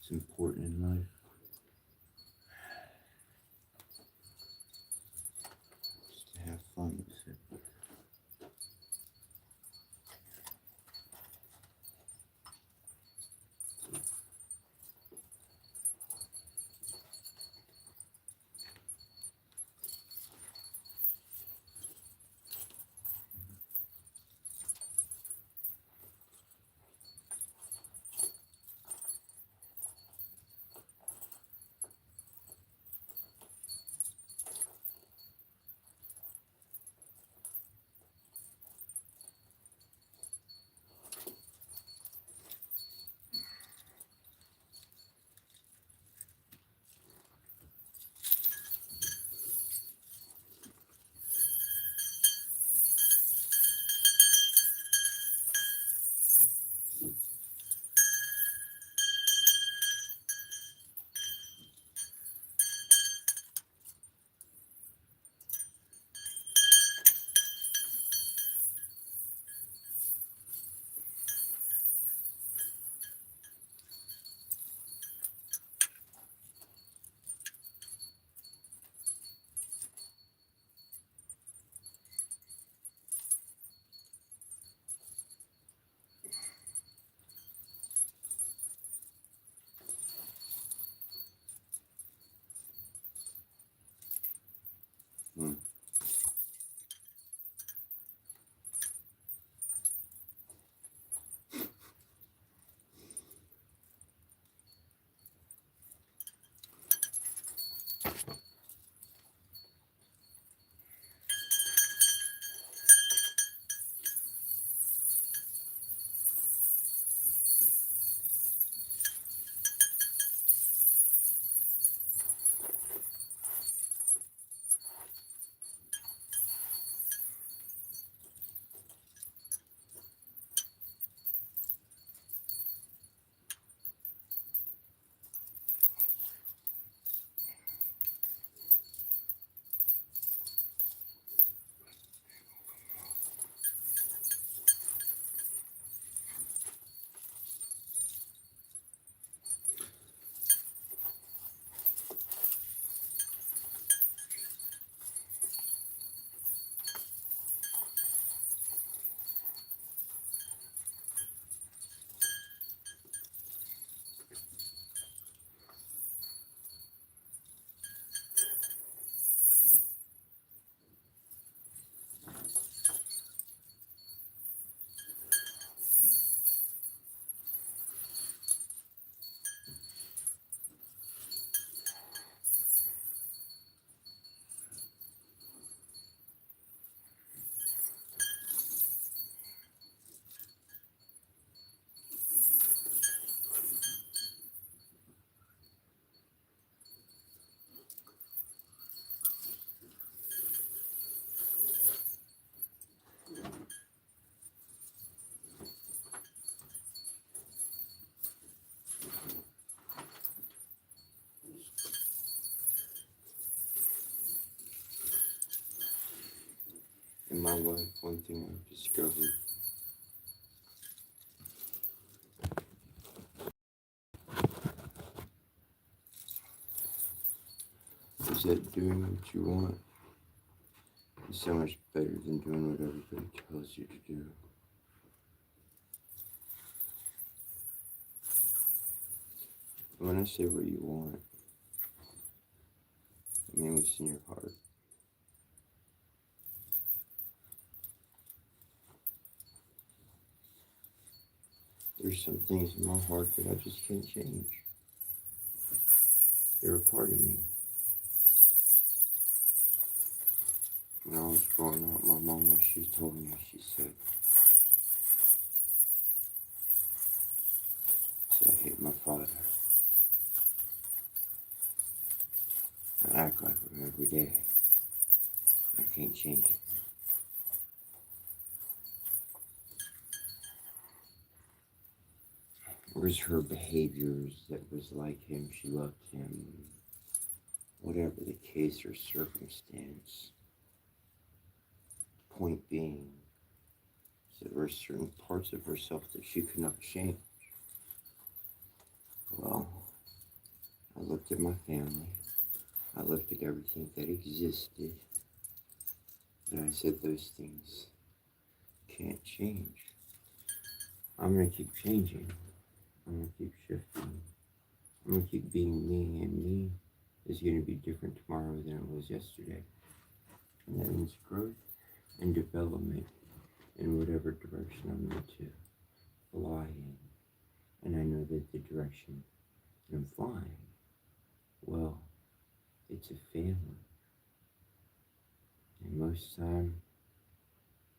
It's important in life. Just to have fun with it. Hmm. In my life, one thing I've discovered is that doing what you want is so much better than doing what everybody tells you to do. When I say what you want, I mean what's in your heart. There's some things in my heart that I just can't change. They're a part of me. When I was growing up, my mama, she told me, she said, I hate my father. I act like him every day. I can't change it. It was her behaviors that was like him. She loved him. Whatever the case or circumstance. Point being, there were certain parts of herself that she could not change. Well, I looked at my family. I looked at everything that existed. And I said, those things can't change. I'm going to keep changing. I'm going to keep shifting. I'm going to keep being me, and me is going to be different tomorrow than it was yesterday. And that means growth and development in whatever direction I'm going to fly in. And I know that the direction I'm flying, well, it's a family. And most time,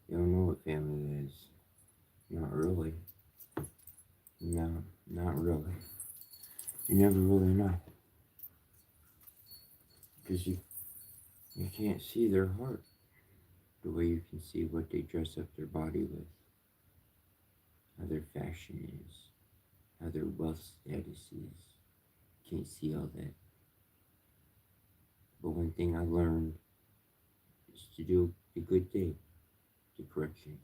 you don't know what family is. Not really. No, not really. You never really know. Because you can't see their heart the way you can see what they dress up their body with, how their fashion is, how their wealth status is. You can't see all that. But one thing I learned is to do the good thing, the correction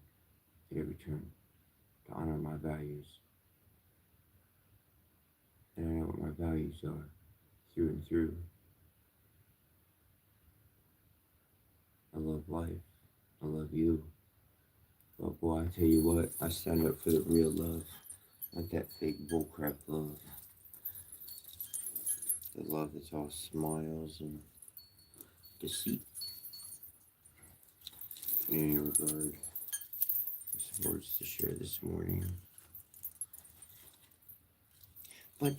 at every turn, to honor my values. And I know what my values are through and through. I love life. I love you. But boy, I tell you what, I stand up for the real love, not that fake bullcrap love. The love that's all smiles and deceit. In any regard, some words to share this morning. But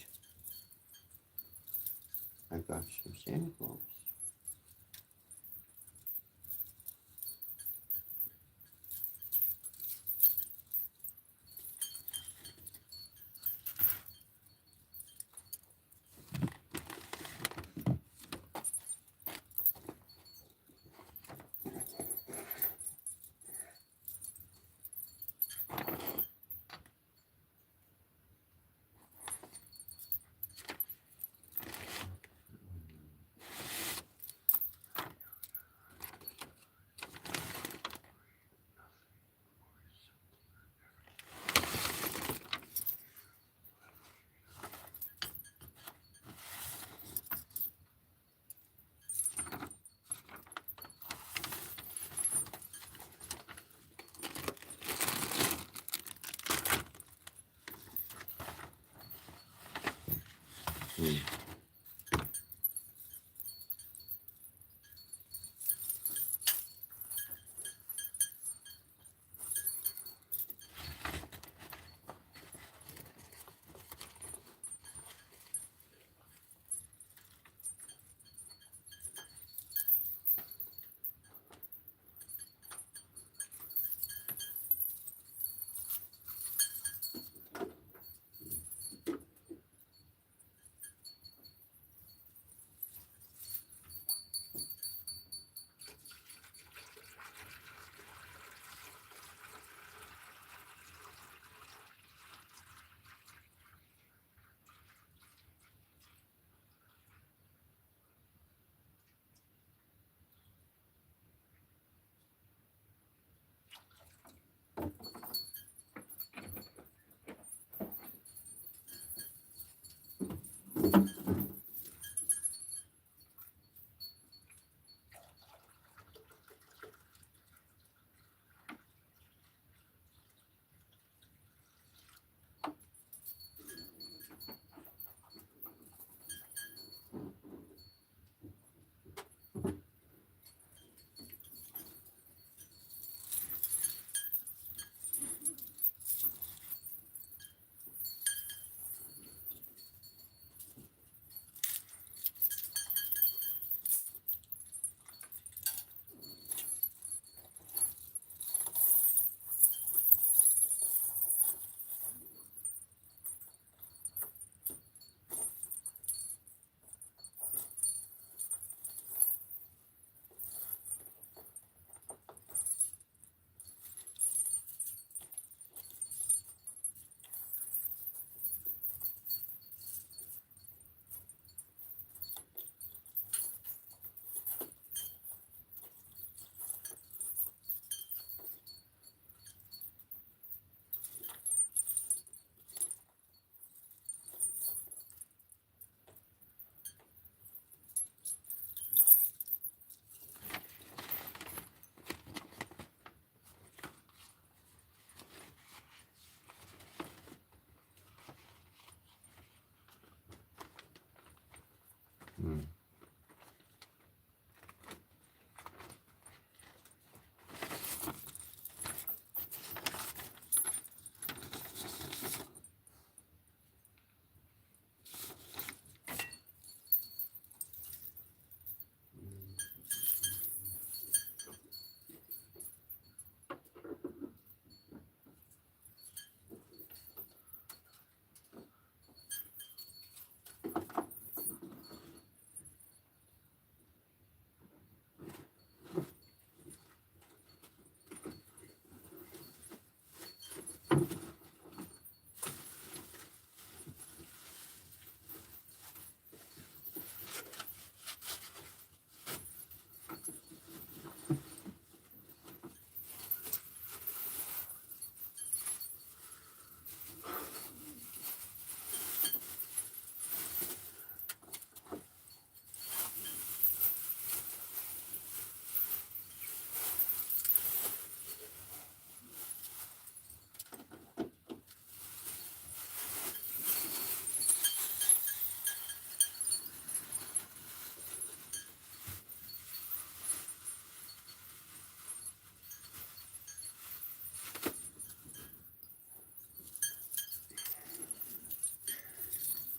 I got some Santa Claus.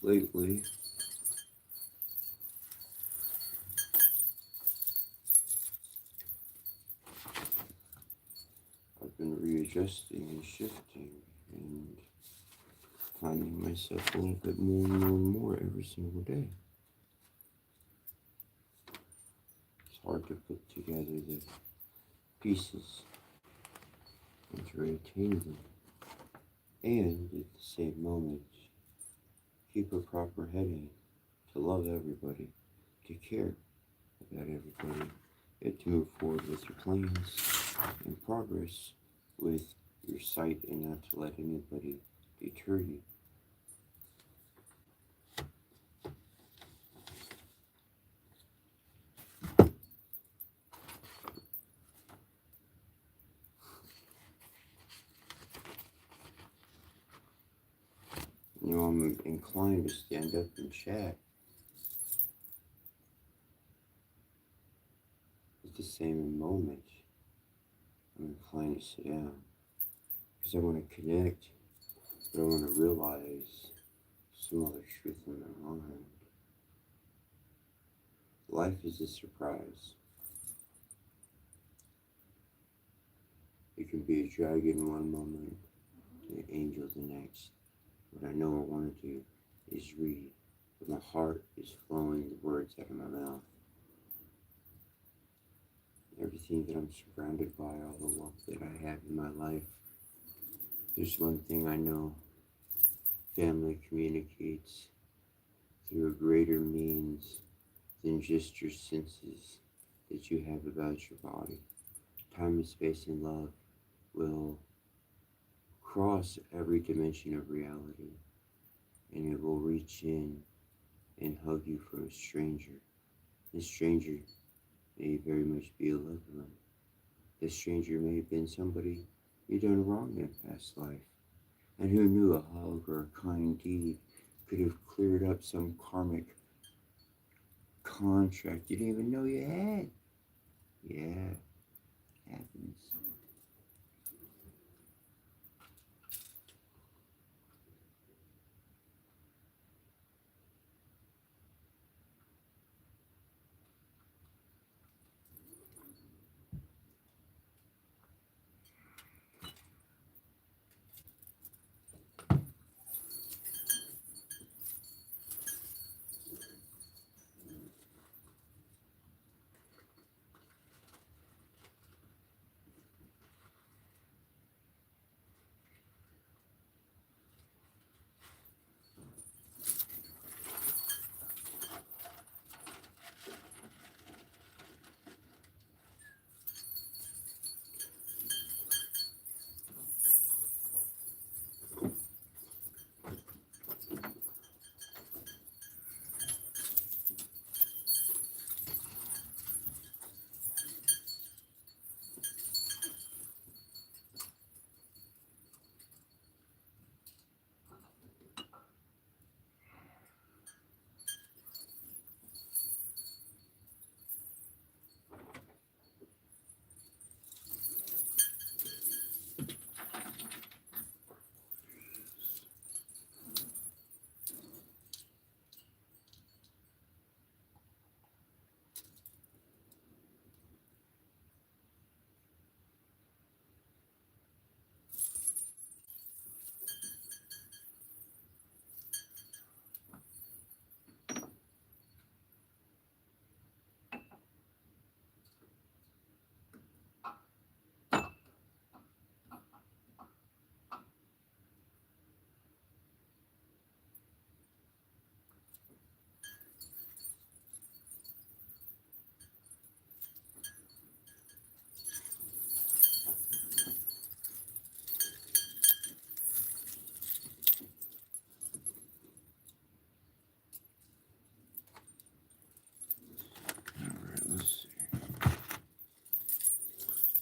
lately, I've been readjusting and shifting and finding myself a little bit more and more and more every single day. It's hard to put together the pieces and to retain them, and at the same moment, keep a proper heading to love everybody, to care about everybody, and to move forward with your plans and progress with your sight and not to let anybody deter you. I'm inclined to stand up and chat. At the same moment, I'm inclined to sit down because I want to connect, but I want to realize some other truth in my mind. Life is a surprise. It can be a dragon one moment, an angel the next. What I know I want to do is read, but my heart is flowing the words out of my mouth. Everything that I'm surrounded by, all the love that I have in my life, there's one thing I know. Family communicates through a greater means than just your senses that you have about your body. Time and space and love will cross every dimension of reality, and it will reach in and hug you from a stranger. This stranger may very much be a loved one. This stranger may have been somebody you done wrong in a past life. And who knew a hug or a kind deed could have cleared up some karmic contract you didn't even know you had. Yeah, it happens.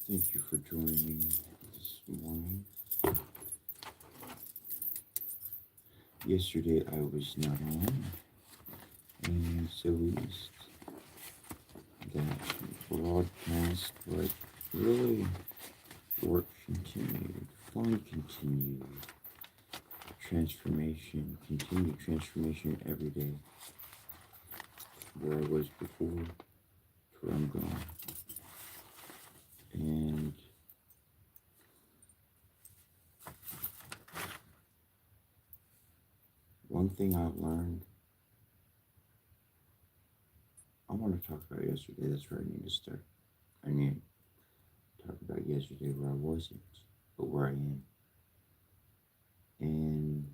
Thank you for joining this morning. Yesterday I was not on, and so we missed that broadcast, but really work continued, fun continued, transformation, continued transformation every day. Where I was before to where I'm going. And one thing I've learned, I want to talk about yesterday. That's where I need to start. I need to talk about yesterday where I wasn't, but where I am. And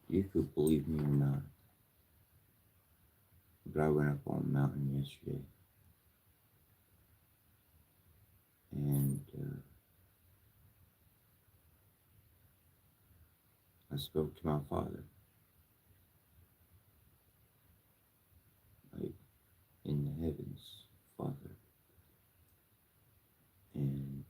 you could believe me or not, but I went up on a mountain yesterday. And I spoke to my Father, like in the heavens, Father. And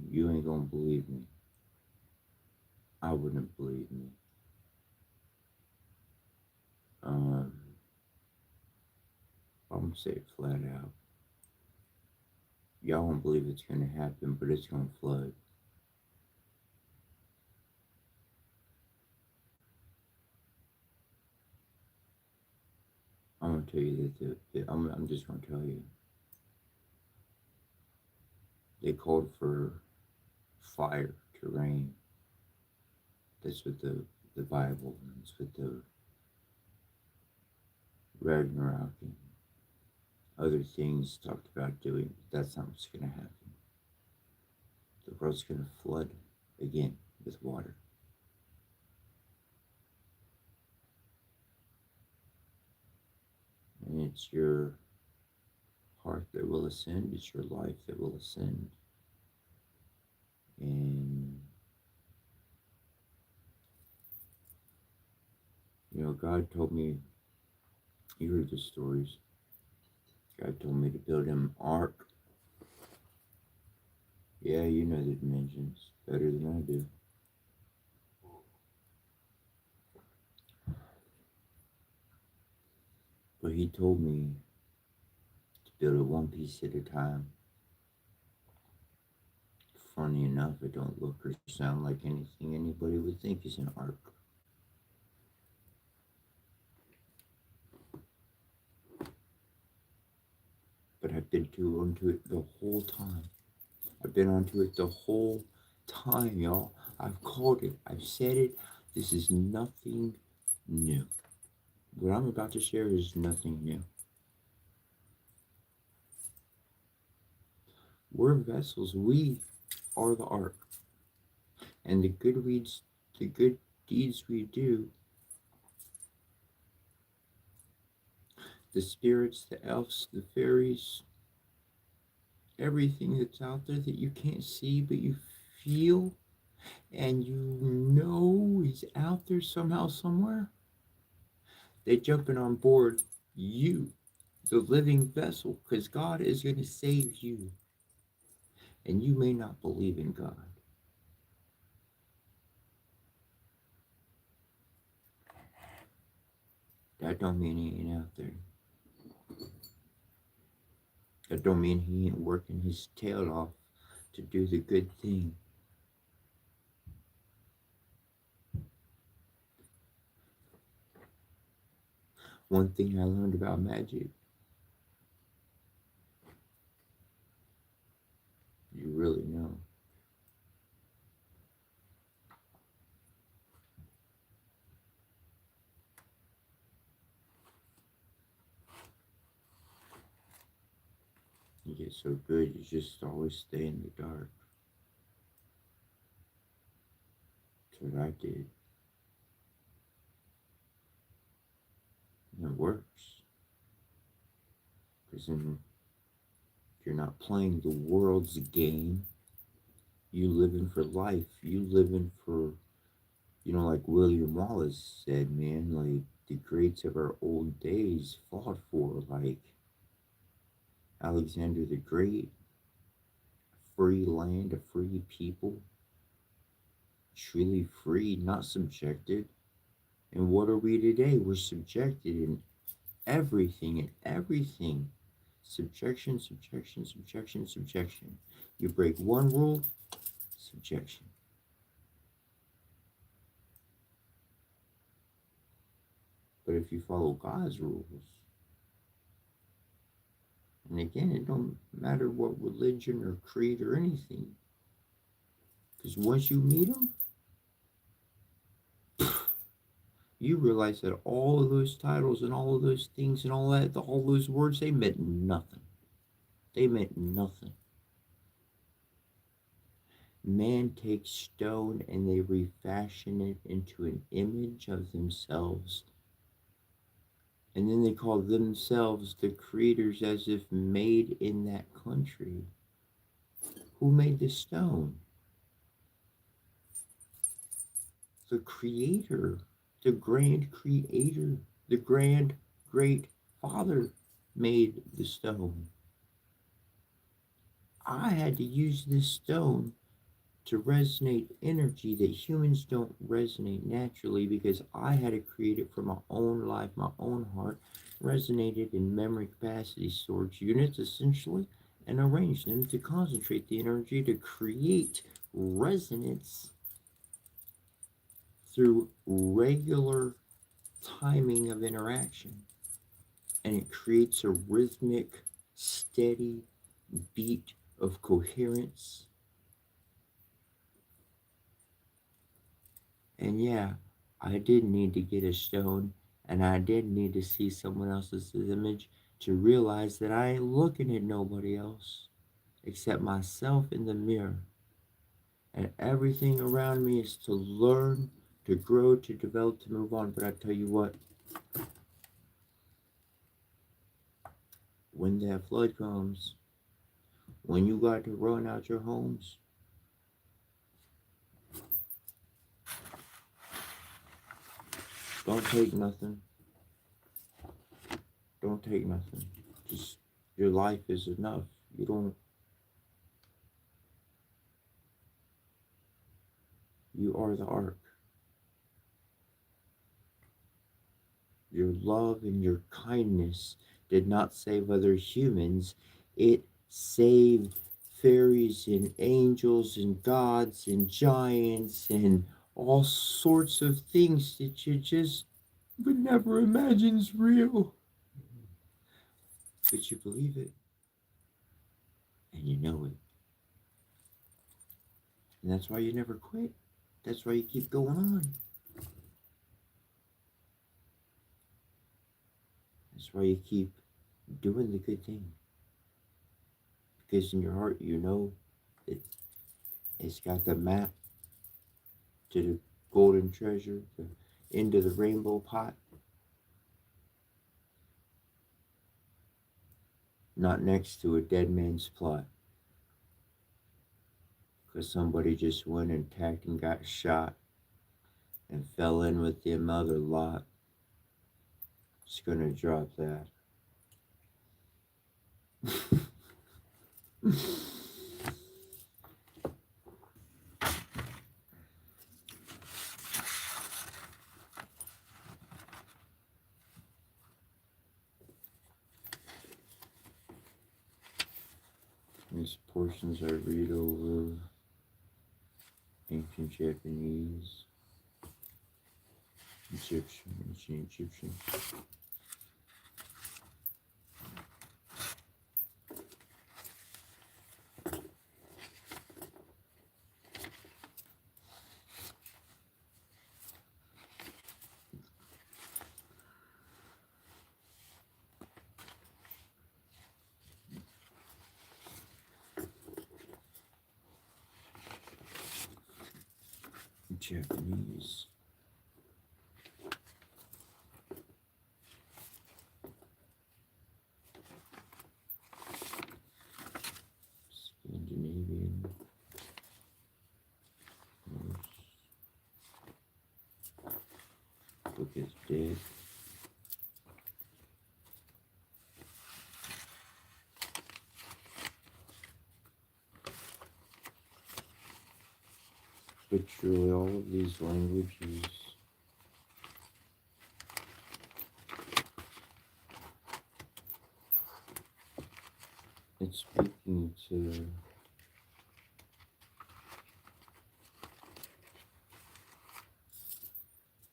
you ain't gonna believe me. I wouldn't believe me. I'm gonna say it flat out. Y'all won't believe it's gonna happen, but it's gonna flood. I'm gonna tell you that I'm just gonna tell you. They called for fire to rain. That's what the Bible, that's what the Ragnarok and other things talked about doing. That's not what's gonna happen. The world's gonna flood again with water. And it's your heart that will ascend, it's your life that will ascend. And God told me, you heard the stories. God told me to build him an ark. Yeah, you know the dimensions better than I do. But he told me to build it one piece at a time. Funny enough, it don't look or sound like anything anybody would think is an ark. But I've been onto it the whole time. I've been onto it the whole time, y'all. I've called it. I've said it. This is nothing new. What I'm about to share is nothing new. We're vessels. We are the ark. And the good deeds we do, the spirits, the elves, the fairies, everything that's out there that you can't see but you feel and you know is out there somehow, somewhere, they're jumping on board you, the living vessel, because God is going to save you. And you may not believe in God. That don't mean he ain't out there. That don't mean he ain't working his tail off to do the good thing. One thing I learned about magic, you really know. You get so good, you just always stay in the dark. That's what I did. And it works. Because then you're not playing the world's game. You living for life. You living for, like William Wallace said, man, like the greats of our old days fought for, like Alexander the Great, free land, a free people, truly free, not subjected. And what are we today? We're subjected, and everything and everything. Subjection, subjection, subjection, subjection. You break one rule, subjection. But if you follow God's rules, and again, it don't matter what religion or creed or anything, because once you meet them, you realize that all of those titles and all of those things and all that, all those words, they meant nothing. They meant nothing. Man takes stone and they refashion it into an image of themselves. And then they call themselves the creators as if made in that country. Who made the stone? The creator, the grand creator, the grand great father made the stone. I had to use this stone to resonate energy that humans don't resonate naturally, because I had to create it from my own life, my own heart, resonated in memory capacity storage units essentially, and arrange them to concentrate the energy to create resonance through regular timing of interaction. And it creates a rhythmic, steady beat of coherence. And yeah, I did need to get a stone, and I did need to see someone else's image to realize that I ain't looking at nobody else except myself in the mirror. And everything around me is to learn, to grow, to develop, to move on. But I tell you what, when that flood comes, when you got to run out your homes, don't take nothing. Don't take nothing. Just your life is enough. You are the ark. Your love and your kindness did not save other humans. It saved fairies and angels and gods and giants and all sorts of things that you just would never imagine is real. But you believe it. And you know it. And that's why you never quit. That's why you keep going on. That's why you keep doing the good thing. Because in your heart, you know that it's got the map to the golden treasure, the end of the rainbow pot. Not next to a dead man's plot. Because somebody just went and attacked and got shot and fell in with them other lot. Just gonna drop that. These portions I read over ancient Japanese, ancient Egyptian. Japanese. Scandinavian. Book is dead. But truly all of these languages It's speaking to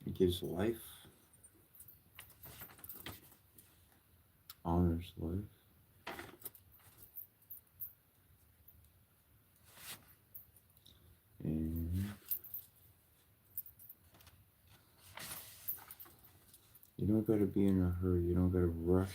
it gives life, honors life, and you don't gotta be in a hurry, you don't gotta rush.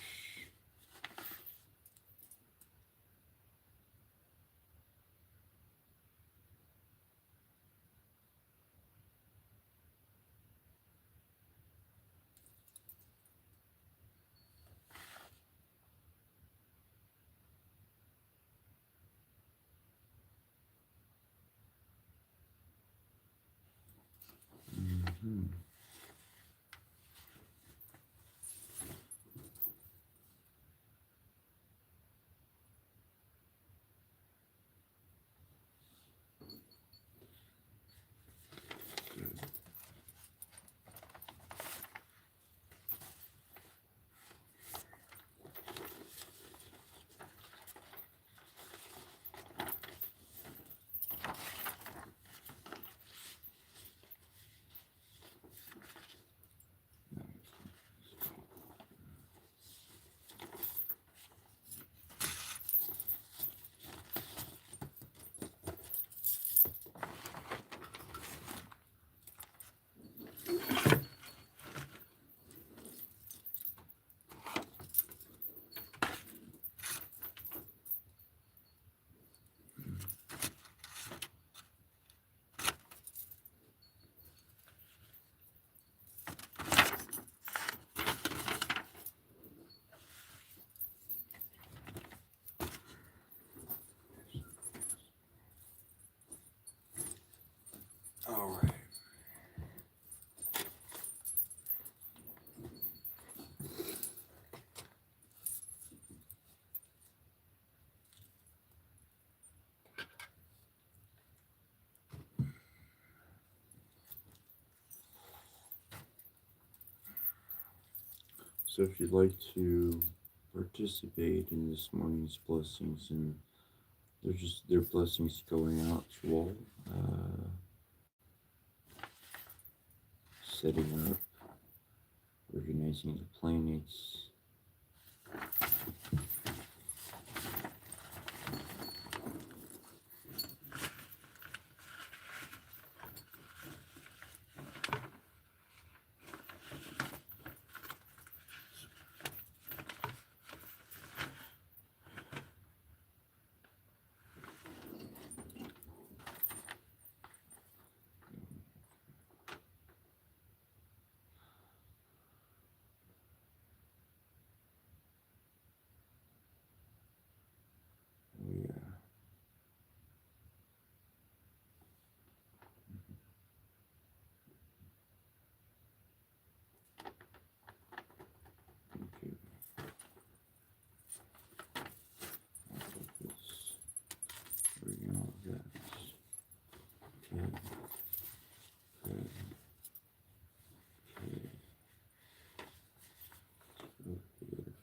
Mm-hmm. All right. So if you'd like to participate in this morning's blessings, and their blessings going out to all, setting up, organizing the planets. Yeah. Okay. I'll put this. Bring all that. Okay. Okay. Okay. Go here.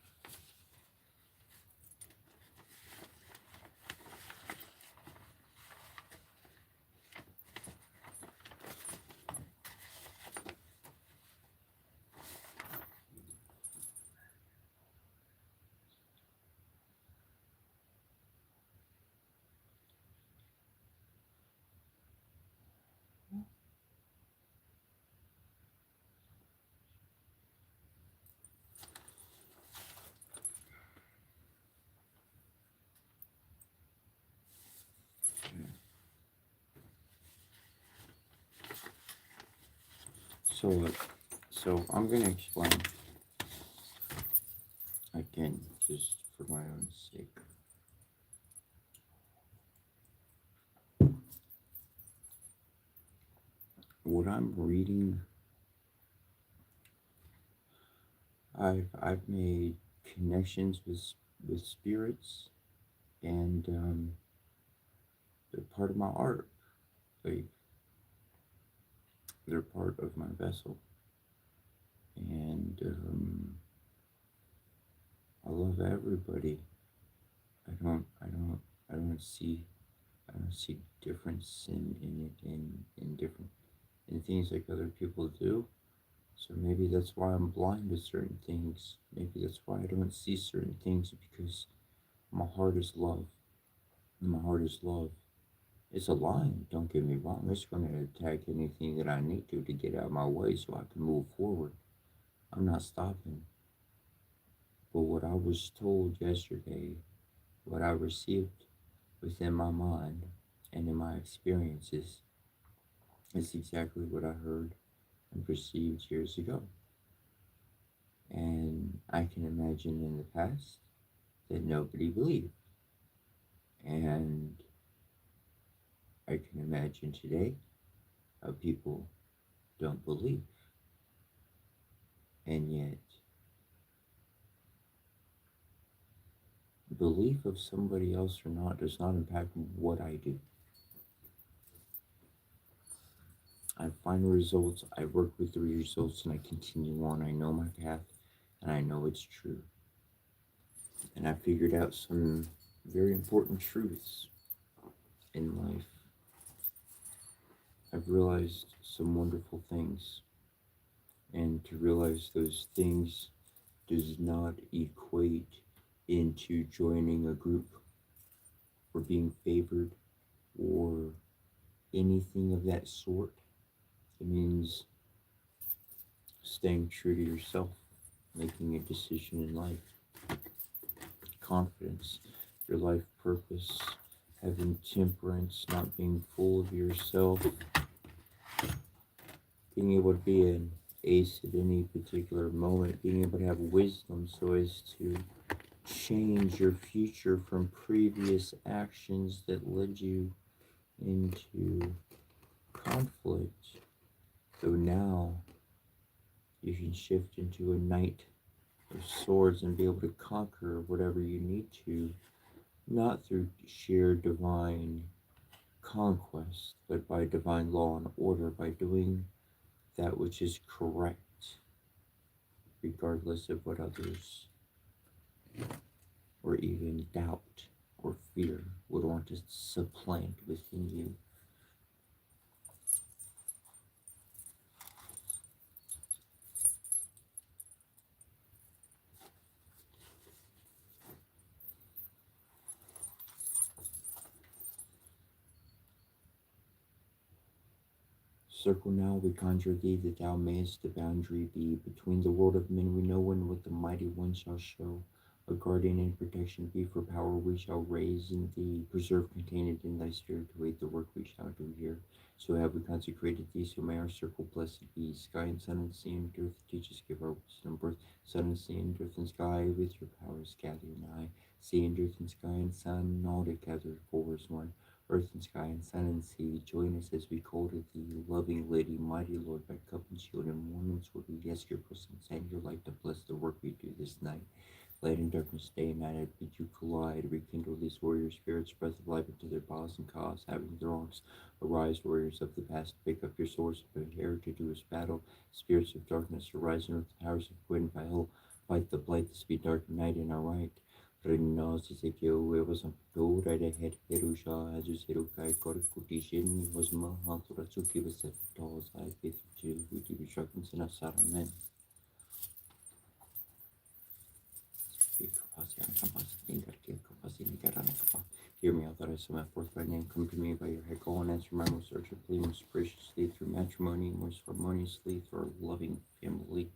Okay. So I'm gonna explain again, just for my own sake. What I'm reading, I've made connections with spirits, and they're part of my art. Like they're part of my vessel, and I love everybody. I I don't see difference in different in things like other people do. So maybe that's why I'm blind to certain things. Maybe that's why I don't see certain things because my heart is love. My heart is love. It's a line, don't get me wrong. It's going to attack anything that I need to get out of my way so I can move forward. I'm not stopping. But what I was told yesterday, what I received within my mind and in my experiences, is exactly what I heard and perceived years ago. And I can imagine in the past that nobody believed. And I can imagine today how people don't believe. And yet, belief of somebody else or not does not impact what I do. I find results, I work with the results, and I continue on. I know my path, and I know it's true. And I figured out some very important truths in life. I've realized some wonderful things, and to realize those things does not equate into joining a group or being favored or anything of that sort. It means staying true to yourself, making a decision in life, confidence, your life purpose, having temperance, not being full of yourself, being able to be an ace at any particular moment, being able to have wisdom so as to change your future from previous actions that led you into conflict. So now you can shift into a knight of swords and be able to conquer whatever you need to, not through sheer divine conquest, but by divine law and order, by doing that which is correct, regardless of what others or even doubt or fear would want to supplant within you. Circle now, we conjure thee, that thou mayest the boundary be between the world of men we know and what the mighty one shall show. A guardian and protection be, for power we shall raise in thee. Preserve, contain it in thy spirit, to aid the work we shall do here. So have we consecrated thee, so may our circle blessed be. Sky and sun and sea and earth, teach us, give our wisdom birth. Sun and sea and earth and sky, with your powers gather nigh. Sea and earth and sky and sun, all together, four as one. Earth and sky and sun and sea, join us as we call to thee, loving Lady, mighty Lord, by cup and shield and warning sword, we ask your presence and your light to bless the work we do this night. Light and darkness, day and night, I bid you collide, rekindle these warrior spirits, breath of life into their cause and cause, having their arms. Arise, warriors of the past, pick up your swords, prepare to do us battle. Spirits of darkness, arise in earth, powers of wind, by hell, fight the blight, the speed dark night in our right. Renazi se que o was a dora de head Herusha as you said okay corkutishin was mahantura to give us a dolls I get to we give you shakins in a saramen. Hear me, out that I send my forth by name. Come to me by your head. Call and answer my most urgent plea, most graciously through matrimony, most harmoniously through our loving family.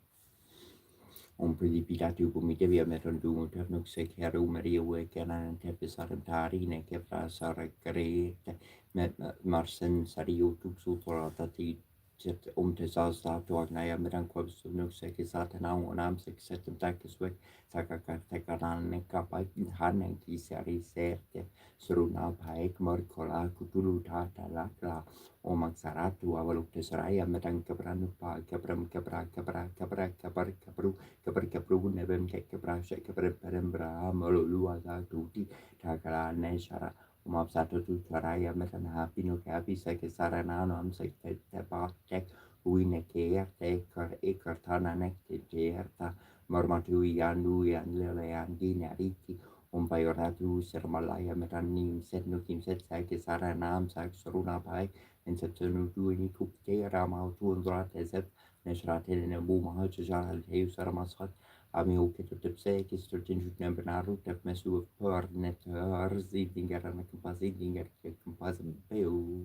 Om pridipidatu bumidevia metondu tevnuk sekeru Maria wekanan tepisaram tari ne kefra sarakare met marsen sario tuksutora tati tesas to agnaya medan quabs nuk seke satana onam sek setem takiswek takakaran ne kapai hanen kisari serte suruna paek morkola kutulu tata lakla Omak saratu awaluk tesaraya medan kebranu pa kebram kebra kebra kebra kebar kebru keperkepru nebem kekepra shekepre perembra malulua za tuti takara neshara umap satu tu karaya metan happy no kapi seke saranano am seke tepa tek uine keer teker ekertana nek te teerta marmatu yandu yan lele yandi nariki By Ratu, Sermalaya, Metanim, Set Nukim, Set Saki, Sara Nam, Sak, Saruna Pai, and Septunu, Duini, Kupte, Rama, Tuandrat, Ezep, Neshrate, and Abu Mahajan, Heu Saramasat, Ami Okit of Tepse, Kisturtin, Nambenaru, Tepmesu of Per, Net, Ziding at a composing at a composite Beo.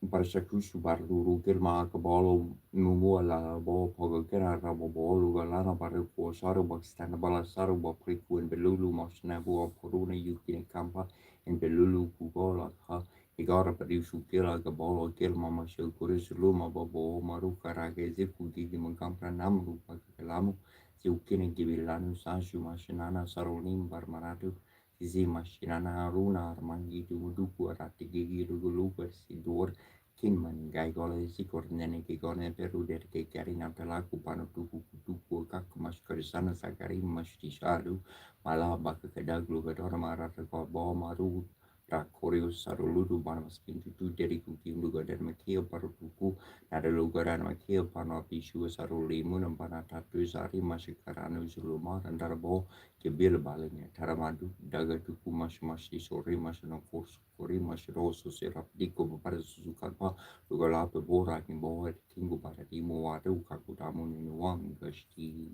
Barashakushu baruru girma kabalo mumuala bo pogakera rabo bolu galana baruko saru bakstana bala saru bapriku and belulu mashnabu poruna yuki kampa and belulu kugola ha igara parishu kila gabolo kilma mashu kuris luma babo maruka rage ziku didi mankampra namru pakalamu ziukine gibilanu sanju mashinana sarolim barmaratu Zizi mashinana runa armangi duduku arati gigi dugulu persidor Kinman gaigole sikornene gigone peru der ke karina pelaku pano tuku tuku kaku maskari sakari mashtisharu malaba kedaglu gedora marata ko bo maru rakorio saruludu bana maskin tu dari kuki luga der makio paru tuku nada lugaran makio pano pishu saruli munam pana tatu sari mashikaranu zuluma randarbo ke bil balenya taramadu daga tuku mashmashi sori mashana kursu kori mashroso serap diko para susukalpa Lugalape bora kimbo et kingu para timo watu kakutamu ni wang gashti.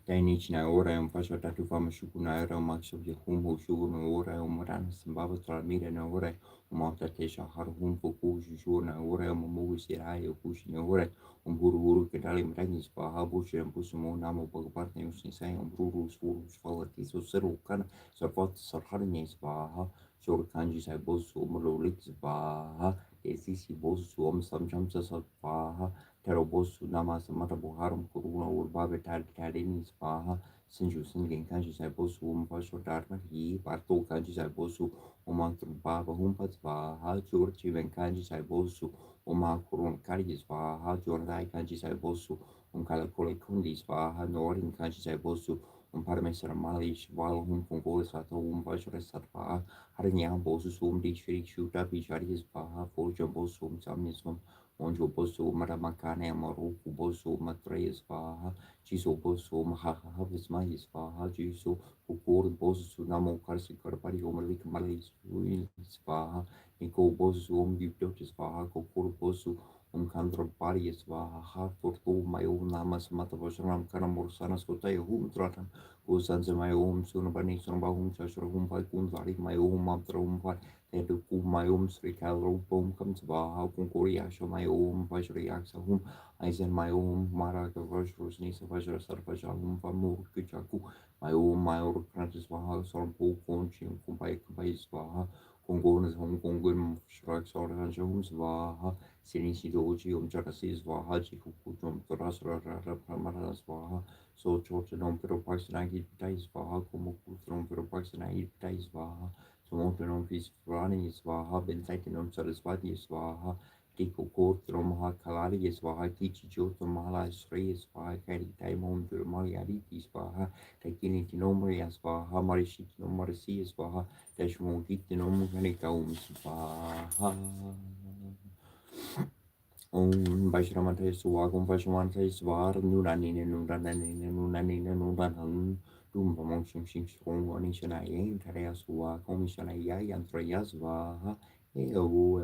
Dainich na ora un fascio tatu fama shukuna era maxo de humbo shuguna ora un marana simbaba tramira na ora un mata tesha har humbo kushi shuna ora un mugu sirai kushi na ora un buru che dali mragni spaha bushi un pusumo namo bagapart ne usin sai un buru suru sfalati so seru kana sarfat sarharni spaha shor kanji sai bosu umrolik spaha esisi bosu om samjamsa spaha Terobosu namas matabuharum kuruna urbabe tadini spaha sinju singing kanji sai bosu pasho dharma hi parto kanji sai bosu mantru baba humpat spaha churchi ven kanji sai bosu kurun karji spaha jordai kanji sai bosu kalakole kundi spaha norin kanji sai bosu parmesara mali shval kongol sato pasho resatpa harinya bosu di shri shuta bishari spaha forja bosu samnisum Onjo boso maramakane amaruku boso matres vaha, chiso boso mahaha vismais vaha, chiso kukor boso namo karsi karpari omalik malis vaha, niko boso giptotis vaha, kokor boso kandro parias vaha, forto mayo namas matavashanam kanamursanas kotaya tratan, kusanze mayo sunabani sunabahum shashrahum pai kunvari mayo mamtra Tedu mayum sri kalropum comes vaha kunkuria shomayum vajriaxahum Eisen mayum maraga vajrus nisa vajra sarvajalum vamur kujaku mayum mayor kratis vaha sorbu konchim kumpai svaha kungonas hum kungum shrak sorhanjum svaha sinisi doji jarasis vaha jikukutum tarasra pramara svaha so chotanum pero paxanagi tais vaha kumukutrum pero paxanagi tais vaha Sumontanum Visvrani Swaha, Bentaitinum Saraswati Swaha, Tiko Kotram Mahakalari Swaha, Kichi Jotam Mahala Sri Swaha, Kari Taimon Durmaliariti Swaha, Takininomria Swaha, Marishitinum Marisi Swaha, Tashmokitinum Kanikaum Swaha. Vajramante Swagum Vajramante Swar, Nuranine, Dumba Monshim Shishong, Onishanae, Tareaswa, Komishanaya, Yantrayasva, Eo,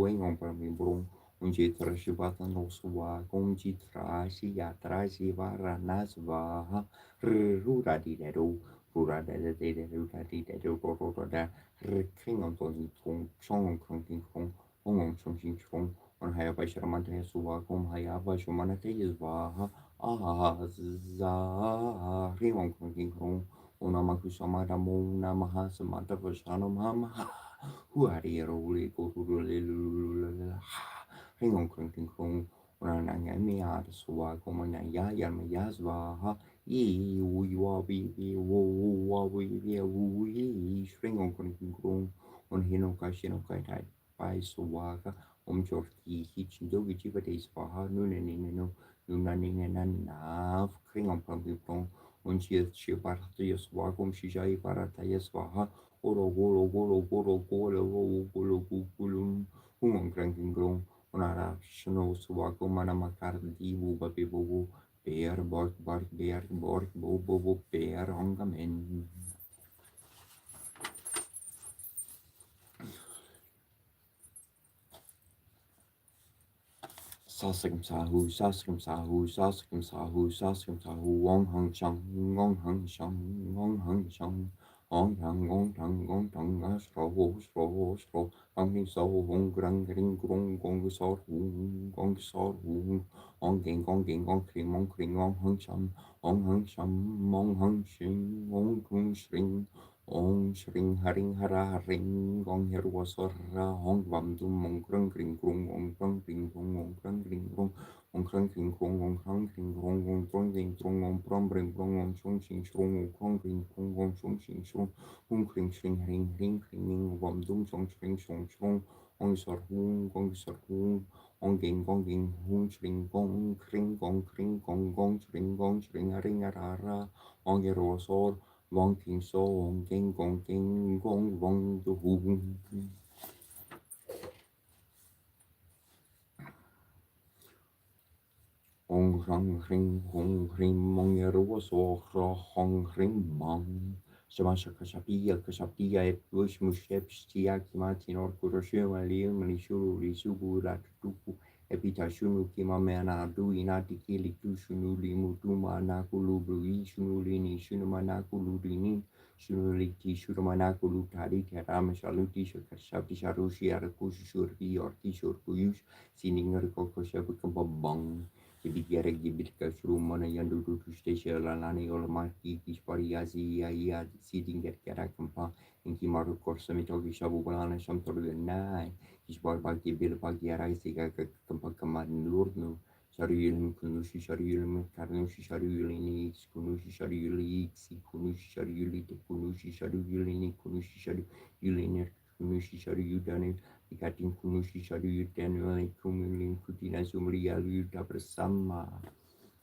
Engon Pramibrum, Unjitra Shivatan Roswa, Conjitra, Shiatra, Shivara Nasva, Rura Dido, Rura Rura Kringon Kong, Chong Kong, Hong Chong, on haya Basharamante Suva, Kom Haya Bashamanate is Vaha, Za, Rimon Kong Kong, Unamakusamada Mona Mahasamata Vashanam Hama, who had a role go to the Rimon Kong Kong, Unanangami Suva, Komanaya Yamayazva, you are we string on Kong on Hinokashino Kaitai by Suwaka. Jorti hitch dogi chivates faha nunanino nunanina kringam pangipong unchi chipartius wagum shijai paratayas vaha golo gulum humum cranking grong onara Shno Swako Manamakardi Wubabibu Bear Bork Bark Bear Bork Bobo Bear Hongamen. Saskim Sahu, Saskim Sahu, Saskim Sahu, Saskim Sahu, Wong Hung Shang, Wong Hung Shang, Wong Hung Shang, Ong Tang, Ong Tang, Ong Tang, Stro, Hung So, Hong Grang, Ring, Grong, Gong, Sor, Gong, Sor, Ong Ging, Ong Kring, Ong Hung Sham, Ong Hung Sham, Ong Hung Shing, Ong Kung Shring, Ong Shring Haring Hara Ring Gong Herwasora Hong Vam Dum Mong Krung Kring Krung Ong Krung Kring Krung Ong Krung Kring Krung Ong Krung Kring Krung Ong Krung Kring Krung Ong Krung Kring Krung Ong Prom Bring Krung Ong Shung Shing Shung Ong Krung Kring Krung Ong Shung Shing Shung Ong Kring Shing Ring Ring Kring Vam Dum Shung Shing Shung Shung Ong Sor Hung Gong Sor Hung Ong Ging Hung Shring Gong Kring Gong Shring Haring Hara Ong Herwasor Wong King So Wong King Gong Wong Du Hu Hong Ring Mong Yeru So Hong Ring Mong Shamasha Kashapia Bush Mushep Stia Kimatin or Kuroshu Manishu Risubu Ratuku Epitashunu Kimamana Duina Tikili Tushunuli Mutuma Nakulu Brui Shunulini Shunumanakuludini Shunuliti Shurumanakulu Tari Karam Shaluti Shakashapi Sharushi Arakushurbi or Kishur Kuyush Sininger Kokoshabukabang Jibigere Gibika Shurumana Yandu to Station Lani or Maki Kispariazi Yaya Sitting at Karakampa in Kimaru Korsamitogi Shabuana Shamtoru Nai. Bagi bil bagi arai siga kempakaman lurnu Shariulim kunushi shariulim karnushi shariulini kunushi shariuli si kunushi shariuli te kunushi shariulini kunushi shariulini kunushi shariudani ikatin kunushi shariudani kumulin kutina sumria luta bersama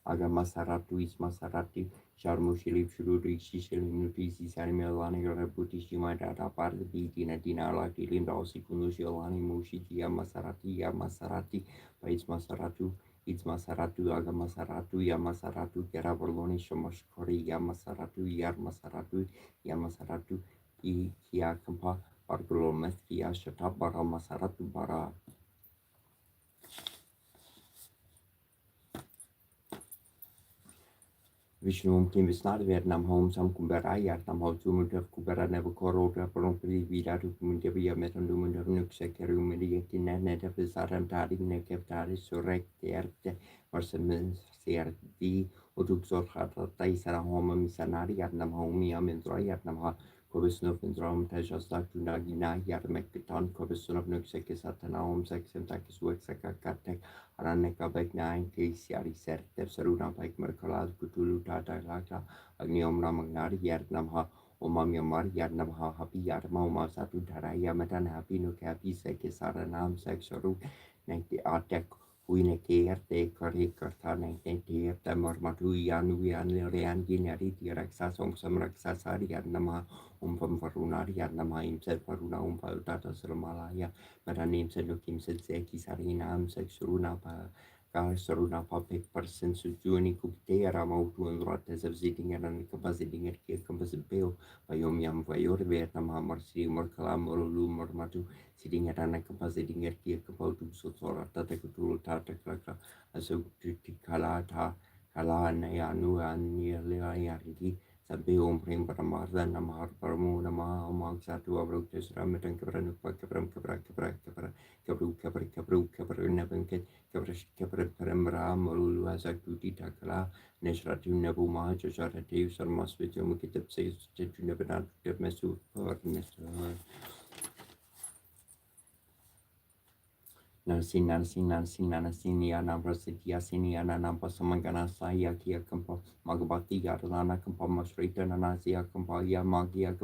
agama saratu isma sarati Sharmu Shilip Shururi Shishilim Nutisi Sanimelani Reputi Shimadata Parti Tina Tina Laki Linda Osikunushi Alani Mushiki Yamasarati Yamasarati Pais Masaratu It's Masaratu Agama Saratu Yamasaratu Keraboloni Shomoshkori Yamasaratu Yamasaratu Kia Kampa Bargolomet Kia Shatabara Masaratu Bara Vishnu Kim Visnad Vietnam Home Sam Kumbara Yatam How to Mutav Kubara never corrota Promptly Vida to Muntabia Metanum Nuxecaru Mediatin Netafisaram Tadi Nekeptari Surek Terte Marsemen CRT Utuxor Hata Taisara Homa Misanari Yatnam Home Yamendra Yatnam Kobisnov and Drum Tajasa Tunagina Yarmekitan Kobison of Nuxek Satana Home Sex and Takis Wexaka Katek Araneka Bek 9 Kasiari Sertef Saruna Bek Merkalaz Kutulu Tata Laka Agniom Ramagnari Yardnamha Omam Yamar Yardnamha Happy Yardma Oma Satu Taraya Matan Happy no Kapi Sekisara Nam Sexaru Nanki Artek Wineke Arte Kari Karta Nanki Tamormatu Yanu Yan Lian Ginari Tiraksa Song Sam Raksasari Yardnama Umpam Varunari Yardnama himself Varuna Umpaltata Suramalaya Matanim Sedukim Seki Sarinam Sexuruna Saruna Public Person Sujuni Kuktera Mautu Rotas of Sitting and Capacity at Kia Composite Bill by Yomiam Vayor Vietnam Marsi Morkalam Morulu Mormatu sitting at an capacity at Kia Kapotu Sotora Tatakutul Tata Klaka as a Kalata Kala Nayanu and Yariki Sabium Prim Paramarza Namar Paramunama among Satu Abrutus Ramitan Kabran Kabru Nebanket Kabra Paramra Morulu Azakuti Takala Nesratu Nebuma Josarative Sarmas with Yomukitap says to never not get Mesu for Mr. Nansin Yana Brasitia Siniana Nampa Samangana Saya Kia Kampa Magabati Yarana Kampa Masrita Nanazia Kampaya Magia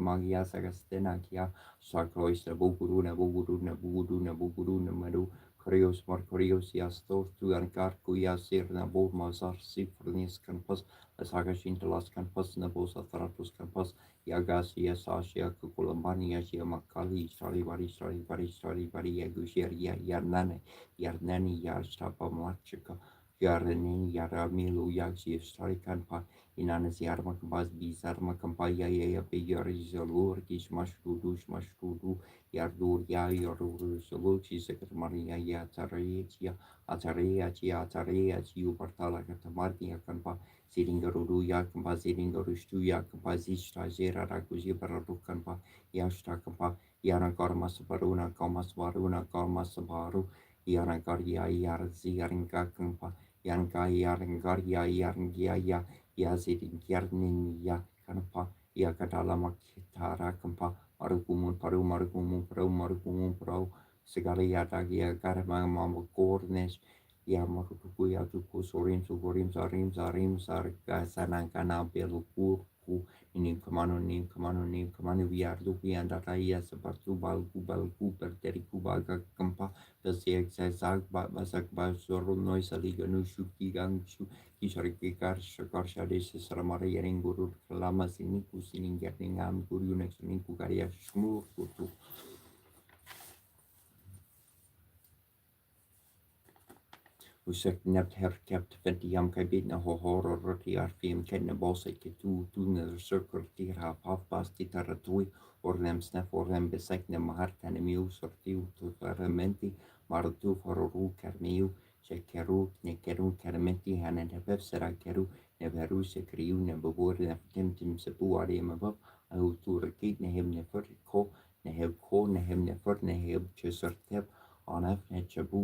Sagastena Kia Sarkois Nebuguru Nebuguru Nebuguru Nebuguru Nemadu Krios Markorios Yastor tu Ankarku Yasir Nabor Mazar Sifrnis Campas, Asaga Shintalas Campas, Nabos Athratus Campas, Yagas Yasasia Kukulambani Yasia Makali, Shari Yagushir Yarnani Yarstapa Machika, Yarani Yaramilu Yaxi Starikanpa, Inanas Yarmakabas Bizarmakampa Yaya Beyarizalur, Mashrudu, Yardur ya yorur soluci sekretmaria ya atareia upartala katamarti ya kanpa siringaru ya kanpa siringaru stu ya kanpa zishta zera rakuzi baradu kanpa yashta kanpa yarakar masbaruna kalmasbaru yarakar ya yarzi yarinka kanpa yanka yaringar ya yaringia ya zidin yarnin ya kanpa ya kadala makitara kanpa marukumun parau segala ya karma mama kornes ya marukuku ya tuku sorim sarga sanangkana belukurku ini kemana biar lupi anda raya seperti balku berteriku baga kempa besiak zag basak basurun noise aliga nusyuki gangshu kisarikikar syakar syade sesaramara yang guru lama sini kusining ngam guru next sini karya semur kutu Usek herkept ventiam kabitna horror roti arfim kenne bosse ke tu ne circle tira pafpas titara tui ornem snef ornem besekne maharkane miu sortiu tu fermenti martu fororu kermiu se ne keru kermenti hanen hefsera keru ne veru se kriu ne bebor ne temtim se puari mabab au tu rekit ne hem ne ko ne hem ne fer ne heb chesertep anaf ne chabu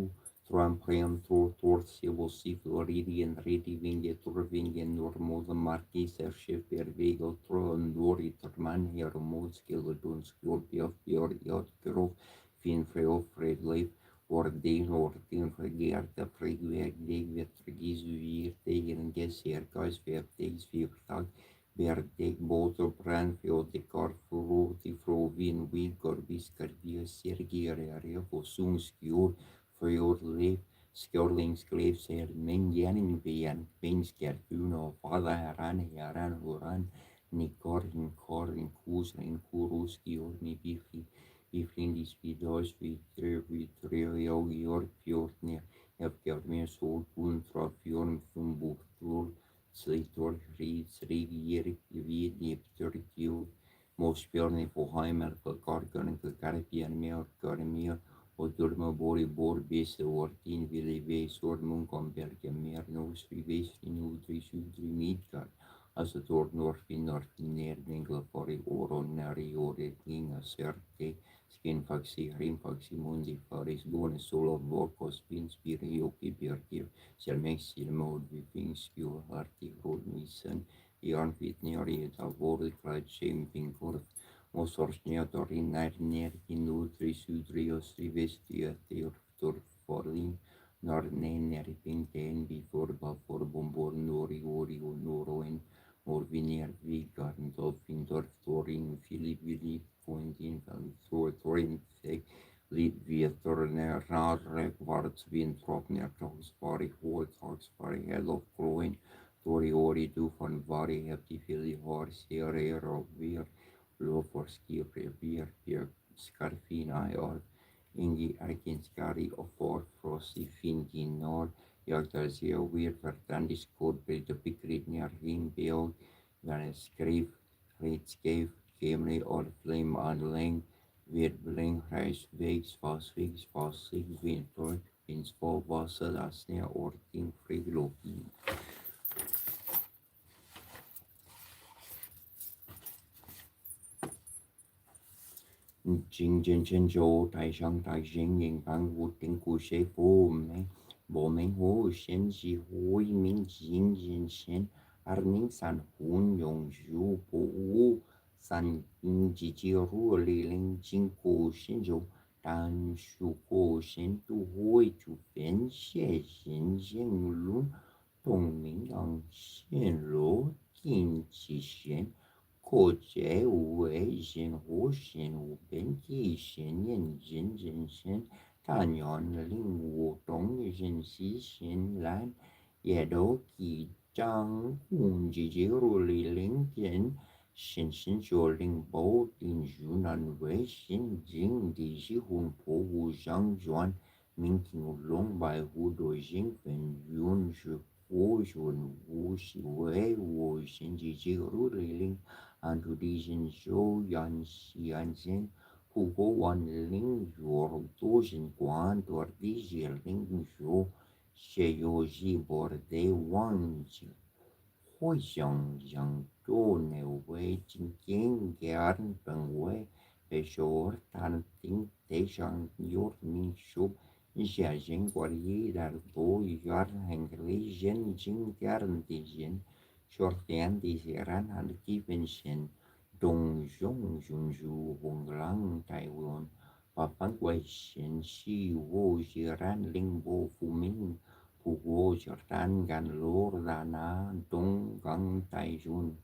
Tramprian torsivosi floridien redivinge turvingen normodem markiser schiffer vego tron dori torman hermodskil dunskjord björk grov fin freofred leif ordin regerta fregweg degvet regizuir tegen geser gaisver degs viertag Berdeg boter brandfield de carfuro di frovin vigor viskar via sergere areo sungskjord for your life, skjorlingsgleef ser mengening bien, bensker kuno, fada heran horan, ni korin kuruski or ni biflindis vidos vi trio yor fjordne, hefgjord mer sol kun fra fjorn fumbuktur, slitor rigier vid nepturkjord, Mospjörni på heimer för kargan för karpien mer karmier och durma bor bese ortin vili ves ordmunkom berge mer nos vi ves in udri midgar alltså norfin nerdingla fori oron nari ore tinga serte rimfaxi mundi faris gone solo vorkos vinspiri joki berge selmexil mod vi finskjur arti rodmisen Jarnvit neri av vård klad kämpingkorv Mosorsniatorin närnerkin utri sydri östri västri torforlin narneneri pinten vi forba forbombor nori ori och noroen morviner vigarn dolfin dorftorin filibili pointin thorin feg lit vietorner rarre kvartsvin tropner togsvari hårtagsvari helof groen Tori ori du von vari hefti fili har serero vir Loforski Bier Scarfina or Ingi Arkinskari och Forfrosi Fingin Nord Jagdazia Wir Verdandis Code bij de Pikritniar Rimbeeld Wanneer schreef reeds geef Gemri or Flame aan Leng Weer Blingreis Weeks was zich Winter Wins vol Wasser als neer Orting Friglopin Jing Jin Chen Zhou Tai Shang Tai Jing Ying Bang Wu Ting Ku She Fu Meng Bo Meng Hu Shen Ji Hui Ming Jing Jin Shen Ar Ning San Hun Yong Zhu Po Wu San Yin Ji Ji Ru Li Ling Jing Ku Shen Zhou Dan Shu Ku Shen Tu Hui Tu Fen Xie Shen Zheng Lun Dong Ming Yang Xian Luo Jin Qi Shen 过节无为神乎神乎本体神人人人神 ta nhọn linh wo tống dân xí xin lan ye đố kỳ trang hùng chỉ chỉ rồi lì lính kiến xin xin cho linh bố tin dụ nan với xin dính đi sĩ hùng phố wu giang doan mình kinh long bài wu đối dính phần yun ju wu juan wu si wei wu xin chỉ chỉ rồi lì lính anh tu đi xin số yan si an xin Hu go wan ling yor do jin guan dor di ji ling yu xie yu ji bor de wang ji hui xiang yang zhou ne wei jin jian gian ben wei bei shou tan ting de shang yor min shu xia jin guo yi dar bo yor hang li jin jin gian di jin short dian di ran han ki ben shen Dong Zhong Zhong Zhu Hong Lang Taiwan và phán quay xin si vô si ran linh vô phụ minh phụ vô si ran gan lô ra na dong gang tai jun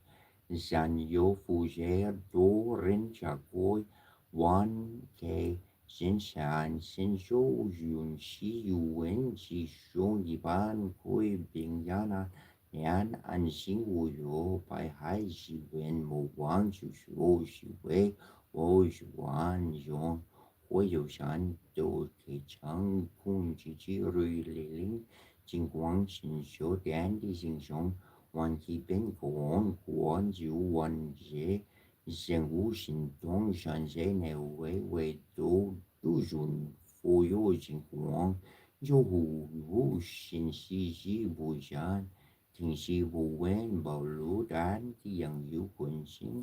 gian yo phụ dễ đô rin cha côi wan ke xin shan xin số yun si yu wen si số y ban côi bình yana Yan an xin wu yo bai hai si wen mo wang su shu si wei wo shi wan yong wo yo shan do ke chang kung ji ji rui li ling jing guang xin xiu dian di xin xiong wan ji ben guan guan jiu wan jie zhen wu xin dong shan zhe ne wei wei do du jun fu yo jing guang yo hu wu xin xi ji bu shan Thình si vô wen bảo lũ đán thì dần yếu quần xin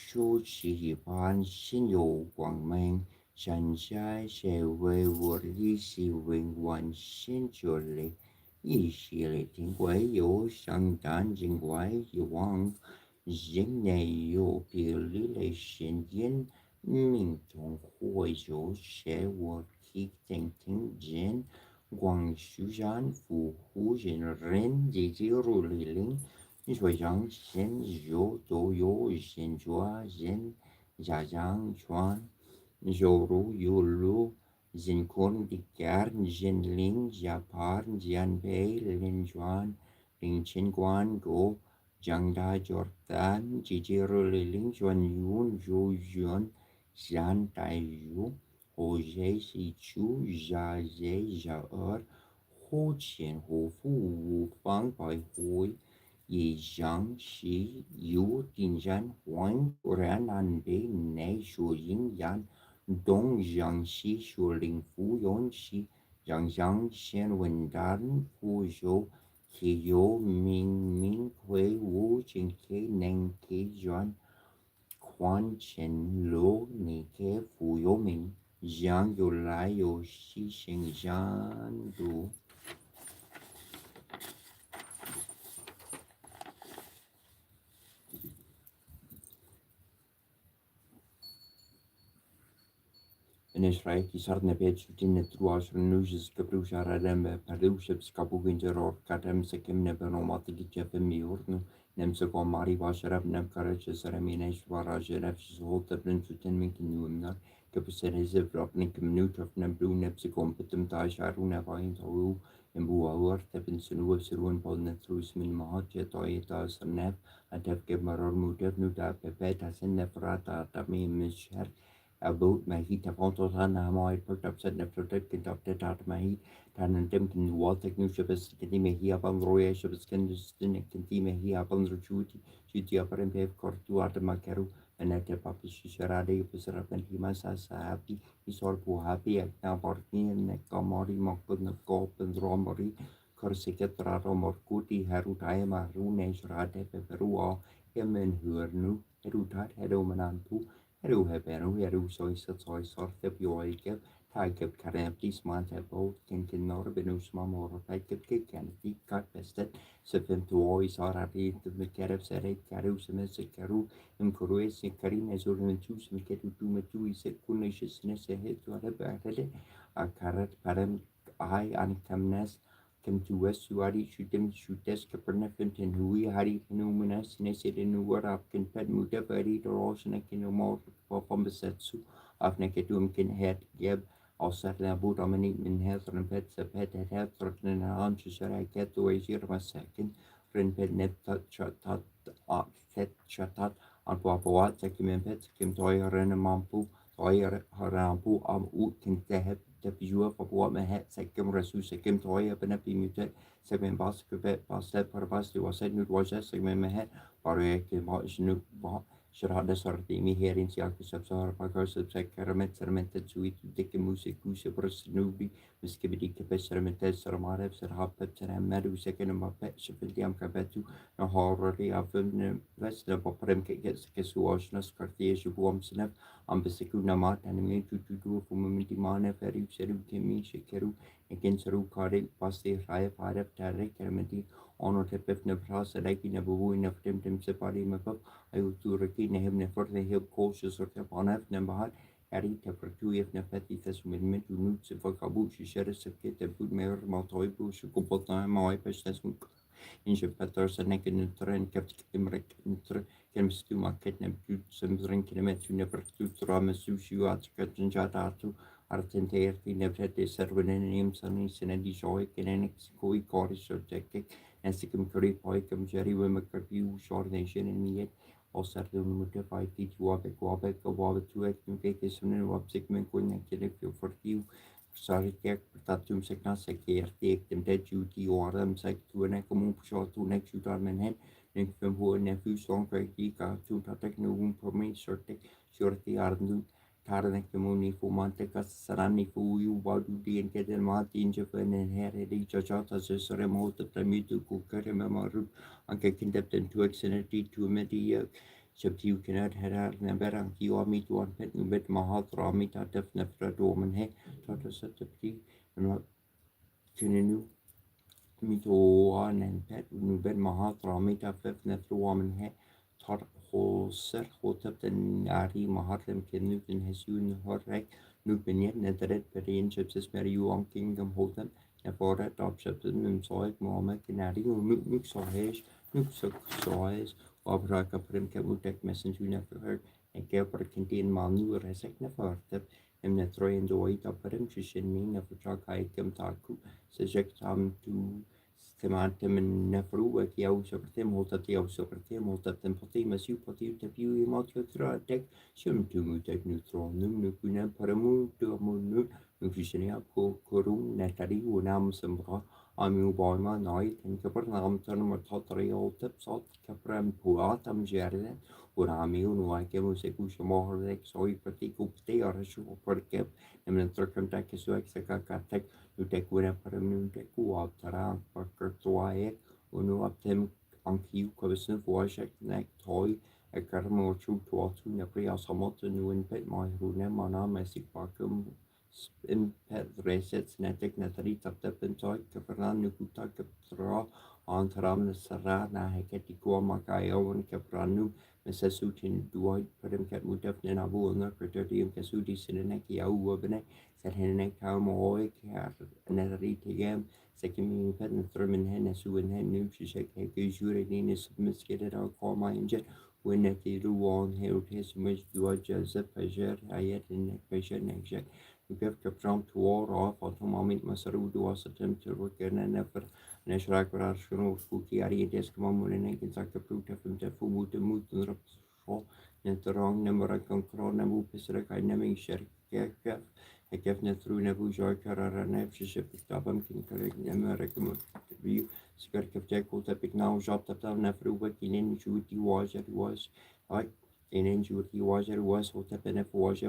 số chỉ hiệp han xin dụ quảng minh sẵn sai sẽ về vô lý si vinh hoàn xin cho lệ ý sĩ lệ thiên quái yếu sang tán trình quái yếu hoàng dính này yếu biểu lý lệ xin diễn mình trong hội chỗ sẽ vô khi thành thính diễn Quang Xu Shan Fu Hu Jin Ren Ji Ji Ru Li Ling Shui Zhang Xian Zhou Dou Yu Xian Jua Zhen Jia Zhang Chuan Zhou Ru Yu Lu Zin Kun Di Kiar Zin Ling Jia Par Jian Bei Lin Chuan Ling Chen Guan Go Zhang Da Jordan Ji Ji Ru Li Ling Chuan Yun Zhu Yuan Xian Tai Yu Hồ dễ sĩ chú giả dễ giả ở hồ chiến hồ phụ vụ phán bài hội ý giảng sĩ yếu tình dân hoang ra nan bế nè sổ dính dân đông giảng sĩ sổ linh phú yon sĩ giảng giảng xen vần đán phú dấu khi yếu mình mình khuê vũ trên kế nền kế doan quan trên lỗ nì kế phú yếu mình Giang yo lai yo xi sinh giang du Yn Israel ki sarne bed sutin truas renus kabrus aradem padus skapugin ror kadem sekem ne benomat di jefem miurnu nem se kom mari vasharab nem karach saramine shwara jeref zholt ben sutin min kinumna kapsereze vrapnik minut of nem blue nem se kom petem ta sharuna vain tolu en buawar teben sunu sirun pol net trus min mahat jetoita sanef adef gemaror mudev nu da pepet asen nefrata tami misher about my heat of also han moi put up set up protect up the tat my heat tan and dem can wall technique ship is can me here upon roya ship is can just can me here upon the chuti up and pay for two at makaru and at the papa sharade pusher up and he must as happy he's all happy at now party and comori mokut na kop and romori korseketra romor kuti haru taima rune shrade peperua yemen hurnu heru tat hedo manantu Heru hebenu, heru soy sorte bioike, taikep karemptis mantebo, kinkin norbenus mamor, taikep kikanti, kat pestet, sefem tuoi sarari, the kerep sere, karu semese karu, imkurue se karine zurmentus, miketu tumetui se kunishes nese hetu arebere, a karat parem I ankamnes, kem tu wesuari shudem shutes kapernefentin hui hari numenes nesede nuwar apken ped mudabari dorosne kinomor popombesetsu afneketum kin het geb Außerdem wurde man nicht mit Herzen Petze Pet het Herzen in der Hand Ket hier Masakin Pet Neptat Chatat Fet Chatat an Papuat Sekim Pet Kim Toyeren Mampu Toyer Harampu am Utin Tehet Tepijua Papua Mehet Sekim Resu Sekim Toya Benepimutet Sekim Baskebet Bastet Parvasti was said Nut was Sekim Mehet Pareke Mosnu Sharada Sartimi here in Siakus of Sahara Pagos of Sakaramet Sermented Sweet Dick Music Gusa Brasnubi Miskibidi Kapesaramented Saramarev Sarhapet and Medu second of my pet Shafildiam Kabetu no horror of West of Poprem gets Kesuashnas Cartier Womsnev Ambasicuna Mat and me to do for Mimimana Ferry Seru Kimi Shikeru against Ru Kari Pasti Raya Parep Tarek Kermeti honor Tepef Nepras Aleki Nabu in a Temtem Separi Mapap I would to retain him never the hill cautious or tap on F number Harry Tapertu if Nepeti Fesmin to Nutz of Kabu, she shared a circuit a good mayor Maltoibu, she could put time my pestas in Shepetters and naked in train kept Kimrek in Chemstu market Neptune, some drink in a met you never to Ramasu, at Scotland Jatatu, Artente, never had a servant names and in a joy, and an ex-coy chorus or jacket, and Sikim Curry Poicum, Jerry Wimmercurview, short nation in me yet. Außerdem motiviert die Wabek to education and wab segment going for you. Sorry, Tatum Segna Secure, take them dead duty or them sec to an echo short to next you darman head, link from who nephew song critica to protect no room for me, shorty ardu. Tarnek the money for Montecas Sarani for you, Badu and get them Martin Japan and Harry Chachata as a ceremony to Tamutu Cooker Memoru, and getting depth into excellent to media. Subtiu cannot had never you are me to one pet no bit mahat ramita def nefra domen he tata satapti and Chinenu mito and pet no bed mahat ramita fef nefra woman he tar hoser hotap den ari mahatlem kenut in his un horrek nu benet neteret perin chips meri you on kingdom hotem for that top chips in soil mama canary nu so hesh nu so Obraka prim kebutek messenger never heard and keper contain manu resek never tip him the troy and doit prim shishin me never talk I kem taku subject to Tematem and Nefru, work yaw sopratim, holtat yaw sopratim, holtat them potimus, you potiu tepu, emotio deck, shum to mutek neutronum, nucuna paramu, to amun, nutritiania, corum, netari, unam sembra, amu boima, night, and capernam turnum tottery old tips, hot capram puatam jerde, unami, unuakemus, ecushamor, soy particu, they are a show per cap, and then circumtacus, execatek. Nu tek wena para nu tek ku tara per toae unu aptem ankiu kwesen voashek nek toy e karmo chu to ne pria samot nu in pet mai rune mana mesik pakum in pet resets netek netari tapte pentoy kapran nu kuta kaptra antram ne sara na heketi ko makai on kapranu mesesutin duoi perem ket mutaf ne abu na kriterim kesudi sinneki au wabne Serhenek Kamoik, Netherite, Second Pet and Thurman Hennesu and Hen Nushek, Juridinus Miscated or Coma and Jet, when at the Ruan held his wish to Joseph Pager, Ayet and Patient Next. You give Capron to war off, autonomic Masaru was attempt to work and never Nashrak Rashno, Fuki, Ariades, Common and Kentucky Pruta from the Fumu to Mut and Rapsfall, and the wrong number of Concrona Mupis, I never share. Ik heb net through nebu joy karara nefship tabam kin correct America view skirt of jack will tap now job tap down never working in duty was like in duty was what tap in was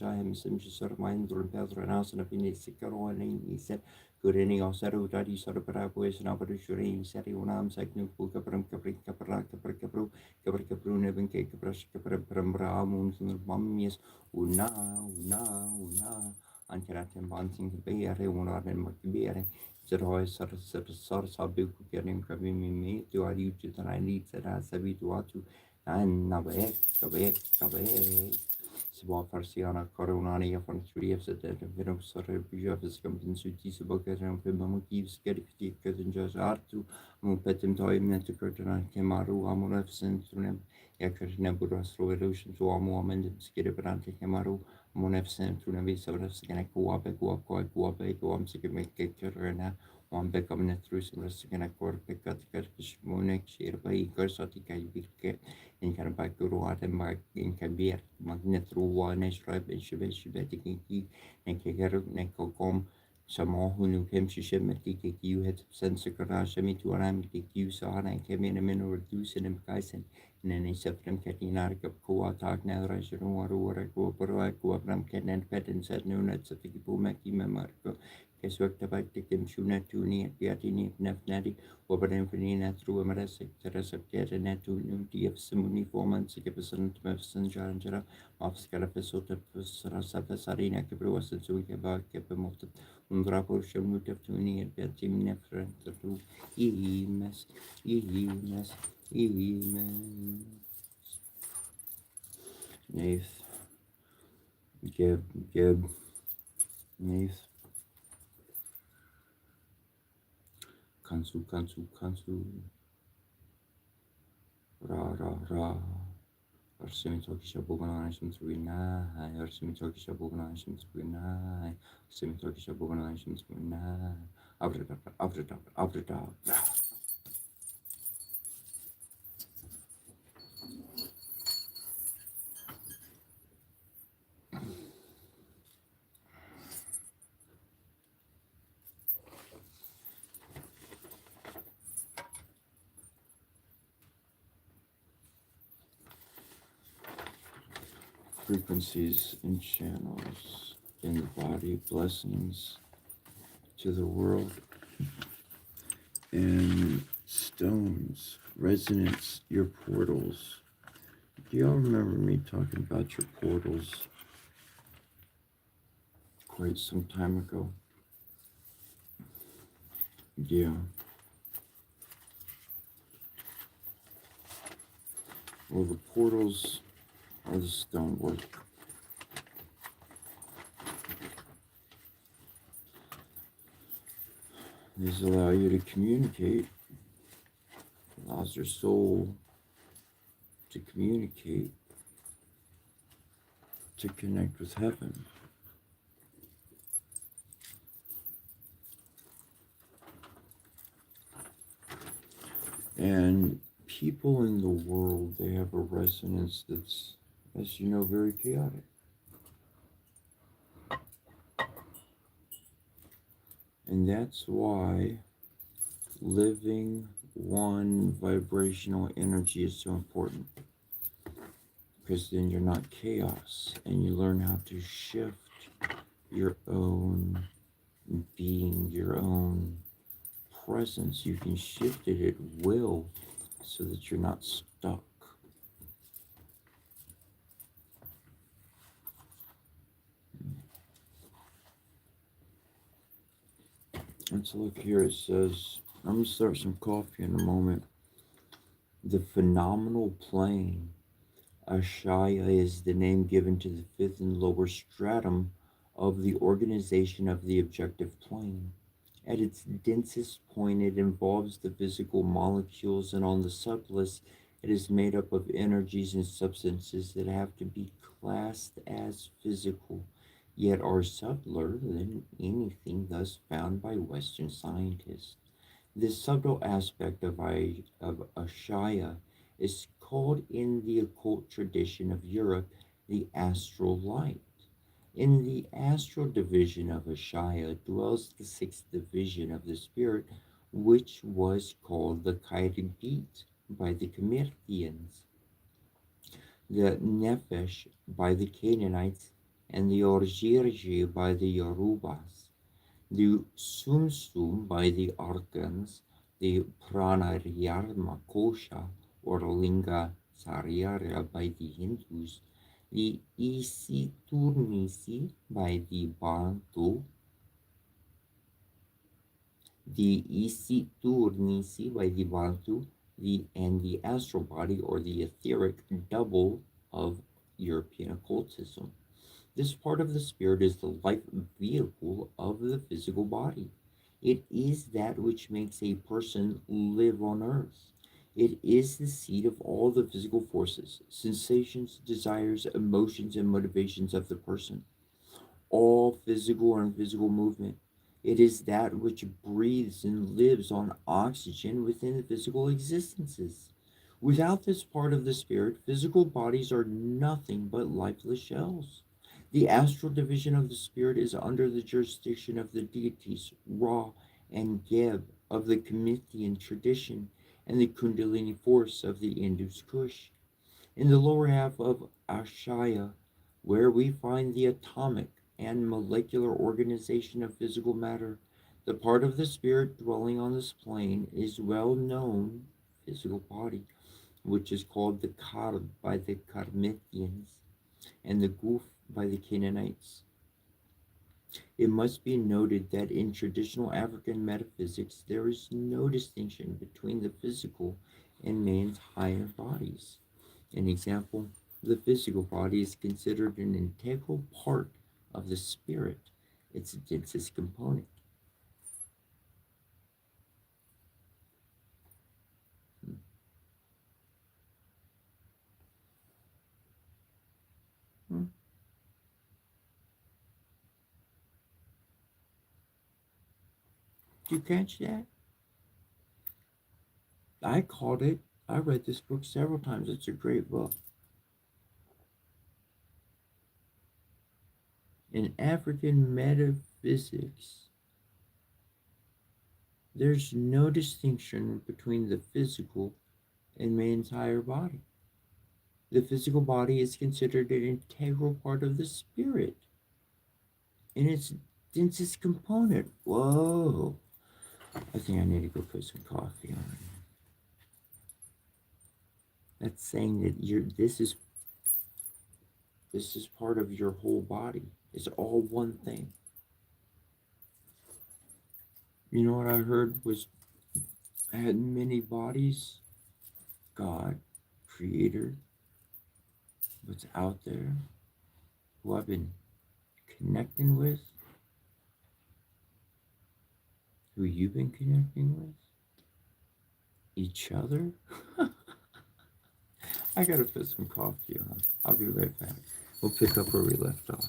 I am some sort mind or pedro and house and opinion sicker or any said good any or settle that he sort of paraboys and upper shurin said he am second book capram capru never cake brush capram moons and mummies una anche bouncing bere una bere Zeroi sar sabe kukerim kabimi tu ari tu tanani tsara sabi tu atu an kabe Swa farsiana coronani van Triefs at the Venom Sorry Bujafis Compton Suti Subokas and Pimamuki Skedifti Kazinjas Artu Mupetim Toim to Kurtan Kemaru Amuraf Centrum Yakarina Buras Revolution to Amu Amended Skedipranti Kemaru Monefsen tunavi savasgana kuape kuapkoi kuape kuam sikimekekerena wambe kamne trus vasgana korpe katkarkish monek shirba ikarsati kaibirke in karabakuru atemba in kabir magnetru wane shrab shibe shibetiki and kegaru nekokom Samohunu kem shishemeti kikiu het sensikara shemi tuaram kikiu sahana kemin a minor reducing him kaisen Nene septem ketinar kap kuwa tak na rajuru waru wara kuwa parwa kuwa pram kenen peten set nunat sa tikipu meki memarko keswak tabak tikim shuna tuni at piatini nefnadi wabaren finina through a marasik terasap keta netu nuti of simuni forman sikipasan tmefsan jaranjara mafskala pesota pesarasa sarina kipruasan suike ba kepemota undrapur shamutaf tuni at piatim nefren through imes imes Amen. Nath, Geb, Nath, Kansu, Ra, Arsimitoki Shabogana Shimtruina, Arsimitoki Shabogana Shimtruina, Arsimitoki Shabogana Shimtruina, Avridab. Frequencies and channels in the body, blessings to the world, and stones, resonance, your portals. Do y'all remember me talking about your portals quite some time ago? Yeah. Well, the portals are the stonework. These allow you to communicate, allows your soul to communicate, to connect with heaven. And people in the world, they have a resonance that's, as you know, very chaotic. And that's why living one vibrational energy is so important. Because then you're not chaos and you learn how to shift your own being, your own presence. You can shift it at will so that you're not stuck. Let's look here. It says, I'm going to start some coffee in a moment. The phenomenal plane. Ashaya is the name given to the fifth and lower stratum of the organization of the objective plane. At its densest point, it involves the physical molecules, and on the subtlest, it is made up of energies and substances that have to be classed as physical, yet are subtler than anything thus found by Western scientists. This subtle aspect of Ashaya is called in the occult tradition of Europe the astral light. In the astral division of Ashaya dwells the sixth division of the spirit, which was called the Kairibit by the Kemethians, the Nephesh by the Canaanites, and the Orjirji by the Yorubas, the Sumsum by the Arkans, the Pranayarma Kosha or Linga Saryara by the Hindus, the Isiturnisi by the Bantu, and the astral body or the etheric double of European occultism. This part of the spirit is the life vehicle of the physical body. It is that which makes a person live on earth. It is the seat of all the physical forces, sensations, desires, emotions, and motivations of the person. All physical and physical movement. It is that which breathes and lives on oxygen within the physical existences. Without this part of the spirit, physical bodies are nothing but lifeless shells. The astral division of the spirit is under the jurisdiction of the deities Ra and Geb of the Comitian tradition and the Kundalini force of the Indus Kush. In the lower half of Ashaya, where we find the atomic and molecular organization of physical matter, the part of the spirit dwelling on this plane is well known physical body, which is called the Karb by the Karmatians and the Guf by the Canaanites. It must be noted that in traditional African metaphysics, there is no distinction between the physical and man's higher bodies. An example, the physical body is considered an integral part of the spirit, its densest component. Hmm. Did you catch that? I called it. I read this book several times. It's a great book. In African metaphysics, there's no distinction between the physical and man's higher body. The physical body is considered an integral part of the spirit in its densest component. Whoa. I think I need to go put some coffee on it. That's saying that this is part of your whole body. It's all one thing. You know what I heard was I had many bodies. God, Creator, what's out there, who I've been connecting with, who you've been connecting with, each other. I gotta put some coffee on. I'll be right back. We'll pick up where we left off.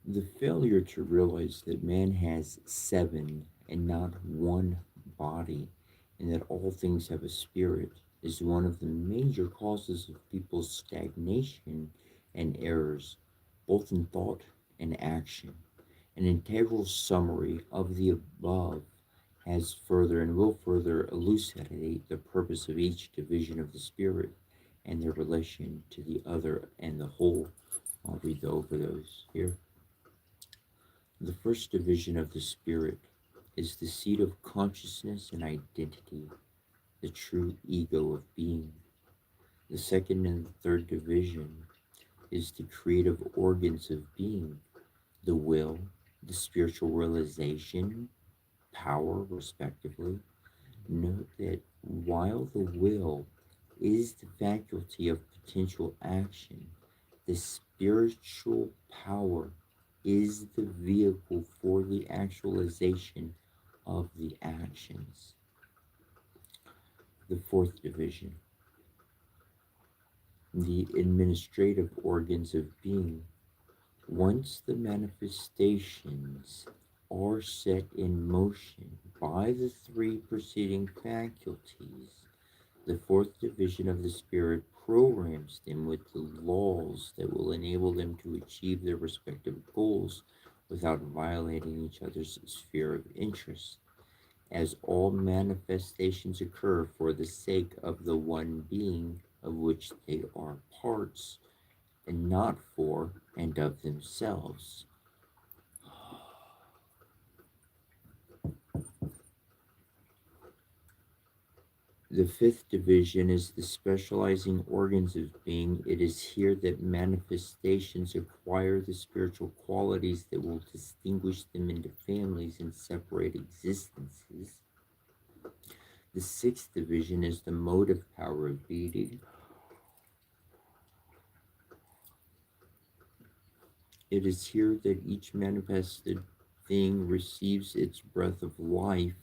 The failure to realize that man has seven and not one body, and that all things have a spirit, is one of the major causes of people's stagnation and errors, both in thought and action. An integral summary of the above has further and will further elucidate the purpose of each division of the spirit and their relation to the other and the whole. I'll read over those here. The first division of the spirit is the seat of consciousness and identity, the true ego of being. The second and third division is the creative organs of being, the will, the spiritual realization, power, respectively. Note that while the will is the faculty of potential action, the spiritual power is the vehicle for the actualization of the actions. The fourth division, the administrative organs of being. Once the manifestations are set in motion by the three preceding faculties, the fourth division of the spirit programs them with the laws that will enable them to achieve their respective goals without violating each other's sphere of interest, as all manifestations occur for the sake of the one being of which they are parts, and not for and of themselves. The fifth division is the specializing organs of being. It is here that manifestations acquire the spiritual qualities that will distinguish them into families and separate existences. The sixth division is the motive power of being. It is here that each manifested thing receives its breath of life,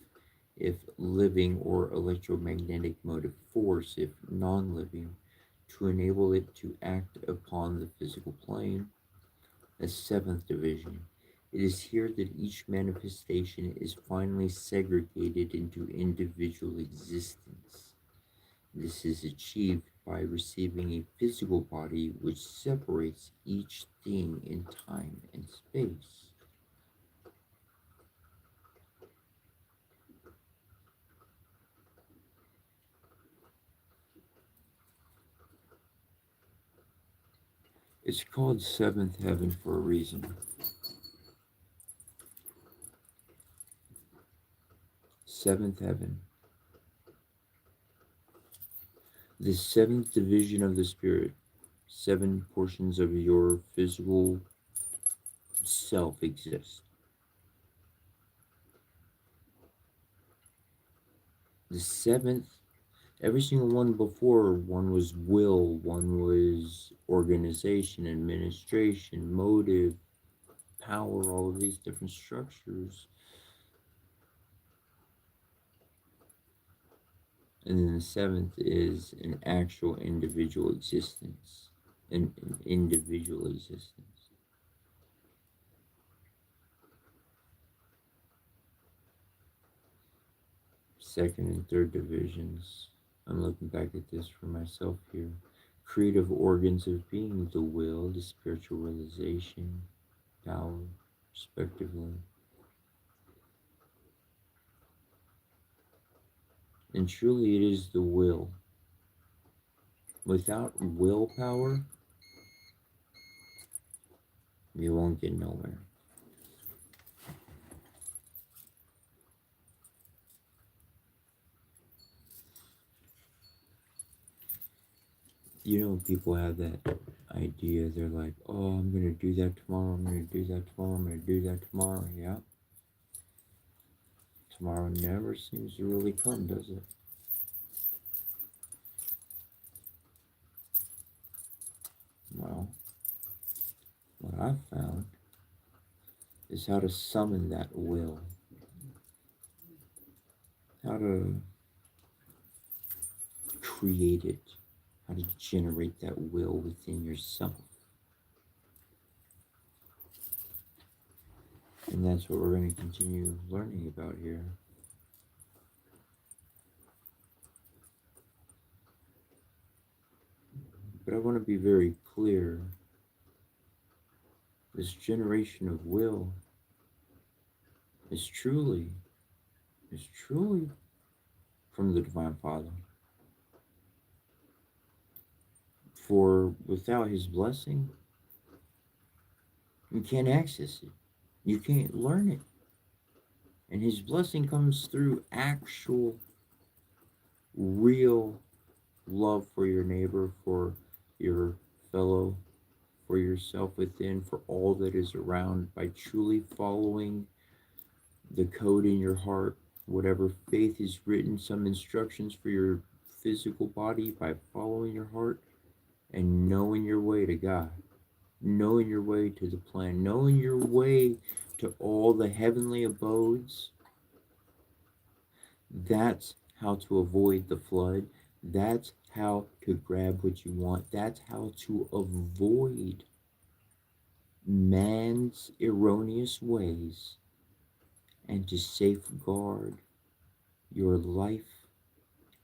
if living, or electromagnetic motive force, if non living, to enable it to act upon the physical plane. The seventh division. It is here that each manifestation is finally segregated into individual existence. This is achieved by receiving a physical body which separates each thing in time and space. It's called seventh heaven for a reason. Seventh heaven. The seventh division of the spirit. 7 portions of your physical self exist. The seventh, every single one before, one was will, one was organization, administration, motive, power, all of these different structures. And then the seventh is an actual individual existence, an individual existence. Second and third divisions. I'm looking back at this for myself here. Creative organs of being, the will, the spiritual realization, power, respectively. And truly it is the will. Without willpower, you won't get nowhere. You know, people have that idea. They're like, oh, I'm going to do that tomorrow. I'm going to do that tomorrow. I'm going to do that tomorrow. Yeah. Tomorrow never seems to really come, does it? Well, what I've found is how to summon that will. How to create it. How to generate that will within yourself. And that's what we're going to continue learning about here. But I want to be very clear. This generation of will is truly from the Divine Father. For without His blessing, you can't access it. You can't learn it. And His blessing comes through actual, real love for your neighbor, for your fellow, for yourself within, for all that is around, by truly following the code in your heart, whatever faith is written, some instructions for your physical body, by following your heart and knowing your way to God, knowing your way to the plan, knowing your way to all the heavenly abodes. That's how to avoid the flood. That's how to grab what you want. That's how to avoid man's erroneous ways and to safeguard your life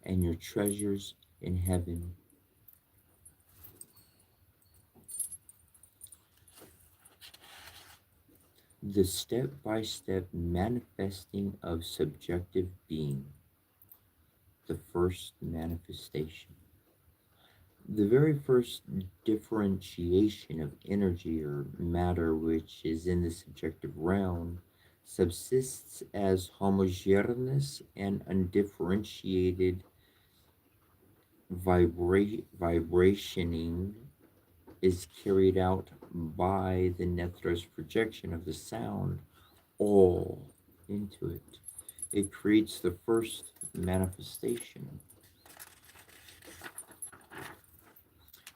and your treasures in heaven. The step-by-step manifesting of subjective being, the first manifestation. The very first differentiation of energy or matter, which is in the subjective realm, subsists as homogeneous and undifferentiated vibrationing is carried out by the nether's projection of the sound all into it. It creates the first manifestation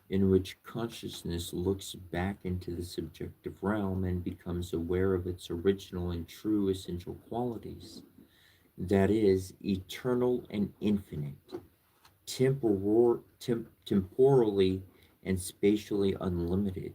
in which consciousness looks back into the subjective realm and becomes aware of its original and true essential qualities, that is, eternal and infinite, temporally and spatially unlimited.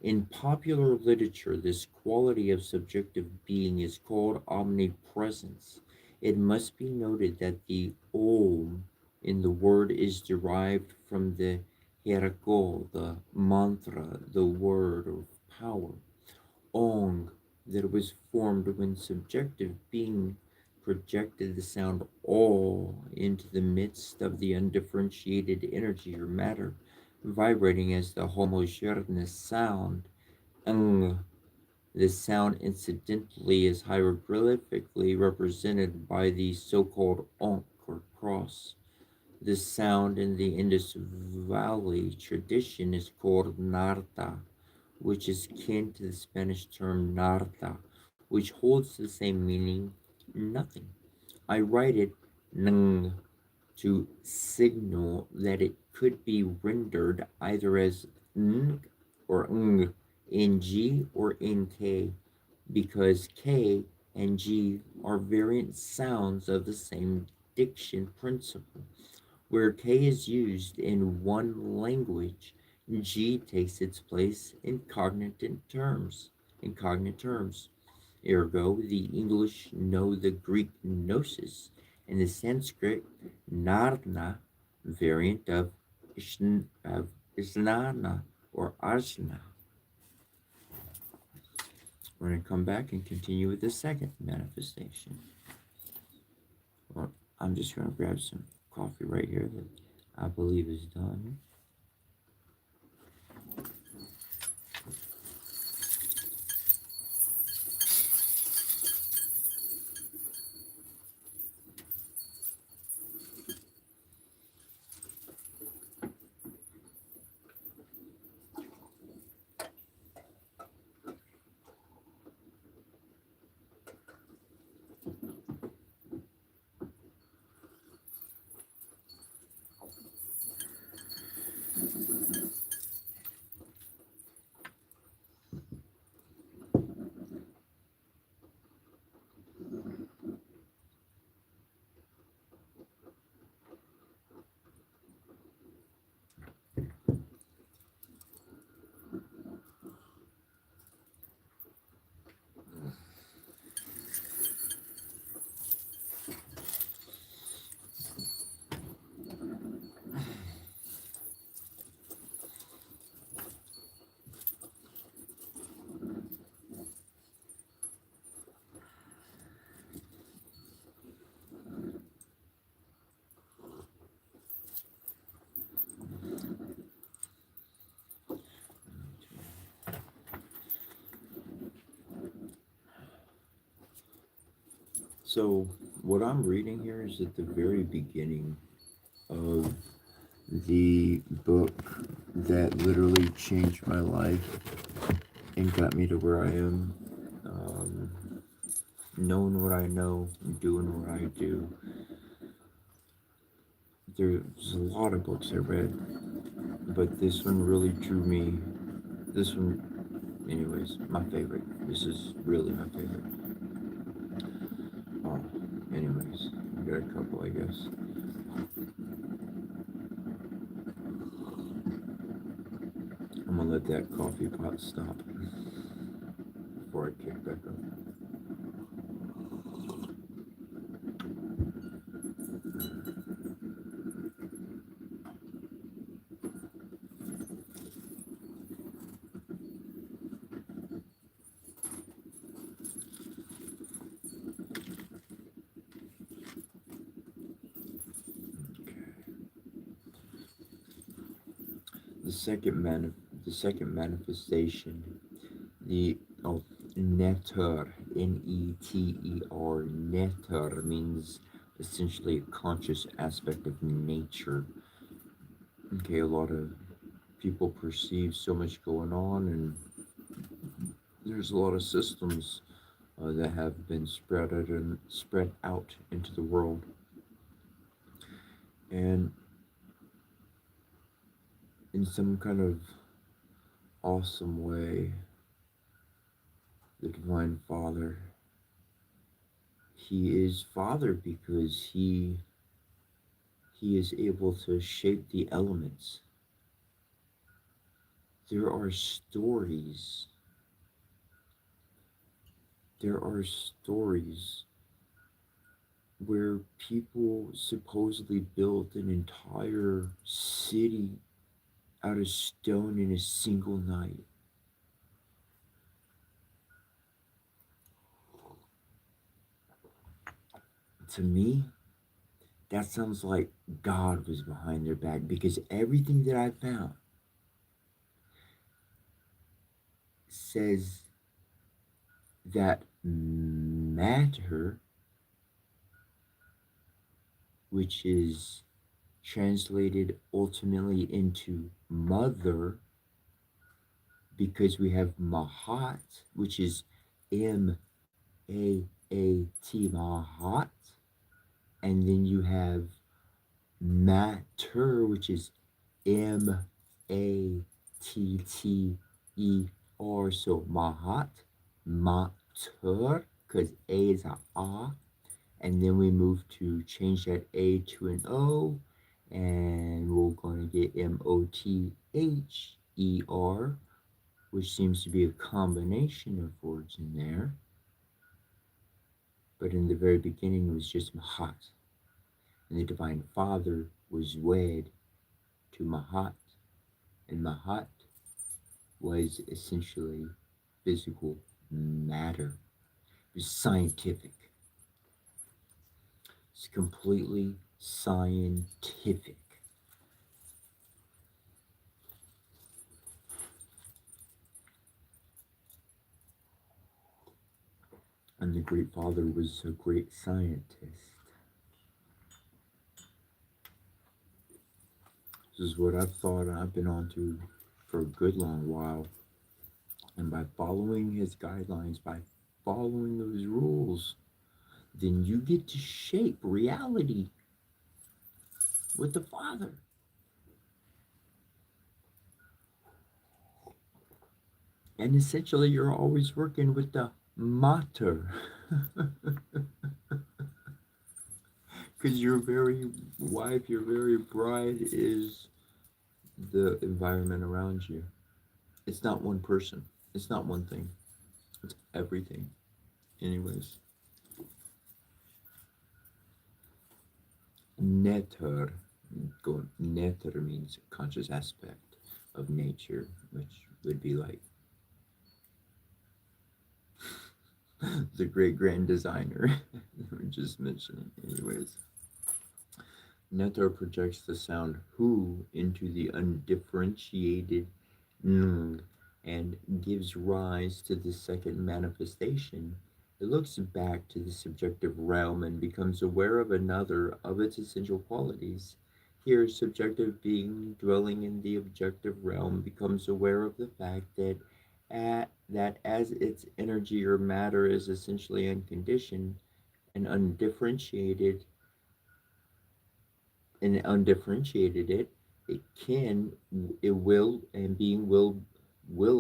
In popular literature, this quality of subjective being is called omnipresence. It must be noted that the Om in the word is derived from the Hierarcho, the mantra, the word of power. Ong, that was formed when subjective being projected the sound all into the midst of the undifferentiated energy or matter, vibrating as the homogeneous sound. Ng. This sound incidentally is hieroglyphically represented by the so-called Ankh or cross. This sound in the Indus Valley tradition is called Narda, which is kin to the Spanish term narda, which holds the same meaning, nothing. I write it ng to signal that it could be rendered either as ng or ng in G or in K, because K and G are variant sounds of the same diction principle. Where K is used in one language, G takes its place in cognate terms. Ergo, the English know the Greek gnosis and the Sanskrit narna, variant of isnana or asna. We're going to come back and continue with the second manifestation. Well, I'm just going to grab some coffee right here that I believe is done. So, what I'm reading here is at the very beginning of the book that literally changed my life and got me to where I am. Um, Knowing what I know, doing what I do. There's a lot of books I read, but this one really drew me. This one, anyways, my favorite. This is really my favorite. Oh, anyways, I got a couple, I guess. I'm gonna let that coffee pot stop before I kick back up. The second the second manifestation, the oh, neter, Neter, neter means essentially a conscious aspect of nature. Okay, a lot of people perceive so much going on, and there's a lot of systems that have been spread out into the world, and in some kind of awesome way, the Divine Father, He is Father because He is able to shape the elements. There are stories. There are stories where people supposedly built an entire city out of stone in a single night. To me, that sounds like God was behind their back because everything that I found says that matter, which is translated ultimately into mother, because we have Mahat, which is Maat, Mahat, and then you have matter, which is Matter, so Mahat, matter, because A is a ah, and then we move to change that A to an O, and we're going to get Mother, which seems to be a combination of words in there. But in the very beginning, it was just Mahat, and the Divine Father was wed to Mahat, and Mahat was essentially physical matter. It was scientific. It's completely scientific. And the Great Father was a great scientist. This is what I've thought I've been on to for a good long while. And by following his guidelines, by following those rules, then you get to shape reality with the Father. And essentially, you're always working with the mater. Because your very wife, your very bride is the environment around you. It's not one person, it's not one thing, it's everything. Anyways, neter, neter means conscious aspect of nature, which would be like the great grand designer we were just mentioning. Anyways, neter projects the sound who into the undifferentiated ng and gives rise to the second manifestation, It looks back to the subjective realm and becomes aware of another of its essential qualities. Here, subjective being dwelling in the objective realm becomes aware of the fact that as its energy or matter is essentially unconditioned and undifferentiated it can, it will, and being will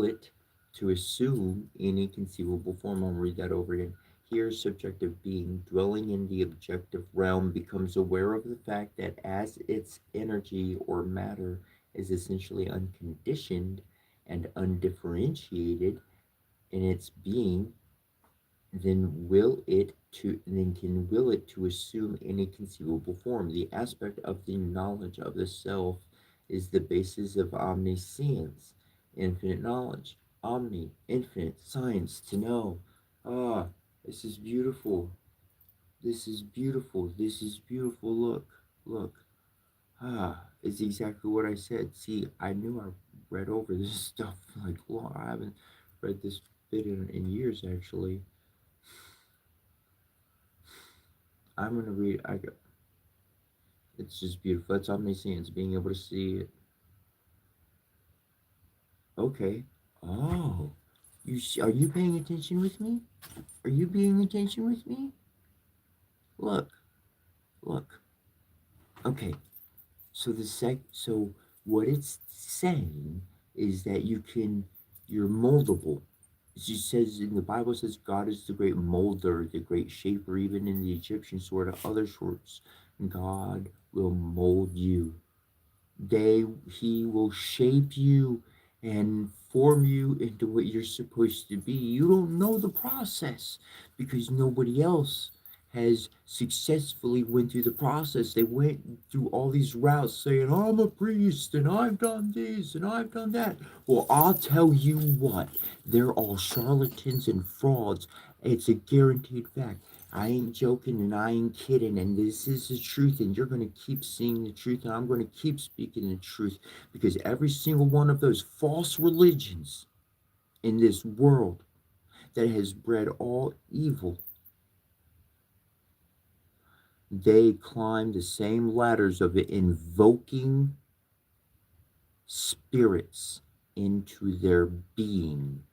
it to assume any conceivable form. I'll read that over again. Here, subjective being dwelling in the objective realm becomes aware of the fact that as its energy or matter is essentially unconditioned and undifferentiated in its being, then can will it to assume any conceivable form. The aspect of the knowledge of the self is the basis of omniscience, infinite knowledge. Omni, infinite, science, to know. Ah, this is beautiful. This is beautiful. This is beautiful. Look, look. Ah, it's exactly what I said. See, I knew I read over this stuff like long. I haven't read this bit in years actually. I'm gonna read. It's just beautiful. That's omniscience, being able to see it. Okay. Oh, are you paying attention with me? Are you paying attention with me? Look, look. Okay. So what it's saying is that you're moldable. She says in the Bible says God is the great molder, the great shaper. Even in the Egyptian sword, other swords, God will mold you. They He will shape you and form you into what you're supposed to be. You don't know the process because nobody else has successfully went through the process. They went through all these routes saying, I'm a priest and I've done this and I've done that. Well, I'll tell you what, they're all charlatans and frauds. It's a guaranteed fact. I ain't joking and I ain't kidding, and this is the truth, and you're going to keep seeing the truth, and I'm going to keep speaking the truth because every single one of those false religions in this world that has bred all evil, they climb the same ladders of invoking spirits into their being.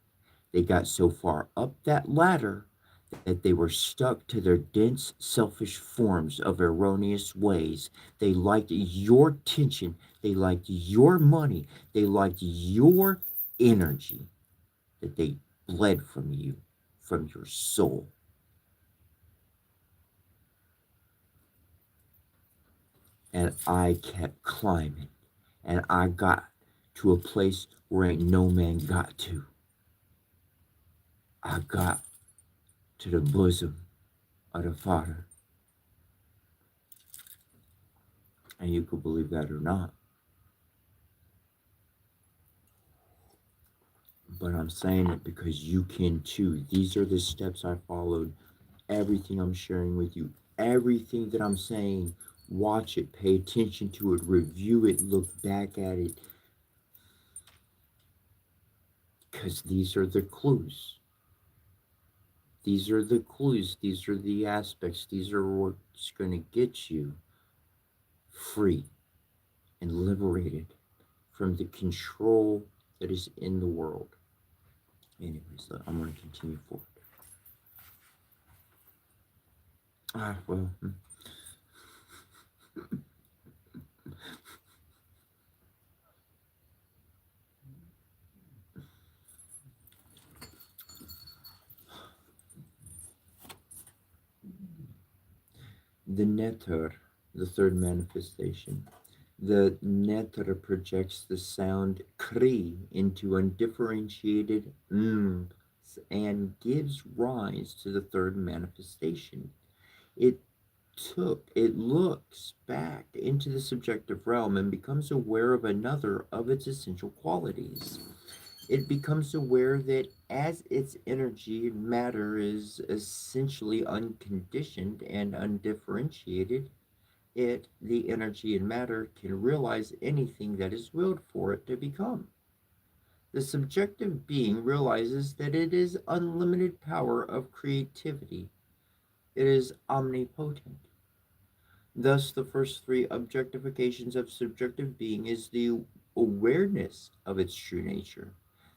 They got so far up that ladder that they were stuck to their dense, selfish forms of erroneous ways. They liked your attention. They liked your money. They liked your energy that they bled from you, from your soul. And I kept climbing. And I got to a place where ain't no man got to. I got to the bosom of the Father. And you could believe that or not. But I'm saying it because you can too. These are the steps I followed. Everything I'm sharing with you, everything that I'm saying, watch it, pay attention to it, review it, look back at it. Because these are the clues. These are the clues. These are the aspects. These are what's going to get you free and liberated from the control that is in the world. Anyways, I'm going to continue forward. Well, the nether, the third manifestation. The nether projects the sound kri into undifferentiated and gives rise to the third manifestation. It it looks back into the subjective realm and becomes aware of another of its essential qualities. It becomes aware that as its energy and matter is essentially unconditioned and undifferentiated, the energy and matter, can realize anything that is willed for it to become. The subjective being realizes that it is unlimited power of creativity. It is omnipotent. Thus, the first three objectifications of subjective being is the awareness of its true nature.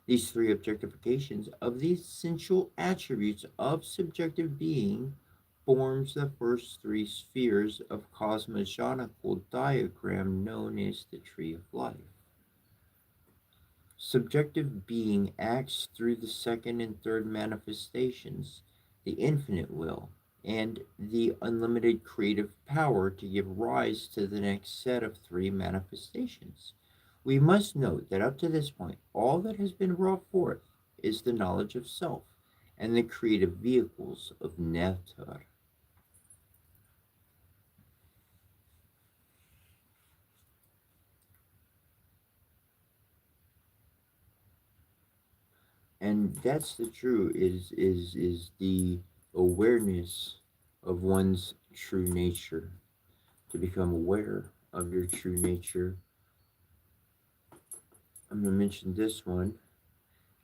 These three objectifications of the essential attributes of subjective being forms the first three spheres of cosmological diagram known as the tree of life. Subjective being acts through the second and third manifestations, the infinite will, and the unlimited creative power to give rise to the next set of three manifestations. We must note that up to this point, all that has been brought forth is the knowledge of self and the creative vehicles of Nether. And that's the true is the awareness of one's true nature. To become aware of your true nature, I'm going to mention this one.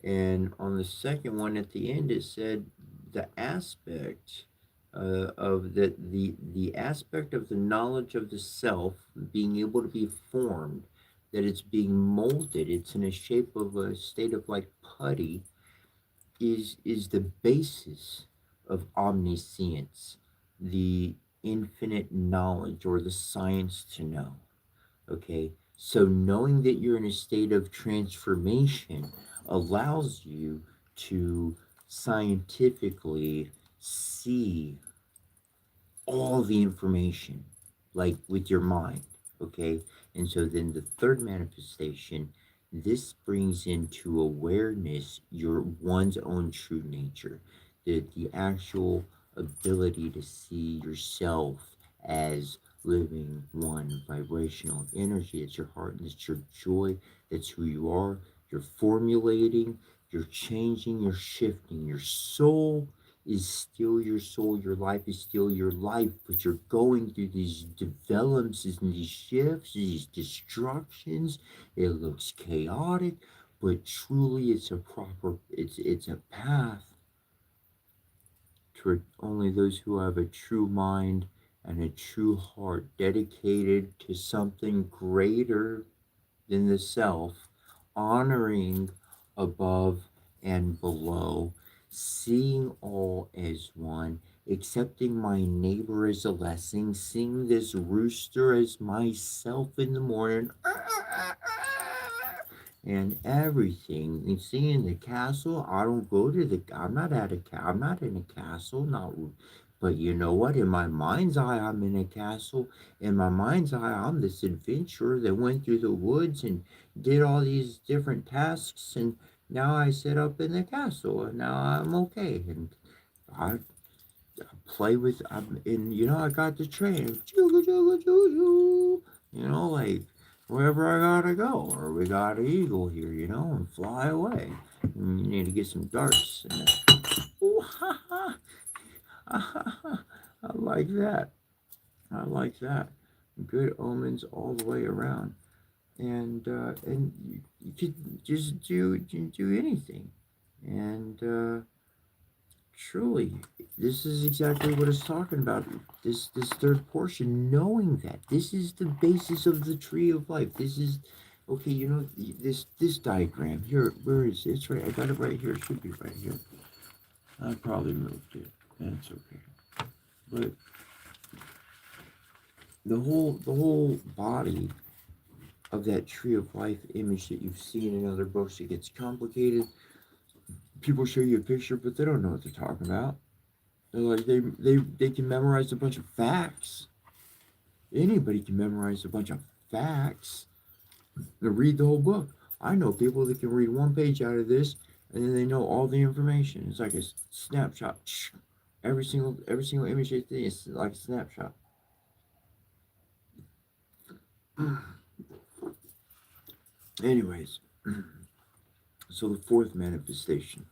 And on the second one at the end, it said the aspect of the aspect of the knowledge of the self being able to be formed, that it's being molded, it's in a shape of a state of like putty, is the basis of omniscience, the infinite knowledge or the science to know. Okay, so knowing that you're in a state of transformation allows you to scientifically see all the information, like with your mind. Okay, and so then the third manifestation, this brings into awareness your one's own true nature, the actual ability to see yourself as living one vibrational energy. It's your heart and it's your joy. That's who you are. You're formulating, you're changing, you're shifting. Your soul is still your soul. Your life is still your life, but you're going through these developments and these shifts, these destructions. It looks chaotic, but truly it's a path toward only those who have a true mind and a true heart dedicated to something greater than the self, honoring above and below, seeing all as one, accepting my neighbor as a blessing, seeing this rooster as myself in the morning, and everything. And seeing the castle, I don't go to the. I'm not in a castle. Not. But you know what? In my mind's eye, I'm in a castle. In my mind's eye, I'm this adventurer that went through the woods and did all these different tasks, and now I sit up in the castle, and now I'm okay. And I play with, and you know, I got the train, you know, like wherever I gotta go, or we got an eagle here, you know, and fly away. And you need to get some darts. And ooh, ha, ha, ha, ha. I like that. I like that. Good omens all the way around. And you could just do anything. And truly, this is exactly what it's talking about. This third portion, knowing that this is the basis of the tree of life. This is okay. You know this diagram here. Where is it? It's right. I got it right here. It should be right here. I probably moved it. That's okay. But the whole body of that tree of life image that you've seen in other books, it gets complicated. People show you a picture, but they don't know what they're talking about. They're like they can memorize a bunch of facts. Anybody can memorize a bunch of facts and read the whole book. I know people that can read one page out of this and then they know all the information. It's like a snapshot. Every single image they see is like a snapshot. Anyways, so the fourth manifestation.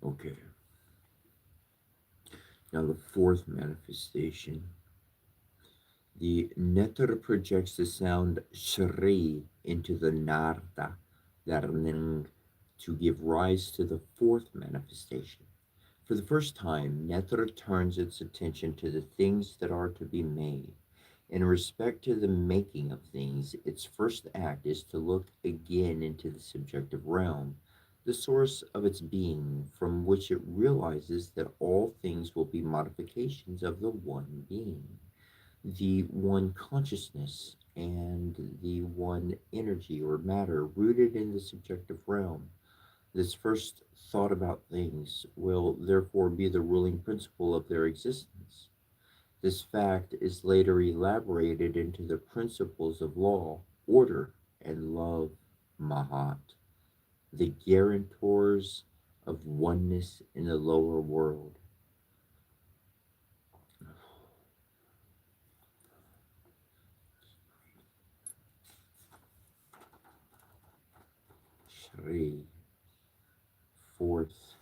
Okay, now the fourth manifestation. The netter projects the sound shri into the narda, darning, to give rise to the fourth manifestation. For the first time, netter turns its attention to the things that are to be made. In respect to the making of things, its first act is to look again into the subjective realm, the source of its being, from which it realizes that all things will be modifications of the one being, the one consciousness, and the one energy or matter rooted in the subjective realm. This first thought about things will therefore be the ruling principle of their existence. This fact is later elaborated into the principles of law, order, and love, Mahat, the guarantors of oneness in the lower world. Shri, fourth.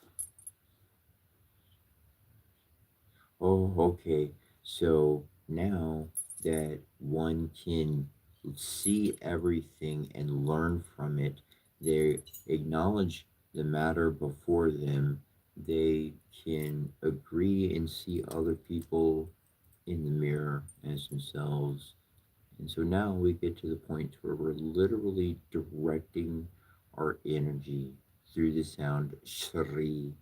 Oh, okay. So now that one can see everything and learn from it, they acknowledge the matter before them. They can agree and see other people in the mirror as themselves. And so now we get to the point where we're literally directing our energy through the sound Shri,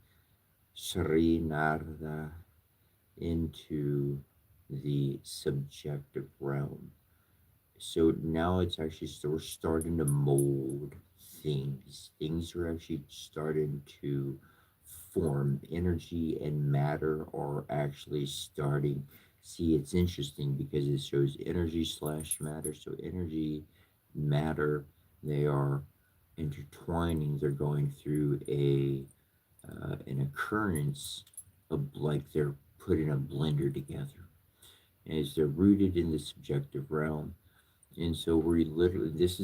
Shri Narda, into the subjective realm. So now it's actually we're starting to mold things. Things are actually starting to form. Energy and matter are actually starting. See, it's interesting because it shows energy slash matter. So energy, matter, they are intertwining. They're going through a an occurrence of like they're put in a blender together as they're rooted in the subjective realm. And so we literally this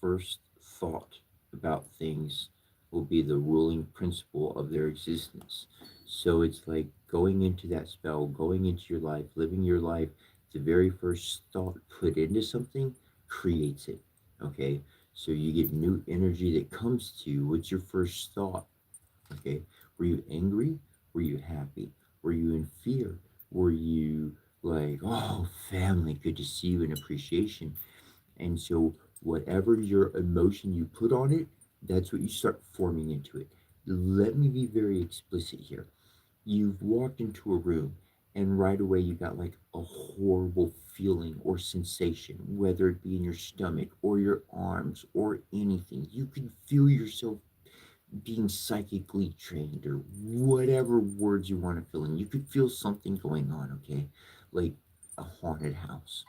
first thought about things will be the ruling principle of their existence. So it's like going into that spell, going into your life, living your life, the very first thought put into something creates it. Okay. So you get new energy that comes to you. What's your first thought? Okay. Were you angry? Were you happy? Were you in fear? Were you like, oh, family, good to see you, and appreciation? And so, whatever your emotion you put on it, that's what you start forming into it. Let me be very explicit here. You've walked into a room, and right away you got like a horrible feeling or sensation, whether it be in your stomach or your arms or anything. You can feel yourself being psychically trained or whatever words you want to fill in. You could feel something going on, okay? Like a haunted house.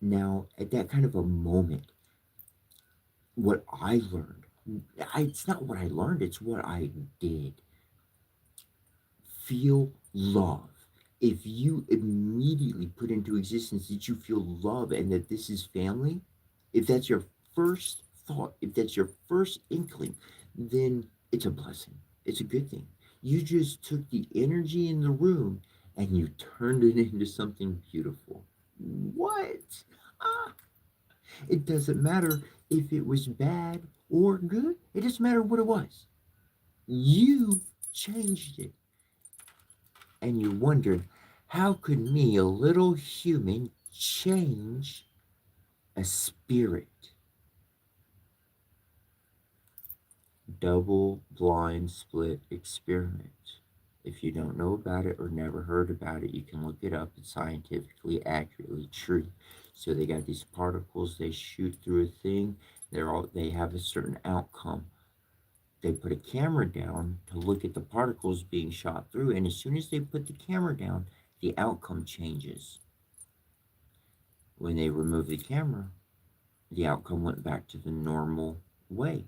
Now, at that kind of a moment, what I learned, it's not what I learned, it's what I did. Feel love. If you immediately put into existence that you feel love and that this is family, if that's your first thought, if that's your first inkling, then it's a blessing. It's a good thing. You just took the energy in the room and you turned it into something beautiful. What? Ah, it doesn't matter if it was bad or good. It doesn't matter what it was. You changed it. And you wondered, how could me, a little human, change a spirit? Double blind split experiment. If you don't know about it or never heard about it, you can look it up. It's scientifically accurately true. So they got these particles they shoot through a thing. They have a certain outcome. They put a camera down to look at the particles being shot through, and as soon as they put the camera down, the outcome changes. When they removed the camera, the outcome went back to the normal way.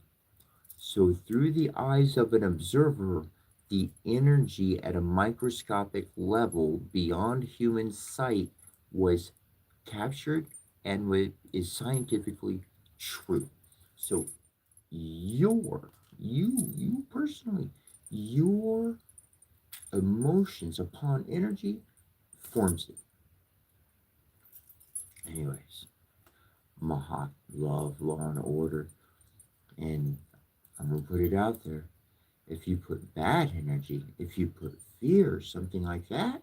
So, through the eyes of an observer, the energy at a microscopic level beyond human sight was captured and is scientifically true. So, your, you personally, your emotions upon energy forms it. Anyways, Mahat, love, law, and order. And I'm going to put it out there. If you put bad energy, if you put fear, something like that,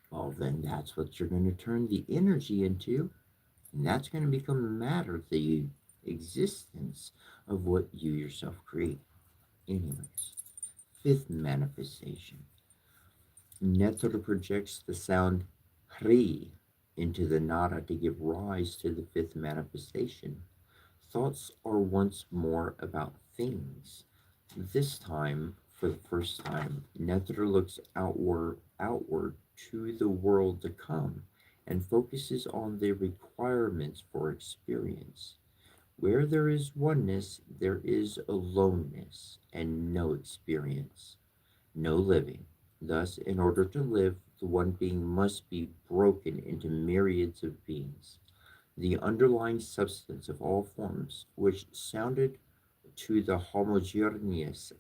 well, then that's what you're going to turn the energy into. And that's going to become a matter of the existence of what you yourself create. Anyways, fifth manifestation. Netter projects the sound Hri into the Nara to give rise to the fifth manifestation. Thoughts are once more about things. This time, for the first time, Netter looks outward to the world to come and focuses on the requirements for experience. Where there is oneness, there is aloneness and no experience, no living. Thus, in order to live, the one being must be broken into myriads of beings. The underlying substance of all forms, which sounded to the homogeneous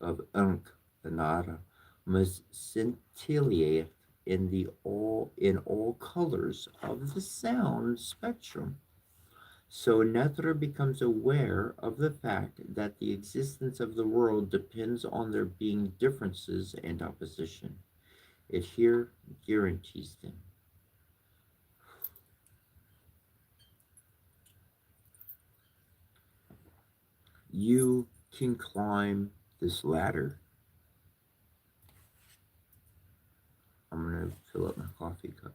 of Unk, the Nara, must scintillate in all colors of the sound spectrum. So Netra becomes aware of the fact that the existence of the world depends on there being differences and opposition. It here guarantees them. You can climb this ladder. I'm going to fill up my coffee cup.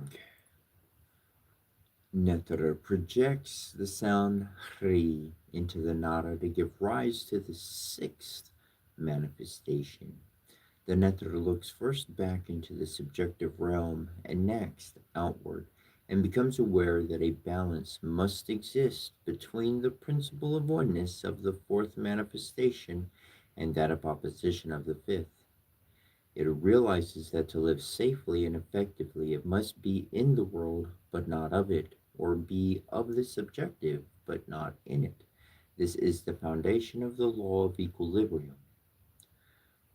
Okay. Netra projects the sound Hri into the Nara to give rise to the sixth manifestation. The Netra looks first back into the subjective realm and next outward, and becomes aware that a balance must exist between the principle of oneness of the fourth manifestation and that of opposition of the fifth. It realizes that to live safely and effectively, it must be in the world but not of it, or be of the subjective but not in it. This is the foundation of the law of equilibrium.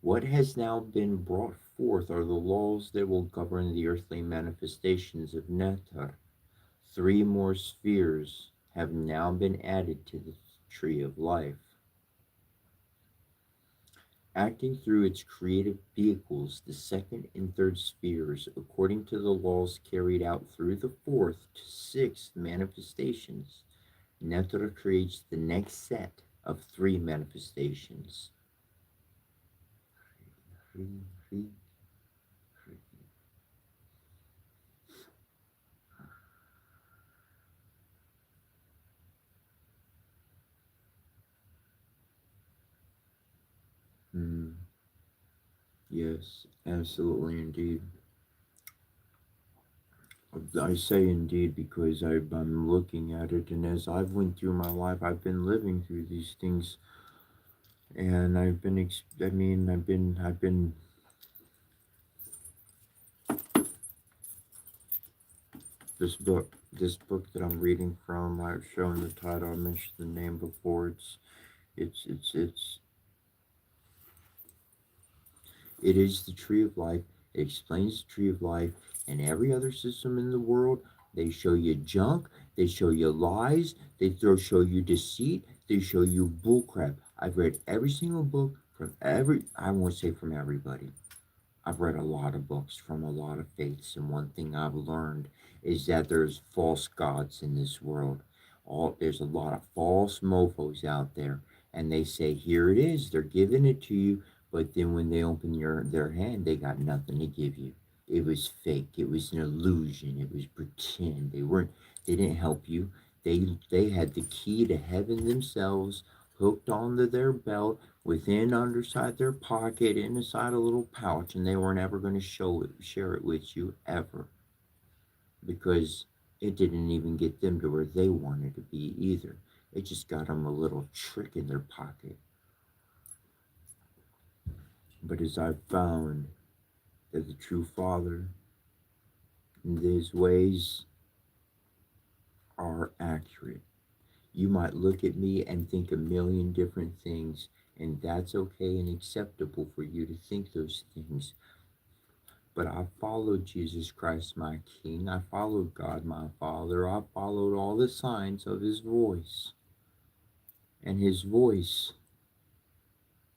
What has now been brought forth are the laws that will govern the earthly manifestations of Netar. Three more spheres have now been added to the tree of life. Acting through its creative vehicles, the second and third spheres, according to the laws carried out through the fourth to sixth manifestations, Netra creates the next set of three manifestations. Mm, yes, absolutely indeed. I say indeed because I'm looking at it, and as I've went through my life, I've been living through these things, and I've been this book that I'm reading from. I've shown the title. I mentioned the name before. It's it is the tree of life. It explains the tree of life and every other system in the world. They show you junk. They show you lies. Show you deceit. They show you bullcrap. I've read every single book from every, I won't say from everybody. I've read a lot of books from a lot of faiths, and one thing I've learned is that there's false gods in this world. There's a lot of false mofos out there, and they say, "Here it is." They're giving it to you, but then when they open their hand, they got nothing to give you. It was fake. It was an illusion. It was pretend. They weren't. They didn't help you. They had the key to heaven themselves hooked onto their belt within underside their pocket, inside a little pouch, and they weren't ever going to share it with you ever, because it didn't even get them to where they wanted to be either. It just got them a little trick in their pocket. But as I've found that the true Father and his ways are accurate. You might look at me and think a million different things, and that's okay and acceptable for you to think those things. But I followed Jesus Christ, my King. I followed God, my Father. I followed all the signs of his voice. And his voice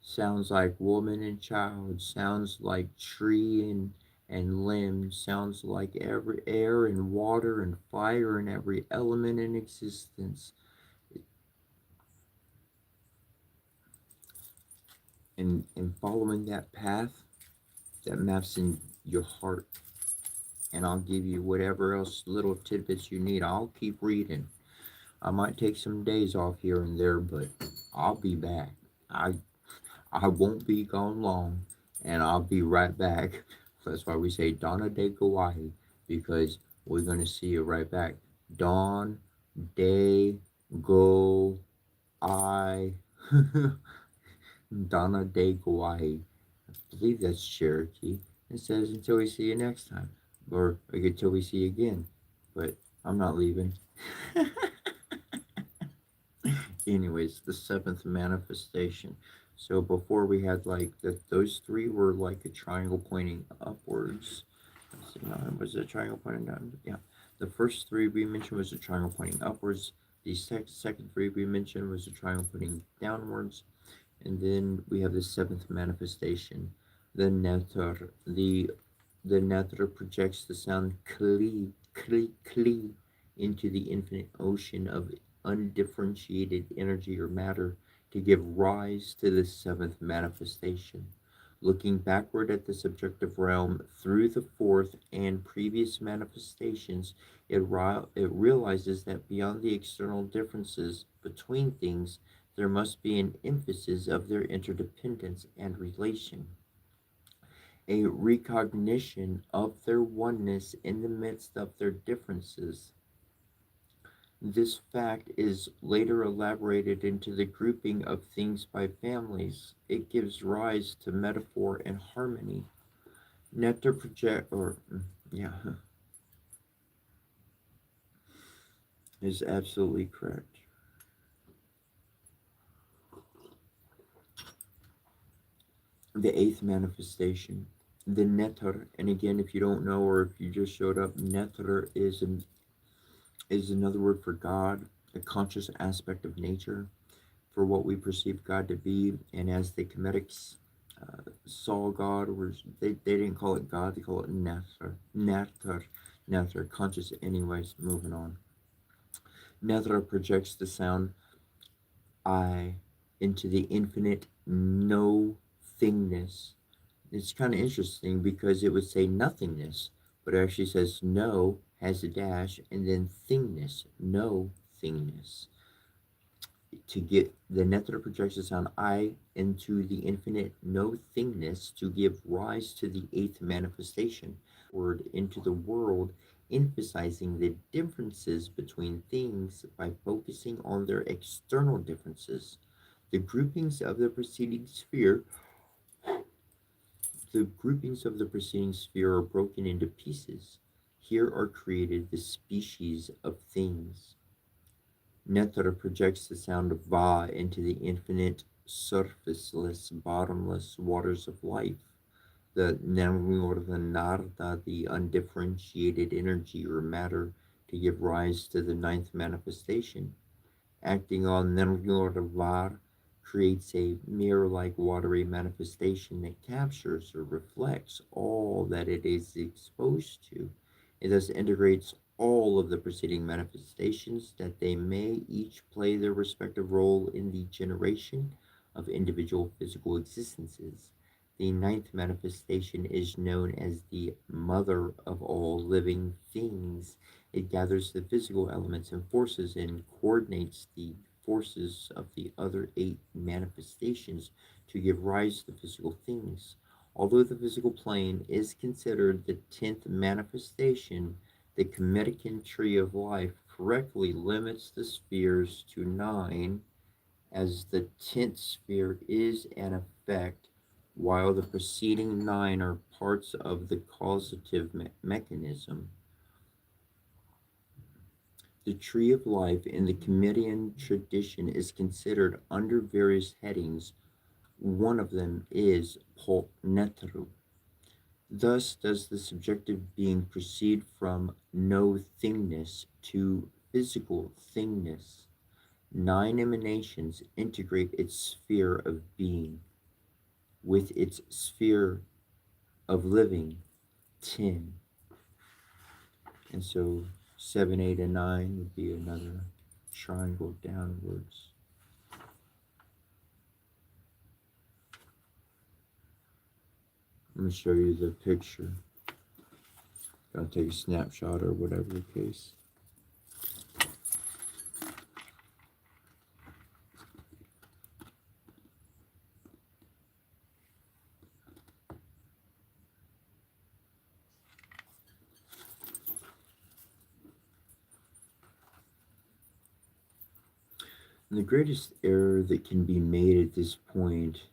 sounds like woman and child, sounds like tree and limb, sounds like every air and water and fire and every element in existence. And following that path, that maps in your heart. And I'll give you whatever else little tidbits you need. I'll keep reading. I might take some days off here and there, but I'll be back. I I won't be gone long, and I'll be right back. That's why we say Donna de Gawai, because we're gonna see you right back. Dawn, day, go, I, Donna de Gawai. I believe that's Cherokee. It says until we see you next time, or until we see you again. But I'm not leaving. Anyways, the seventh manifestation. So before we had like those three were like a triangle pointing upwards. Let's see, no, was it a triangle pointing down? Yeah. The first three we mentioned was a triangle pointing upwards. The second three we mentioned was a triangle pointing downwards. And then we have the seventh manifestation, the nether. The nether projects the sound kli, kli, kli into the infinite ocean of undifferentiated energy or matter to give rise to the seventh manifestation. Looking backward at the subjective realm through the fourth and previous manifestations, it realizes that beyond the external differences between things, there must be an emphasis of their interdependence and relation, a recognition of their oneness in the midst of their differences. This fact is later elaborated into the grouping of things by families. It gives rise to metaphor and harmony. Nectar project, or yeah, is absolutely correct. The eighth manifestation, the netar, and again, if you don't know or if you just showed up, netar is another word for God, a conscious aspect of nature, for what we perceive God to be. And as the Cometics saw God, or they didn't call it God, they call it Nether, conscious. Anyways, moving on. Nether projects the sound I into the infinite no thingness. It's kind of interesting because it would say nothingness, but it actually says no, has a dash, and then thingness, no thingness. To get the nether projects the sound I into the infinite no thingness to give rise to the eighth manifestation, word into the world, emphasizing the differences between things by focusing on their external differences. The groupings of the preceding sphere The groupings of the preceding sphere are broken into pieces. Here are created the species of things. Nether projects the sound of Va into the infinite, surfaceless, bottomless waters of life. The Narda, the undifferentiated energy or matter, to give rise to the ninth manifestation. Acting on Nervar, creates a mirror-like watery manifestation that captures or reflects all that it is exposed to. It thus integrates all of the preceding manifestations that they may each play their respective role in the generation of individual physical existences. The ninth manifestation is known as the mother of all living things. It gathers the physical elements and forces and coordinates the forces of the other eight manifestations to give rise to physical things. Although the physical plane is considered the tenth manifestation, the Comedican tree of life correctly limits the spheres to nine, as the tenth sphere is an effect, while the preceding nine are parts of the causative mechanism. The tree of life in the Comedian tradition is considered under various headings. One of them is Netru. Thus does the subjective being proceed from no thingness to physical thingness. Nine emanations integrate its sphere of being with its sphere of living, 10. And so 7, 8, and 9 would be another triangle downwards. I'm going to show you the picture. Gonna take a snapshot or whatever the case. And the greatest error that can be made at this point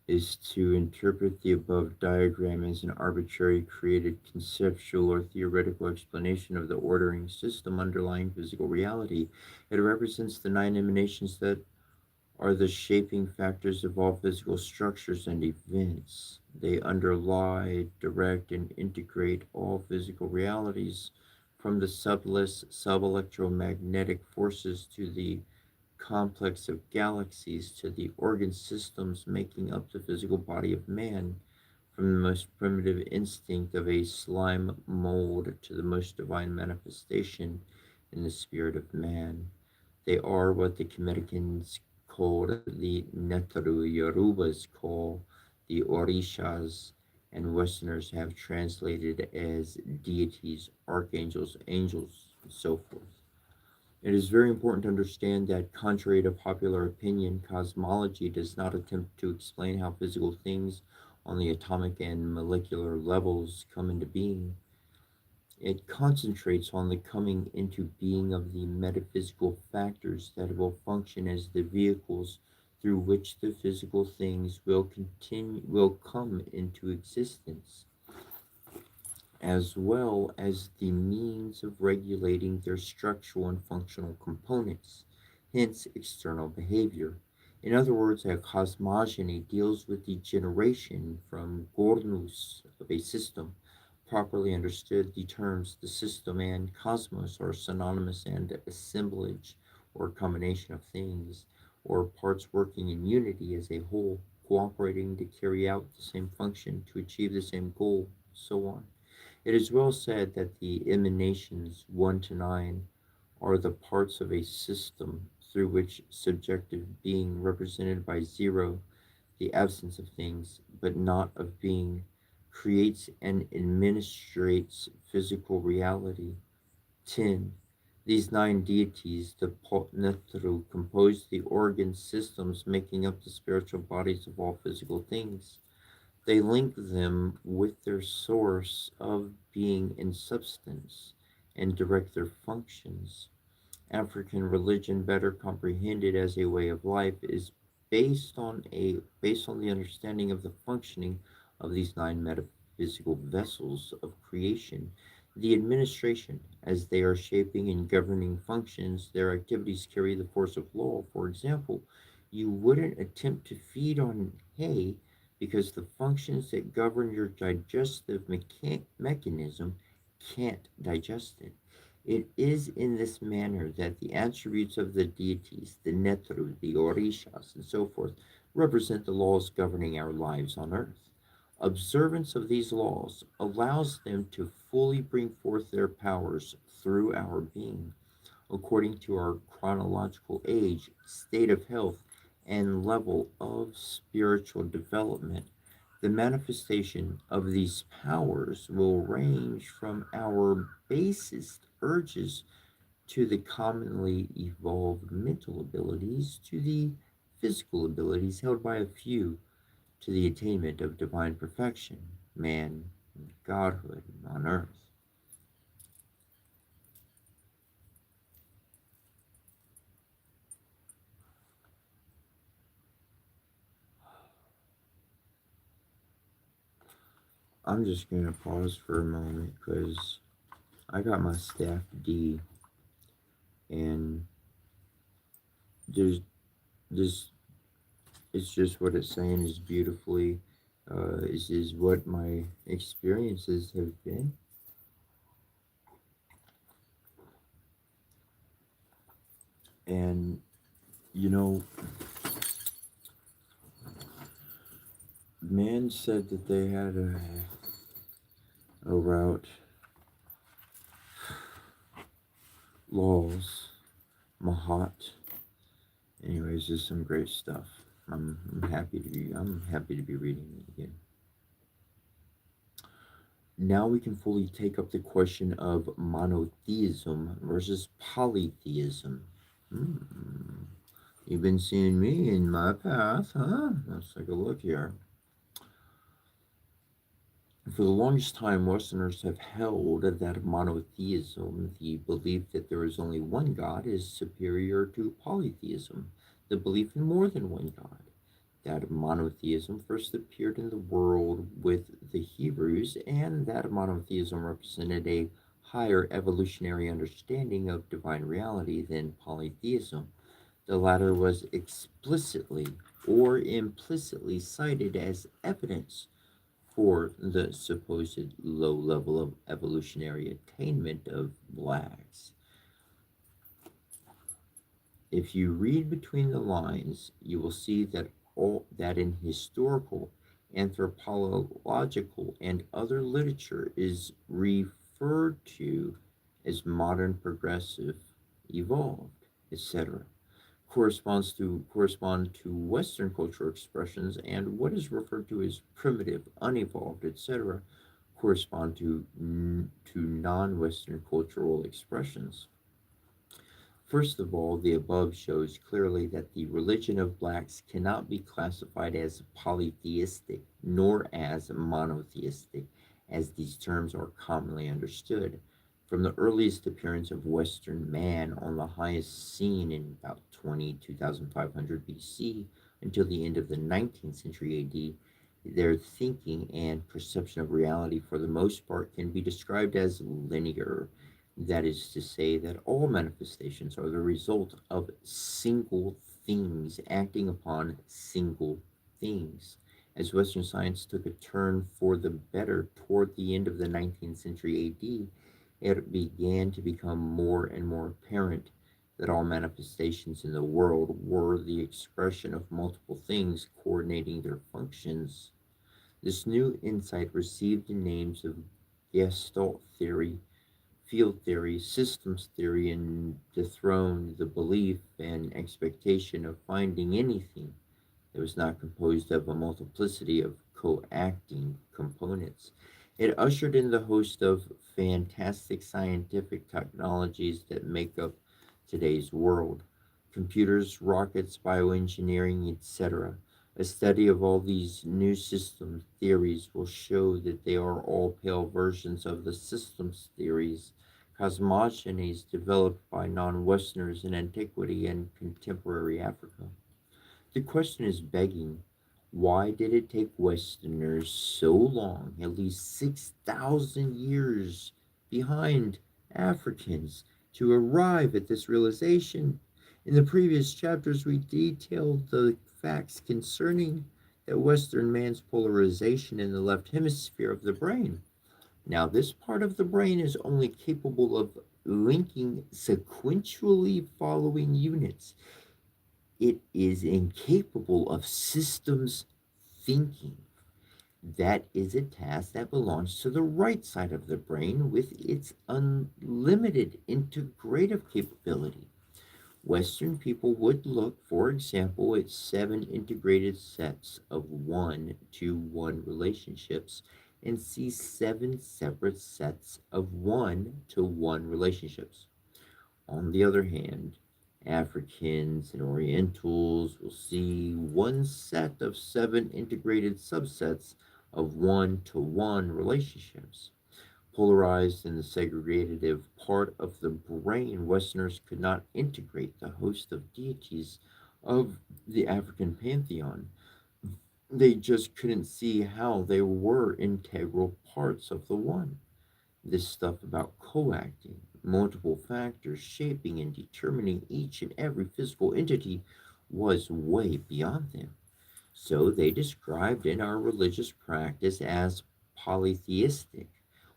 is to interpret the above diagram as an arbitrary created conceptual or theoretical explanation of the ordering system underlying physical reality. It represents the nine emanations that are the shaping factors of all physical structures and events. They underlie, direct, and integrate all physical realities, from the subtlest subelectromagnetic forces to the complex of galaxies to the organ systems making up the physical body of man, from the most primitive instinct of a slime mold to the most divine manifestation in the spirit of man. They are what the Americans called the Netaru, Yorubas call the Orishas, and Westerners have translated as deities, archangels, angels, and so forth. It is very important to understand that, contrary to popular opinion, cosmology does not attempt to explain how physical things on the atomic and molecular levels come into being. It concentrates on the coming into being of the metaphysical factors that will function as the vehicles through which the physical things will come into existence, as well as the means of regulating their structural and functional components, hence external behavior. In other words, a cosmogony deals with the generation from gornus of a system. Properly understood, the terms the system and cosmos are synonymous, and assemblage or combination of things or parts working in unity as a whole, cooperating to carry out the same function to achieve the same goal, so on. It is well said that the emanations 1 to 9 are the parts of a system through which subjective being, represented by 0, the absence of things, but not of being, creates and administrates physical reality. 10. These nine deities, the Netru, compose the organ systems making up the spiritual bodies of all physical things. They link them with their source of being and substance and direct their functions. African religion, better comprehended as a way of life, is based on the understanding of the functioning of these nine metaphysical vessels of creation. The administration, as they are shaping and governing functions, their activities carry the force of law. For example, you wouldn't attempt to feed on hay because the functions that govern your digestive mechanism can't digest it. It is in this manner that the attributes of the deities, the Netru, the Orishas, and so forth, represent the laws governing our lives on earth. Observance of these laws allows them to fully bring forth their powers through our being, according to our chronological age, state of health, and level of spiritual development. The manifestation of these powers will range from our basest urges to the commonly evolved mental abilities to the physical abilities held by a few to the attainment of divine perfection, man, and godhood on earth. I'm just going to pause for a moment because I got my staff D, and there's this. It's just what it's saying is beautifully. Is what my experiences have been, and you know, man said that they had a route, laws, Mahat. Anyways, there's some great stuff. I'm happy to be reading it again. Now we can fully take up the question of monotheism versus polytheism. Hmm. You've been seeing me in my path, huh? Let's take a look here. For the longest time, Westerners have held that monotheism, the belief that there is only one God, is superior to polytheism, the belief in more than one God. That monotheism first appeared in the world with the Hebrews, and that monotheism represented a higher evolutionary understanding of divine reality than polytheism. The latter was explicitly or implicitly cited as evidence for the supposed low level of evolutionary attainment of blacks. If you read between the lines, you will see that in historical, anthropological, and other literature is referred to as modern, progressive, evolved, etc. Correspond to Western cultural expressions, and what is referred to as primitive, unevolved, etc., correspond to non-Western cultural expressions. First of all, the above shows clearly that the religion of blacks cannot be classified as polytheistic nor as monotheistic, as these terms are commonly understood. From the earliest appearance of Western man on the highest scene in about 22,500 BC until the end of the 19th century AD, their thinking and perception of reality, for the most part, can be described as linear. That is to say, that all manifestations are the result of single things acting upon single things. As Western science took a turn for the better toward the end of the 19th century AD, it began to become more and more apparent that all manifestations in the world were the expression of multiple things coordinating their functions. This new insight received the names of Gestalt theory, field theory, systems theory, and dethroned the belief and expectation of finding anything that was not composed of a multiplicity of co-acting components. It ushered in the host of fantastic scientific technologies that make up today's world: computers, rockets, bioengineering, etc. A study of all these new system theories will show that they are all pale versions of the systems theories, cosmogonies developed by non Westerners in antiquity and contemporary Africa. The question is begging, why did it take Westerners so long, at least 6,000 years behind Africans, to arrive at this realization? In the previous chapters, we detailed the facts concerning that Western man's polarization in the left hemisphere of the brain. Now, this part of the brain is only capable of linking sequentially following units. It is incapable of systems thinking. That is a task that belongs to the right side of the brain with its unlimited integrative capability. Western people would look, for example, at 7 integrated sets of 1-to-1 relationships and see 7 separate sets of 1-to-1 relationships. On the other hand, Africans and Orientals will see one set of 7 integrated subsets of 1-to-1 relationships. Polarized in the segregative part of the brain, Westerners could not integrate the host of deities of the African pantheon. They just couldn't see how they were integral parts of the one. This stuff about coacting, multiple factors shaping and determining each and every physical entity was way beyond them. So they described in our religious practice as polytheistic.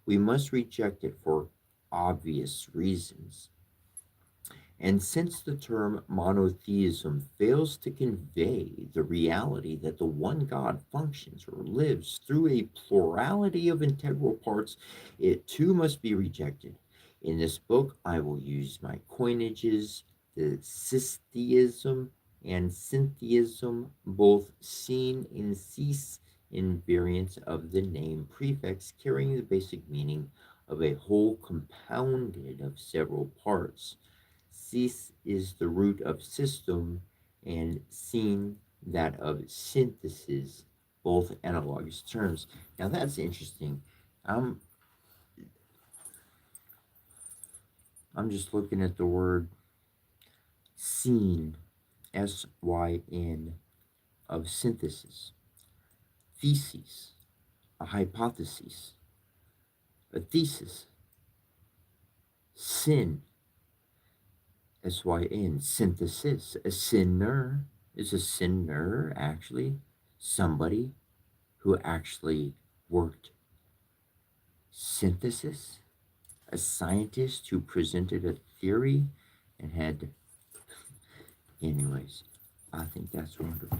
We must reject it for obvious reasons. And since the term monotheism fails to convey the reality that the one God functions or lives through a plurality of integral parts, it too must be rejected. In this book, I will use my coinages, the systtheism and syntheism, both seen in cease in variants of the name prefix carrying the basic meaning of a whole compounded of several parts. Cis is the root of system, and syn that of synthesis, both analogous terms. Now that's interesting. I'm I'm just looking at the word syn, syn, of synthesis, thesis, a hypothesis, a thesis, sin, syn, synthesis. A sinner is a sinner actually somebody who actually worked synthesis, a scientist who presented a theory and had, anyways, I think that's wonderful.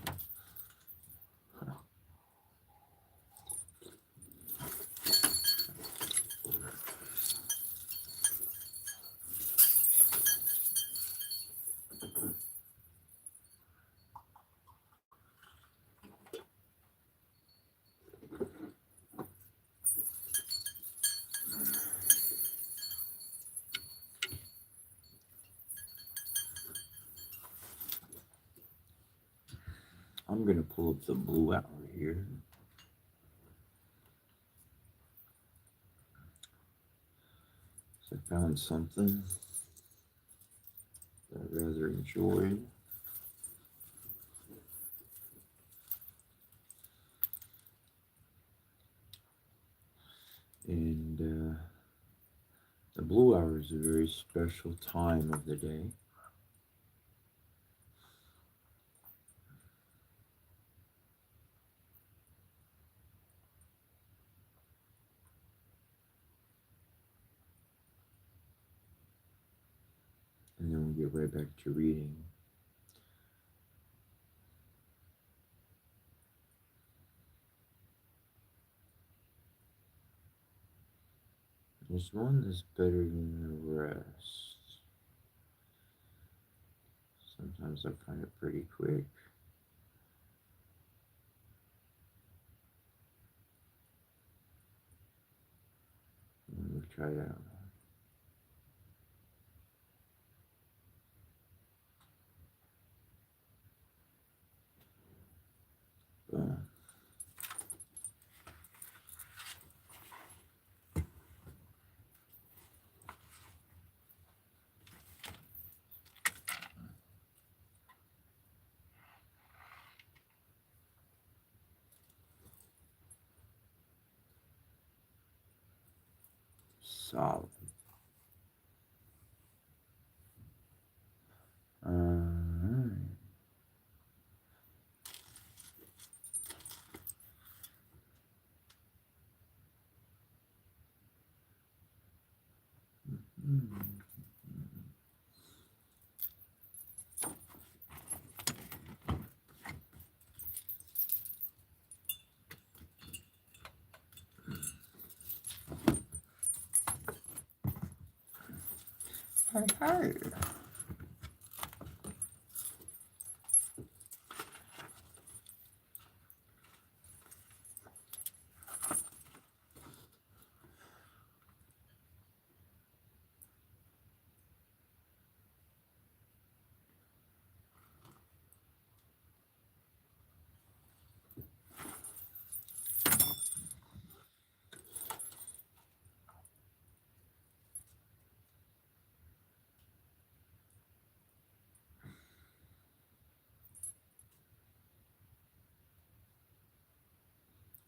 I'm going to pull up the blue hour here. So I found something that I rather enjoyed. And the blue hour is a very special time of the day. And then we'll get right back to reading. There's one that's better than the rest. Sometimes I find it pretty quick. Let me try it out. Boom. Solid. Alright. Hey.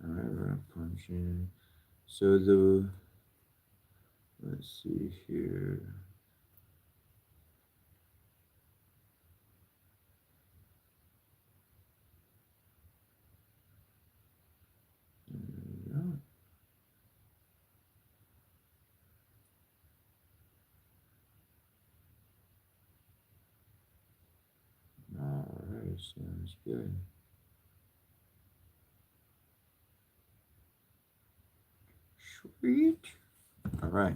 Alright, we're gonna punch in. So let's see here. There we go. Alright, sounds good. Sweet. Alright.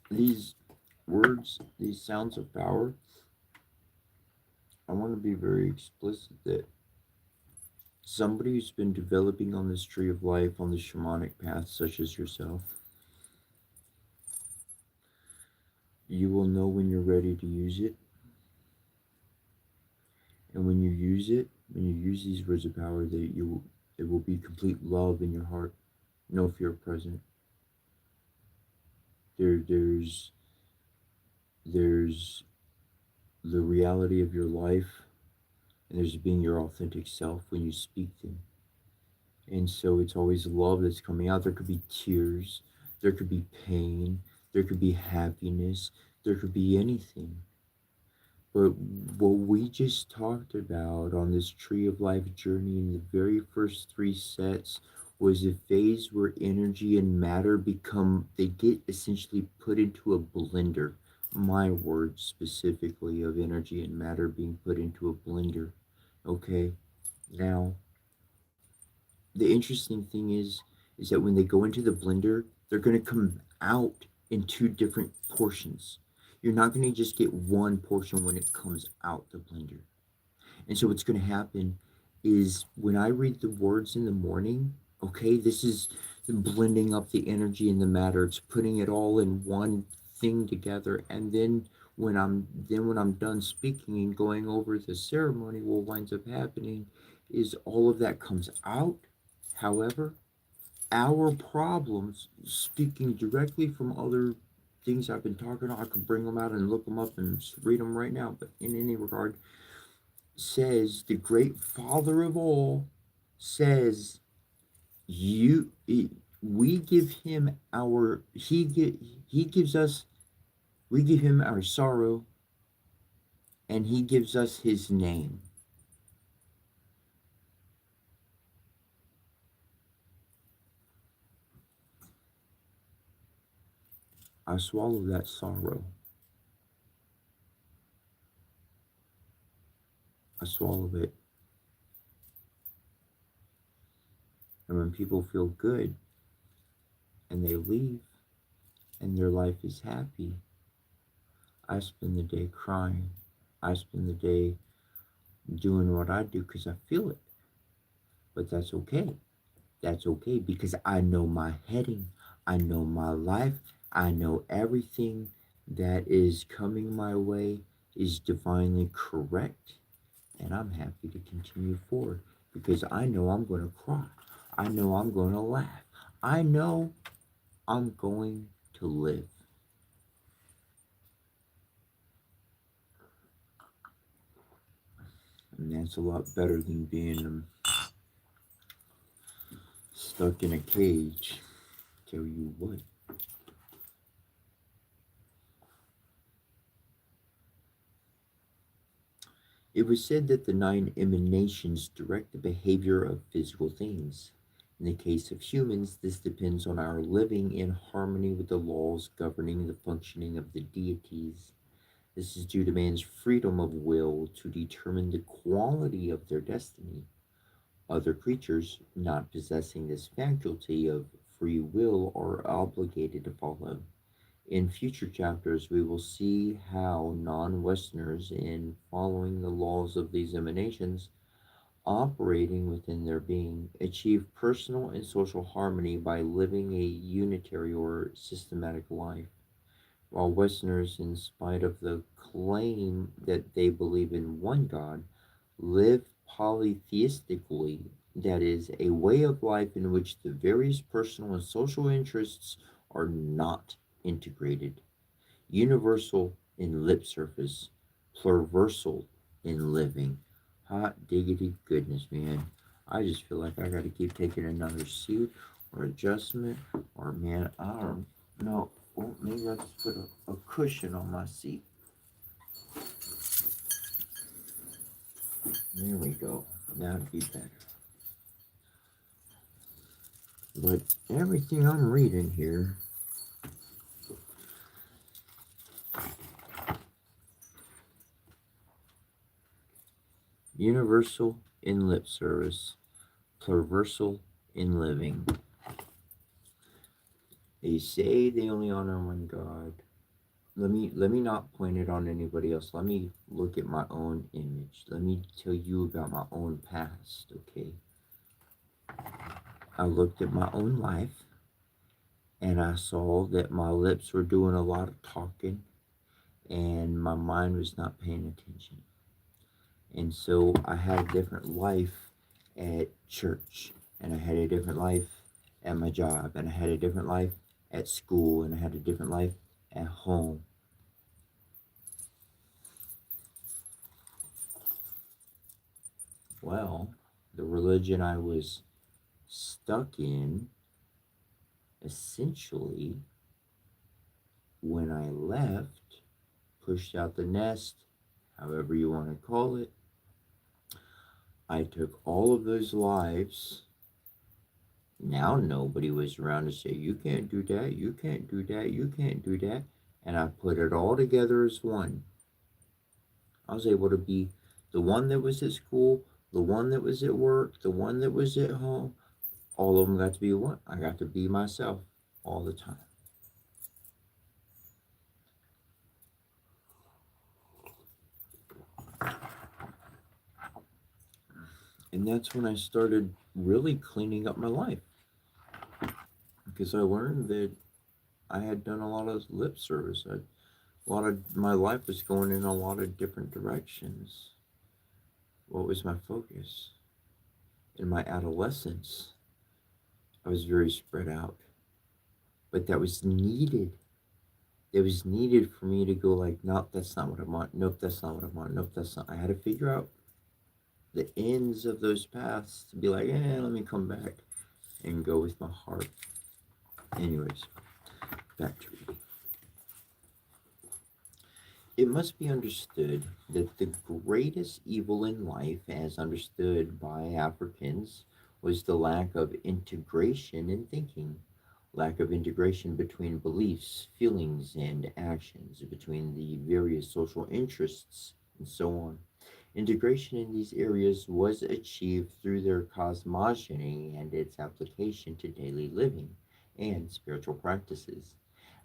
These words, these sounds of power, I want to be very explicit that somebody who's been developing on this tree of life, on the shamanic path, such as yourself, you will know when you're ready to use it. And when you use it, when you use these words of power, it will be complete love in your heart, no fear present. There's the reality of your life, and there's being your authentic self when you speak them. And so it's always love that's coming out. There could be tears, there could be pain, there could be happiness, there could be anything. But what we just talked about on this tree of life journey in the very first three sets was a phase where energy and matter they get essentially put into a blender. My words specifically of energy and matter being put into a blender. Okay? Now, the interesting thing is that when they go into the blender, they're going to come out in two different portions. You're not going to just get one portion when it comes out the blender. And so what's going to happen is when I read the words in the morning, okay, this is blending up the energy and the matter. It's putting it all in one thing together. And then when I'm done speaking and going over the ceremony, what winds up happening is all of that comes out. However, our problems, speaking directly from other things I've been talking about, I can bring them out and look them up and read them right now, but in any regard, says the great father of all says, you we give him our he gives us we give him our sorrow, and he gives us his name. I swallow that sorrow. I swallow it. And when people feel good and they leave and their life is happy, I spend the day crying. I spend the day doing what I do because I feel it. But that's okay. That's okay because I know my heading. I know my life. I know everything that is coming my way is divinely correct. And I'm happy to continue forward because I know I'm going to cry. I know I'm going to laugh. I know I'm going to live. And that's a lot better than being stuck in a cage. Tell you what. It was said that the nine emanations direct the behavior of physical things. In the case of humans, this depends on our living in harmony with the laws governing the functioning of the deities. This is due to man's freedom of will to determine the quality of their destiny. Other creatures, not possessing this faculty of free will, are obligated to follow. In future chapters, we will see how non Westerners, in following the laws of these emanations, operating within their being, achieve personal and social harmony by living a unitary or systematic life, while Westerners, in spite of the claim that they believe in one God, live polytheistically, that is, a way of life in which the various personal and social interests are not integrated, universal in lip service, pluriversal in living. Hot diggity goodness, man. I just feel like I gotta keep taking another seat or adjustment, or man, I don't know. Well, maybe I'll just put a cushion on my seat. There we go. That'd be better. But everything I'm reading here, universal in lip service, pluriversal in living. They say they only honor one God. Let me not point it on anybody else. Let me look at my own image. Let me tell you about my own past, okay? I looked at my own life and I saw that my lips were doing a lot of talking and my mind was not paying attention. And so I had a different life at church, and I had a different life at my job, and I had a different life at school, and I had a different life at home. Well, the religion I was stuck in, essentially, when I left, pushed out the nest, however you want to call it, I took all of those lives. Now nobody was around to say, you can't do that, you can't do that, you can't do that. And I put it all together as one. I was able to be the one that was at school, the one that was at work, the one that was at home. All of them got to be one. I got to be myself all the time. And that's when I started really cleaning up my life because I learned that I had done a lot of lip service. A lot of my life was going in a lot of different directions. What was my focus? In my adolescence, I was very spread out, but that was needed. It was needed for me to go like, nope, that's not what I want. Nope, that's not what I want. Nope, that's not. I had to figure out the ends of those paths to be like, let me come back and go with my heart. Anyways, back to reading. It must be understood that the greatest evil in life, as understood by Africans, was the lack of integration in thinking, lack of integration between beliefs, feelings, and actions, between the various social interests, and so on. Integration in these areas was achieved through their cosmogony and its application to daily living and spiritual practices.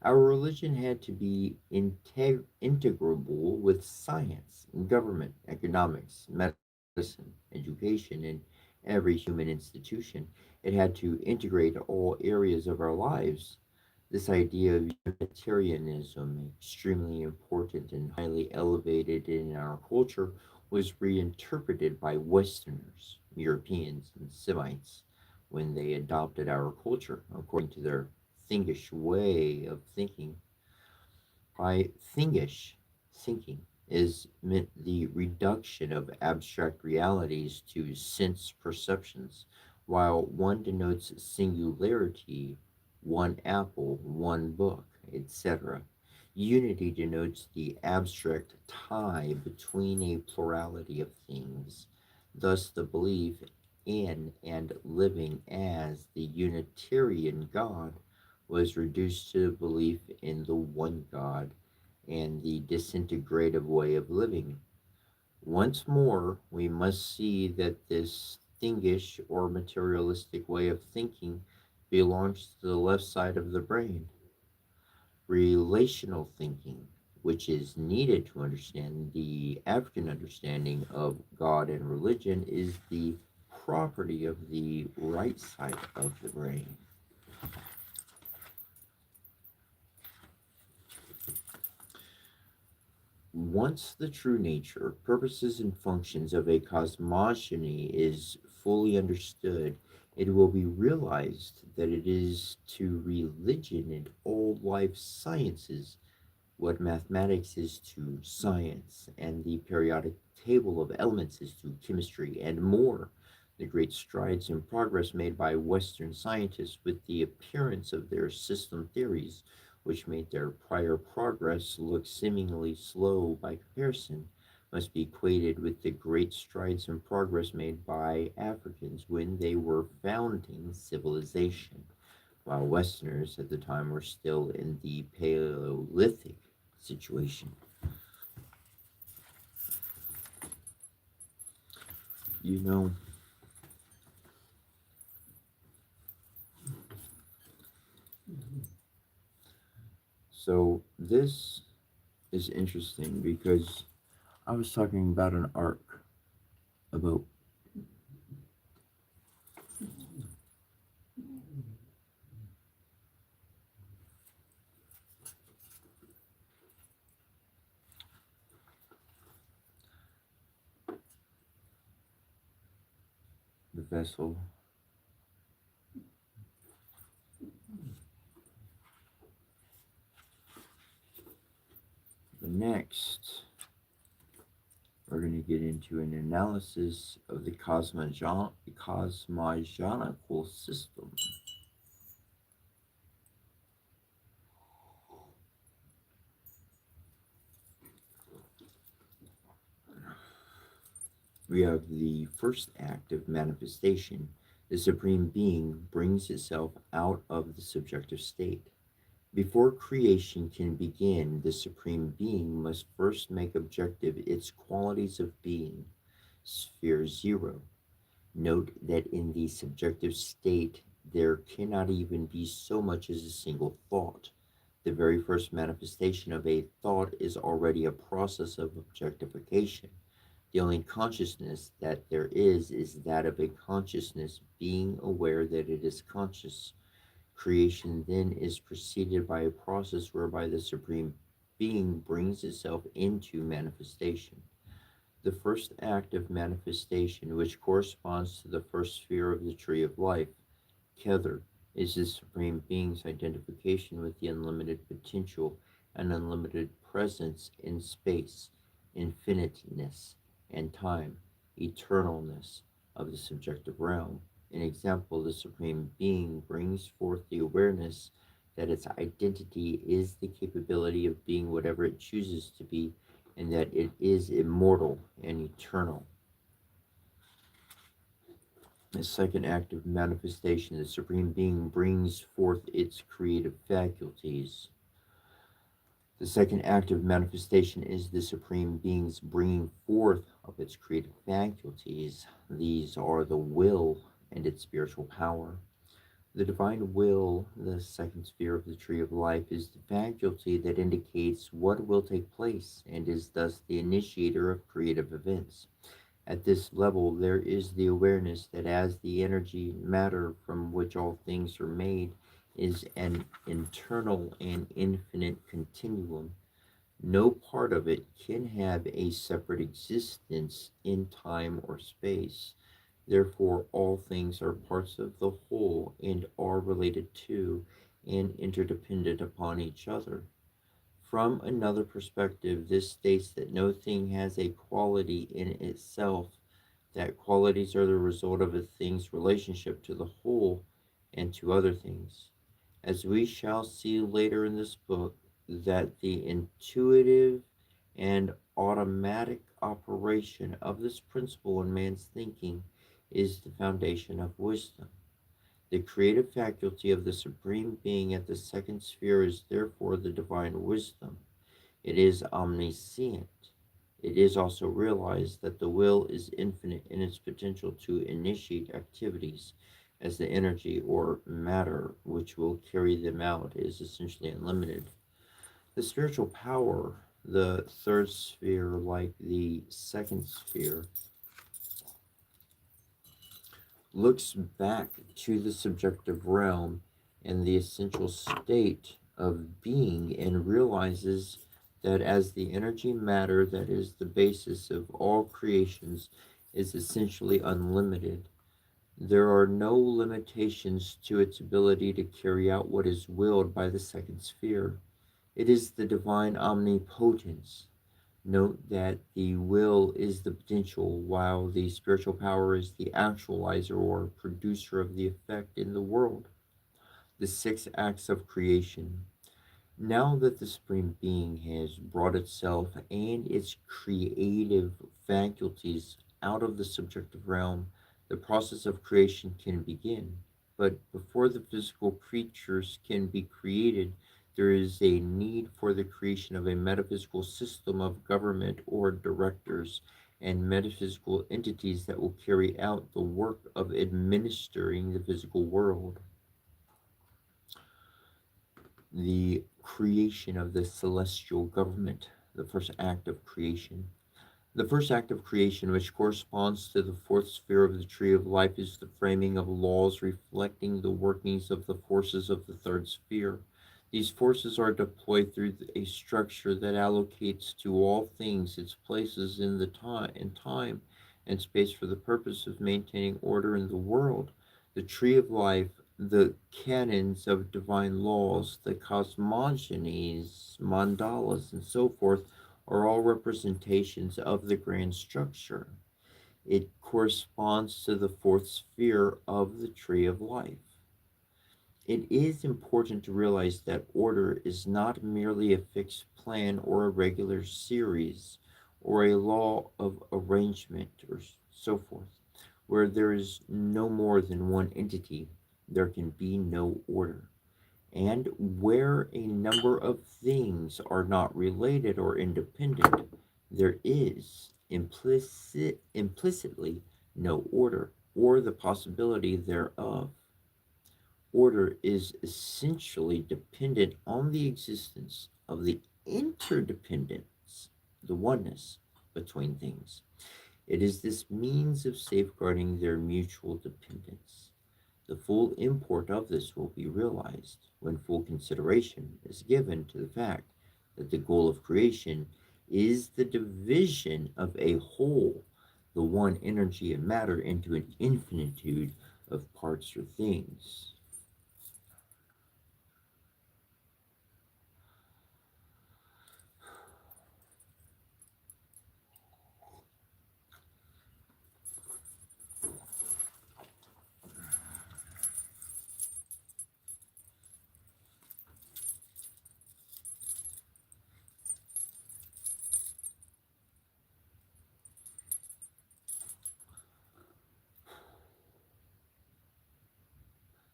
Our religion had to be integrable with science, government, economics, medicine, education, and every human institution. It had to integrate all areas of our lives. This idea of Unitarianism, extremely important and highly elevated in our culture, was reinterpreted by Westerners, Europeans, and Semites when they adopted our culture according to their thingish way of thinking. By thingish thinking is meant the reduction of abstract realities to sense perceptions, while one denotes singularity, one apple, one book, etc. Unity denotes the abstract tie between a plurality of things. Thus, the belief in and living as the Unitarian God was reduced to the belief in the one God and the disintegrative way of living. Once more, we must see that this thingish or materialistic way of thinking belongs to the left side of the brain. Relational thinking, which is needed to understand the African understanding of God and religion, is the property of the right side of the brain. Once the true nature, purposes, and functions of a cosmogony is fully understood, it will be realized that it is to religion and all life sciences what mathematics is to science, and the periodic table of elements is to chemistry, and more. The great strides in progress made by Western scientists with the appearance of their system theories, which made their prior progress look seemingly slow by comparison, must be equated with the great strides in progress made by Africans when they were founding civilization, while Westerners at the time were still in the Paleolithic situation. You know, so this is interesting because I was talking about an arc about the vessel. The next, we're going to get into an analysis of the cosmological system. We have the first act of manifestation. The Supreme Being brings itself out of the subjective state. Before creation can begin, the Supreme Being must first make objective its qualities of being. Sphere zero. Note that in the subjective state, there cannot even be so much as a single thought. The very first manifestation of a thought is already a process of objectification. The only consciousness that there is that of a consciousness being aware that it is conscious. Creation then is preceded by a process whereby the Supreme Being brings itself into manifestation. The first act of manifestation, which corresponds to the first sphere of the tree of life, Kether, is the Supreme Being's identification with the unlimited potential and unlimited presence in space, infiniteness, and time, eternalness of the subjective realm. In example, the Supreme Being brings forth the awareness that its identity is the capability of being whatever it chooses to be, and that it is immortal and eternal. The second act of manifestation, the Supreme Being brings forth its creative faculties. The second act of manifestation is the Supreme Being's bringing forth of its creative faculties. These are the will and its spiritual power. The divine will, the second sphere of the tree of life, is the faculty that indicates what will take place and is thus the initiator of creative events. At this level, there is the awareness that as the energy matter from which all things are made is an internal and infinite continuum, no part of it can have a separate existence in time or space. Therefore, all things are parts of the whole and are related to and interdependent upon each other. From another perspective, this states that no thing has a quality in itself, that qualities are the result of a thing's relationship to the whole and to other things. As we shall see later in this book, that the intuitive and automatic operation of this principle in man's thinking is the foundation of wisdom. The creative faculty of the Supreme Being at the second sphere is therefore the divine wisdom. It is omniscient. It is also realized that the will is infinite in its potential to initiate activities, as the energy or matter which will carry them out is essentially unlimited. The spiritual power, the third sphere, like the second sphere, looks back to the subjective realm and the essential state of being and realizes that as the energy matter that is the basis of all creations is essentially unlimited, there are no limitations to its ability to carry out what is willed by the second sphere. It is the divine omnipotence. Note that the will is the potential, while the spiritual power is the actualizer or producer of the effect in the world. The six acts of creation. Now that the Supreme Being has brought itself and its creative faculties out of the subjective realm, the process of creation can begin. But before the physical creatures can be created, there is a need for the creation of a metaphysical system of government or directors and metaphysical entities that will carry out the work of administering the physical world. The creation of the celestial government, the first act of creation. The first act of creation, which corresponds to the fourth sphere of the tree of life, is the framing of laws reflecting the workings of the forces of the third sphere. These forces are deployed through a structure that allocates to all things its places in time and space for the purpose of maintaining order in the world. The tree of life, the canons of divine laws, the cosmogonies, mandalas, and so forth are all representations of the grand structure. It corresponds to the fourth sphere of the tree of life. It is important to realize that order is not merely a fixed plan or a regular series or a law of arrangement or so forth. Where there is no more than one entity, there can be no order. And where a number of things are not related or independent, there is implicitly no order or the possibility thereof. Order is essentially dependent on the existence of the interdependence, the oneness between things. It is this means of safeguarding their mutual dependence. The full import of this will be realized when full consideration is given to the fact that the goal of creation is the division of a whole, the one energy of matter, into an infinitude of parts or things.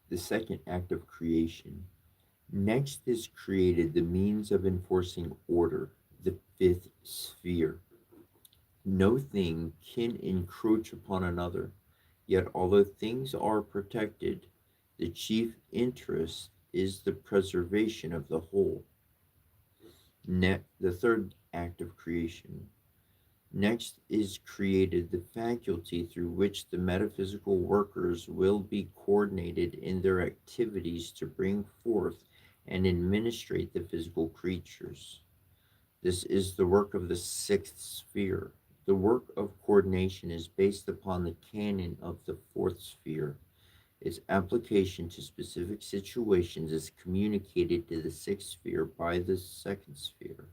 The second act of creation. Next is created the means of enforcing order, the fifth sphere. No thing can encroach upon another, yet although things are protected, the chief interest is the preservation of the whole. The third act of creation. Next is created the faculty through which the metaphysical workers will be coordinated in their activities to bring forth and administrate the physical creatures. This is the work of the sixth sphere. The work of coordination is based upon the canon of the fourth sphere. Its application to specific situations is communicated to the sixth sphere by the second sphere.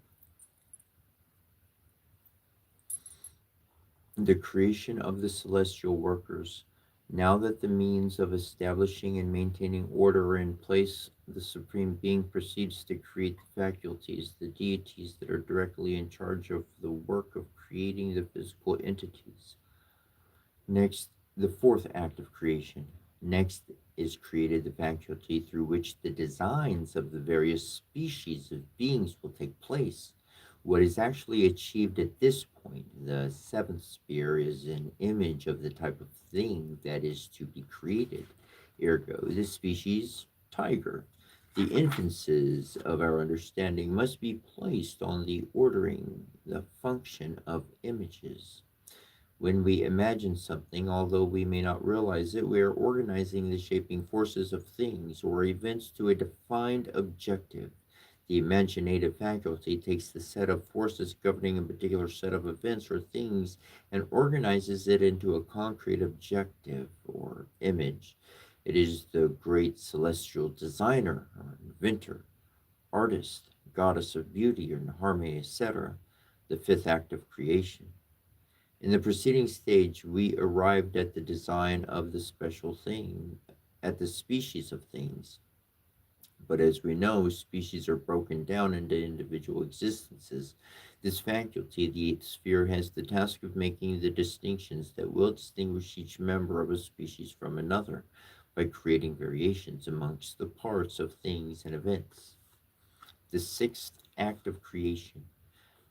The creation of the celestial workers. Now that the means of establishing and maintaining order are in place, the Supreme Being proceeds to create the faculties, the deities that are directly in charge of the work of creating the physical entities. Next, the fourth act of creation. Next is created the faculty through which the designs of the various species of beings will take place. What is actually achieved at this point, the seventh sphere, is an image of the type of thing that is to be created. Ergo, the species tiger. The infancies of our understanding must be placed on the ordering, the function of images. When we imagine something, although we may not realize it, we are organizing the shaping forces of things or events to a defined objective. The imaginative faculty takes the set of forces governing a particular set of events or things and organizes it into a concrete objective or image. It is the great celestial designer or inventor, artist, goddess of beauty or harmony, etc., the fifth act of creation. In the preceding stage, we arrived at the design of the special thing, at the species of things. But as we know, species are broken down into individual existences. This faculty, the eighth sphere, has the task of making the distinctions that will distinguish each member of a species from another by creating variations amongst the parts of things and events. The sixth act of creation.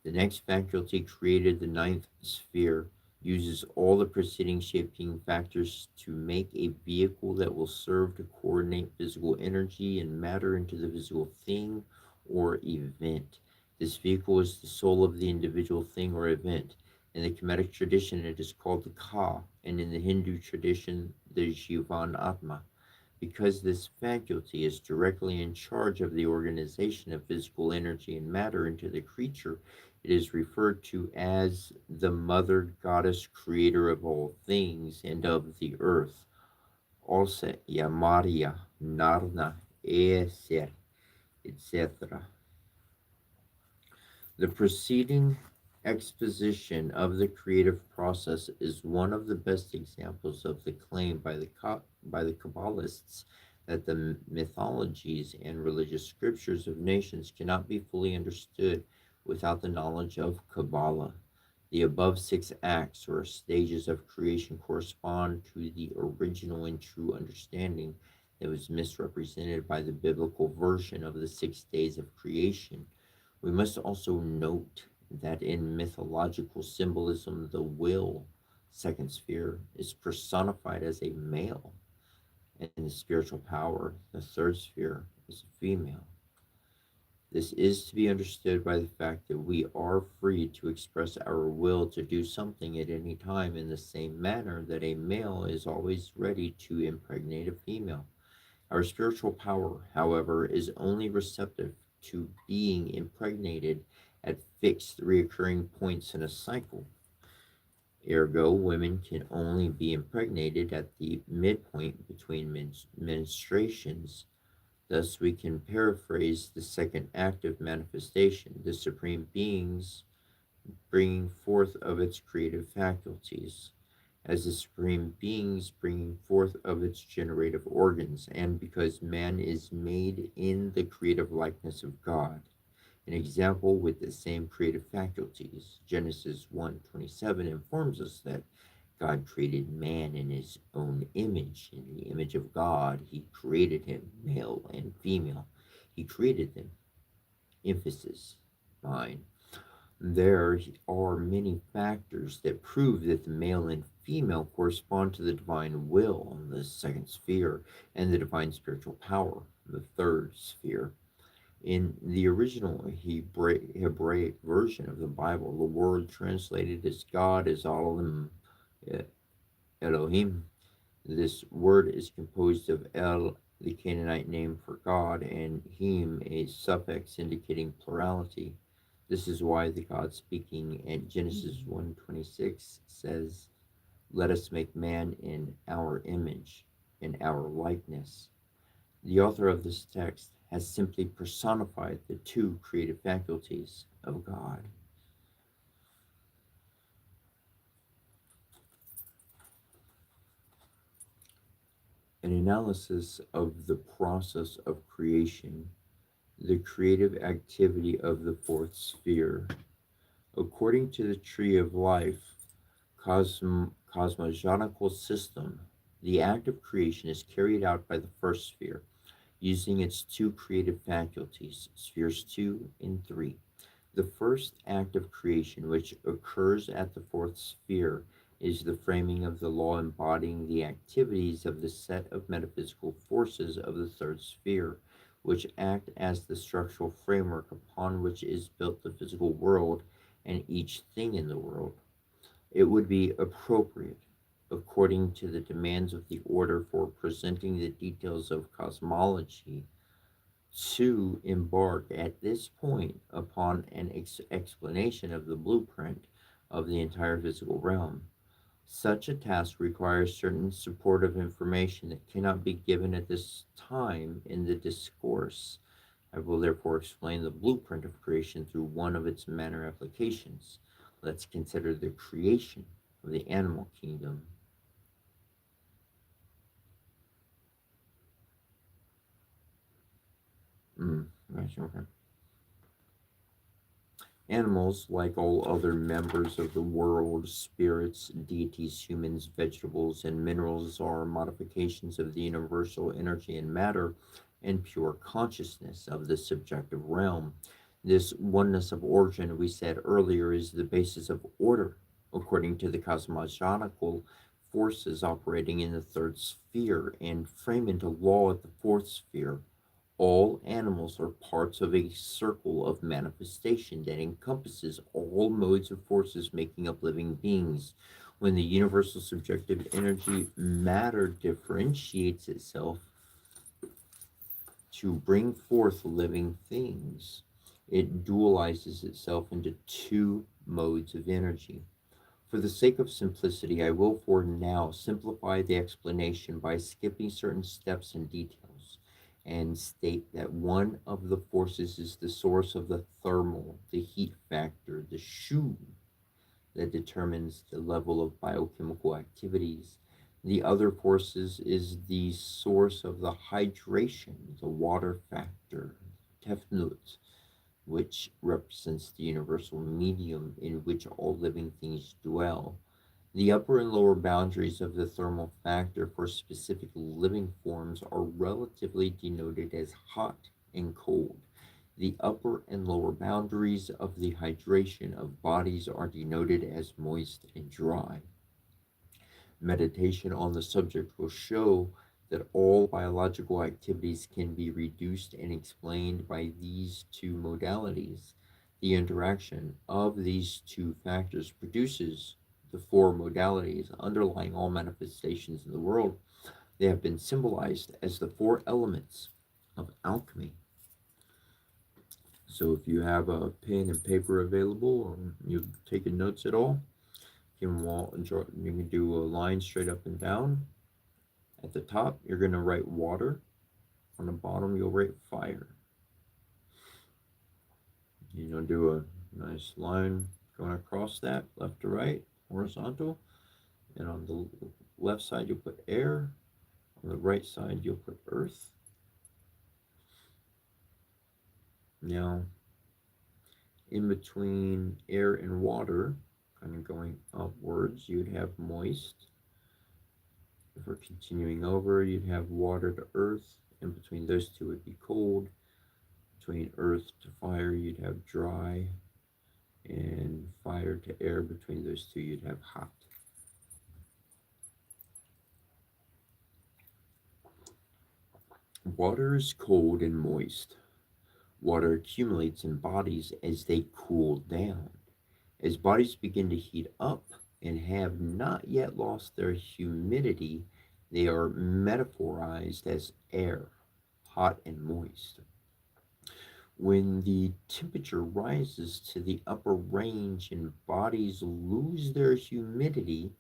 The next faculty created, the ninth sphere, uses all the preceding shaping factors to make a vehicle that will serve to coordinate physical energy and matter into the physical thing or event. This vehicle is the soul of the individual thing or event. In the Kemetic tradition, it is called the Ka, and in the Hindu tradition, the Jivan Atma. Because this faculty is directly in charge of the organization of physical energy and matter into the creature, it is referred to as the mother goddess creator of all things and of the earth. Also, Yamaria, Narna, Eser, etc. The preceding exposition of the creative process is one of the best examples of the claim by the Kabbalists that the mythologies and religious scriptures of nations cannot be fully understood without the knowledge of Kabbalah. The above six acts or stages of creation correspond to the original and true understanding that was misrepresented by the biblical version of the 6 days of creation. We must also note that in mythological symbolism, the will, second sphere, is personified as a male, and the spiritual power, the third sphere, is a female. This is to be understood by the fact that we are free to express our will to do something at any time in the same manner that a male is always ready to impregnate a female. Our spiritual power, however, is only receptive to being impregnated at fixed recurring points in a cycle. Ergo, women can only be impregnated at the midpoint between menstruations. Thus, we can paraphrase the second act of manifestation, the Supreme Being's bringing forth of its creative faculties, as the Supreme Being's bringing forth of its generative organs, and because man is made in the creative likeness of God, an example with the same creative faculties. Genesis 1:27 informs us that God created man in his own image. In the image of God, he created him, male and female. He created them. Emphasis, mine. There are many factors that prove that the male and female correspond to the divine will, the second sphere, and the divine spiritual power, the third sphere. In the original Hebraic version of the Bible, the word translated as God is Elohim. Elohim. This word is composed of El, the Canaanite name for God, and Him, a suffix indicating plurality. This is why the God speaking in Genesis 1:26 says, "Let us make man in our image, in our likeness." The author of this text has simply personified the two creative faculties of God. An analysis of the process of creation, the creative activity of the fourth sphere. According to the tree of life, cosmological system, the act of creation is carried out by the first sphere, using its two creative faculties, spheres 2 and 3. The first act of creation, which occurs at the fourth sphere, is the framing of the law embodying the activities of the set of metaphysical forces of the third sphere, which act as the structural framework upon which is built the physical world and each thing in the world. It would be appropriate, according to the demands of the order for presenting the details of cosmology, to embark at this point upon an explanation of the blueprint of the entire physical realm. Such a task requires certain supportive information that cannot be given at this time in the discourse. I will therefore explain the blueprint of creation through one of its manner applications. Let's consider the creation of the animal kingdom. Right, okay. Animals, like all other members of the world, spirits, deities, humans, vegetables, and minerals, are modifications of the universal energy and matter and pure consciousness of the subjective realm. This oneness of origin, we said earlier, is the basis of order, according to the cosmological forces operating in the third sphere and frame into law at the fourth sphere. All animals are parts of a circle of manifestation that encompasses all modes of forces making up living beings. When the universal subjective energy matter differentiates itself to bring forth living things, it dualizes itself into two modes of energy. For the sake of simplicity, I will for now simplify the explanation by skipping certain steps and details and state that one of the forces is the source of the thermal, the heat factor, the shu that determines the level of biochemical activities. The other forces is the source of the hydration, the water factor, tefnut, which represents the universal medium in which all living things dwell. The upper and lower boundaries of the thermal factor for specific living forms are relatively denoted as hot and cold. The upper and lower boundaries of the hydration of bodies are denoted as moist and dry. Meditation on the subject will show that all biological activities can be reduced and explained by these two modalities. The interaction of these two factors produces the four modalities underlying all manifestations in the world. They have been symbolized as the four elements of alchemy. So if you have a pen and paper available, or you've taken notes at all, you can do a line straight up and down. At the top, you're going to write water. On the bottom, you'll write fire. You'll do a nice line going across that, left to right, horizontal. And on the left side, you'll put air. On the right side, you'll put earth. Now, in between air and water, kind of going upwards, you'd have moist. If we're continuing over, you'd have water to earth. In between those two would be cold. Between earth to fire, you'd have dry. And fire to air, between those two, you'd have hot. Water is cold and moist. Water accumulates in bodies as they cool down. As bodies begin to heat up and have not yet lost their humidity, they are metaphorized as air, hot and moist. When the temperature rises to the upper range and bodies lose their humidity,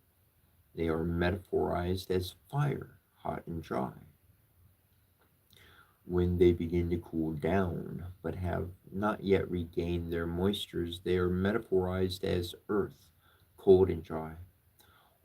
they are metaphorized as fire, hot and dry. When they begin to cool down but have not yet regained their moistures, they are metaphorized as earth, cold and dry.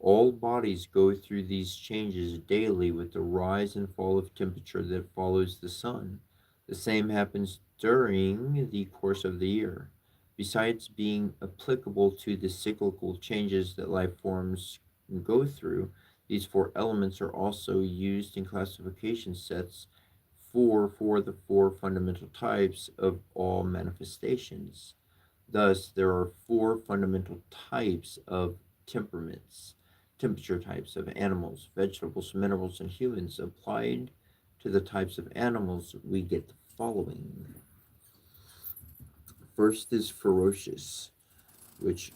All bodies go through these changes daily with the rise and fall of temperature that follows the sun. The same happens during the course of the year. Besides being applicable to the cyclical changes that life forms go through, these four elements are also used in classification sets for the four fundamental types of all manifestations. Thus, there are four fundamental types of temperaments, temperature types of animals, vegetables, minerals, and humans. Applied to the types of animals, we get the following. First is ferocious, which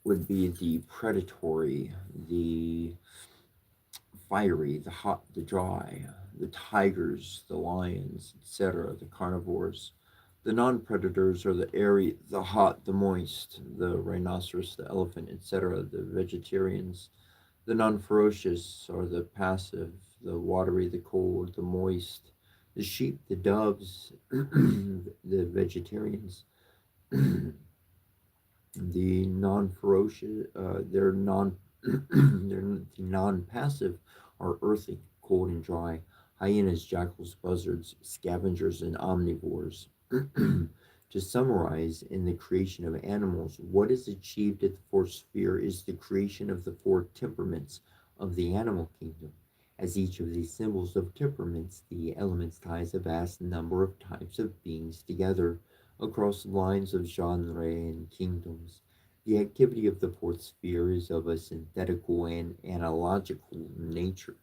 would be the predatory, the fiery, the hot, the dry, the tigers, the lions, etc., the carnivores. The non predators are the airy, the hot, the moist, the rhinoceros, the elephant, etc., the vegetarians. The non ferocious are the passive, the watery, the cold, the moist, the sheep, the doves, the vegetarians. The non-ferocious, they're non, they're the non-passive are earthy, cold and dry. Hyenas, jackals, buzzards, scavengers, and omnivores. To summarize, in the creation of animals, what is achieved at the fourth sphere is the creation of the four temperaments of the animal kingdom. As each of these symbols of temperaments, the elements ties a vast number of types of beings together across lines of genre and kingdoms. The activity of the fourth sphere is of a synthetical and analogical nature.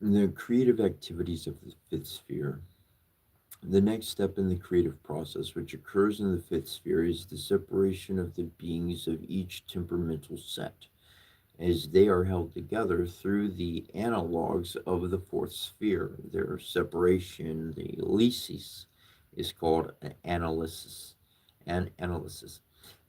The creative activities of the fifth sphere. The next step in the creative process, which occurs in the fifth sphere, is the separation of the beings of each temperamental set, as they are held together through the analogues of the fourth sphere. Their separation, the lysis, is called an analysis.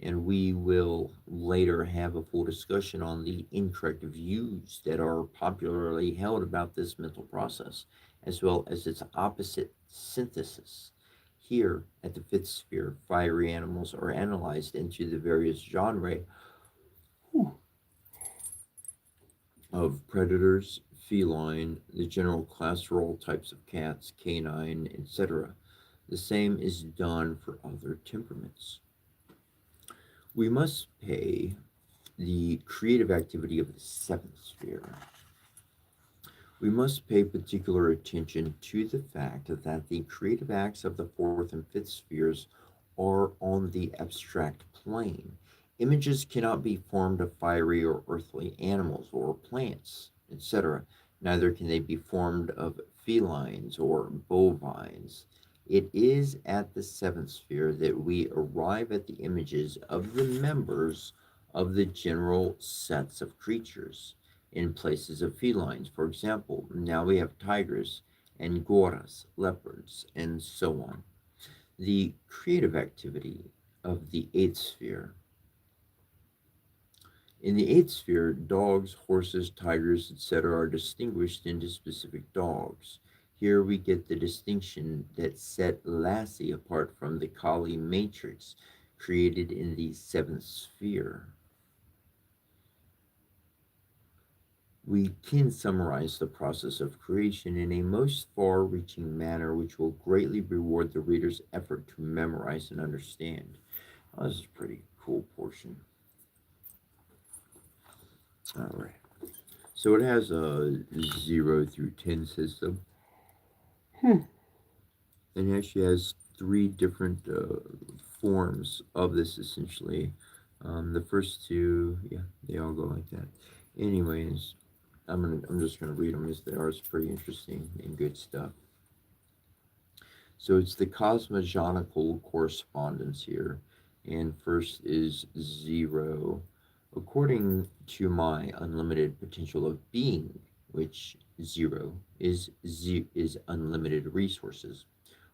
And we will later have a full discussion on the incorrect views that are popularly held about this mental process, as well as its opposite synthesis. Here, at the fifth sphere, fiery animals are analyzed into the various genres of predators, feline, the general class for all types of cats, canine, etc. The same is done for other temperaments. We must pay the creative activity of the seventh sphere. We must pay particular attention to the fact that the creative acts of the fourth and fifth spheres are on the abstract plane. Images cannot be formed of fiery or earthly animals or plants, etc. Neither can they be formed of felines or bovines. It is at the seventh sphere that we arrive at the images of the members of the general sets of creatures in places of felines. For example, now we have tigers, angoras, leopards, and so on. The creative activity of the eighth sphere. In the eighth sphere, dogs, horses, tigers, etc., are distinguished into specific dogs. Here we get the distinction that set Lassie apart from the Kali matrix created in the seventh sphere. We can summarize the process of creation in a most far reaching manner which will greatly reward the reader's effort to memorize and understand. This is a pretty cool portion. All right. So it has a 0 through 10 system. And it actually has three different forms of this essentially. The first two, yeah, they all go like that. Anyways, I'm just gonna read them as they are. It's pretty interesting and good stuff. So it's the cosmological correspondence here. And first is 0. According to my unlimited potential of being, which 0 is unlimited resources.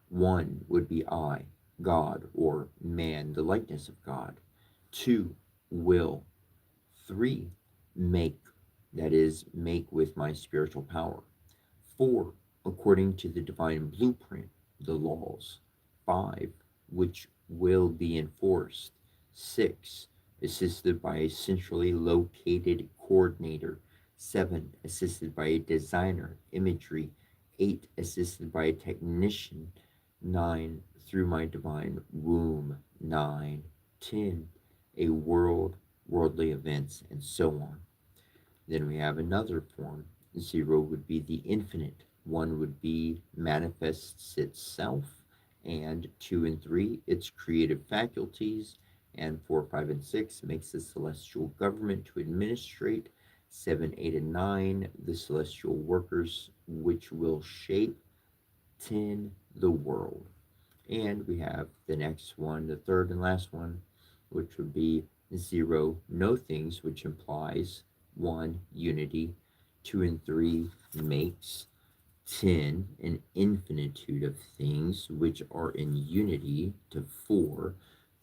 1 would be I, God, or man, the likeness of God. 2, will. 3, make, that is, make with my spiritual power. 4, according to the divine blueprint, the laws. 5, which will be enforced. 6, assisted by a centrally located coordinator. 7, assisted by a designer, imagery. 8, assisted by a technician. 9, through my divine womb. 9, 10, a worldly events, and so on. Then we have another form. 0 would be the infinite. 1 would be manifests itself. And 2 and 3, its creative faculties. And 4, 5, and 6 makes the celestial government to administrate. 7, 8, and 9, the celestial workers which will shape. 10, the world. And we have the next one, the third and last one, which would be 0, no things, which implies 1, unity. 2 and 3 makes. 10, an infinitude of things which are in unity. To 4,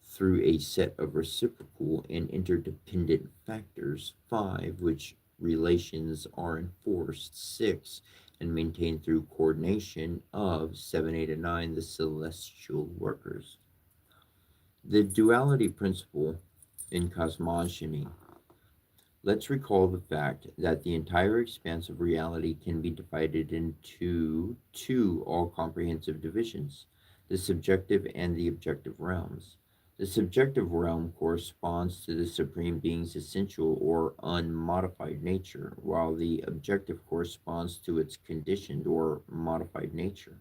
through a set of reciprocal and interdependent factors. 5, which relations are enforced. 6, and maintained through coordination of. 7, 8, and 9, the celestial workers. The duality principle in cosmogony. Let's recall the fact that the entire expanse of reality can be divided into two all comprehensive divisions, the subjective and the objective realms. The subjective realm corresponds to the Supreme Being's essential or unmodified nature, while the objective corresponds to its conditioned or modified nature,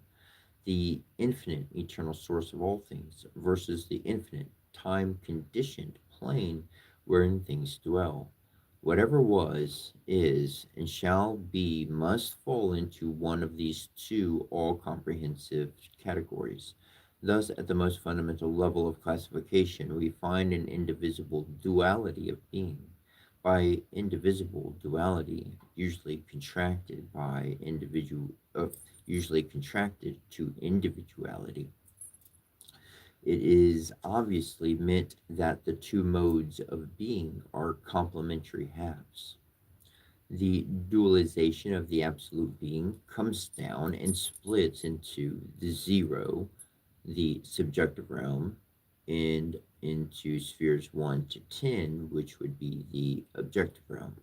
the infinite eternal source of all things versus the infinite time conditioned plane wherein things dwell. Whatever was, is, and shall be must fall into one of these two all comprehensive categories. Thus, at the most fundamental level of classification, we find an indivisible duality of being. By indivisible duality, usually contracted to individuality, it is obviously meant that the two modes of being are complementary halves. The dualization of the absolute being comes down and splits into the 0, the subjective realm, and into spheres 1 to 10, which would be the objective realm.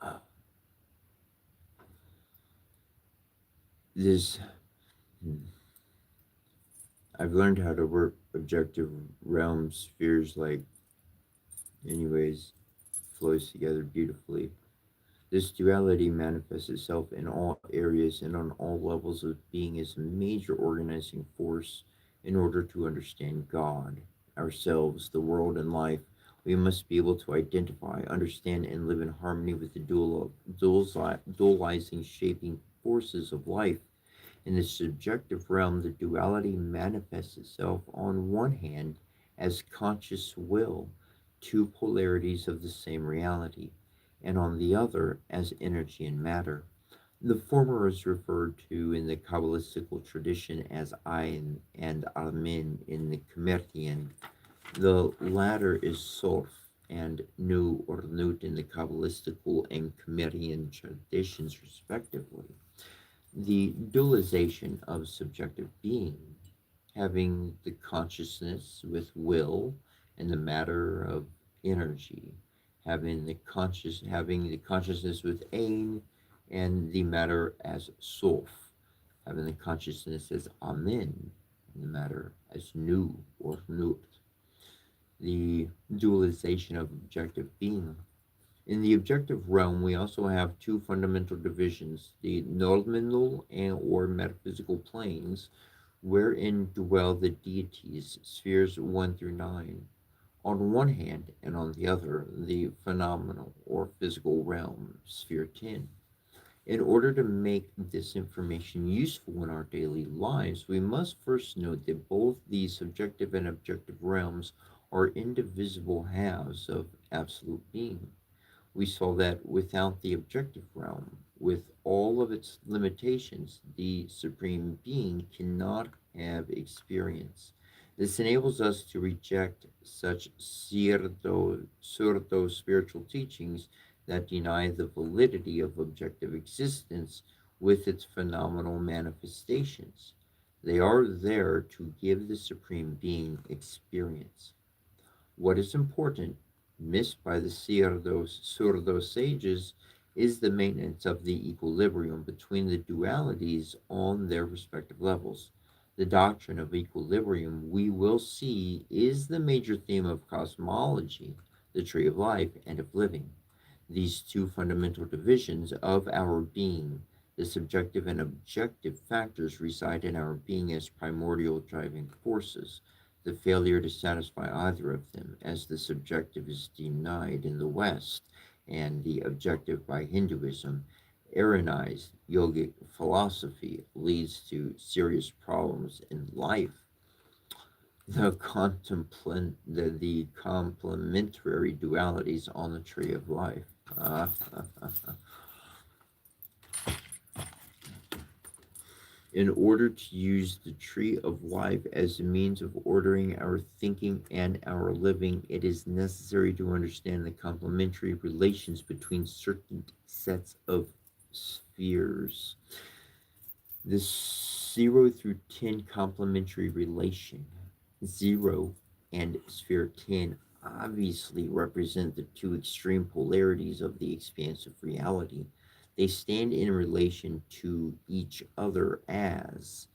Uh, this hmm, I've learned how to work objective realm spheres like, anyways, flows together beautifully. This duality manifests itself in all areas and on all levels of being as a major organizing force. In order to understand God, ourselves, the world, and life, we must be able to identify, understand, and live in harmony with the dualizing, shaping forces of life. In the subjective realm, the duality manifests itself on one hand as conscious will, two polarities of the same reality, and on the other as energy and matter. The former is referred to in the Kabbalistical tradition as Ayin and Amin in the Kemetian. The latter is Sof and Nu or Nut in the Kabbalistical and Kemetian traditions, respectively. The dualization of subjective being, having the consciousness with will and the matter of energy, having the consciousness with ain and the matter as sof, having the consciousness as amen and the matter as nu or nut. The dualization of objective being. In the objective realm, we also have two fundamental divisions, the nominal and or metaphysical planes, wherein dwell the deities, spheres 1 through 9, on one hand, and on the other, the phenomenal or physical realm, sphere 10. In order to make this information useful in our daily lives, we must first note that both the subjective and objective realms are indivisible halves of absolute being. We saw that without the objective realm, with all of its limitations, the Supreme Being cannot have experience. This enables us to reject such pseudo spiritual teachings that deny the validity of objective existence with its phenomenal manifestations. They are there to give the Supreme Being experience. What is important, missed by the Surdo sages, is the maintenance of the equilibrium between the dualities on their respective levels. The doctrine of equilibrium, we will see, is the major theme of cosmology, the tree of life, and of living. These two fundamental divisions of our being, the subjective and objective factors, reside in our being as primordial driving forces. The failure to satisfy either of them, as the subjective is denied in the West and the objective by Hinduism, Aaronized yogic philosophy, leads to serious problems in life. The complementary dualities on the tree of life. In order to use the tree of life as a means of ordering our thinking and our living, it is necessary to understand the complementary relations between certain sets of spheres. This 0 through 10 complementary relation, 0 and sphere 10, obviously represent the two extreme polarities of the expansive reality. They stand in relation to each other as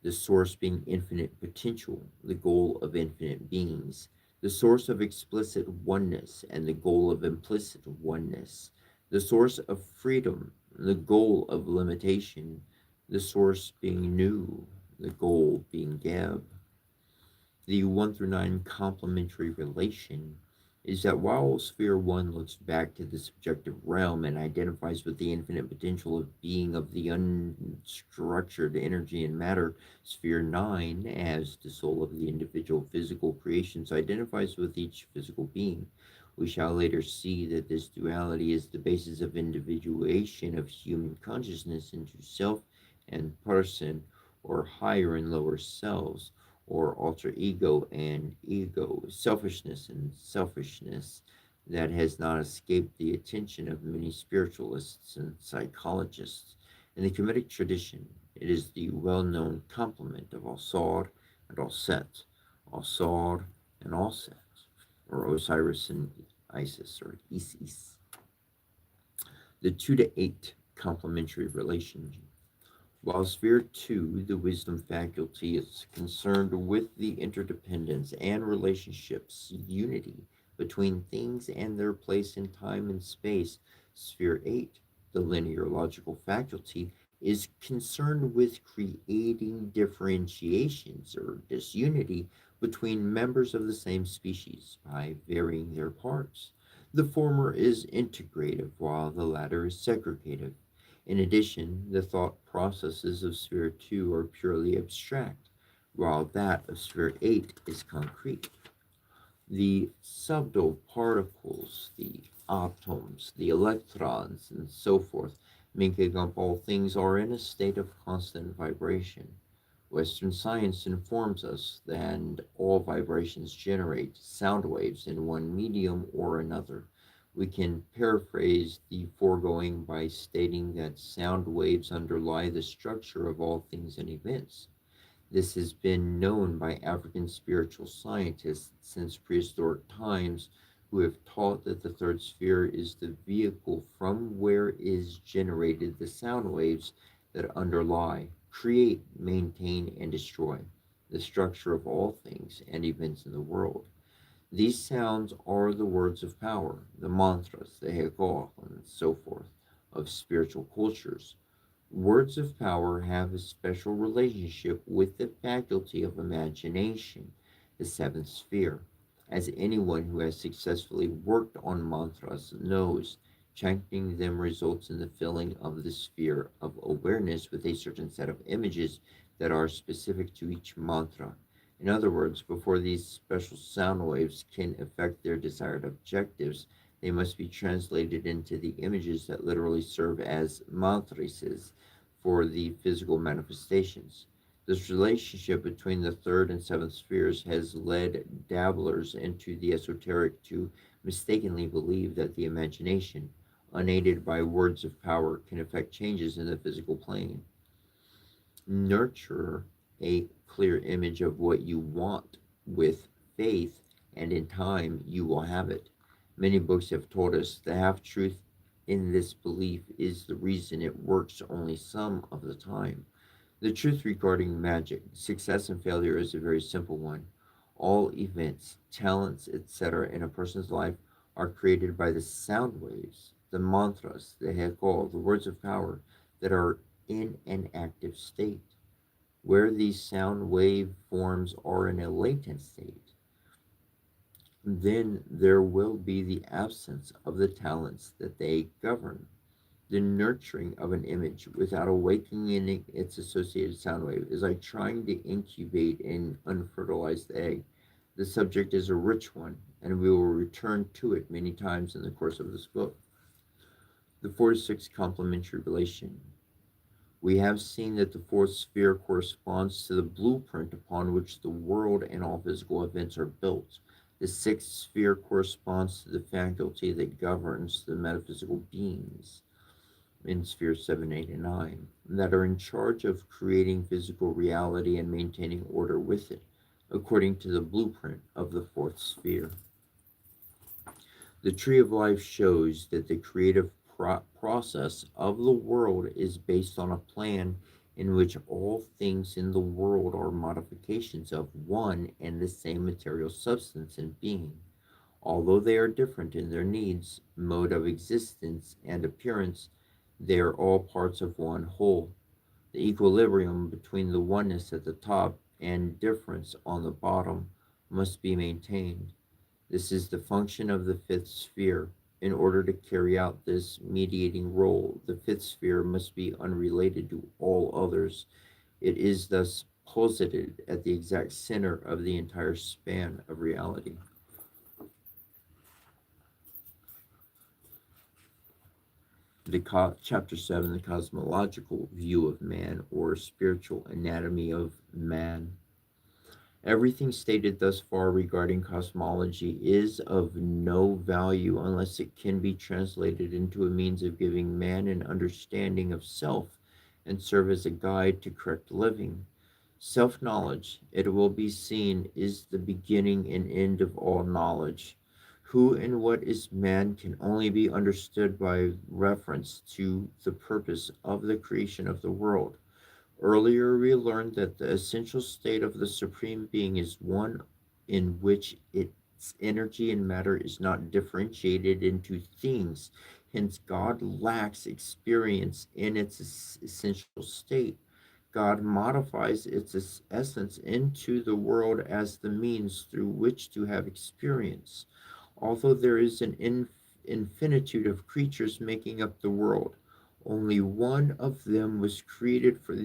the source being infinite potential, the goal of infinite beings, the source of explicit oneness and the goal of implicit oneness, the source of freedom, the goal of limitation, the source being new, the goal being Geb. The 1 through 9 complementary relation is that while sphere 1 looks back to the subjective realm and identifies with the infinite potential of being of the unstructured energy and matter, sphere 9, as the soul of the individual physical creations, identifies with each physical being. We shall later see that this duality is the basis of individuation of human consciousness into self and person, or higher and lower selves, or alter ego and ego, selfishness and selfishness, that has not escaped the attention of many spiritualists and psychologists. In the Kemetic tradition, it is the well known complement of Al-Sod and Al-Set, Al-Sod and Al-Set, or Osiris and Isis, or Isis. The 2 to 8 complementary relation. While sphere 2, the wisdom faculty, is concerned with the interdependence and relationships, unity between things and their place in time and space, sphere 8, the linear logical faculty, is concerned with creating differentiations or disunity between members of the same species by varying their parts. The former is integrative, while the latter is segregative. In addition, the thought processes of sphere 2 are purely abstract, while that of sphere 8 is concrete. The subtle particles, the atoms, the electrons, and so forth, making up all things, are in a state of constant vibration. Western science informs us that all vibrations generate sound waves in one medium or another. We can paraphrase the foregoing by stating that sound waves underlie the structure of all things and events. This has been known by African spiritual scientists since prehistoric times, who have taught that the third sphere is the vehicle from where is generated the sound waves that underlie, create, maintain, and destroy the structure of all things and events in the world. These sounds are the words of power, the mantras, the hekor, and so forth, of spiritual cultures. Words of power have a special relationship with the faculty of imagination, the seventh sphere. As anyone who has successfully worked on mantras knows, chanting them results in the filling of the sphere of awareness with a certain set of images that are specific to each mantra. In other words, before these special sound waves can affect their desired objectives, they must be translated into the images that literally serve as matrices for the physical manifestations. This relationship between the third and seventh spheres has led dabblers into the esoteric to mistakenly believe that the imagination, unaided by words of power, can effect changes in the physical plane. Nurture a clear image of what you want with faith, and in time you will have it. Many books have told us the half truth in this belief is the reason it works only some of the time. The truth regarding magic, success and failure, is a very simple one. All events, talents, etc., in a person's life are created by the sound waves, the mantras, the hekal, the words of power that are in an active state. Where these sound wave forms are in a latent state, then there will be the absence of the talents that they govern. The nurturing of an image without awakening its associated sound wave is like trying to incubate an unfertilized egg. The subject is a rich one, and we will return to it many times in the course of this book. The 46 complementary relation. We have seen that the fourth sphere corresponds to the blueprint upon which the world and all physical events are built. The sixth sphere corresponds to the faculty that governs the metaphysical beings in spheres 7, 8, and 9 that are in charge of creating physical reality and maintaining order with it, according to the blueprint of the fourth sphere. The tree of life shows that the creative process of the world is based on a plan in which all things in the world are modifications of one and the same material substance and being. Although they are different in their needs, mode of existence, and appearance, they are all parts of one whole. The equilibrium between the oneness at the top and difference on the bottom must be maintained. This is the function of the fifth sphere. In order to carry out this mediating role, the fifth sphere must be unrelated to all others. It is thus posited at the exact center of the entire span of reality. Chapter 7, the cosmological view of man, or spiritual anatomy of man. Everything stated thus far regarding cosmology is of no value unless it can be translated into a means of giving man an understanding of self and serve as a guide to correct living. Self knowledge, it will be seen, is the beginning and end of all knowledge. Who and what is man can only be understood by reference to the purpose of the creation of the world. Earlier, we learned that the essential state of the Supreme Being is one in which its energy and matter is not differentiated into things. Hence, God lacks experience in its essential state. God modifies its essence into the world as the means through which to have experience. Although there is an infinitude of creatures making up the world, only one of them was created for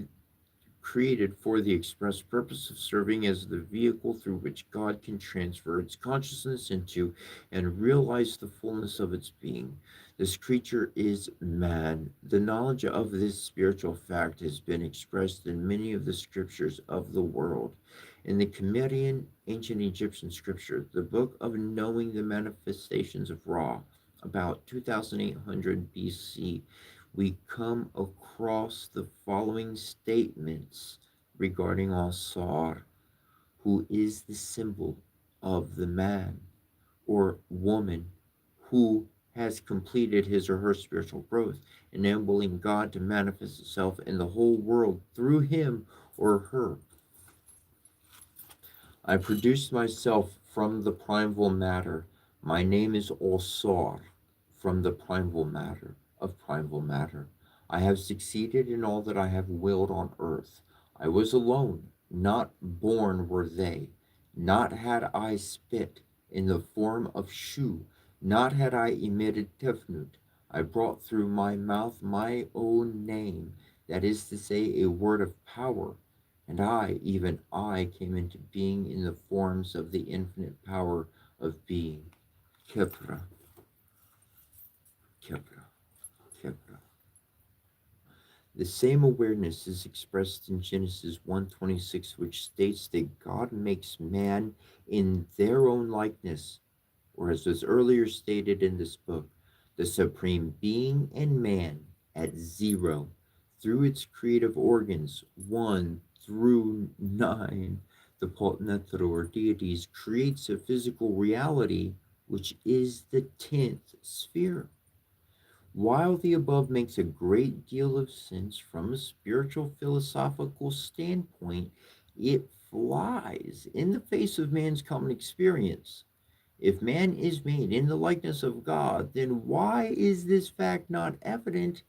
the express purpose of serving as the vehicle through which God can transfer its consciousness into and realize the fullness of its being. This creature is man. The knowledge of this spiritual fact has been expressed in many of the scriptures of the world. In the Sumerian ancient Egyptian scripture, the book of knowing the manifestations of Ra, about 2800 BC, we come across the following statements regarding Asar, who is the symbol of the man or woman who has completed his or her spiritual growth, enabling God to manifest itself in the whole world through him or her. I produced myself from the primeval matter. My name is Osar, from the primeval matter of primeval matter. I have succeeded in all that I have willed on earth. I was alone, not born were they. Not had I spit in the form of Shu, not had I emitted Tefnut. I brought through my mouth my own name, that is to say, a word of power. And I, even I, came into being in the forms of the infinite power of being. Kepra, Kepra, Kepra. The same awareness is expressed in Genesis 1:26, which states that God makes man in their own likeness, or as was earlier stated in this book, the supreme being and man at zero, through its creative organs, 1 through 9, the Potnethor or deities creates a physical reality, which is the 10th sphere. While the above makes a great deal of sense from a spiritual philosophical standpoint, it flies in the face of man's common experience. If man is made in the likeness of God, then why is this fact not evident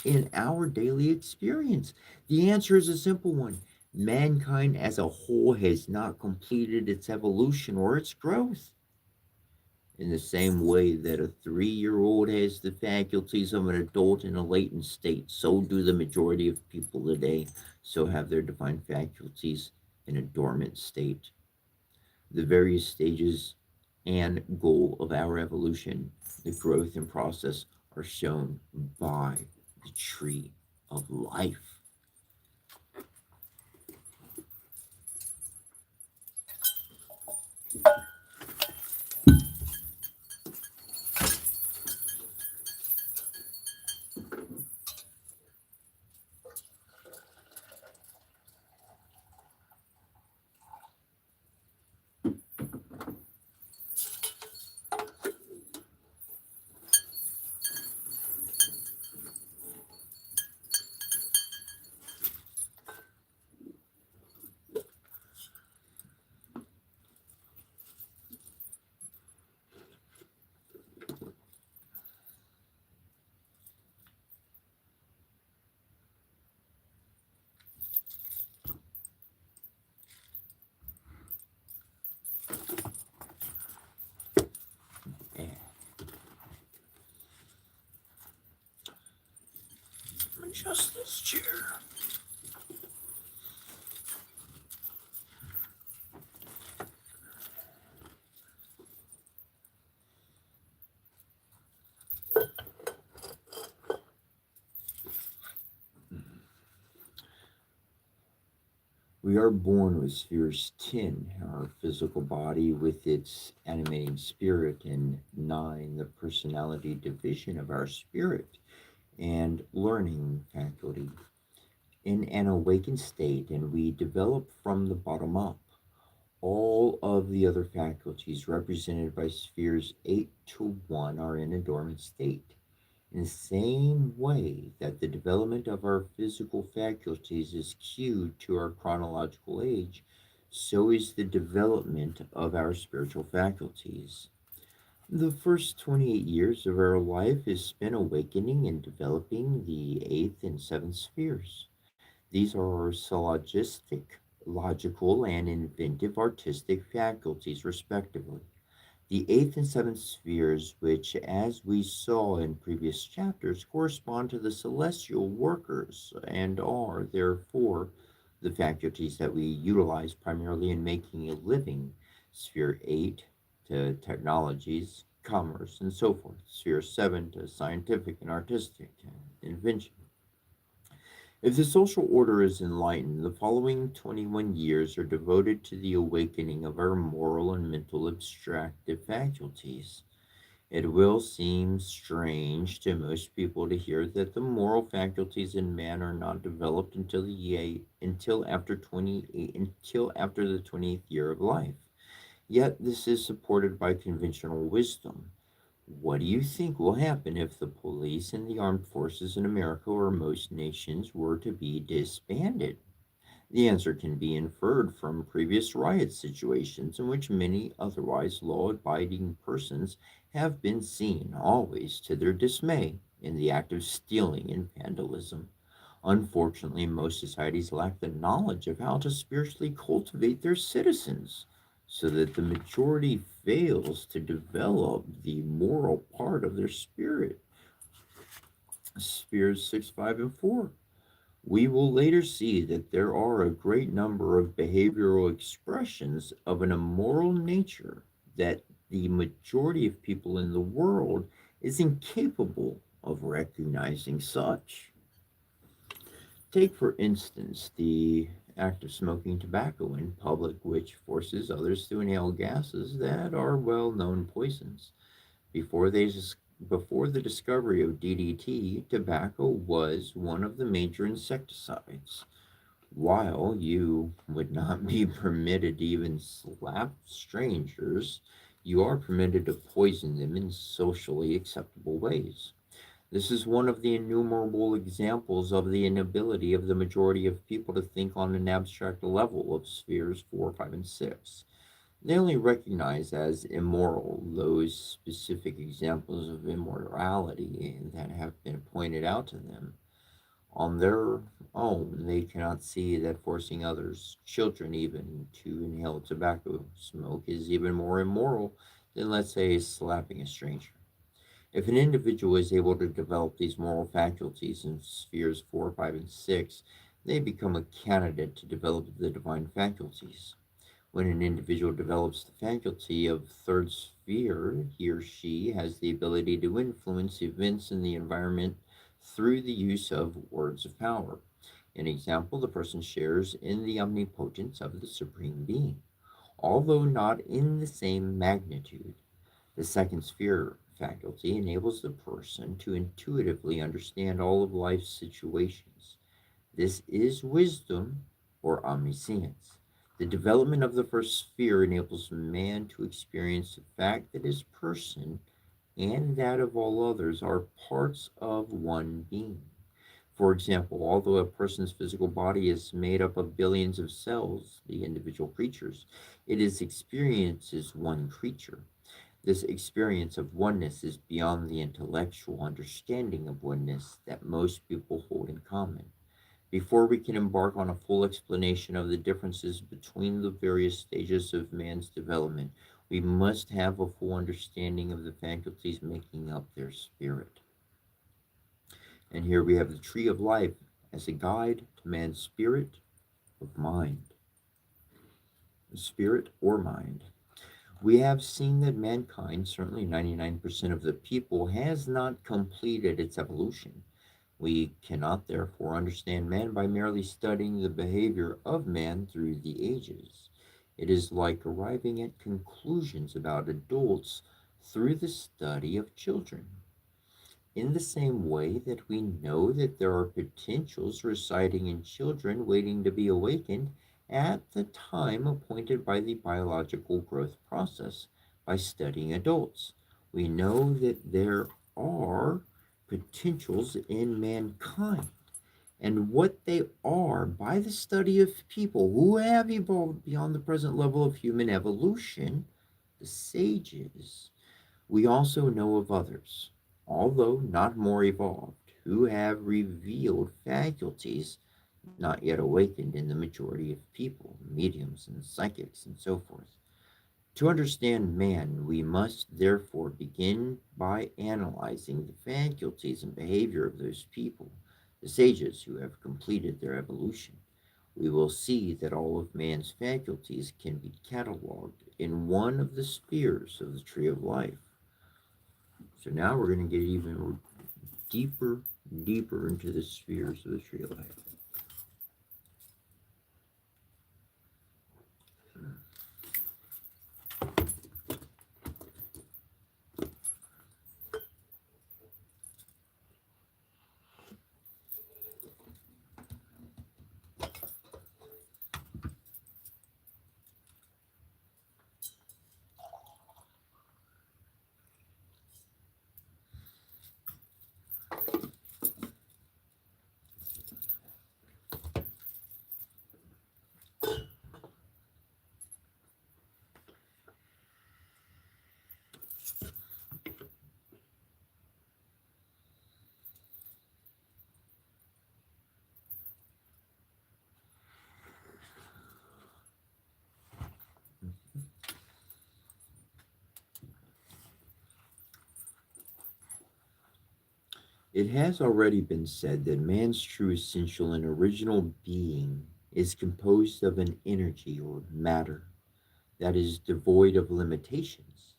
in our daily experience? The answer is a simple one. Mankind as a whole has not completed its evolution or its growth. In the same way that a 3-year-old has the faculties of an adult in a latent state, so do the majority of people today, so have their divine faculties in a dormant state. The various stages and goal of our evolution, the growth and process, are shown by the tree of life. Yeah. Adjust this chair. We are born with spheres 10, our physical body with its animating spirit, and 9, the personality division of our spirit and learning faculty, in an awakened state, and we develop from the bottom up. All of the other faculties represented by spheres 8 to 1 are in a dormant state. In the same way that the development of our physical faculties is cued to our chronological age, so is the development of our spiritual faculties. The first 28 years of our life is spent awakening and developing the eighth and seventh spheres. These are our syllogistic, logical, and inventive artistic faculties, respectively. The eighth and seventh spheres, which, as we saw in previous chapters, correspond to the celestial workers and are, therefore, the faculties that we utilize primarily in making a living. Sphere 8 to technologies, commerce, and so forth. Sphere 7 to scientific and artistic invention. If the social order is enlightened, the following 21 years are devoted to the awakening of our moral and mental abstractive faculties. It will seem strange to most people to hear that the moral faculties in man are not developed until after the 20th year of life. Yet this is supported by conventional wisdom. What do you think will happen if the police and the armed forces in America or most nations were to be disbanded? The answer can be inferred from previous riot situations in which many otherwise law abiding persons have been seen, always to their dismay, in the act of stealing and vandalism. Unfortunately, most societies lack the knowledge of how to spiritually cultivate their citizens, so that the majority fails to develop the moral part of their spirit. Spheres 6, 5, and 4. We will later see that there are a great number of behavioral expressions of an immoral nature that the majority of people in the world is incapable of recognizing such. Take, for instance, the act of smoking tobacco in public, which forces others to inhale gases that are well known poisons. Before, before the discovery of DDT, tobacco was one of the major insecticides. While you would not be permitted to even slap strangers, you are permitted to poison them in socially acceptable ways. This is one of the innumerable examples of the inability of the majority of people to think on an abstract level of spheres 4, 5, and 6. They only recognize as immoral those specific examples of immorality that have been pointed out to them. On their own, they cannot see that forcing others, children even, to inhale tobacco smoke is even more immoral than, let's say, slapping a stranger. If an individual is able to develop these moral faculties in spheres 4, 5, and 6, they become a candidate to develop the divine faculties. When an individual develops the faculty of third sphere, he or she has the ability to influence events in the environment through the use of words of power. An example, the person shares in the omnipotence of the Supreme Being, although not in the same magnitude. The second sphere faculty enables the person to intuitively understand all of life's situations. This is wisdom or omniscience. The development of the first sphere enables man to experience the fact that his person and that of all others are parts of one being. For example, although a person's physical body is made up of billions of cells, the individual creatures, it is experienced as one creature. This experience of oneness is beyond the intellectual understanding of oneness that most people hold in common. Before we can embark on a full explanation of the differences between the various stages of man's development, we must have a full understanding of the faculties making up their spirit. And here we have the tree of life as a guide to man's spirit of mind, spirit or mind. We have seen that mankind, certainly 99% of the people, has not completed its evolution. We cannot therefore understand man by merely studying the behavior of man through the ages. It is like arriving at conclusions about adults through the study of children. In the same way that we know that there are potentials residing in children waiting to be awakened at the time appointed by the biological growth process by studying adults, we know that there are potentials in mankind and what they are by the study of people who have evolved beyond the present level of human evolution, the sages. We also know of others, although not more evolved, who have revealed faculties not yet awakened in the majority of people, mediums and psychics and so forth. To understand man, we must therefore begin by analyzing the faculties and behavior of those people, the sages who have completed their evolution. We will see that all of man's faculties can be cataloged in one of the spheres of the tree of life. So now we're going to get even deeper, deeper into the spheres of the tree of life. It has already been said that man's true essential and original being is composed of an energy or matter that is devoid of limitations.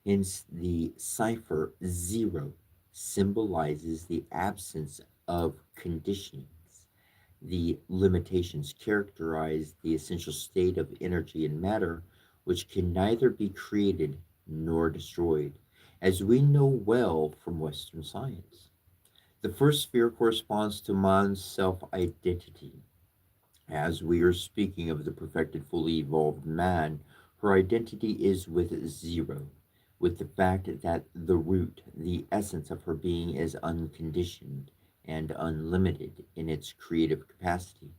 Hence, the cipher zero symbolizes the absence of conditionings. The limitations characterize the essential state of energy and matter, which can neither be created nor destroyed, as we know well from Western science. The first sphere corresponds to man's self identity. As we are speaking of the perfected, fully evolved man, her identity is with zero, with the fact that the root, the essence of her being is unconditioned and unlimited in its creative capacity.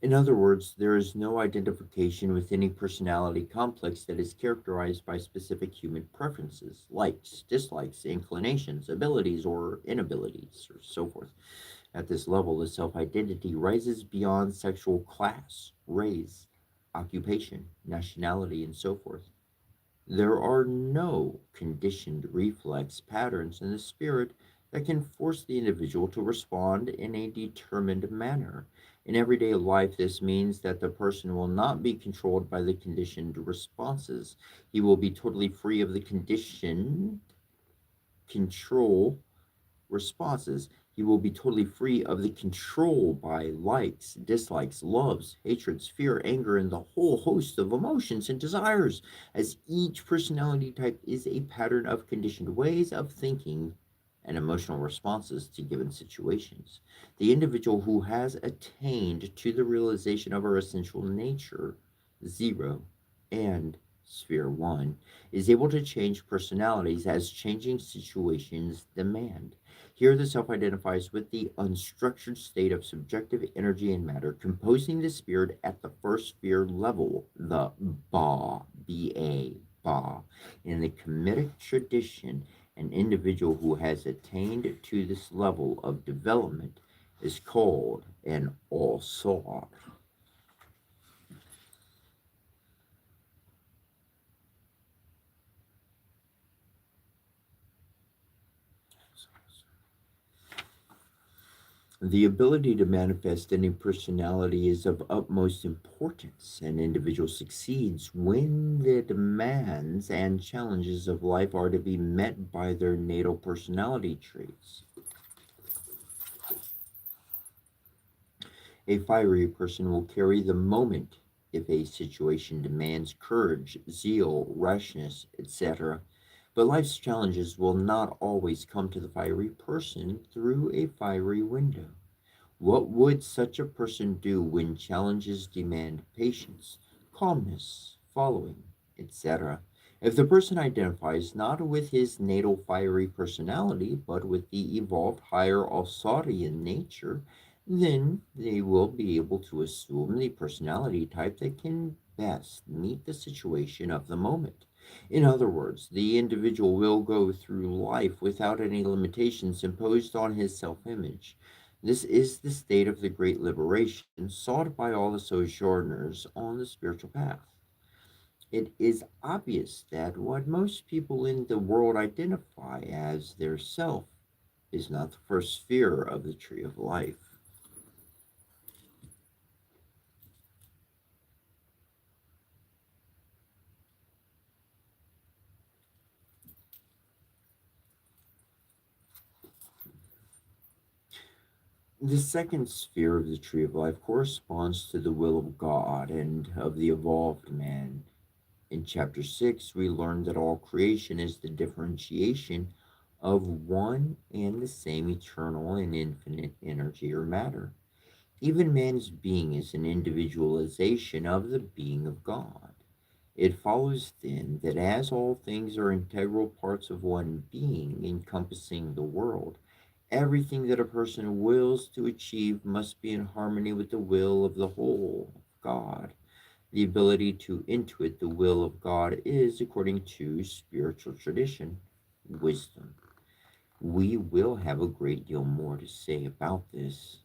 In other words, there is no identification with any personality complex that is characterized by specific human preferences, likes, dislikes, inclinations, abilities, or inabilities, or so forth. At this level, the self identity rises beyond sexual class, race, occupation, nationality, and so forth. There are no conditioned reflex patterns in the spirit that can force the individual to respond in a determined manner. In everyday life, this means that the person will not be controlled by the conditioned responses. He will be totally free of the conditioned control responses. He will be totally free of the control by likes, dislikes, loves, hatreds, fear, anger, and the whole host of emotions and desires, as each personality type is a pattern of conditioned ways of thinking and emotional responses to given situations. The individual who has attained to the realization of our essential nature, zero, and sphere one, is able to change personalities as changing situations demand. Here, the self identifies with the unstructured state of subjective energy and matter, composing the spirit at the first sphere level, the Ba, B-A, Ba. In the Kemetic tradition, an individual who has attained to this level of development is called an all-star. The ability to manifest any personality is of utmost importance. An individual succeeds when the demands and challenges of life are to be met by their natal personality traits. A fiery person will carry the moment if a situation demands courage, zeal, rashness, etc. But life's challenges will not always come to the fiery person through a fiery window. What would such a person do when challenges demand patience, calmness, following, etc.? If the person identifies not with his natal fiery personality, but with the evolved higher Alsatian nature, then they will be able to assume the personality type that can best meet the situation of the moment. In other words, the individual will go through life without any limitations imposed on his self image. This is the state of the great liberation sought by all the sojourners on the spiritual path. It is obvious that what most people in the world identify as their self is not the first sphere of the tree of life. The second sphere of the tree of life corresponds to the will of God and of the evolved man. In chapter 6, we learn that all creation is the differentiation of one and the same eternal and infinite energy or matter. Even man's being is an individualization of the being of God. It follows then that as all things are integral parts of one being encompassing the world, everything that a person wills to achieve must be in harmony with the will of the whole of God. The ability to intuit the will of God is, according to spiritual tradition, wisdom. We will have a great deal more to say about this.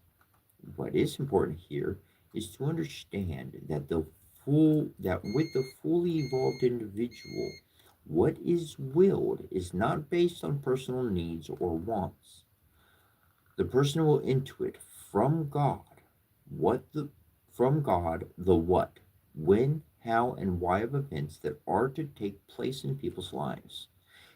What is important here is to understand that with the fully evolved individual, what is willed is not based on personal needs or wants. The person will intuit what the from God the what, when, how, and why of events that are to take place in people's lives.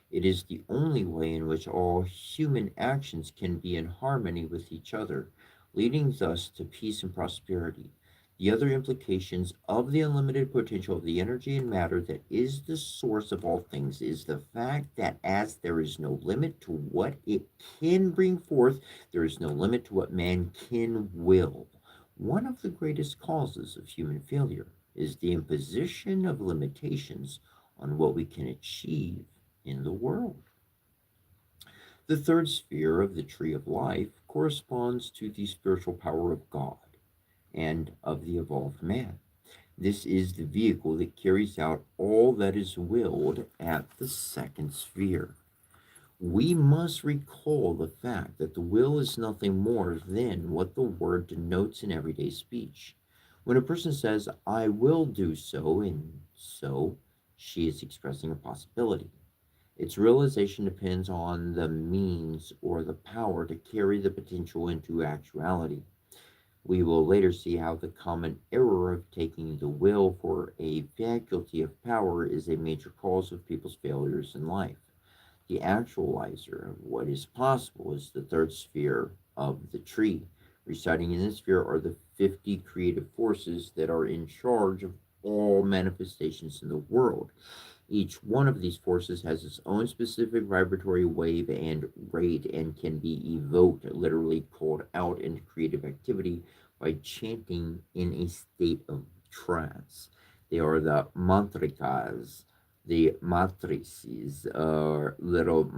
It is the only way in which all human actions can be in harmony with each other. leading thus to peace and prosperity. The other implications of the unlimited potential of the energy and matter that is the source of all things is the fact that as there is no limit to what it can bring forth, there is no limit to what man can will. One of the greatest causes of human failure is the imposition of limitations on what we can achieve in the world. The third sphere of the tree of life corresponds to the spiritual power of God and of the evolved man. This is the vehicle that carries out all that is willed at the second sphere. We must recall the fact that the will is nothing more than what the word denotes in everyday speech. When a person says, I will do so, and so, she is expressing a possibility. Its realization depends on the means or the power to carry the potential into actuality. We will later see how the common error of taking the will for a faculty of power is a major cause of people's failures in life. The actualizer of what is possible is the third sphere of the tree. Residing in this sphere are the 50 creative forces that are in charge of all manifestations in the world. Each one of these forces has its own specific vibratory wave and rate and can be evoked, literally called out into creative activity by chanting in a state of trance. They are the mantrikas, the matrices, or little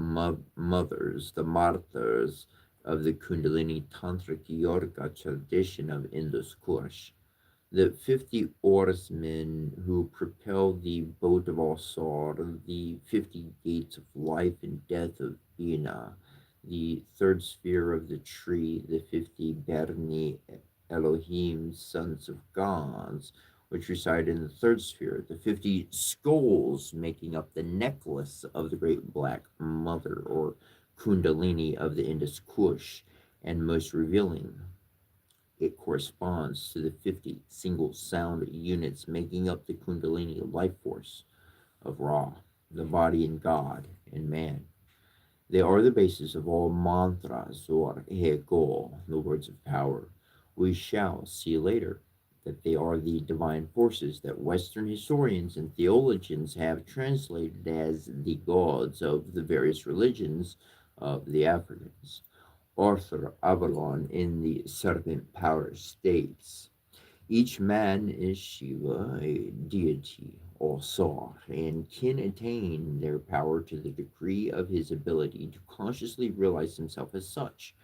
mothers, the martyrs of the Kundalini Tantric Yoga tradition of Indus Kush, the 50 oarsmen who propelled the boat of Asar, the 50 gates of life and death of Bina, the third sphere of the tree, the 50 Berni Elohim, sons of gods, which reside in the third sphere, the 50 skulls making up the necklace of the great black mother, or Kundalini of the Indus Kush, and most revealing, it corresponds to the 50 single sound units making up the Kundalini life force of Ra, the body in God and man. They are the basis of all mantras or hego, the words of power. We shall see later that they are the divine forces that Western historians and theologians have translated as the gods of the various religions of the Africans. Arthur Avalon in the Serpent Power states, each man is Shiva, a deity or Sar, and can attain their power to the degree of his ability to consciously realize himself as such.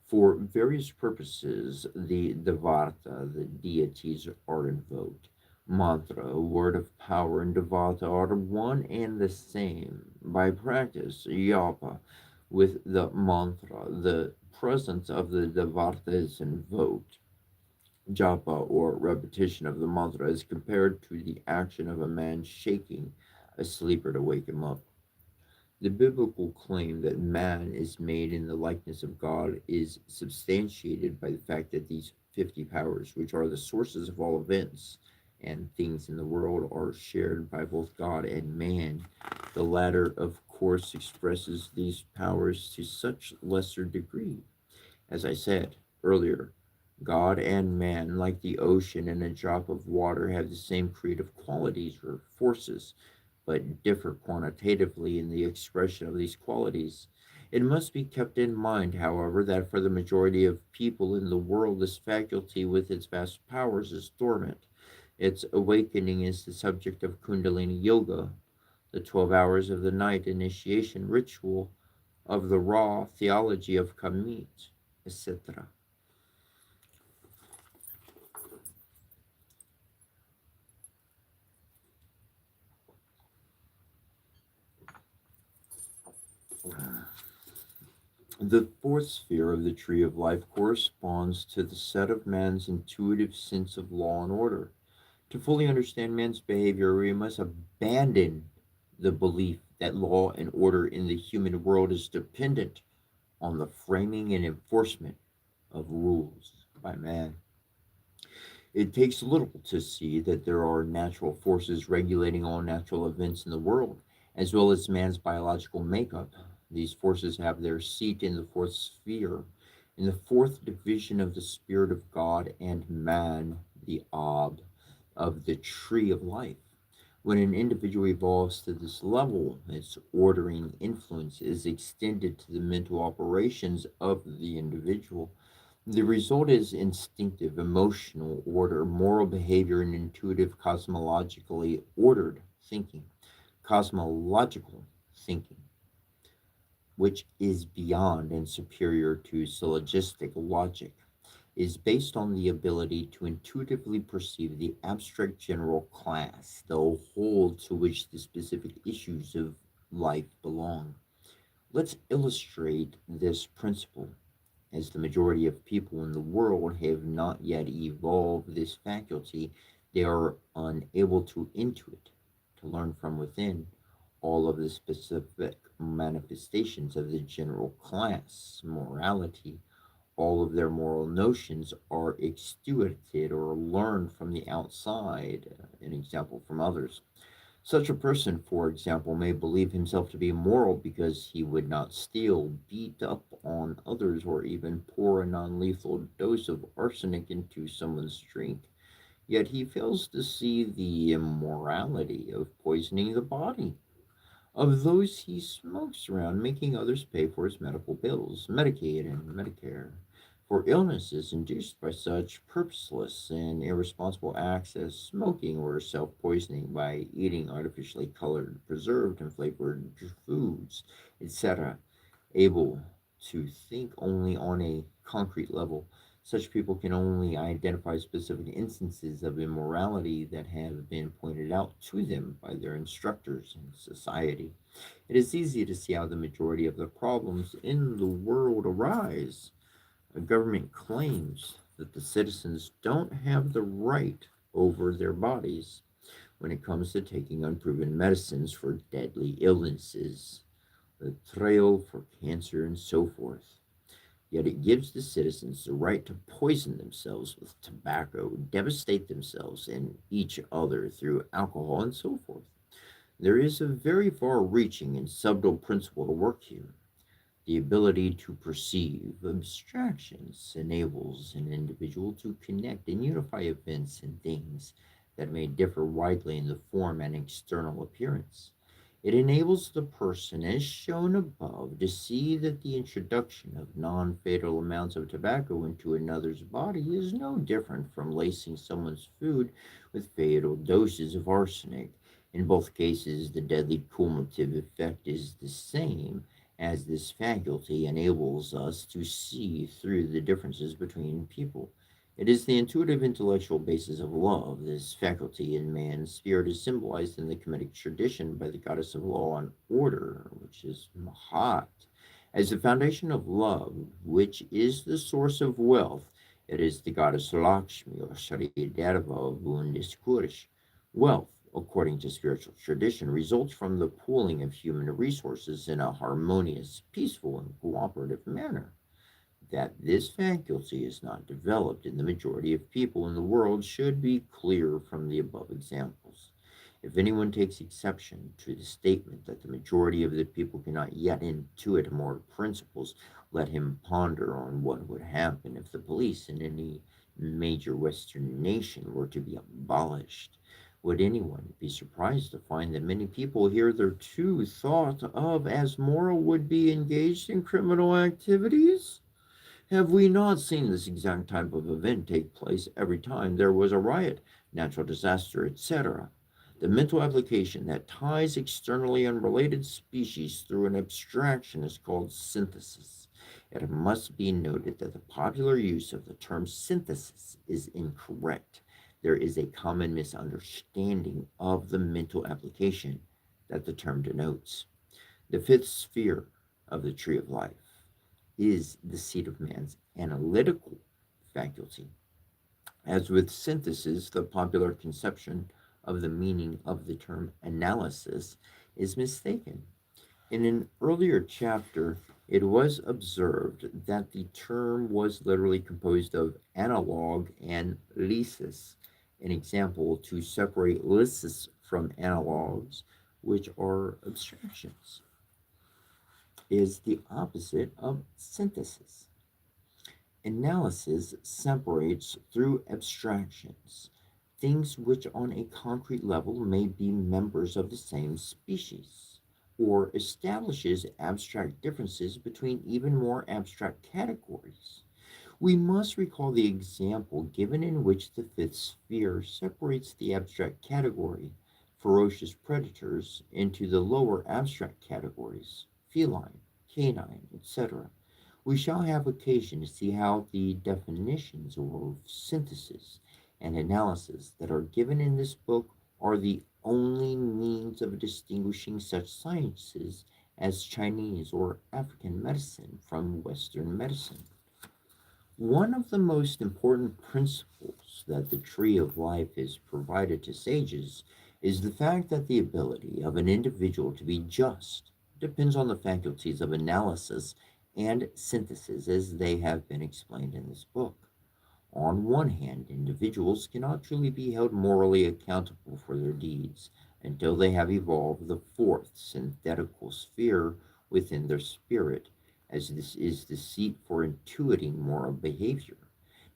For various purposes, the Devata, the deities, are invoked. Mantra, word of power, and Devata are one and the same. By practice, Yapa, with the mantra, the presence of the Devata is invoked. Japa, or repetition of the mantra, is compared to the action of a man shaking a sleeper to wake him up. The biblical claim that man is made in the likeness of God is substantiated by the fact that these 50 powers, which are the sources of all events and things in the world, are shared by both God and man. The latter, of course, expresses these powers to such lesser degree. As I said earlier, God and man, like the ocean and a drop of water, have the same creative qualities or forces, but differ quantitatively in the expression of these qualities. It must be kept in mind, however, that for the majority of people in the world, this faculty with its vast powers is dormant. Its awakening is the subject of Kundalini Yoga, the 12 hours of the night initiation ritual of the raw theology of Kamit, etc. The fourth sphere of the tree of life corresponds to the set of man's intuitive sense of law and order. To fully understand man's behavior, we must abandon the belief that law and order in the human world is dependent on the framing and enforcement of rules by man. It takes little to see that there are natural forces regulating all natural events in the world, as well as man's biological makeup. These forces have their seat in the fourth sphere, In the fourth division of the Spirit of God and man, the ob of the tree of life. When an individual evolves to this level, its ordering influence is extended to the mental operations of the individual. The result is instinctive, emotional order, moral behavior, and intuitive, cosmologically ordered thinking. Cosmological thinking, which is beyond and superior to syllogistic logic, is based on the ability to intuitively perceive the abstract general class, the whole to which the specific issues of life belong. Let's illustrate this principle. As the majority of people in the world have not yet evolved this faculty, they are unable to intuit, to learn from within, all of the specific manifestations of the general class, morality. All of their moral notions are extuited or learned from the outside, an example from others. Such a person, for example, may believe himself to be moral because he would not steal, beat up on others, or even pour a non lethal dose of arsenic into someone's drink. Yet he fails to see the immorality of poisoning the body of those he smokes around, making others pay for his medical bills, Medicaid and Medicare, for illnesses induced by such purposeless and irresponsible acts as smoking or self poisoning by eating artificially colored, preserved, and flavored foods, etc., able to think only on a concrete level. Such people can only identify specific instances of immorality that have been pointed out to them by their instructors in society. It is easy to see how the majority of the problems in the world arise. A government claims that the citizens don't have the right over their bodies when it comes to taking unproven medicines for deadly illnesses, the trail for cancer, and so forth. Yet it gives the citizens the right to poison themselves with tobacco, devastate themselves and each other through alcohol, and so forth. There is a very far reaching and subtle principle to work here. The ability to perceive abstractions enables an individual to connect and unify events and things that may differ widely in the form and external appearance. It enables the person, as shown above, to see that the introduction of non fatal amounts of tobacco into another's body is no different from lacing someone's food with fatal doses of arsenic. In both cases, the deadly cumulative effect is the same, as this faculty enables us to see through the differences between people. It is the intuitive intellectual basis of love. This faculty in man's spirit is symbolized in the Kemetic tradition by the goddess of law and order, which is Mahat. As the foundation of love, which is the source of wealth, it is the goddess Lakshmi, or Sharidarva of Vundiskursh. Wealth, according to spiritual tradition, results from the pooling of human resources in a harmonious, peaceful, and cooperative manner. That this faculty is not developed in the majority of people in the world should be clear from the above examples. If anyone takes exception to the statement that the majority of the people cannot yet intuit moral principles, let him ponder on what would happen if the police in any major Western nation were to be abolished. Would anyone be surprised to find that many people hitherto thought of as moral would be engaged in criminal activities? Have we not seen this exact type of event take place every time there was a riot, natural disaster, etc.? The mental application that ties externally unrelated species through an abstraction is called synthesis. It must be noted that the popular use of the term synthesis is incorrect. There is a common misunderstanding of the mental application that the term denotes. The fifth sphere of the tree of life is the seat of man's analytical faculty. As with synthesis, the popular conception of the meaning of the term analysis is mistaken. In an earlier chapter, it was observed that the term was literally composed of analog and lysis, an example to separate lysis from analogs, which are abstractions, is the opposite of synthesis. Analysis separates through abstractions things which on a concrete level may be members of the same species, or establishes abstract differences between even more abstract categories. We must recall the example given in which the fifth sphere separates the abstract category, ferocious predators, into the lower abstract categories, feline, canine, etc. We shall have occasion to see how the definitions or synthesis and analysis that are given in this book are the only means of distinguishing such sciences as Chinese or African medicine from Western medicine. One of the most important principles that the tree of life is provided to sages is the fact that the ability of an individual to be just depends on the faculties of analysis and synthesis as they have been explained in this book. On one hand, individuals cannot truly be held morally accountable for their deeds until they have evolved the fourth synthetical sphere within their spirit, as this is the seat for intuiting moral behavior.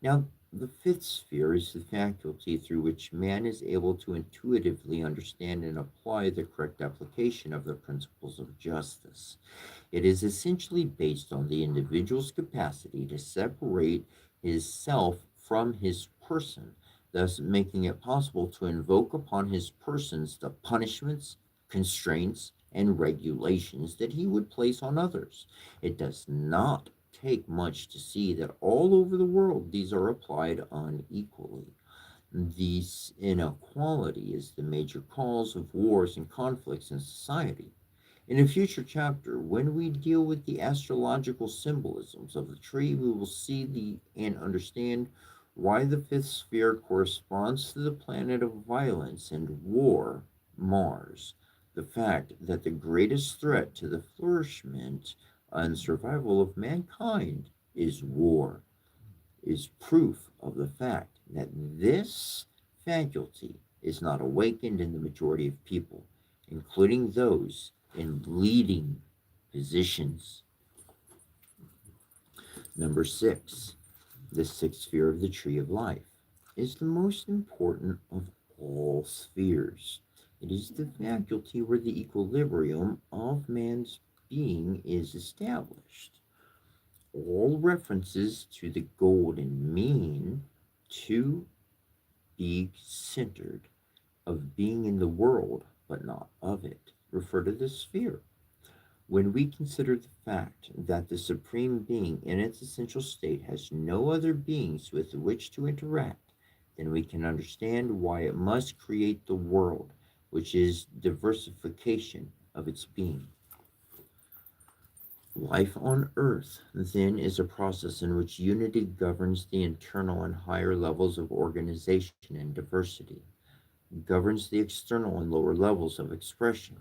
Now, the fifth sphere is the faculty through which man is able to intuitively understand and apply the correct application of the principles of justice. It is essentially based on the individual's capacity to separate his self from his person, thus making it possible to invoke upon his persons the punishments, constraints, and regulations that he would place on others. It does not take much to see that all over the world these are applied unequally. This inequality is the major cause of wars and conflicts in society. In a future chapter, when we deal with the astrological symbolisms of the tree, we will see and understand why the fifth sphere corresponds to the planet of violence and war, Mars. The fact that the greatest threat to the flourishment and survival of mankind is war is proof of the fact that this faculty is not awakened in the majority of people, including those in leading positions. Number six, the sixth sphere of the tree of life is the most important of all spheres. It is the faculty where the equilibrium of man's being is established. All references to the golden mean to be centered, of being in the world but not of it, refer to the sphere. When we consider the fact that the Supreme Being in its essential state has no other beings with which to interact, then we can understand why it must create the world, which is diversification of its being. Life on Earth, then, is a process in which unity governs the internal and higher levels of organization and diversity, governs the external and lower levels of expression.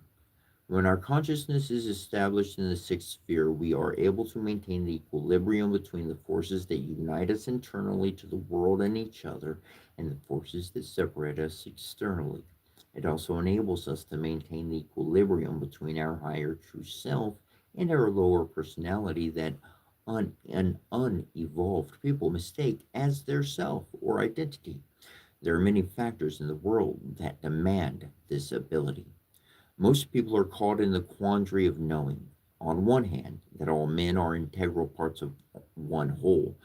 When our consciousness is established in the sixth sphere, we are able to maintain the equilibrium between the forces that unite us internally to the world and each other and the forces that separate us externally. It also enables us to maintain the equilibrium between our higher true self and our lower personality that an unevolved people mistake as their self or identity. There are many factors in the world that demand this ability. Most people are caught in the quandary of knowing, on one hand, that all men are integral parts of one whole,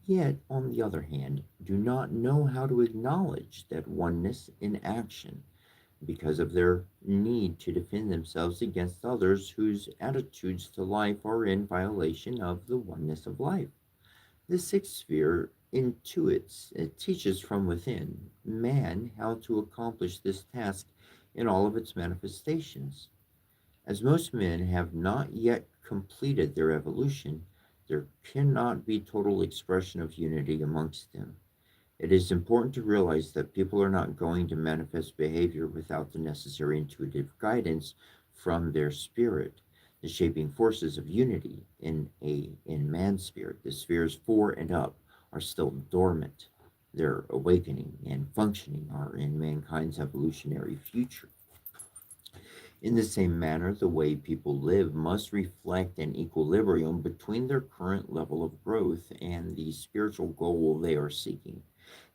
yet, on the other hand, do not know how to acknowledge that oneness in action because of their need to defend themselves against others whose attitudes to life are in violation of the oneness of life. The sixth sphere intuits, it teaches from within man how to accomplish this task in all of its manifestations. As most men have not yet completed their evolution, there cannot be total expression of unity amongst them. It is important to realize that people are not going to manifest behavior without the necessary intuitive guidance from their spirit. The shaping forces of unity in man's spirit, the spheres four and up, are still dormant. Their awakening and functioning are in mankind's evolutionary future. In the same manner, the way people live must reflect an equilibrium between their current level of growth and the spiritual goal they are seeking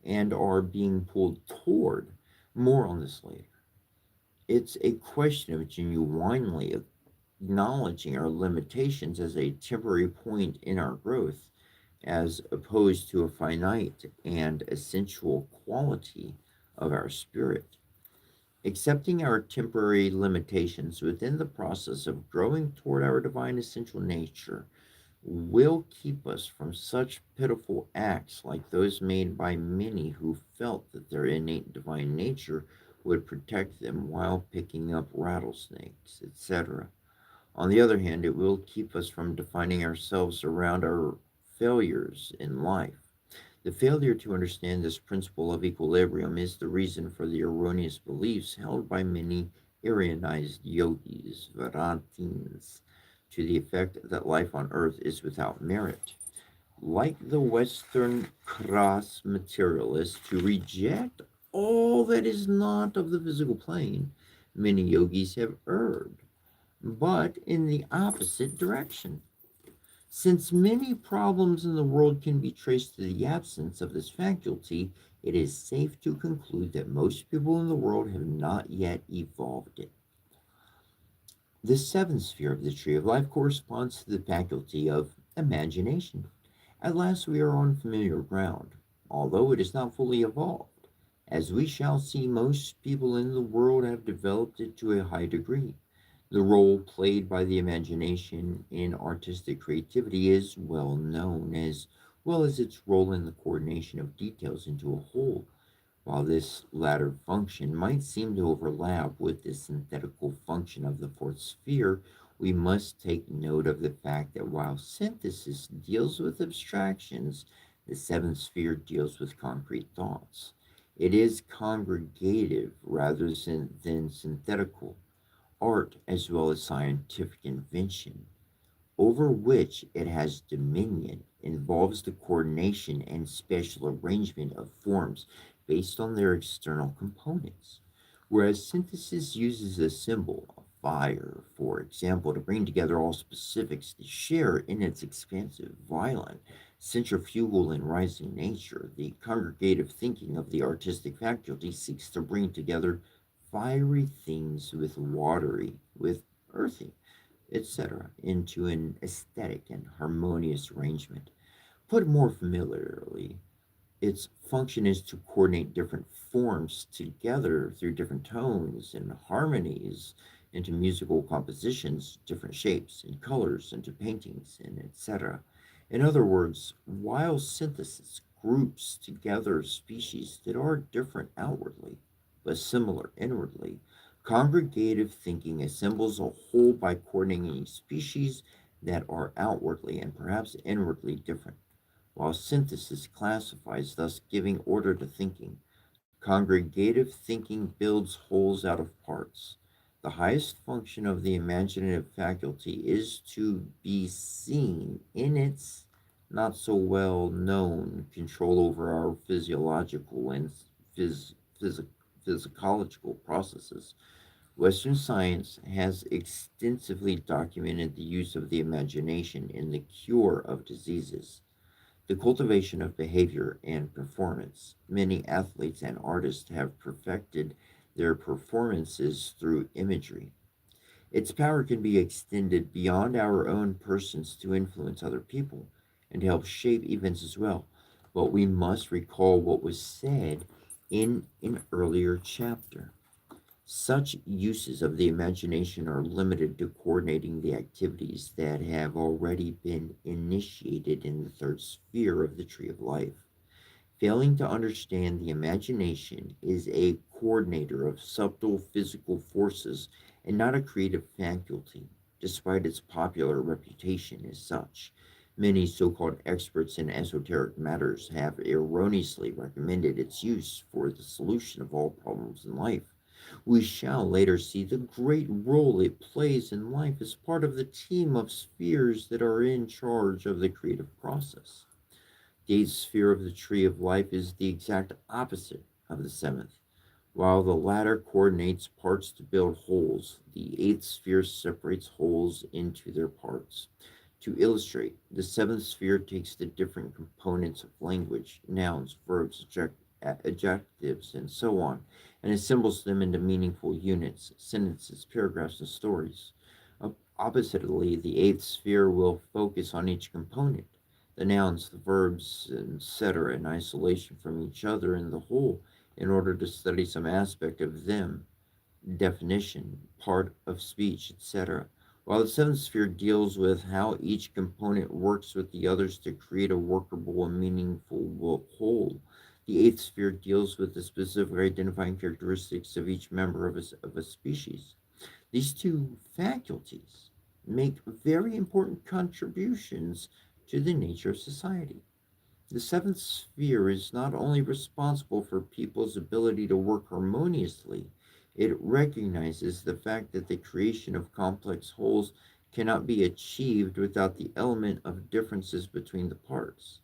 and are being pulled toward. More on this later. It's a question of genuinely acknowledging our limitations as a temporary point in our growth, as opposed to a finite and essential quality of our spirit. Accepting our temporary limitations within the process of growing toward our divine essential nature will keep us from such pitiful acts like those made by many who felt that their innate divine nature would protect them while picking up rattlesnakes, etc. On the other hand, it will keep us from defining ourselves around our failures in life. The failure to understand this principle of equilibrium is the reason for the erroneous beliefs held by many Aryanized yogis, Vedantins, to the effect that life on earth is without merit. Like the Western crass materialists who reject all that is not of the physical plane, many yogis have erred, but in the opposite direction. Since many problems in the world can be traced to the absence of this faculty, it is safe to conclude that most people in the world have not yet evolved it. The seventh sphere of the tree of life corresponds to the faculty of imagination. At last we are on familiar ground, although it is not fully evolved. As we shall see, most people in the world have developed it to a high degree. The role played by the imagination in artistic creativity is well as its role in the coordination of details into a whole. While this latter function might seem to overlap with the synthetical function of the fourth sphere, we must take note of the fact that while synthesis deals with abstractions, the seventh sphere deals with concrete thoughts. It is congregative rather than synthetical. Art, as well as scientific invention, over which it has dominion, involves the coordination and special arrangement of forms based on their external components, whereas synthesis uses a symbol, a fire, for example, to bring together all specifics to share in its expansive, violent, centrifugal, and rising nature. The congregative thinking of the artistic faculty seeks to bring together fiery things with earthy, etc., into an aesthetic and harmonious arrangement. Put more familiarly, its function is to coordinate different forms together through different tones and harmonies into musical compositions, different shapes and colors into paintings, and etc. In other words, while synthesis groups together species that are different outwardly but similar inwardly, congregative thinking assembles a whole by coordinating species that are outwardly and perhaps inwardly different, while synthesis classifies, thus giving order to thinking. Congregative thinking builds wholes out of parts. The highest function of the imaginative faculty is to be seen in its not so well known control over our physiological and phys- phys- physiological processes. Western science has extensively documented the use of the imagination in the cure of diseases, the cultivation of behavior and performance. Many athletes and artists have perfected their performances through imagery. Its power can be extended beyond our own persons to influence other people and to help shape events as well. But we must recall what was said in an earlier chapter. Such uses of the imagination are limited to coordinating the activities that have already been initiated in the third sphere of the tree of life. Failing to understand the imagination is a coordinator of subtle physical forces and not a creative faculty, despite its popular reputation as such. Many so called experts in esoteric matters have erroneously recommended its use for the solution of all problems in life. We shall later see the great role it plays in life as part of the team of spheres that are in charge of the creative process. The eighth sphere of the tree of life is the exact opposite of the seventh. While the latter coordinates parts to build wholes, the eighth sphere separates wholes into their parts. To illustrate, the seventh sphere takes the different components of language, nouns, verbs, adjectives, and so on, and assembles them into meaningful units, sentences, paragraphs, and stories. Oppositely, the eighth sphere will focus on each component, the nouns, the verbs, etc., in isolation from each other in the whole, in order to study some aspect of them, definition, part of speech, etc. While the seventh sphere deals with how each component works with the others to create a workable and meaningful whole, the eighth sphere deals with the specific identifying characteristics of each member of a species. These two faculties make very important contributions to the nature of society. The seventh sphere is not only responsible for people's ability to work harmoniously, it recognizes the fact that the creation of complex wholes cannot be achieved without the element of differences between the parts.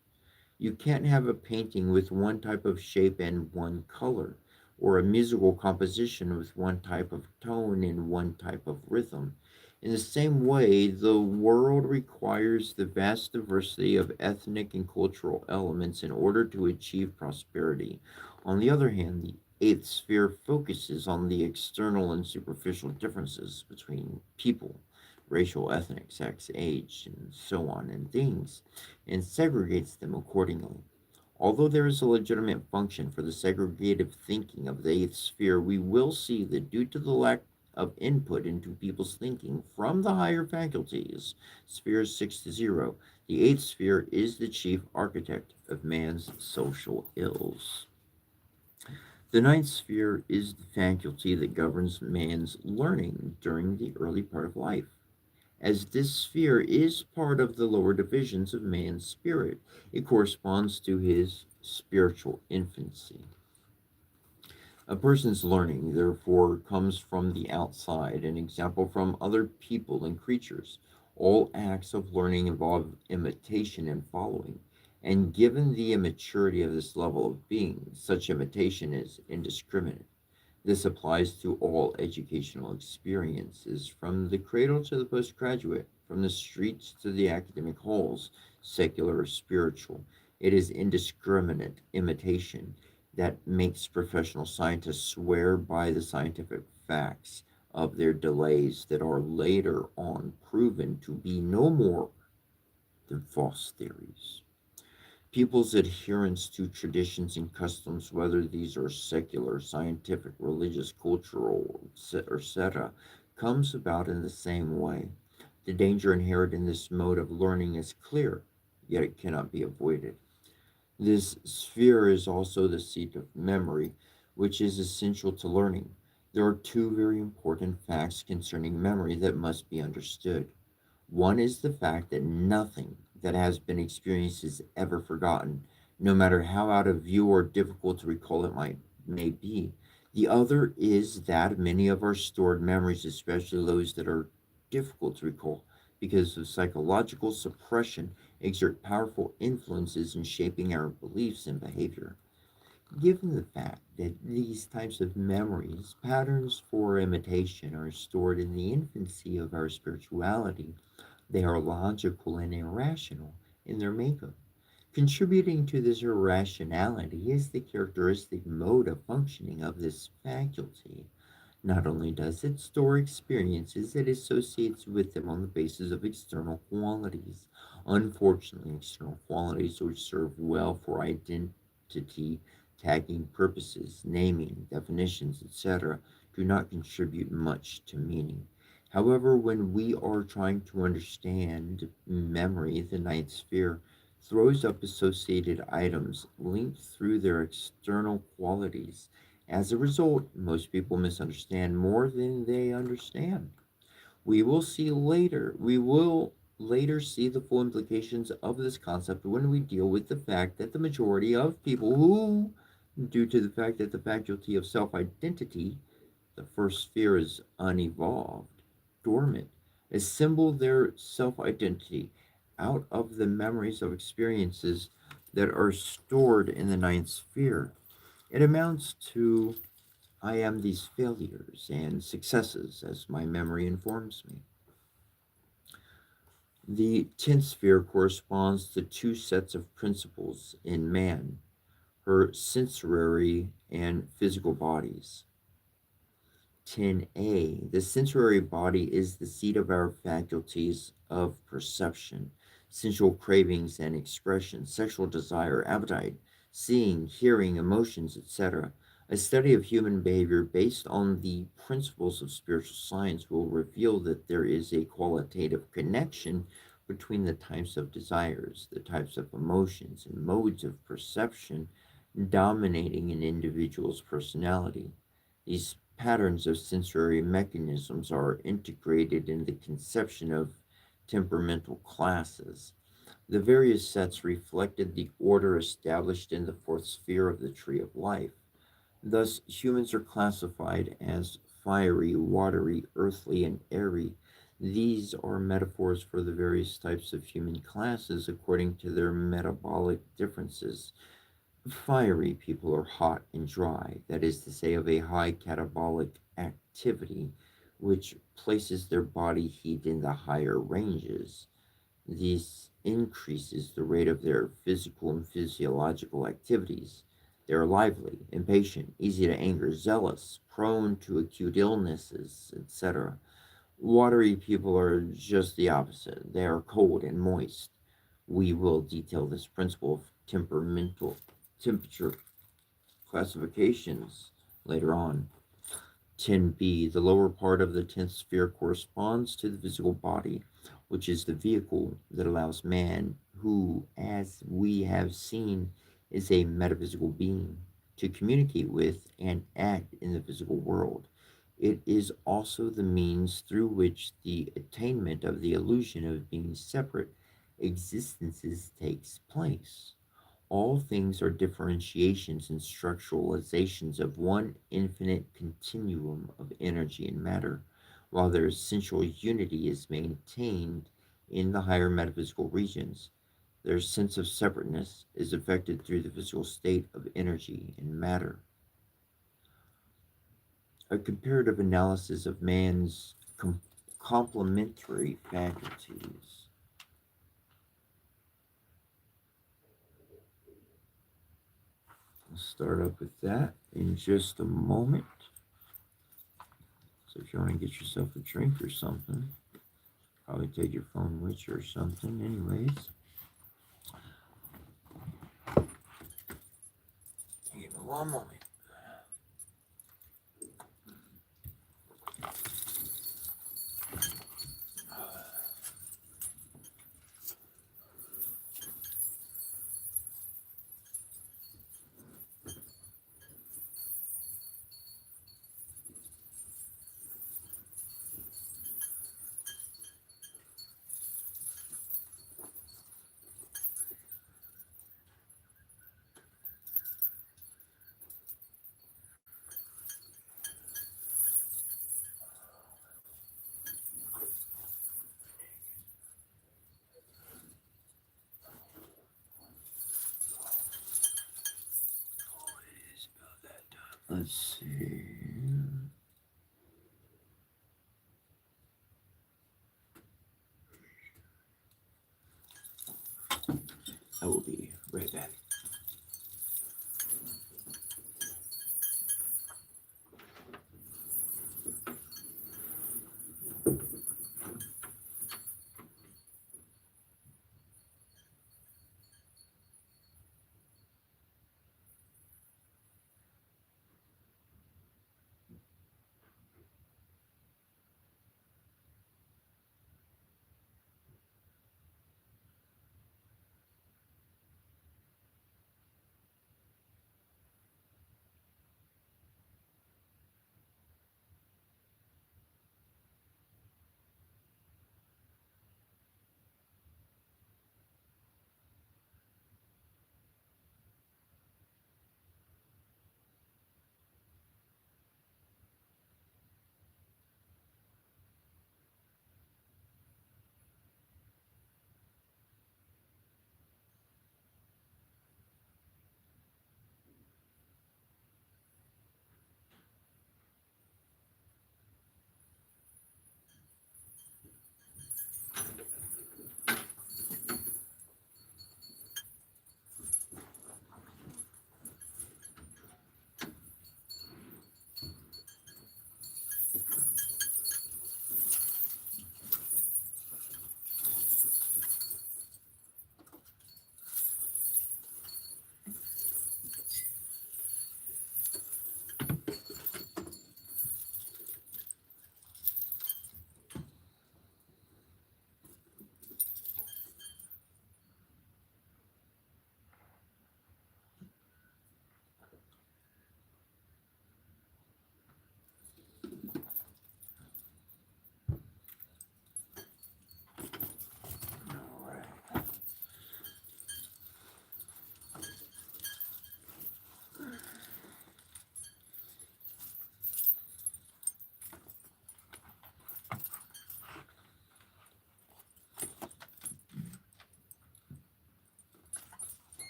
You can't have a painting with one type of shape and one color, or a musical composition with one type of tone and one type of rhythm. In the same way, the world requires the vast diversity of ethnic and cultural elements in order to achieve prosperity. On the other hand, the eighth sphere focuses on the external and superficial differences between people, racial, ethnic, sex, age, and so on, and things, and segregates them accordingly. Although there is a legitimate function for the segregative thinking of the eighth sphere, we will see that due to the lack of input into people's thinking from the higher faculties, spheres 6 to 0, the eighth sphere is the chief architect of man's social ills. The ninth sphere is the faculty that governs man's learning during the early part of life. As this sphere is part of the lower divisions of man's spirit, it corresponds to his spiritual infancy. A person's learning, therefore, comes from the outside, an example from other people and creatures. All acts of learning involve imitation and following, and given the immaturity of this level of being, such imitation is indiscriminate. This applies to all educational experiences, from the cradle to the postgraduate, from the streets to the academic halls, secular or spiritual. It is indiscriminate imitation that makes professional scientists swear by the scientific facts of their delays that are later on proven to be no more than false theories. People's adherence to traditions and customs, whether these are secular, scientific, religious, cultural, etc., comes about in the same way. The danger inherent in this mode of learning is clear, yet it cannot be avoided. This sphere is also the seat of memory, which is essential to learning. There are two very important facts concerning memory that must be understood. One is the fact that nothing that has been experienced is ever forgotten, no matter how out of view or difficult to recall it may be. The other is that many of our stored memories, especially those that are difficult to recall because of psychological suppression, exert powerful influences in shaping our beliefs and behavior. Given the fact that these types of memories, patterns for imitation, are stored in the infancy of our spirituality, they are logical and irrational in their makeup. Contributing to this irrationality is the characteristic mode of functioning of this faculty. Not only does it store experiences, it associates with them on the basis of external qualities. Unfortunately, external qualities which serve well for identity tagging purposes, naming, definitions, etc., do not contribute much to meaning. However, when we are trying to understand memory, the ninth sphere throws up associated items linked through their external qualities. As a result, most people misunderstand more than they understand. We will later see the full implications of this concept when we deal with the fact that the majority of people who, due to the fact that the faculty of self identity, the first sphere, is unevolved, dormant, assemble their self identity out of the memories of experiences that are stored in the ninth sphere. It amounts to I am these failures and successes as my memory informs me. The 10th sphere corresponds to two sets of principles in man, her sensory and physical bodies. 10a. The sensory body is the seat of our faculties of perception, sensual cravings and expression, sexual desire, appetite, seeing, hearing, emotions, etc. A study of human behavior based on the principles of spiritual science will reveal that there is a qualitative connection between the types of desires, the types of emotions, and modes of perception dominating an individual's personality. These patterns of sensory mechanisms are integrated in the conception of temperamental classes. The various sets reflected the order established in the fourth sphere of the tree of life. Thus, humans are classified as fiery, watery, earthly, and airy. These are metaphors for the various types of human classes according to their metabolic differences. Fiery people are hot and dry, that is to say, of a high catabolic activity, which places their body heat in the higher ranges. This increases the rate of their physical and physiological activities. They are lively, impatient, easy to anger, zealous, prone to acute illnesses, etc. Watery people are just the opposite. They are cold and moist. We will detail this principle of temperamental temperature classifications later on. 10b, the lower part of the 10th sphere corresponds to the physical body, which is the vehicle that allows man, who, as we have seen, is a metaphysical being, to communicate with and act in the physical world. It is also the means through which the attainment of the illusion of being separate existences takes place. All things are differentiations and structuralizations of one infinite continuum of energy and matter, while their essential unity is maintained in the higher metaphysical regions. Their sense of separateness is affected through the physical state of energy and matter. A comparative analysis of man's complementary faculties. We'll start up with that in just a moment. So if you want to get yourself a drink or something, probably take your phone with you or something. Anyways, give me one moment. Let's see. I will be right back.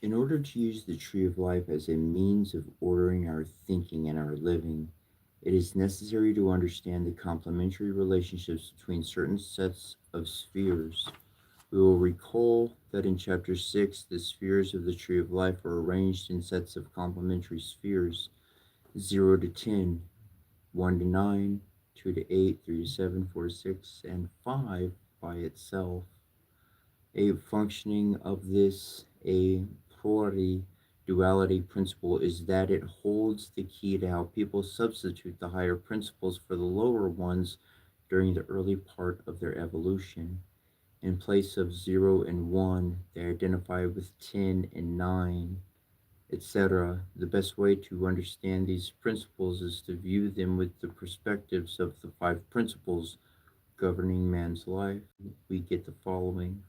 In order to use the tree of life as a means of ordering our thinking and our living, it is necessary to understand the complementary relationships between certain sets of spheres. We will recall that in Chapter 6, the spheres of the tree of life are arranged in sets of complementary spheres 0 to 10, 1 to 9, 2 to 8, 3 to 7, 4 to 6, and 5 by itself. A functioning of this a priori duality principle is that it holds the key to how people substitute the higher principles for the lower ones during the early part of their evolution. In place of 0 and 1, they identify with 10 and 9, etc. The best way to understand these principles is to view them with the perspectives of the five principles governing man's life. We get the following.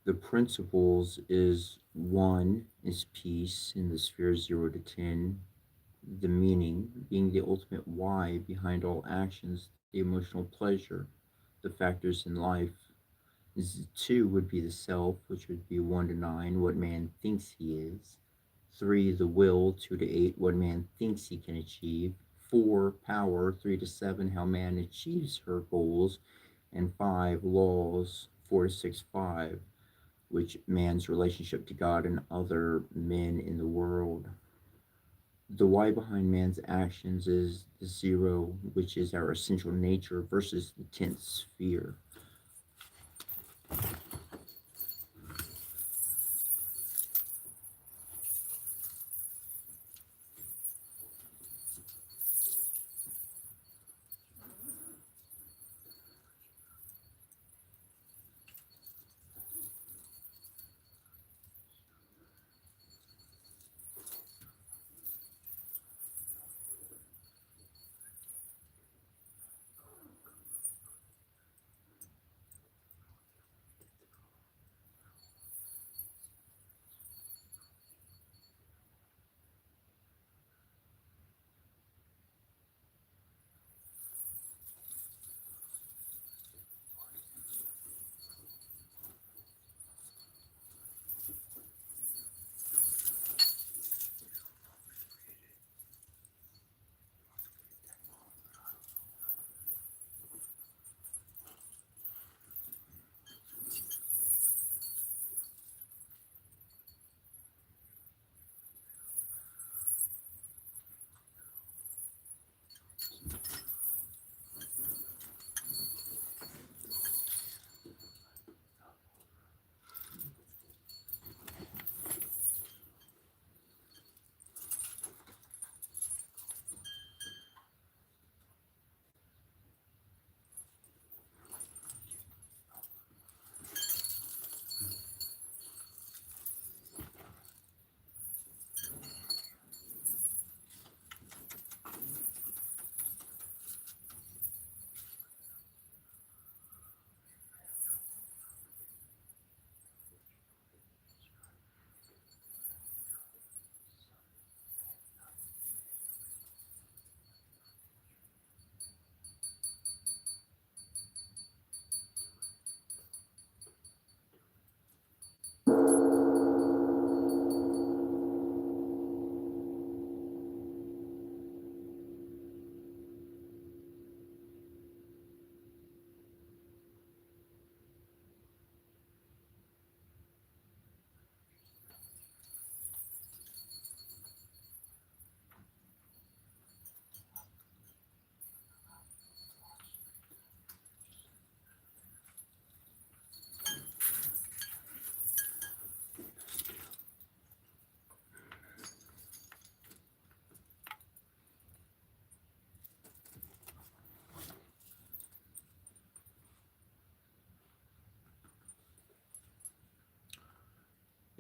The principles is 1 is peace in the sphere 0 to 10, the meaning being the ultimate why behind all actions, the emotional pleasure, the factors in life. 2 would be the self, which would be 1 to 9, what man thinks he is. 3, the will, 2 to 8, what man thinks he can achieve. 4, power, 3 to 7, how man achieves her goals. And 5, laws, 4 to 6, 5, which man's relationship to God and other men in the world. The why behind man's actions is the 0, which is our essential nature, versus the 10th sphere.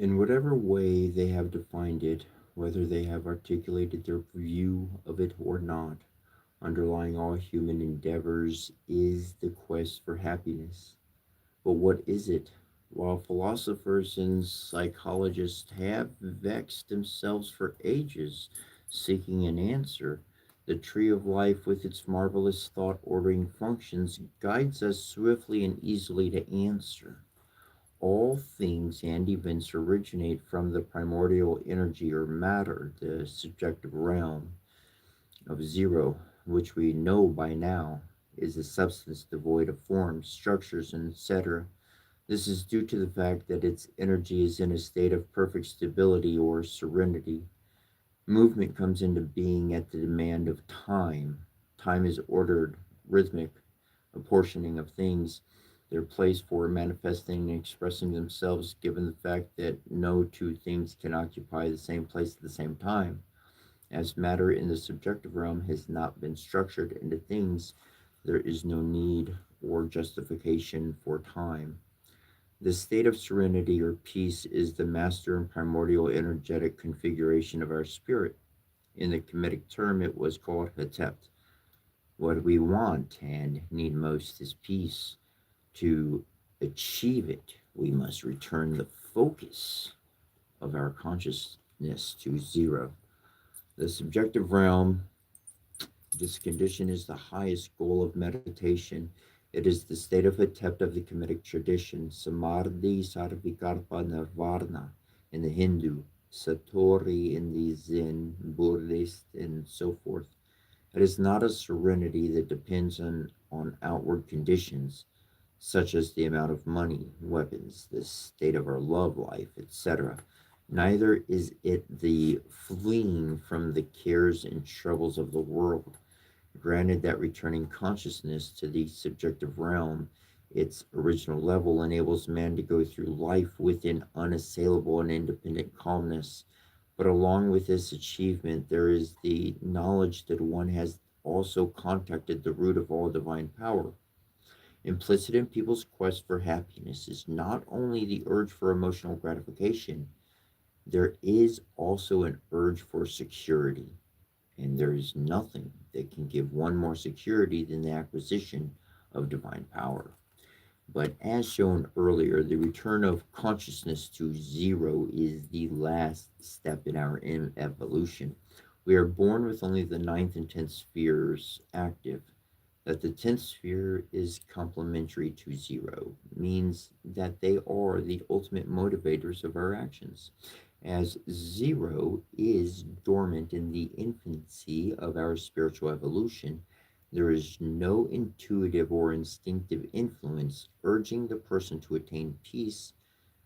In whatever way they have defined it, whether they have articulated their view of it or not, underlying all human endeavors is the quest for happiness. But what is it? While philosophers and psychologists have vexed themselves for ages seeking an answer, the tree of life, with its marvelous thought ordering functions, guides us swiftly and easily to answer. all things and events originate from the primordial energy or matter, the subjective realm of zero, which we know by now is a substance devoid of forms, structures, and etc. This is due to the fact that its energy is in a state of perfect stability or serenity. Movement comes into being at the demand of time. Time is ordered, rhythmic, apportioning of things, their place for manifesting and expressing themselves, given the fact that no two things can occupy the same place at the same time. As matter in the subjective realm has not been structured into things, there is no need or justification for time. This state of serenity or peace is the master and primordial energetic configuration of our spirit. In the Kemetic term, it was called Hetept. What we want and need most is peace. To achieve it, we must return the focus of our consciousness to zero. The subjective realm, this condition is the highest goal of meditation. It is the state of Hetept of the Kemetic tradition, Samadhi Sarvikarpa Nirvana in the Hindu, Satori in the Zen, Buddhist, and so forth. It is not a serenity that depends on outward conditions, such as the amount of money, weapons, the state of our love life, etc. Neither is it the fleeing from the cares and troubles of the world. Granted that returning consciousness to the subjective realm, its original level, enables man to go through life with an unassailable and independent calmness. But along with this achievement, there is the knowledge that one has also contacted the root of all divine power. Implicit in people's quest for happiness is not only the urge for emotional gratification, there is also an urge for security. And there is nothing that can give one more security than the acquisition of divine power. But as shown earlier, the return of consciousness to zero is the last step in our evolution. We are born with only the ninth and tenth spheres active. That the tenth sphere is complementary to zero means that they are the ultimate motivators of our actions. As zero is dormant in the infancy of our spiritual evolution, there is no intuitive or instinctive influence urging the person to attain peace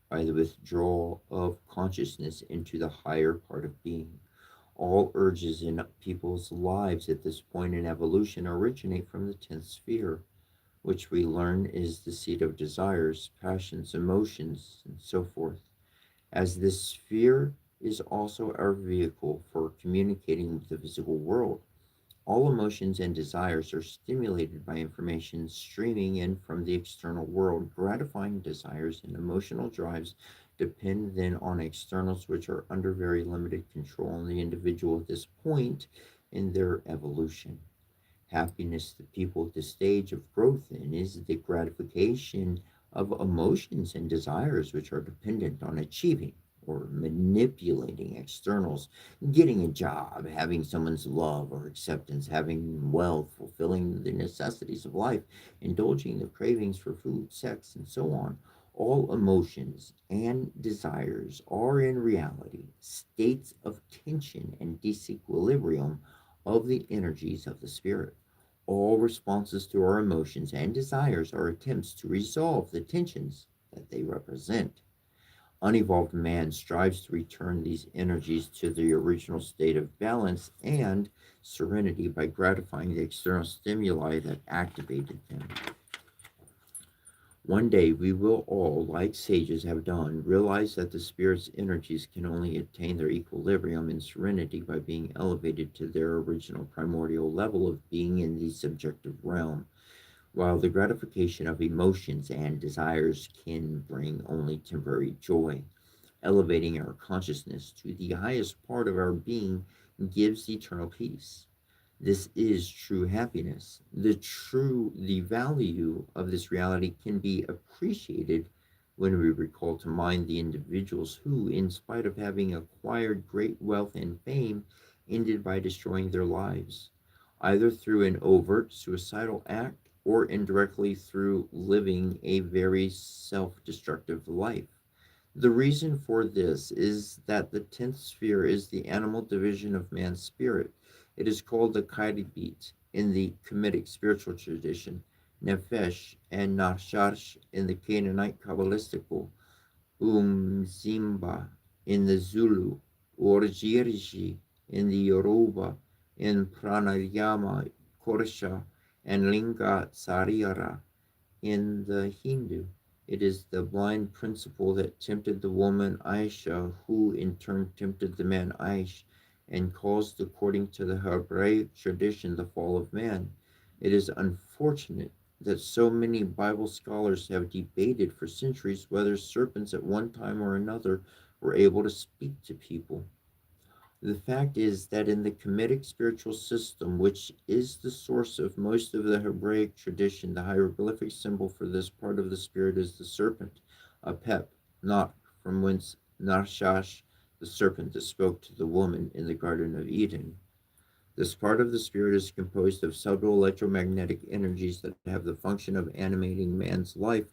by the withdrawal of consciousness into the higher part of being. All urges in people's lives at this point in evolution originate from the 10th sphere, which we learn is the seat of desires, passions, emotions, and so forth. As this sphere is also our vehicle for communicating with the physical world, all emotions and desires are stimulated by information streaming in from the external world. Gratifying desires and emotional drives depend then on externals which are under very limited control on the individual at this point in their evolution. Happiness to people at this stage of growth in is the gratification of emotions and desires which are dependent on achieving or manipulating externals, getting a job, having someone's love or acceptance, having wealth, fulfilling the necessities of life, indulging the cravings for food, sex, and so on. All emotions and desires are in reality states of tension and disequilibrium of the energies of the spirit. All responses to our emotions and desires are attempts to resolve the tensions that they represent. Unevolved man strives to return these energies to the original state of balance and serenity by gratifying the external stimuli that activated them. One day we will all, like sages have done, realize that the spirit's energies can only attain their equilibrium and serenity by being elevated to their original primordial level of being in the subjective realm, while the gratification of emotions and desires can bring only temporary joy. Elevating our consciousness to the highest part of our being gives eternal peace. This is true happiness. The value of this reality can be appreciated when we recall to mind the individuals who, in spite of having acquired great wealth and fame, ended by destroying their lives, either through an overt suicidal act or indirectly through living a very self destructive life. The reason for this is that the 10th sphere is the animal division of man's spirit. It is called the Kairibit in the Kemetic spiritual tradition, Nefesh and Narshash in the Canaanite Kabbalistical, Zimba in the Zulu, Orjirji in the Yoruba, in Pranayama Korsha, and Linga Sarira in the Hindu. It is the blind principle that tempted the woman Aisha, who in turn tempted the man Aish, and caused, according to the Hebraic tradition, the fall of man. It is unfortunate that so many Bible scholars have debated for centuries whether serpents at one time or another were able to speak to people. The fact is that in the Kemetic spiritual system, which is the source of most of the Hebraic tradition, the hieroglyphic symbol for this part of the spirit is the serpent, a pep, not from whence Narshash, the serpent that spoke to the woman in the Garden of Eden. This part of the spirit is composed of subtle electromagnetic energies that have the function of animating man's life,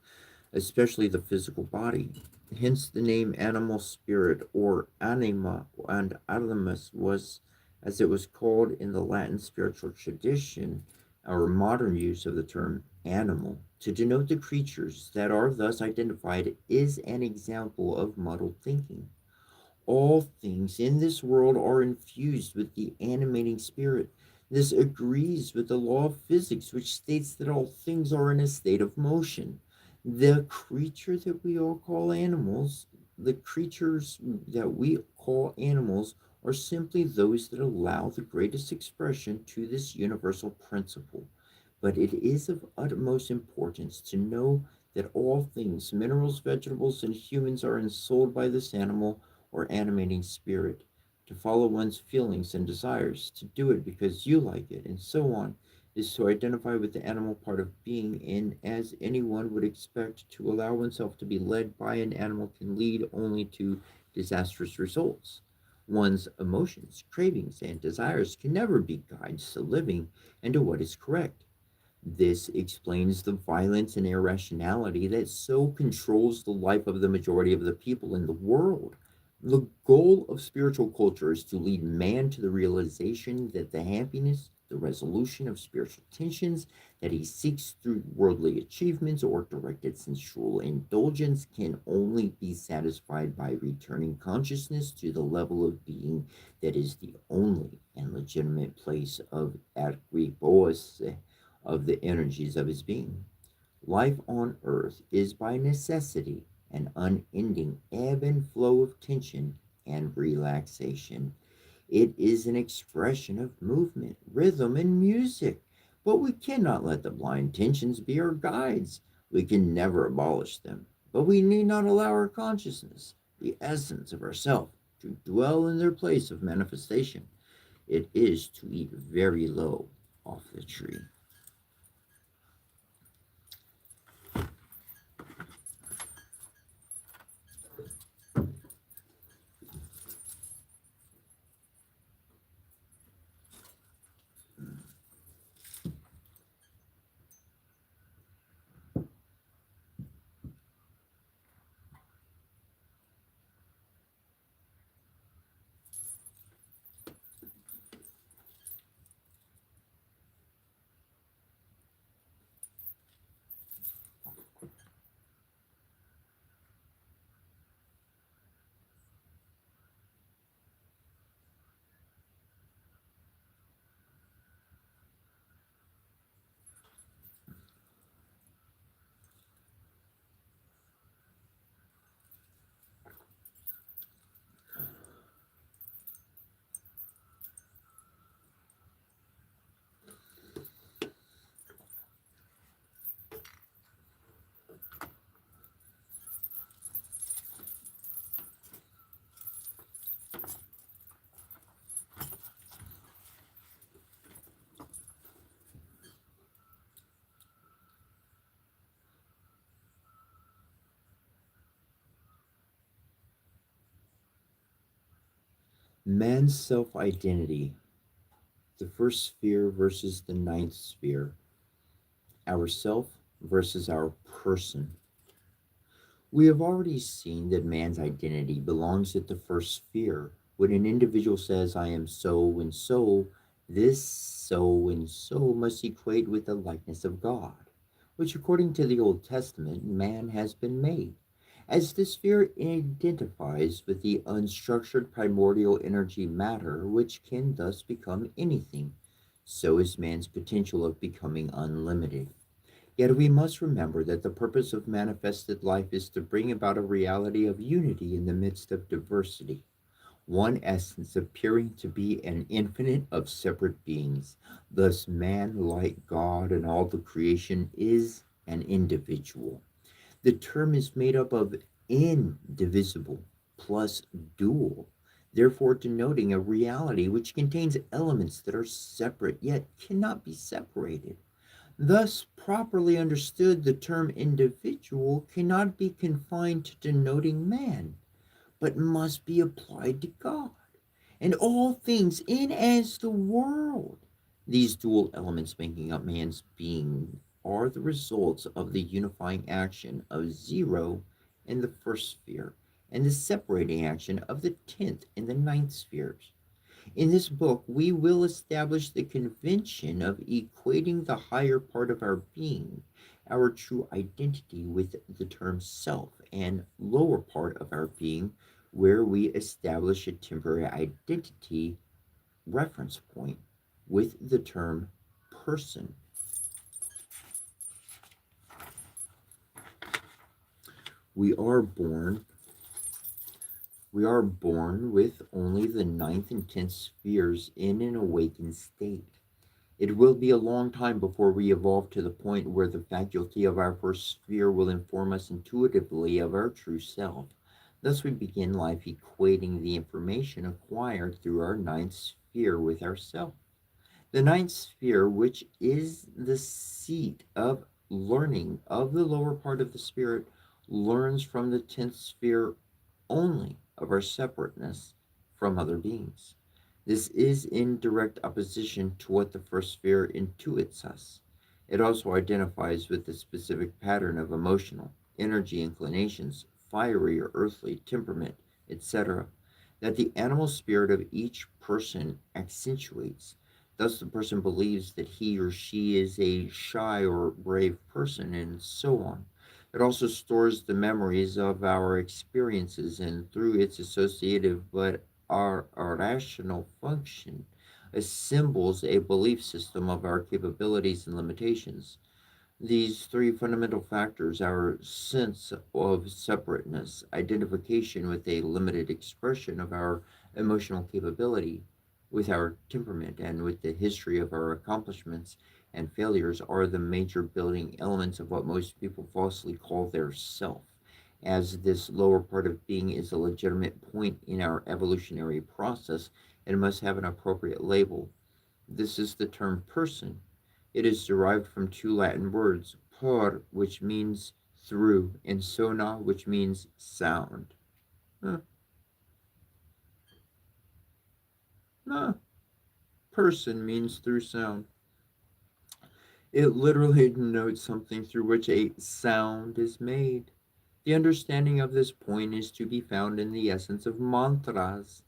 especially the physical body. Hence the name animal spirit or anima and animus was, as it was called in the Latin spiritual tradition, our modern use of the term animal, to denote the creatures that are thus identified is an example of muddled thinking. All things in this world are infused with the animating spirit. This agrees with the law of physics, which states that all things are in a state of motion. The creature that we all call animals, the creatures that we call animals, are simply those that allow the greatest expression to this universal principle. But it is of utmost importance to know that all things, minerals, vegetables, and humans, are ensouled by this animal or animating spirit, to follow one's feelings and desires, to do it because you like it, and so on, is to identify with the animal part of being, and as anyone would expect, to allow oneself to be led by an animal can lead only to disastrous results. One's emotions, cravings, and desires can never be guides to living and to what is correct. This explains the violence and irrationality that so controls the life of the majority of the people in the world. The goal of spiritual culture is to lead man to the realization that the happiness, the resolution of spiritual tensions that he seeks through worldly achievements or directed sensual indulgence can only be satisfied by returning consciousness to the level of being that is the only and legitimate place of equipoise of the energies of his being. Life on earth is by necessity an unending ebb and flow of tension and relaxation. It is an expression of movement, rhythm, and music. But we cannot let the blind tensions be our guides. We can never abolish them. But we need not allow our consciousness, the essence of ourself, to dwell in their place of manifestation. It is to eat very low off the tree. Man's self identity, the first sphere versus the ninth sphere. our self versus our person. We have already seen that man's identity belongs at the first sphere. When an individual says, I am so and so, this so and so must equate with the likeness of God, which, according to the Old Testament, man has been made. As the sphere identifies with the unstructured primordial energy matter, which can thus become anything, so is man's potential of becoming unlimited. Yet we must remember that the purpose of manifested life is to bring about a reality of unity in the midst of diversity, one essence appearing to be an infinite of separate beings. Thus, man, like God and all the creation, is an individual. The term is made up of indivisible plus dual, therefore denoting a reality which contains elements that are separate yet cannot be separated. Thus, properly understood, the term individual cannot be confined to denoting man, but must be applied to God and all things in as the world. These dual elements making up man's being are the results of the unifying action of zero in the first sphere and the separating action of the 10th and the ninth spheres. In this book, we will establish the convention of equating the higher part of our being, our true identity, with the term self, and lower part of our being, where we establish a temporary identity reference point with the term person. We are born we are born with only the ninth and tenth spheres in an awakened state. It will be a long time before we evolve to the point where the faculty of our first sphere will inform us intuitively of our true self. Thus, we begin life equating the information acquired through our ninth sphere with ourself. The ninth sphere, which is the seat of learning of the lower part of the spirit, learns from the tenth sphere only of our separateness from other beings. This is in direct opposition to what the first sphere intuits us. It also identifies with the specific pattern of emotional, energy inclinations, fiery or earthly temperament, etc., that the animal spirit of each person accentuates. Thus, the person believes that he or she is a shy or brave person, and so on. It also stores the memories of our experiences, and through its associative but our rational function, assembles a belief system of our capabilities and limitations. These three fundamental factors, our sense of separateness, identification with a limited expression of our emotional capability, with our temperament, and with the history of our accomplishments and failures, are the major building elements of what most people falsely call their self. As this lower part of being is a legitimate point in our evolutionary process, it must have an appropriate label. This is the term person. It is derived from two Latin words, por, which means through, and sona, which means sound. Huh, huh. Person means through sound. It literally denotes something through which a sound is made. The understanding of this point is to be found in the essence of mantras.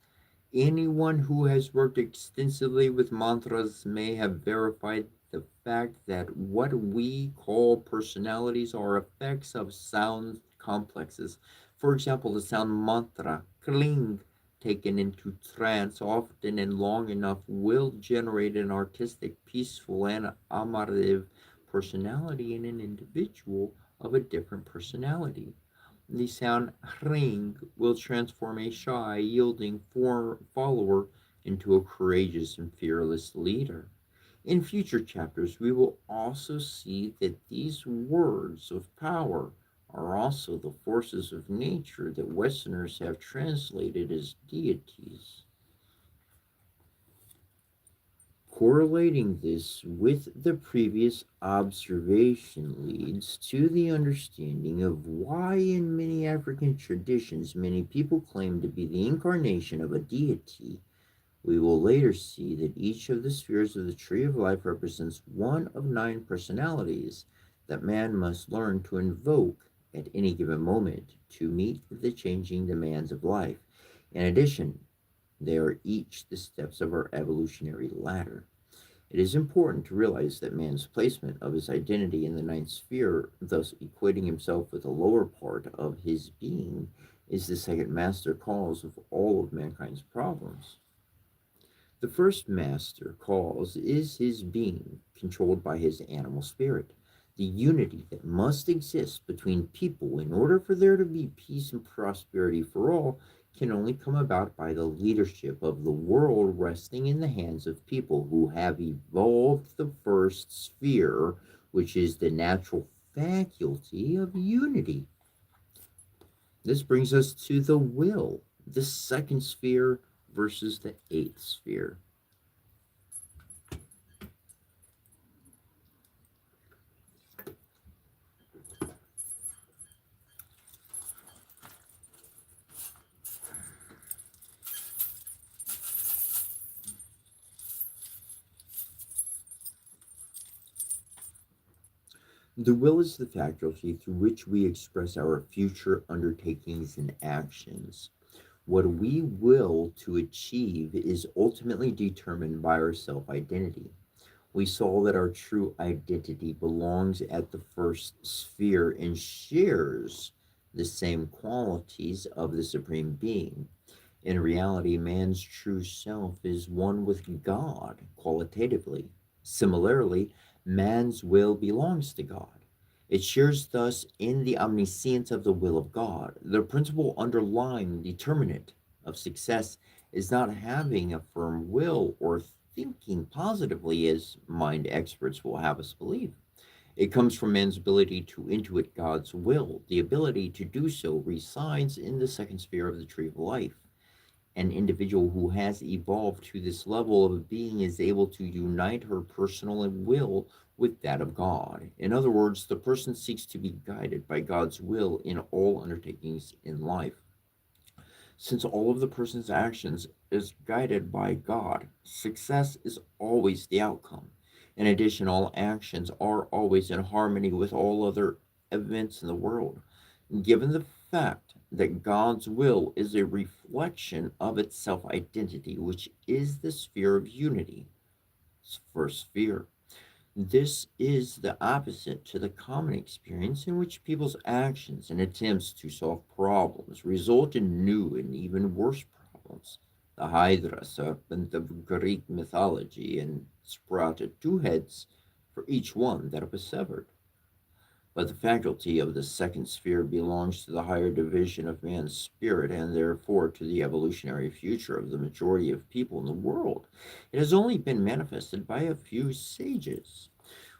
Anyone who has worked extensively with mantras may have verified the fact that what we call personalities are effects of sound complexes. For example, the sound mantra, kling, taken into trance often and long enough, will generate an artistic, peaceful, and amative personality in an individual of a different personality. The sound ring will transform a shy, yielding follower into a courageous and fearless leader. In future chapters, we will also see that these words of power are also the forces of nature that Westerners have translated as deities. Correlating this with the previous observation leads to the understanding of why, in many African traditions, many people claim to be the incarnation of a deity We will later see that each of the spheres of the tree of life represents one of 9 personalities that man must learn to invoke at any given moment to meet the changing demands of life. In addition, they are each the steps of our evolutionary ladder. It is important to realize that man's placement of his identity in the ninth sphere, thus equating himself with the lower part of his being, is the second master cause of all of mankind's problems. The first master cause is his being, controlled by his animal spirit. The unity that must exist between people in order for there to be peace and prosperity for all can only come about by the leadership of the world resting in the hands of people who have evolved the first sphere, which is the natural faculty of unity. This brings us to the will, the second sphere versus the eighth sphere. The will is the faculty through which we express our future undertakings and actions. What we will to achieve is ultimately determined by our self identity. We saw that our true identity belongs at the first sphere and shares the same qualities of the Supreme Being. In reality, man's true self is one with God qualitatively. Similarly, man's will belongs to God. It shares thus in the omniscience of the will of God. The principle underlying determinant of success is not having a firm will or thinking positively, as mind experts will have us believe. It comes from man's ability to intuit God's will. The ability to do so resides in the second sphere of the tree of life. An individual who has evolved to this level of being is able to unite her personal will with that of God. In other words, the person seeks to be guided by God's will in all undertakings in life. Since all of the person's actions is guided by God, success is always the outcome. In addition, all actions are always in harmony with all other events in the world. Given the fact that God's will is a reflection of its self identity, which is the sphere of unity, first sphere. This is the opposite to the common experience in which people's actions and attempts to solve problems result in new and even worse problems. The Hydra serpent of Greek mythology and sprouted 2 heads for each one that was severed. But the faculty of the second sphere belongs to the higher division of man's spirit and therefore to the evolutionary future of the majority of people in the world. It has only been manifested by a few sages.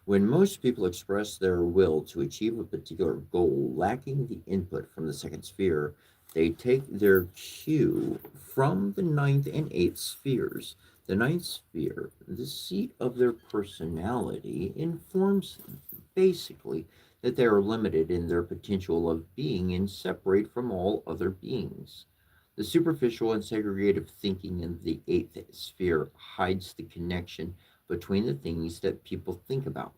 When most people express their will to achieve a particular goal lacking the input from the second sphere, they take their cue from the ninth and eighth spheres. The ninth sphere, the seat of their personality, informs basically that they are limited in their potential of being and separate from all other beings. The superficial and segregative thinking in the eighth sphere hides the connection between the things that people think about.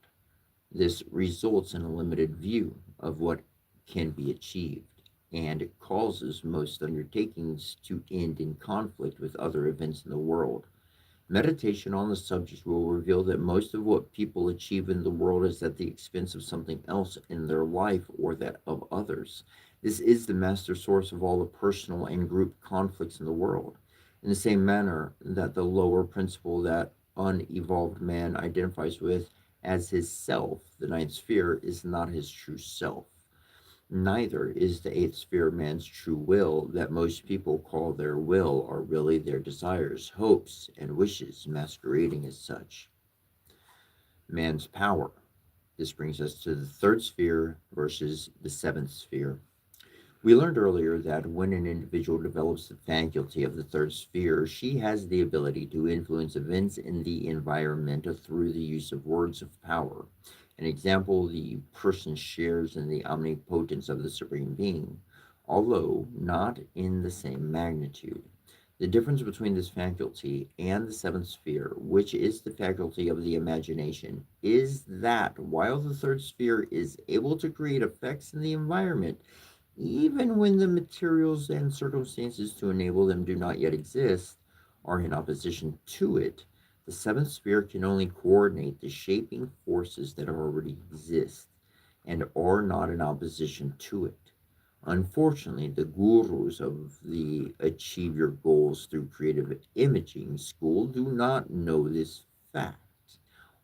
This results in a limited view of what can be achieved, and it causes most undertakings to end in conflict with other events in the world. Meditation on the subject will reveal that most of what people achieve in the world is at the expense of something else in their life or that of others. This is the master source of all the personal and group conflicts in the world. In the same manner that the lower principle that unevolved man identifies with as his self, the ninth sphere, is not his true self. Neither is the eighth sphere man's true will that most people call their will are really their desires, hopes, and wishes masquerading as such. Man's power. This brings us to the third sphere versus the seventh sphere. We learned earlier that when an individual develops the faculty of the third sphere, she has the ability to influence events in the environment through the use of words of power. An example, the person shares in the omnipotence of the Supreme Being, although not in the same magnitude. The difference between this faculty and the seventh sphere, which is the faculty of the imagination, is that while the third sphere is able to create effects in the environment, even when the materials and circumstances to enable them do not yet exist, are in opposition to it, the seventh sphere can only coordinate the shaping forces that already exist and are not in opposition to it. Unfortunately, the gurus of the Achieve Your Goals Through Creative Imaging school do not know this fact.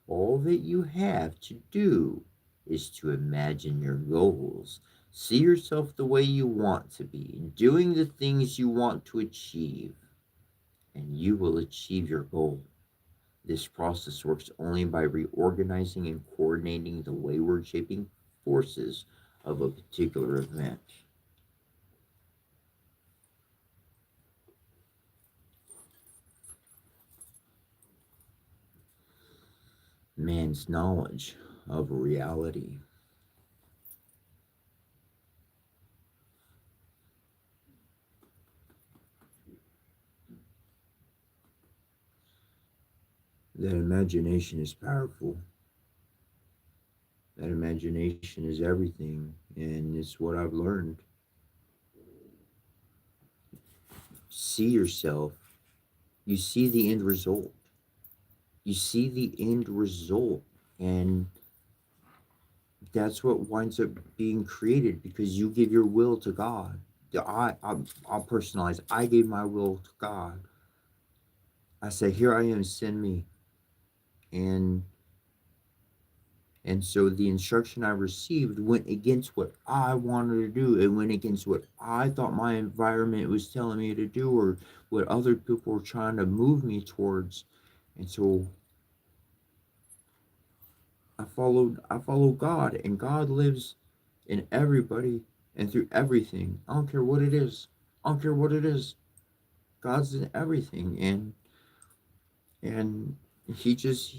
All that you have to do is to imagine your goals. See yourself the way you want to be, doing the things you want to achieve, and you will achieve your goal. This process works only by reorganizing and coordinating the wayward shaping forces of a particular event. Man's knowledge of reality. That imagination is powerful. That imagination is everything, and it's what I've learned. See yourself, you see the end result. You see the end result, and that's what winds up being created because you give your will to God. I'll personalize. I gave my will to God. I say, "Here I am, send me." And so the instruction I received went against what I wanted to do. It went against what I thought my environment was telling me to do, or what other people were trying to move me towards. And so I followed God, and God lives in everybody and through everything. I don't care what it is. I don't care what it is. God's in everything, and He just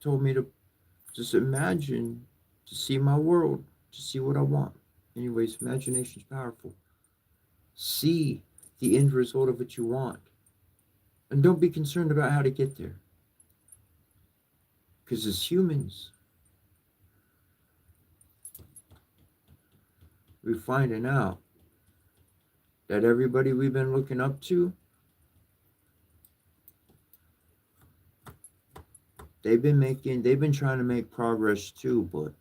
told me to just imagine, to see my world, to see what I want. Anyways, imagination's powerful. See the end result of what you want, and don't be concerned about how to get there. Because as humans, we're finding out that everybody we've been looking up to, they've been trying to make progress too, but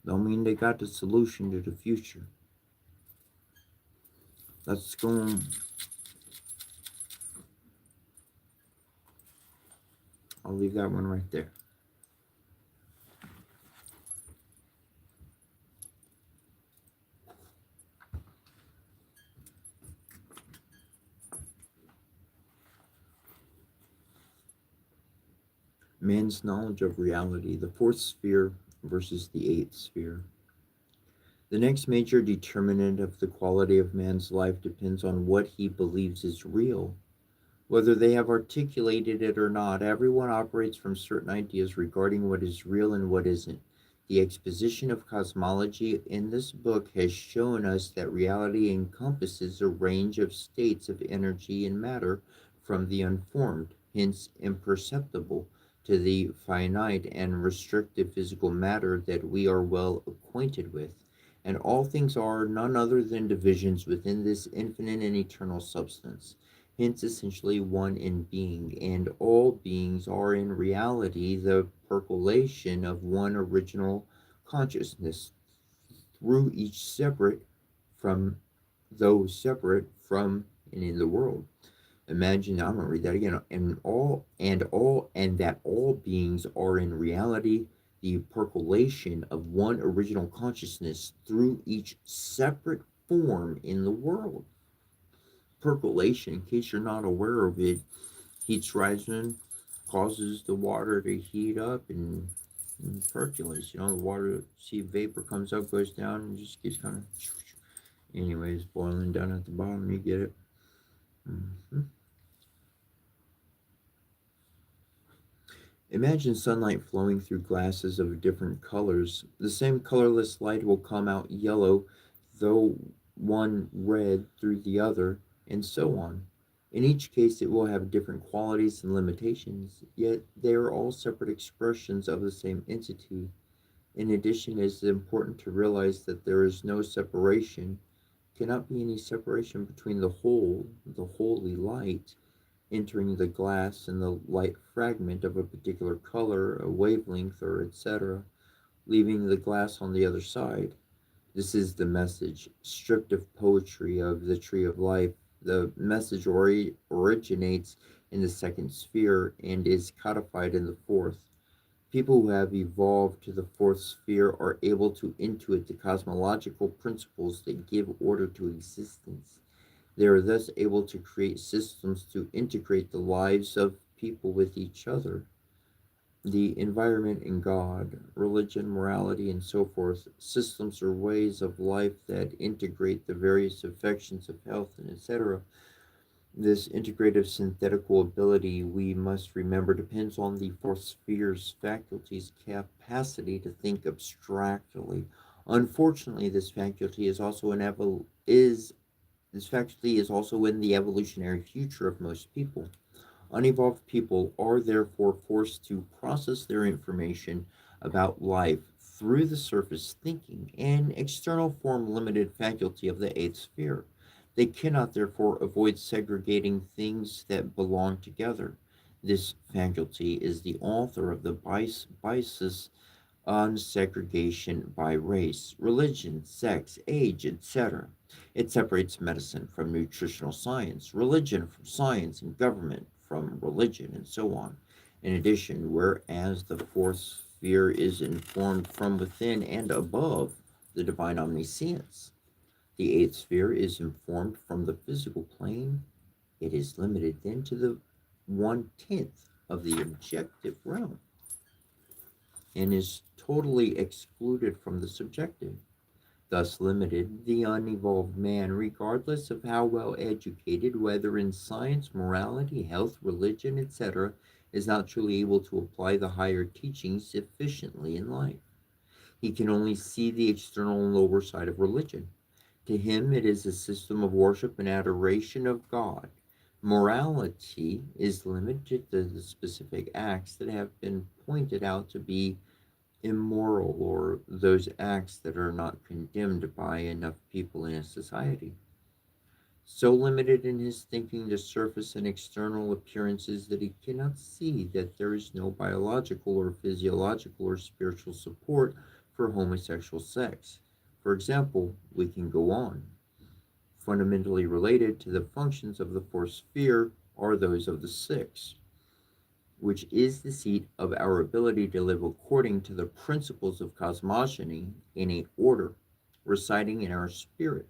don't mean they got the solution to the future. Let's go on. I'll leave that one right there. Man's knowledge of reality, the fourth sphere versus the eighth sphere. The next major determinant of the quality of man's life depends on what he believes is real. Whether they have articulated it or not, everyone operates from certain ideas regarding what is real and what isn't. The exposition of cosmology in this book has shown us that reality encompasses a range of states of energy and matter, from the unformed, hence imperceptible, to the finite and restrictive physical matter that we are well acquainted with. And all things are none other than divisions within this infinite and eternal substance, hence essentially one in being, and all beings are in reality the percolation of one original consciousness, through each separate from those separate from and in the world. Imagine, I'm gonna read that again. And that all beings are in reality the percolation of one original consciousness through each separate form in the world. Percolation, in case you're not aware of it, heat's rising, causes the water to heat up and percolates. The water, see, vapor comes up, goes down, and just keeps kind of, anyways, boiling down at the bottom. You get it. Mm-hmm. Imagine sunlight flowing through glasses of different colors. The same colorless light will come out yellow, though one red through the other, and so on. In each case, it will have different qualities and limitations, yet they are all separate expressions of the same entity. In addition, it is important to realize that there is no separation, cannot be any separation between the whole, the holy light, entering the glass and the light fragment of a particular color, a wavelength, or etc., leaving the glass on the other side. This is the message, stripped of poetry, of the tree of life. The message originates in the second sphere and is codified in the fourth. People who have evolved to the fourth sphere are able to intuit the cosmological principles that give order to existence. They are thus able to create systems to integrate the lives of people with each other, the environment and God, religion, morality, and so forth. Systems or ways of life that integrate the various affections of health and etc. This integrative synthetical ability, we must remember, depends on the fourth sphere's faculty's capacity to think abstractly. Unfortunately, this faculty is also in the evolutionary future of most people. Unevolved people are therefore forced to process their information about life through the surface thinking and external form limited faculty of the eighth sphere. They cannot therefore avoid segregating things that belong together. This faculty is the author of the biases on segregation by race, religion, sex, age, etc. It separates medicine from nutritional science, religion from science, and government from religion, and so on. In addition, whereas the fourth sphere is informed from within and above the divine omniscience, the eighth sphere is informed from the physical plane. It is limited then to the 1/10 of the objective realm and is totally excluded from the subjective. Thus limited, the unevolved man, regardless of how well educated, whether in science, morality, health, religion, etc., is not truly able to apply the higher teachings efficiently in life. He can only see the external and lower side of religion. To him, it is a system of worship and adoration of God. Morality is limited to the specific acts that have been pointed out to be immoral, or those acts that are not condemned by enough people in a society. So limited in his thinking to surface and external appearances that he cannot see that there is no biological or physiological or spiritual support for homosexual sex. For example, we can go on. Fundamentally related to the functions of the fourth sphere are those of the sixth, which is the seat of our ability to live according to the principles of cosmogony in a order residing in our spirit.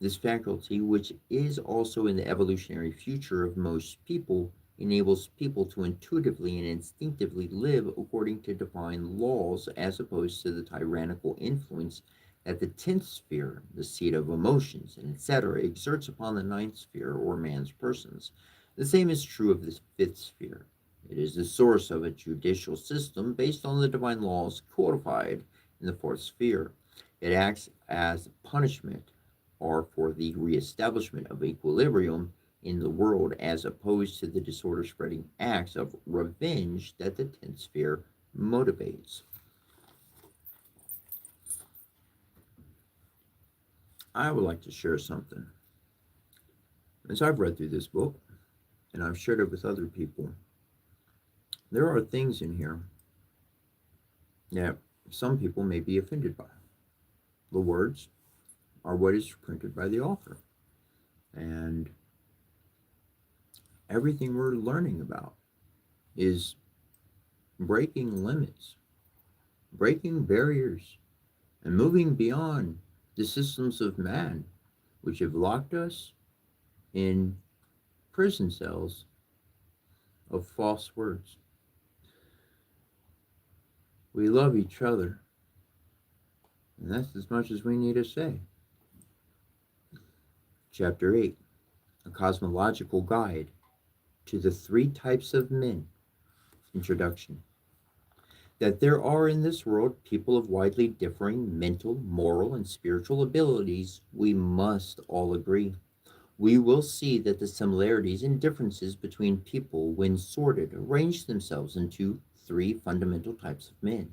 This faculty, which is also in the evolutionary future of most people, enables people to intuitively and instinctively live according to divine laws as opposed to the tyrannical influence that the 10th sphere, the seat of emotions, and etc., exerts upon the ninth sphere or man's persons. The same is true of the fifth sphere. It is the source of a judicial system based on the divine laws codified in the fourth sphere. It acts as punishment or for the reestablishment of equilibrium in the world as opposed to the disorder spreading acts of revenge that the 10th sphere motivates. I would like to share something. As I've read through this book, and I've shared it with other people, there are things in here that some people may be offended by. The words are what is printed by the author. And everything we're learning about is breaking limits, breaking barriers, and moving beyond the systems of man, which have locked us in prison cells of false words. We love each other, and that's as much as we need to say. Chapter 8, A Cosmological Guide to the Three Types of Men. Introduction. That there are in this world people of widely differing mental, moral, and spiritual abilities, we must all agree. We will see that the similarities and differences between people, when sorted, arrange themselves into three fundamental types of men.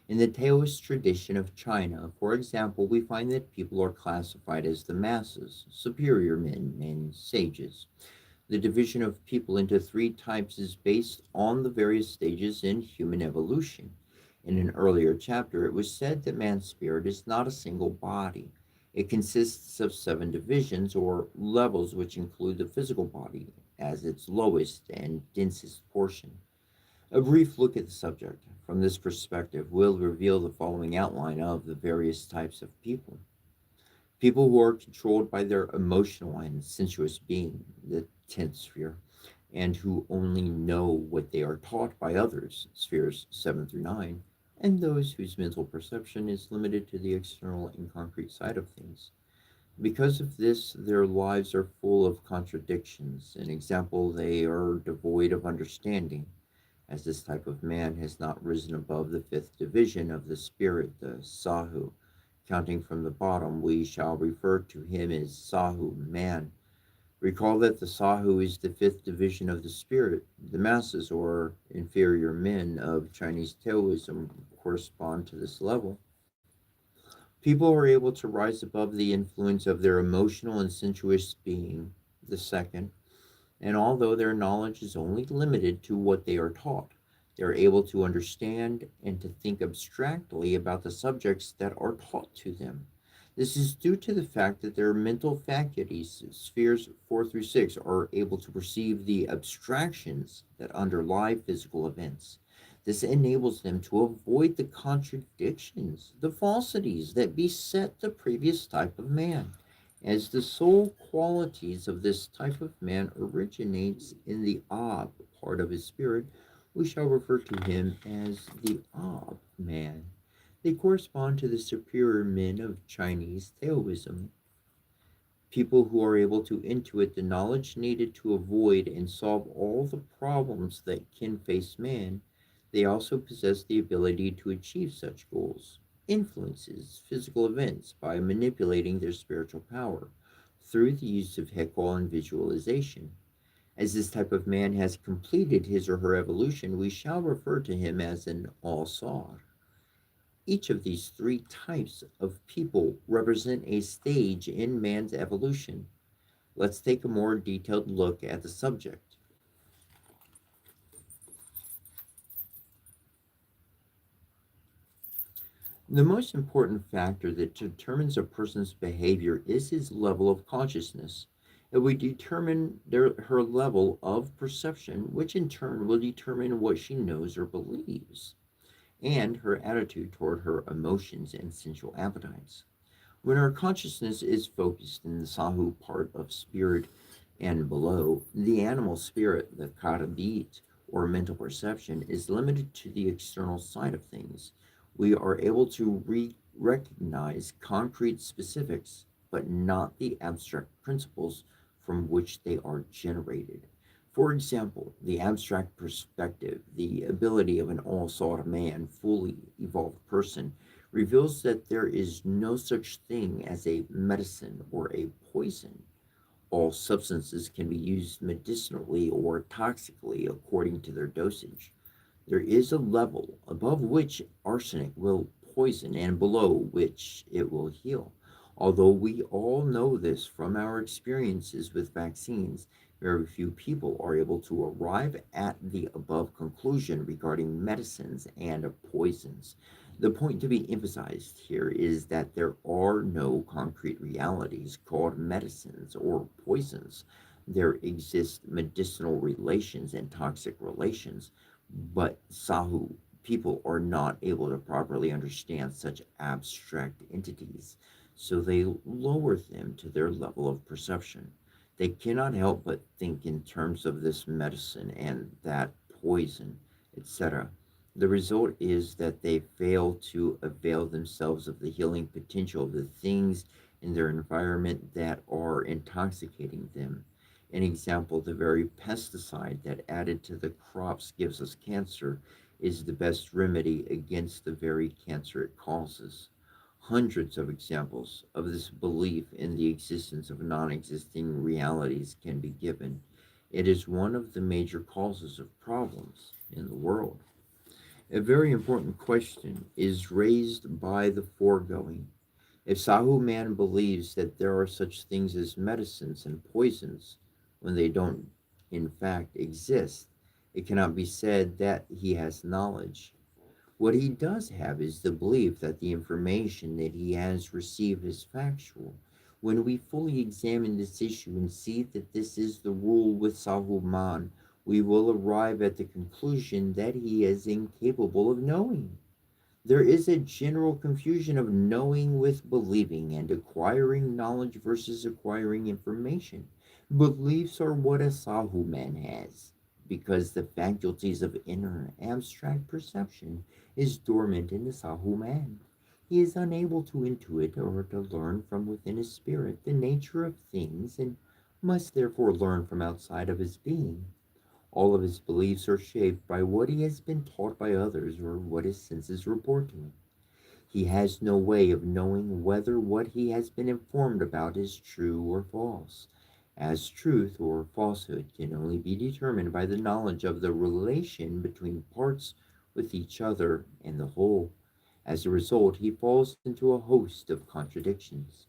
In the Taoist tradition of China, for example, we find that people are classified as the masses, superior men, and sages. The division of people into three types is based on the various stages in human evolution. In an earlier chapter, it was said that man's spirit is not a single body. It consists of seven divisions or levels, which include the physical body as its lowest and densest portion. A brief look at the subject from this perspective will reveal the following outline of the various types of people. People who are controlled by their emotional and sensuous being, the 10th sphere, and who only know what they are taught by others, spheres 7 through 9, and those whose mental perception is limited to the external and concrete side of things. Because of this, their lives are full of contradictions. An example, they are devoid of understanding, as this type of man has not risen above the fifth division of the spirit, the Sahu. Counting from the bottom, we shall refer to him as Sahu, man. Recall that the Sahu is the fifth division of the spirit. The masses, or inferior men, of Chinese Taoism correspond to this level. People are able to rise above the influence of their emotional and sensuous being, the second, and although their knowledge is only limited to what they are taught, they are able to understand and to think abstractly about the subjects that are taught to them. This is due to the fact that their mental faculties, spheres 4 through 6, are able to perceive the abstractions that underlie physical events. This enables them to avoid the contradictions, the falsities that beset the previous type of man, as the soul qualities of this type of man originates in the Ab part of his spirit. We shall refer to him as the Ab man. They correspond to the superior men of Chinese Taoism, people who are able to intuit the knowledge needed to avoid and solve all the problems that can face man. They also possess the ability to achieve such goals, influences physical events by manipulating their spiritual power through the use of Hekal and visualization. As this type of man has completed his or her evolution, we shall refer to him as an all-sar. Each of these three types of people represent a stage in man's evolution. Let's take a more detailed look at the subject. The most important factor that determines a person's behavior is his level of consciousness. It will determine her level of perception, which in turn will determine what she knows or believes, and her attitude toward her emotions and sensual appetites. When our consciousness is focused in the Sahu part of spirit and below, the animal spirit, the Karabit, or mental perception, is limited to the external side of things. We are able to recognize concrete specifics, but not the abstract principles from which they are generated. For example, the abstract perspective, the ability of an all sought man, fully evolved person, reveals that there is no such thing as a medicine or a poison. All substances can be used medicinally or toxically according to their dosage. There is a level above which arsenic will poison and below which it will heal. Although we all know this from our experiences with vaccines, very few people are able to arrive at the above conclusion regarding medicines and poisons. The point to be emphasized here is that there are no concrete realities called medicines or poisons. There exist medicinal relations and toxic relations, but Sahu people are not able to properly understand such abstract entities, so they lower them to their level of perception. They cannot help but think in terms of this medicine and that poison, etc. The result is that they fail to avail themselves of the healing potential of the things in their environment that are intoxicating them. An example, the very pesticide that added to the crops gives us cancer is the best remedy against the very cancer it causes. Hundreds of examples of this belief in the existence of non existing realities can be given. It is one of the major causes of problems in the world. A very important question is raised by the foregoing. If Sahu man believes that there are such things as medicines and poisons when they don't in fact exist, it cannot be said that he has knowledge. What he does have is the belief that the information that he has received is factual. When we fully examine this issue and see that this is the rule with Sahuman, we will arrive at the conclusion that he is incapable of knowing. There is a general confusion of knowing with believing and acquiring knowledge versus acquiring information. Beliefs are what a Sahu man has, because the faculties of inner abstract perception is dormant in the Sahu man. He is unable to intuit or to learn from within his spirit the nature of things and must therefore learn from outside of his being. All of his beliefs are shaped by what he has been taught by others or what his senses report to him. He has no way of knowing whether what he has been informed about is true or false, as truth or falsehood can only be determined by the knowledge of the relation between parts with each other and the whole. As a result, he falls into a host of contradictions.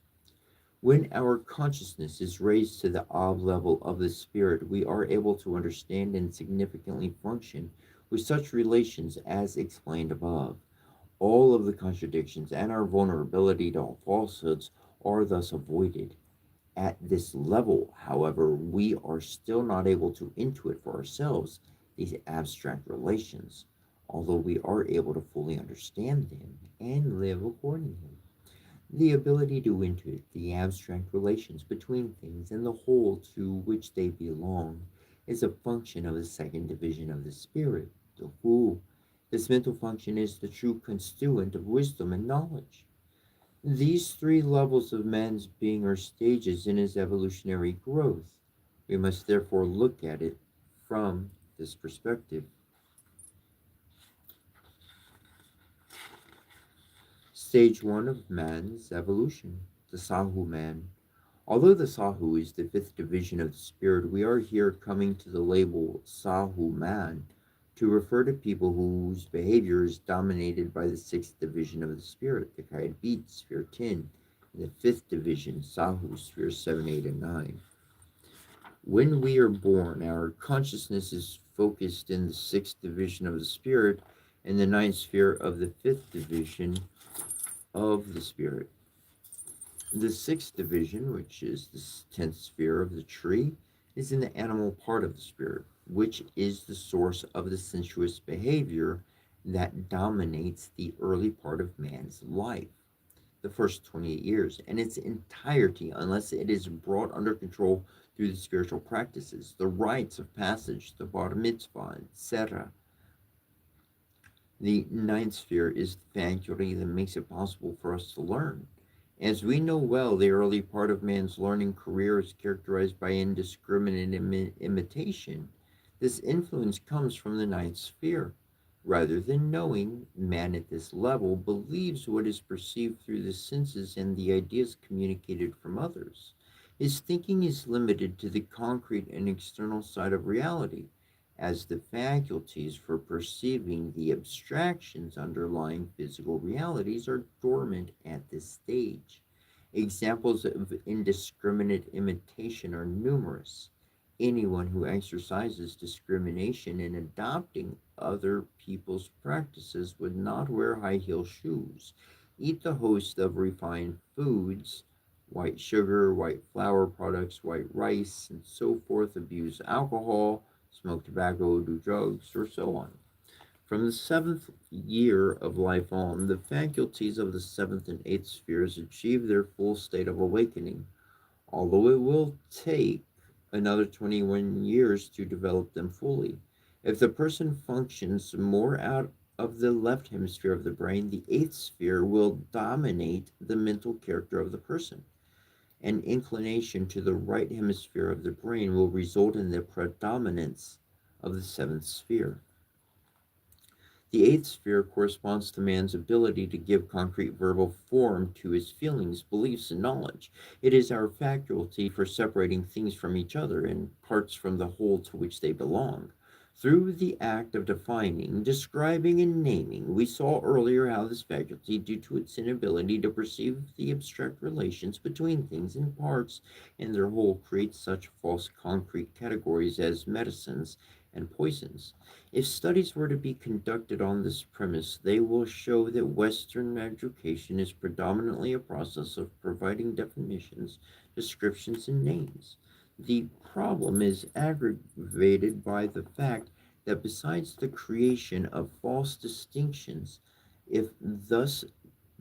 When our consciousness is raised to the ob level of the spirit, we are able to understand and significantly function with such relations as explained above. All of the contradictions and our vulnerability to all falsehoods are thus avoided. At this level, however, we are still not able to intuit for ourselves these abstract relations, although we are able to fully understand them and live accordingly. The ability to intuit the abstract relations between things and the whole to which they belong is a function of the second division of the spirit, the Hu. This mental function is the true constituent of wisdom and knowledge. These three levels of man's being are stages in his evolutionary growth. We must therefore look at it from this perspective. Stage one of man's evolution, the Sahu man. Although the Sahu is the fifth division of the spirit, we are here coming to the label Sahu man to refer to people whose behavior is dominated by the sixth division of the spirit, the Kayat Beat, sphere 10, and the fifth division, Sahu, sphere 7, 8, and 9. When we are born, our consciousness is focused in the sixth division of the spirit and the ninth sphere of the fifth division of the spirit. The sixth division, which is the 10th sphere of the tree, is in the animal part of the spirit, which is the source of the sensuous behavior that dominates the early part of man's life, the first 28 years, and its entirety, unless it is brought under control through the spiritual practices, the rites of passage, the bar mitzvah, etc. The ninth sphere is the faculty that makes it possible for us to learn. As we know well, the early part of man's learning career is characterized by indiscriminate imitation. This influence comes from the ninth sphere. Rather than knowing, man at this level believes what is perceived through the senses and the ideas communicated from others. His thinking is limited to the concrete and external side of reality, as the faculties for perceiving the abstractions underlying physical realities are dormant at this stage. Examples of indiscriminate imitation are numerous. Anyone who exercises discrimination in adopting other people's practices would not wear high heel shoes, eat the host of refined foods, white sugar, white flour products, white rice, and so forth, abuse alcohol, smoke tobacco, do drugs, or so on. From the seventh year of life on, the faculties of the seventh and eighth spheres achieve their full state of awakening, although it will take another 21 years to develop them fully. If the person functions more out of the left hemisphere of the brain, the eighth sphere will dominate the mental character of the person. An inclination to the right hemisphere of the brain will result in the predominance of the seventh sphere. The eighth sphere corresponds to man's ability to give concrete verbal form to his feelings, beliefs, and knowledge. It is our faculty for separating things from each other and parts from the whole to which they belong. Through the act of defining, describing, and naming, we saw earlier how this faculty, due to its inability to perceive the abstract relations between things and parts and their whole, creates such false concrete categories as medicines and poisons. If studies were to be conducted on this premise, they will show that Western education is predominantly a process of providing definitions, descriptions, and names. The problem is aggravated by the fact that besides the creation of false distinctions, if thus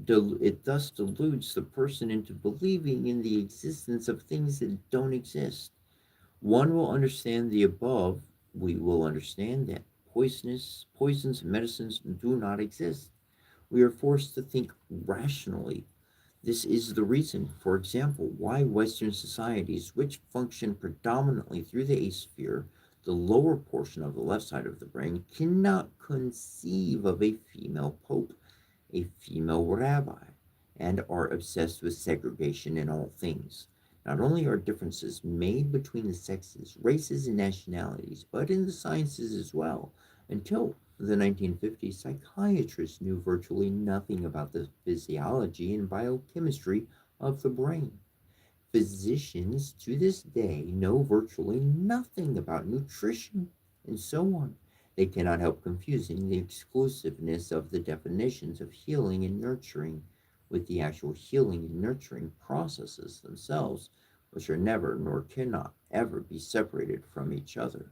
it thus deludes the person into believing in the existence of things that don't exist. One will understand the above. We will understand that poisons, and medicines do not exist. We are forced to think rationally. This is the reason, for example, why Western societies, which function predominantly through the sphere, the lower portion of the left side of the brain, cannot conceive of a female pope, a female rabbi, and are obsessed with segregation in all things. Not only are differences made between the sexes, races, and nationalities, but in the sciences as well. Until the 1950s, psychiatrists knew virtually nothing about the physiology and biochemistry of the brain. Physicians to this day know virtually nothing about nutrition and so on. They cannot help confusing the exclusiveness of the definitions of healing and nurturing with the actual healing and nurturing processes themselves, which are never nor cannot ever be separated from each other.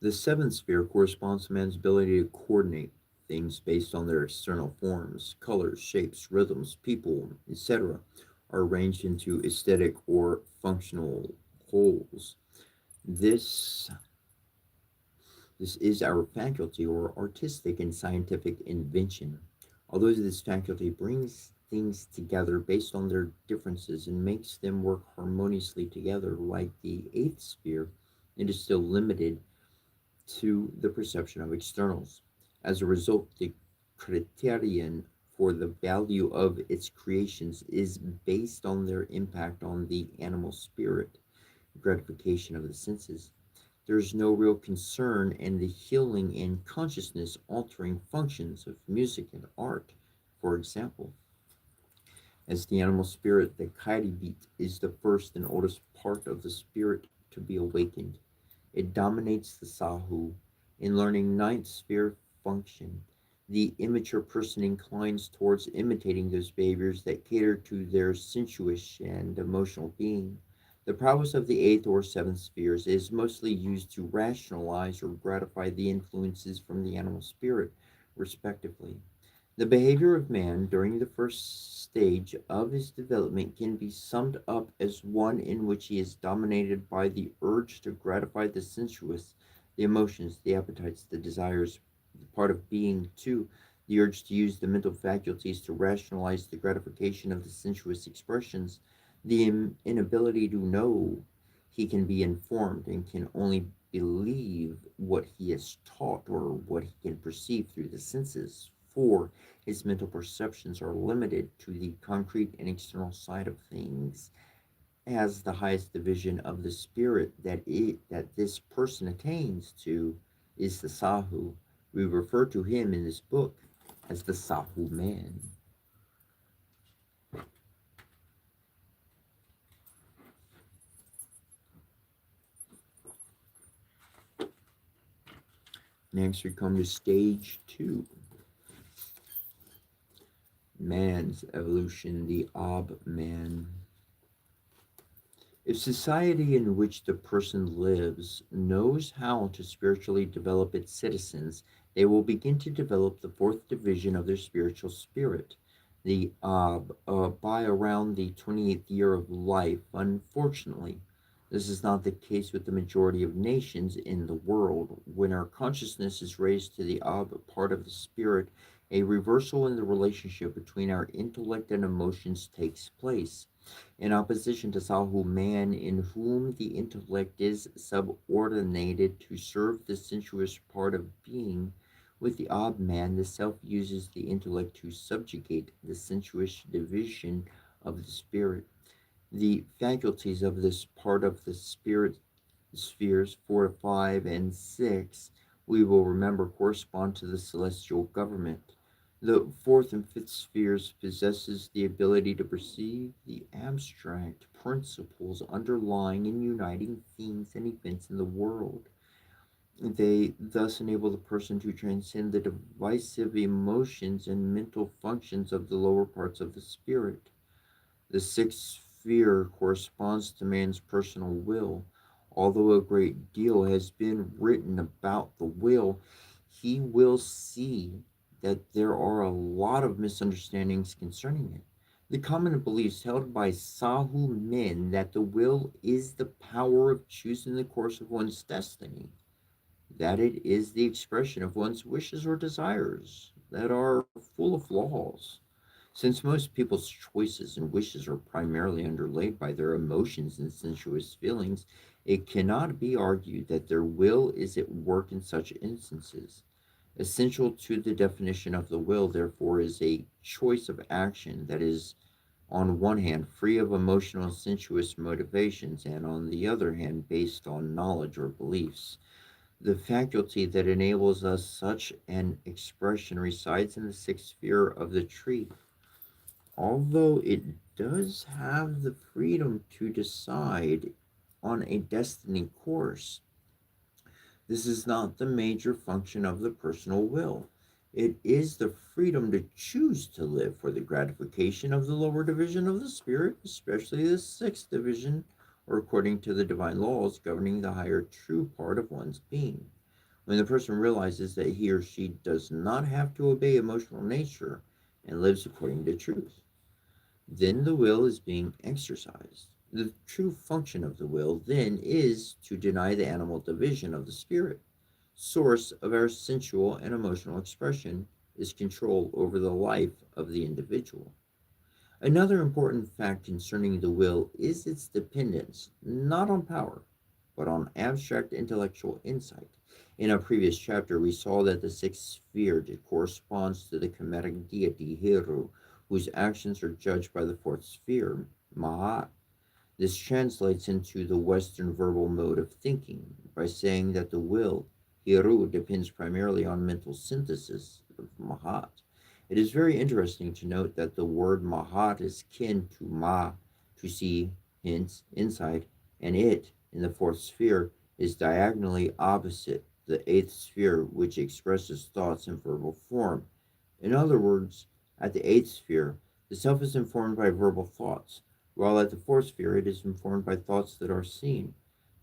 The seventh sphere corresponds to man's ability to coordinate things based on their external forms, colors, shapes, rhythms, people, etc., are arranged into aesthetic or functional wholes. This this is our faculty or artistic and scientific invention. Although this faculty brings things together based on their differences and makes them work harmoniously together like the eighth sphere, it is still limited to the perception of externals. As a result, the criterion for the value of its creations is based on their impact on the animal spirit, gratification of the senses. There is no real concern in the healing and consciousness altering functions of music and art. For example, as the animal spirit, the kairi beat is the first and oldest part of the spirit to be awakened. It dominates the Sahu. In learning ninth sphere function, the immature person inclines towards imitating those behaviors that cater to their sensuous and emotional being. The prowess of the eighth or seventh spheres is mostly used to rationalize or gratify the influences from the animal spirit, respectively. The behavior of man during the first stage of his development can be summed up as one in which he is dominated by the urge to gratify the sensuous, the emotions, the appetites, the desires, the part of being, too, the urge to use the mental faculties to rationalize the gratification of the sensuous expressions, the inability to know he can be informed and can only believe what he is taught or what he can perceive through the senses. For his mental perceptions are limited to the concrete and external side of things. As the highest division of the spirit that this person attains to is the Sahu. We refer to him in this book as the Sahu man. Next, we come to stage 2. Man's evolution, the Ob man. If society in which the person lives knows how to spiritually develop its citizens, they will begin to develop the fourth division of their spiritual spirit, the by around the 28th year of life. Unfortunately, this is not the case with the majority of nations in the world. When our consciousness is raised to the part of the spirit, a reversal in the relationship between our intellect and emotions takes place. In opposition to Sahu, man in whom the intellect is subordinated to serve the sensuous part of being, with the odd man, the self uses the intellect to subjugate the sensuous division of the spirit. The faculties of this part of the spirit spheres 4 to 5 and 6, we will remember, correspond to the celestial government. The fourth and fifth spheres possesses the ability to perceive the abstract principles underlying and uniting things and events in the world. They thus enable the person to transcend the divisive emotions and mental functions of the lower parts of the spirit. The sixth sphere corresponds to man's personal will. Although a great deal has been written about the will, he will see that there are a lot of misunderstandings concerning it. The common beliefs held by Sahu men that the will is the power of choosing the course of one's destiny, that it is the expression of one's wishes or desires that are full of flaws. Since most people's choices and wishes are primarily underlaid by their emotions and sensuous feelings, it cannot be argued that their will is at work in such instances. Essential to the definition of the will, therefore, is a choice of action that is, on one hand, free of emotional and sensuous motivations, and on the other hand, based on knowledge or beliefs. The faculty that enables us such an expression resides in the sixth sphere of the tree, although it does have the freedom to decide on a destiny course. This is not the major function of the personal will. It is the freedom to choose to live for the gratification of the lower division of the spirit, especially the sixth division, or according to the divine laws governing the higher true part of one's being. When the person realizes that he or she does not have to obey emotional nature and lives according to truth, then the will is being exercised. The true function of the will, then, is to deny the animal division of the spirit. Source of our sensual and emotional expression is control over the life of the individual. Another important fact concerning the will is its dependence not on power, but on abstract intellectual insight. In a previous chapter, we saw that the sixth sphere corresponds to the Kemetic deity Heru, whose actions are judged by the fourth sphere, Mahat. This translates into the Western verbal mode of thinking by saying that the will, Hiru, depends primarily on mental synthesis of Mahat. It is very interesting to note that the word Mahat is kin to Ma, to see, hence, insight, and it, in the fourth sphere, is diagonally opposite the eighth sphere, which expresses thoughts in verbal form. In other words, at the eighth sphere, the self is informed by verbal thoughts, while at the fourth sphere it is informed by thoughts that are seen.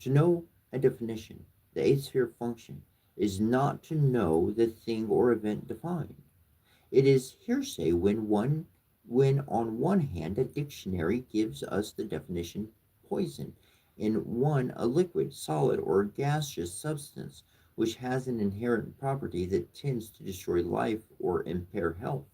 To know a definition, the eighth sphere function, is not to know the thing or event defined. It is hearsay when on one hand a dictionary gives us the definition poison, in one a liquid, solid, or gaseous substance which has an inherent property that tends to destroy life or impair health,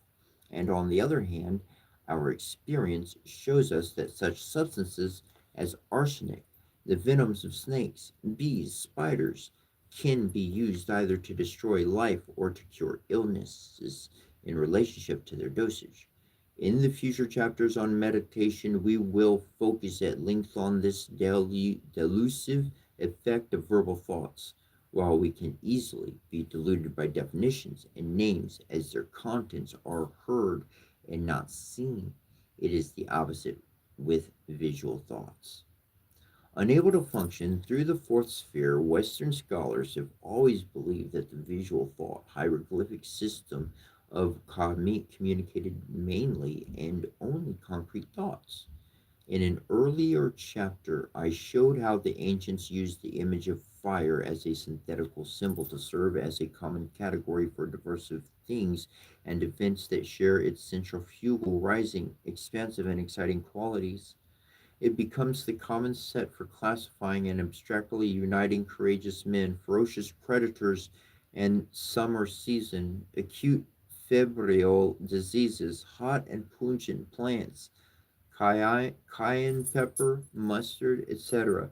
and on the other hand, our experience shows us that such substances as arsenic, the venoms of snakes, bees, spiders, can be used either to destroy life or to cure illnesses in relationship to their dosage. In the future chapters on meditation, we will focus at length on this delusive effect of verbal thoughts. While we can easily be deluded by definitions and names as their contents are heard and not seen, it is the opposite with visual thoughts. Unable to function through the fourth sphere, Western scholars have always believed that the visual thought hieroglyphic system of Kami communicated mainly and only concrete thoughts. In an earlier chapter, I showed how the ancients used the image of fire as a synthetical symbol to serve as a common category for diverse things and events that share its centrifugal, rising, expansive, and exciting qualities. It becomes the common set for classifying and abstractly uniting courageous men, ferocious predators, and summer season, acute febrile diseases, hot and pungent plants, cayenne pepper, mustard, etc.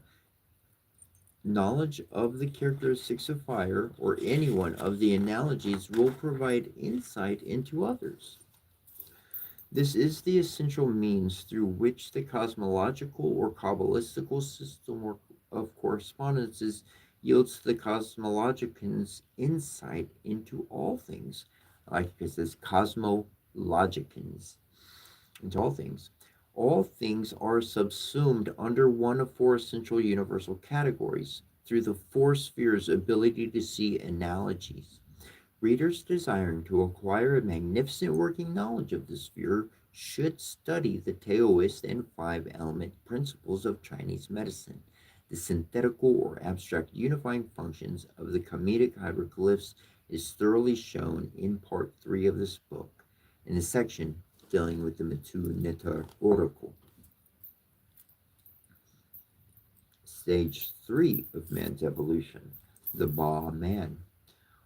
Knowledge of the characteristics of fire or any one of the analogies will provide insight into others. This is the essential means through which the cosmological or Kabbalistical system of correspondences yields the cosmologicans insight into all things, like it says cosmologicans, into all things. All things are subsumed under one of four essential universal categories through the four spheres' ability to see analogies. Readers desiring to acquire a magnificent working knowledge of the sphere should study the Taoist and five element principles of Chinese medicine. The synthetical or abstract unifying functions of the Kamitic hieroglyphs is thoroughly shown in part 3 of this book, in the section dealing with the Metaphorical. Stage 3 of man's evolution, the Ba Man.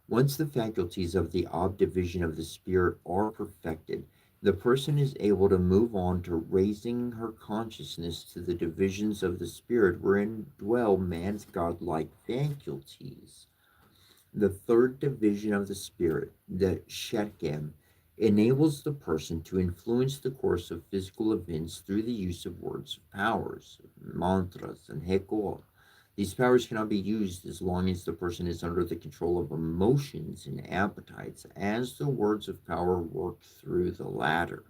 Once the faculties of the division of the spirit are perfected, the person is able to move on to raising her consciousness to the divisions of the spirit wherein dwell man's godlike faculties. The third division of the spirit, the Shetkem, enables the person to influence the course of physical events through the use of words, powers, mantras, and hekor. These powers cannot be used as long as the person is under the control of emotions and appetites, as the words of power work through the latter.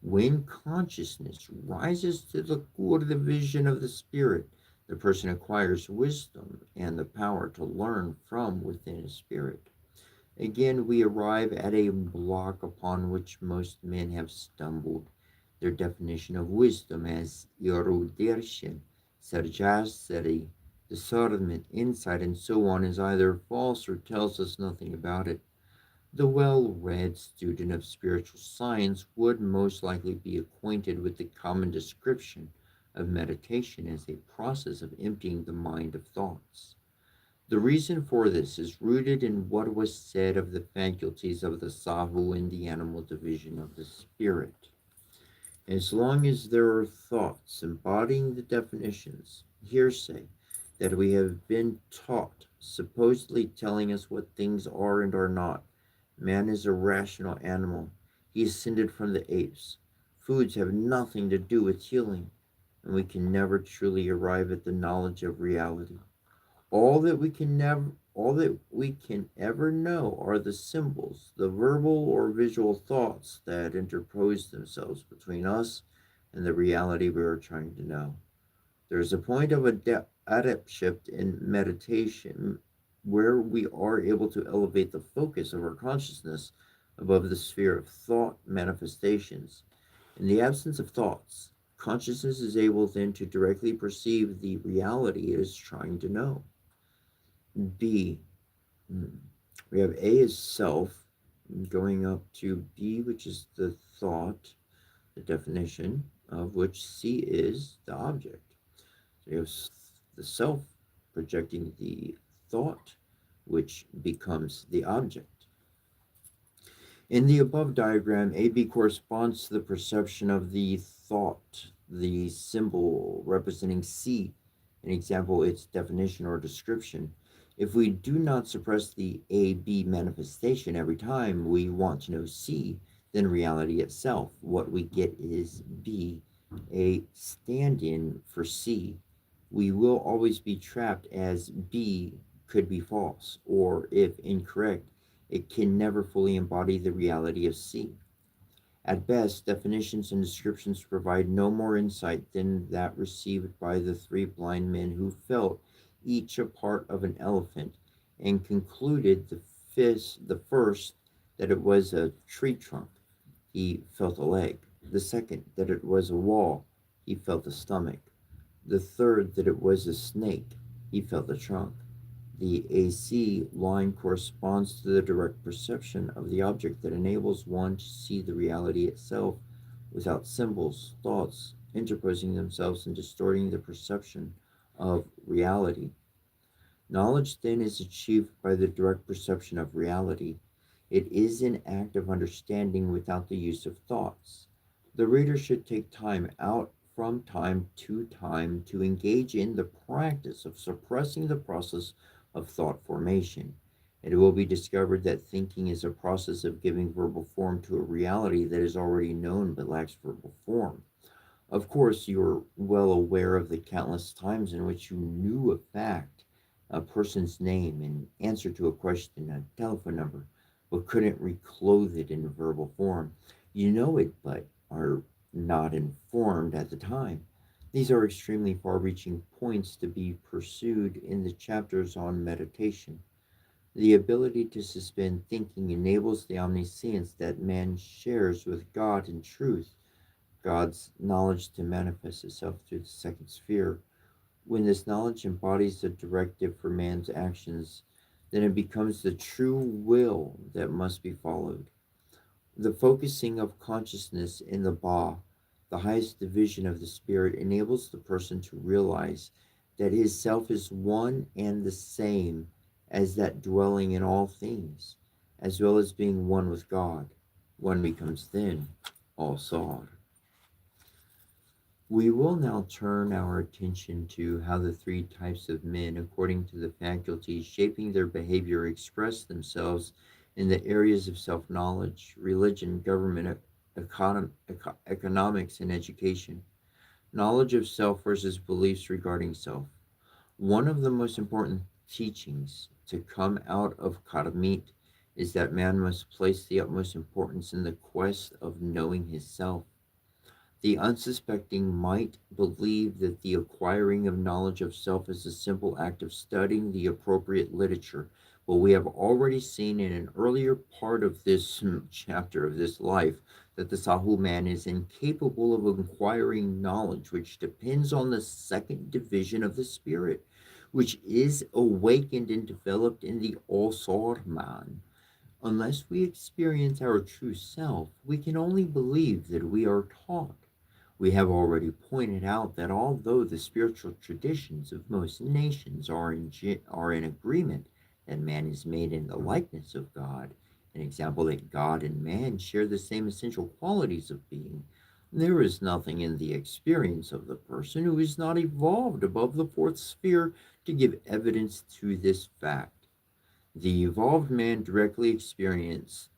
When consciousness rises to the core division of the spirit, the person acquires wisdom and the power to learn from within his spirit. Again, we arrive at a block upon which most men have stumbled. Their definition of wisdom as erudition, sagacity, discernment, insight, and so on is either false or tells us nothing about it. The well read student of spiritual science would most likely be acquainted with the common description of meditation as a process of emptying the mind of thoughts. The reason for this is rooted in what was said of the faculties of the Sahu in the animal division of the spirit. As long as there are thoughts embodying the definitions, hearsay, that we have been taught, supposedly telling us what things are and are not, man is a rational animal. He ascended from the apes. Foods have nothing to do with healing, and we can never truly arrive at the knowledge of reality. All that we can ever know are the symbols, the verbal or visual thoughts that interpose themselves between us and the reality we are trying to know. There is a point of adept shift in meditation where we are able to elevate the focus of our consciousness above the sphere of thought manifestations. In the absence of thoughts, consciousness is able then to directly perceive the reality it is trying to know. B. We have A is self, going up to B, which is the thought, the definition of which C is the object. So you have the self projecting the thought, which becomes the object. In the above diagram, AB corresponds to the perception of the thought, the symbol representing C, an example, its definition or description. If we do not suppress the AB manifestation every time we want to know C, then reality itself, what we get is B, a stand in for C. We will always be trapped as B could be false, or if incorrect, it can never fully embody the reality of C. At best, definitions and descriptions provide no more insight than that received by the three blind men who felt each a part of an elephant and concluded the first that it was a tree trunk. He felt a leg. The second, that it was a wall. he felt the stomach. The third, that it was a snake, he felt the trunk. The AC line corresponds to the direct perception of the object that enables one to see the reality itself without symbols, thoughts interposing themselves and distorting the perception of reality. Knowledge then is achieved by the direct perception of reality. It is an act of understanding without the use of thoughts. The reader should take time out from time to engage in the practice of suppressing the process of thought formation. It will be discovered that thinking is a process of giving verbal form to a reality that is already known but lacks verbal form. Of course, you're well aware of the countless times in which you knew a fact, a person's name, an answer to a question, a telephone number, but couldn't reclothe it in verbal form. You know it, but are not informed at the time. These are extremely far reaching points to be pursued in the chapters on meditation. The ability to suspend thinking enables the omniscience that man shares with God in truth, God's knowledge to manifest itself through the second sphere. When this knowledge embodies the directive for man's actions, then it becomes the true will that must be followed. The focusing of consciousness in the Ba, the highest division of the spirit, enables the person to realize that his self is one and the same as that dwelling in all things, as well as being one with God. One becomes then all saw. We will now turn our attention to how the three types of men, according to the faculties shaping their behavior, express themselves in the areas of self knowledge, religion, government, economics, and education. Knowledge of self versus beliefs regarding self. One of the most important teachings to come out of Karamit is that man must place the utmost importance in the quest of knowing his self. The unsuspecting might believe that the acquiring of knowledge of self is a simple act of studying the appropriate literature, but we have already seen in an earlier part of this chapter of this life that the Sahu man is incapable of acquiring knowledge, which depends on the second division of the spirit, which is awakened and developed in the Osor man. Unless we experience our true self, we can only believe that we are taught. We have already pointed out that although the spiritual traditions of most nations are in agreement that man is made in the likeness of God, an example that God and man share the same essential qualities of being, there is nothing in the experience of the person who is not evolved above the fourth sphere to give evidence to this fact. The evolved man directly experiences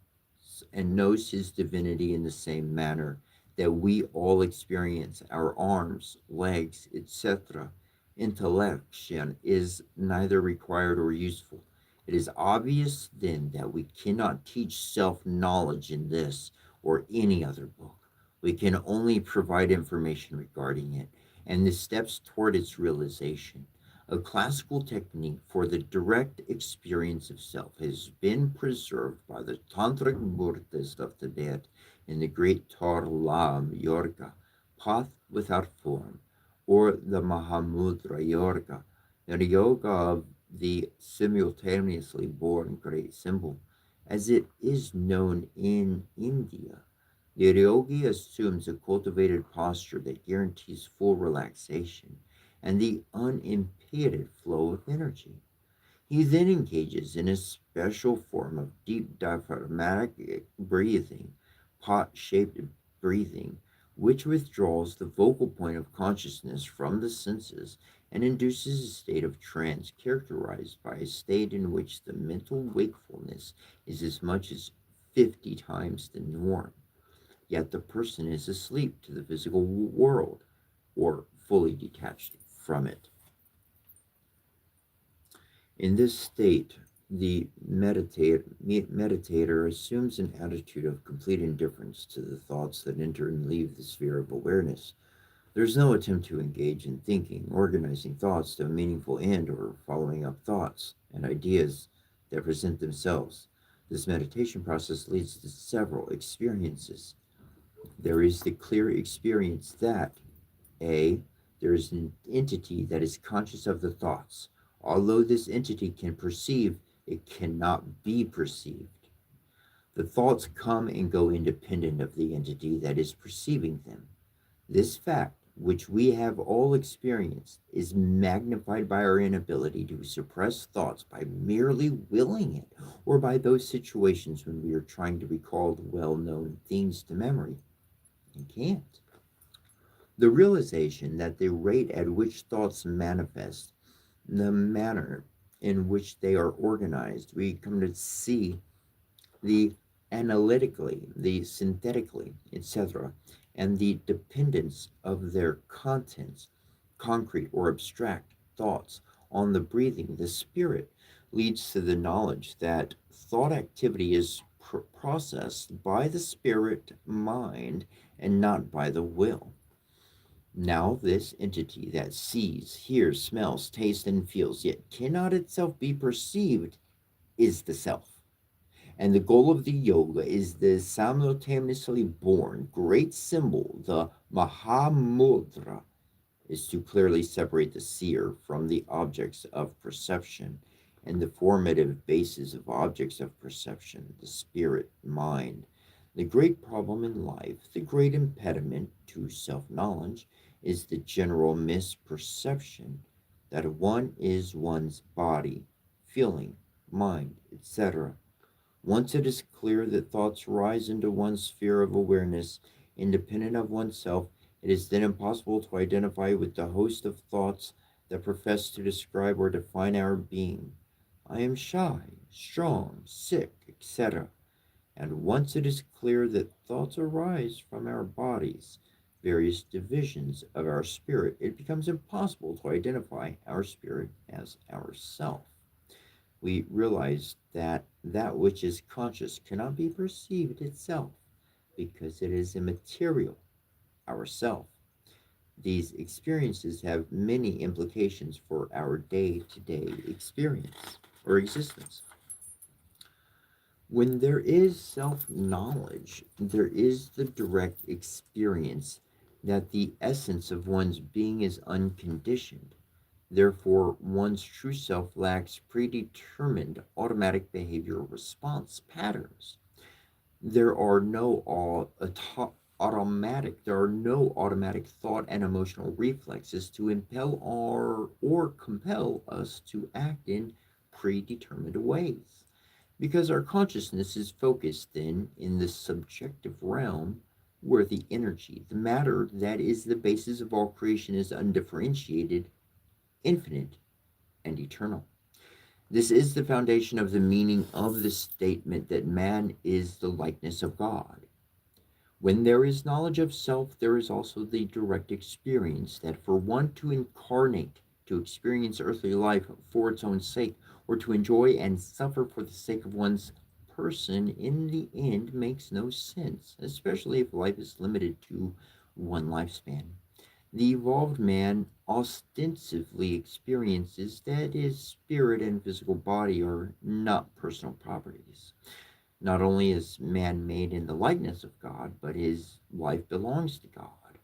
and knows his divinity in the same manner that we all experience our arms, legs, etc. Intellection is neither required or useful. It is obvious then that we cannot teach self knowledge in this or any other book. We can only provide information regarding it and the steps toward its realization. A classical technique for the direct experience of self has been preserved by the Tantric Buddhists of Tibet in the great Torlam Yorga, Path Without Form, or the Mahamudra Yorga, the yoga of the simultaneously born great symbol, as it is known in India. The yogi assumes a cultivated posture that guarantees full relaxation and the unimpeded flow of energy. He then engages in a special form of deep diaphragmatic breathing, pot shaped breathing, which withdraws the focal point of consciousness from the senses and induces a state of trance characterized by a state in which the mental wakefulness is as much as 50 times the norm, yet the person is asleep to the physical world or fully detached from it. In this state, the meditator assumes an attitude of complete indifference to the thoughts that enter and leave the sphere of awareness. There is no attempt to engage in thinking, organizing thoughts to a meaningful end, or following up thoughts and ideas that present themselves. This meditation process leads to several experiences. There is the clear experience that A. There is an entity that is conscious of the thoughts. Although this entity can perceive, it cannot be perceived. The thoughts come and go independent of the entity that is perceiving them. This fact, which we have all experienced, is magnified by our inability to suppress thoughts by merely willing it, or by those situations when we are trying to recall the well known things to memory and can't. The realization that the rate at which thoughts manifest, the manner in which they are organized, we come to see the analytically, the synthetically, etc., and the dependence of their contents, concrete or abstract thoughts, on the breathing, the spirit, leads to the knowledge that thought activity is processed by the spirit mind and not by the will. Now, this entity that sees, hears, smells, tastes, and feels, yet cannot itself be perceived, is the self. And the goal of the yoga is the simultaneously born great symbol, the Mahamudra, is to clearly separate the seer from the objects of perception and the formative basis of objects of perception, the spirit, mind. The great problem in life, the great impediment to self knowledge, is the general misperception that one is one's body, feeling, mind, etc. Once it is clear that thoughts rise into one's sphere of awareness, independent of oneself, it is then impossible to identify with the host of thoughts that profess to describe or define our being. I am shy, strong, sick, etc. And once it is clear that thoughts arise from our bodies, various divisions of our spirit, it becomes impossible to identify our spirit as ourself. We realize that that which is conscious cannot be perceived itself because it is immaterial, ourself. These experiences have many implications for our day to day experience or existence. When there is self knowledge, there is the direct experience that the essence of one's being is unconditioned. Therefore, one's true self lacks predetermined automatic behavioral response patterns. There are no automatic thought and emotional reflexes to impel or compel us to act in predetermined ways. Because our consciousness is focused then in the subjective realm where the energy, the matter that is the basis of all creation, is undifferentiated, infinite, and eternal. This is the foundation of the meaning of the statement that man is the likeness of God. When there is knowledge of self, there is also the direct experience that for one to incarnate, to experience earthly life for its own sake, or to enjoy and suffer for the sake of one's person, in the end makes no sense, especially if life is limited to one lifespan. The evolved man ostensibly experiences that his spirit and physical body are not personal properties. Not only is man made in the likeness of God, but his life belongs to God.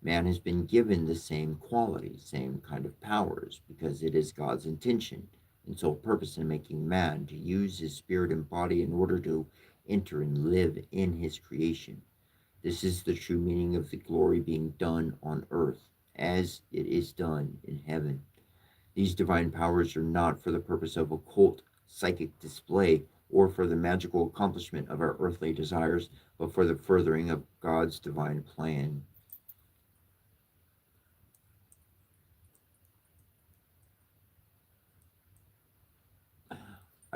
Man has been given the same qualities, same kind of powers, because it is God's intention and sole purpose in making man to use his spirit and body in order to enter and live in his creation. This is the true meaning of the glory being done on earth as it is done in heaven. These divine powers are not for the purpose of occult psychic display or for the magical accomplishment of our earthly desires, but for the furthering of God's divine plan.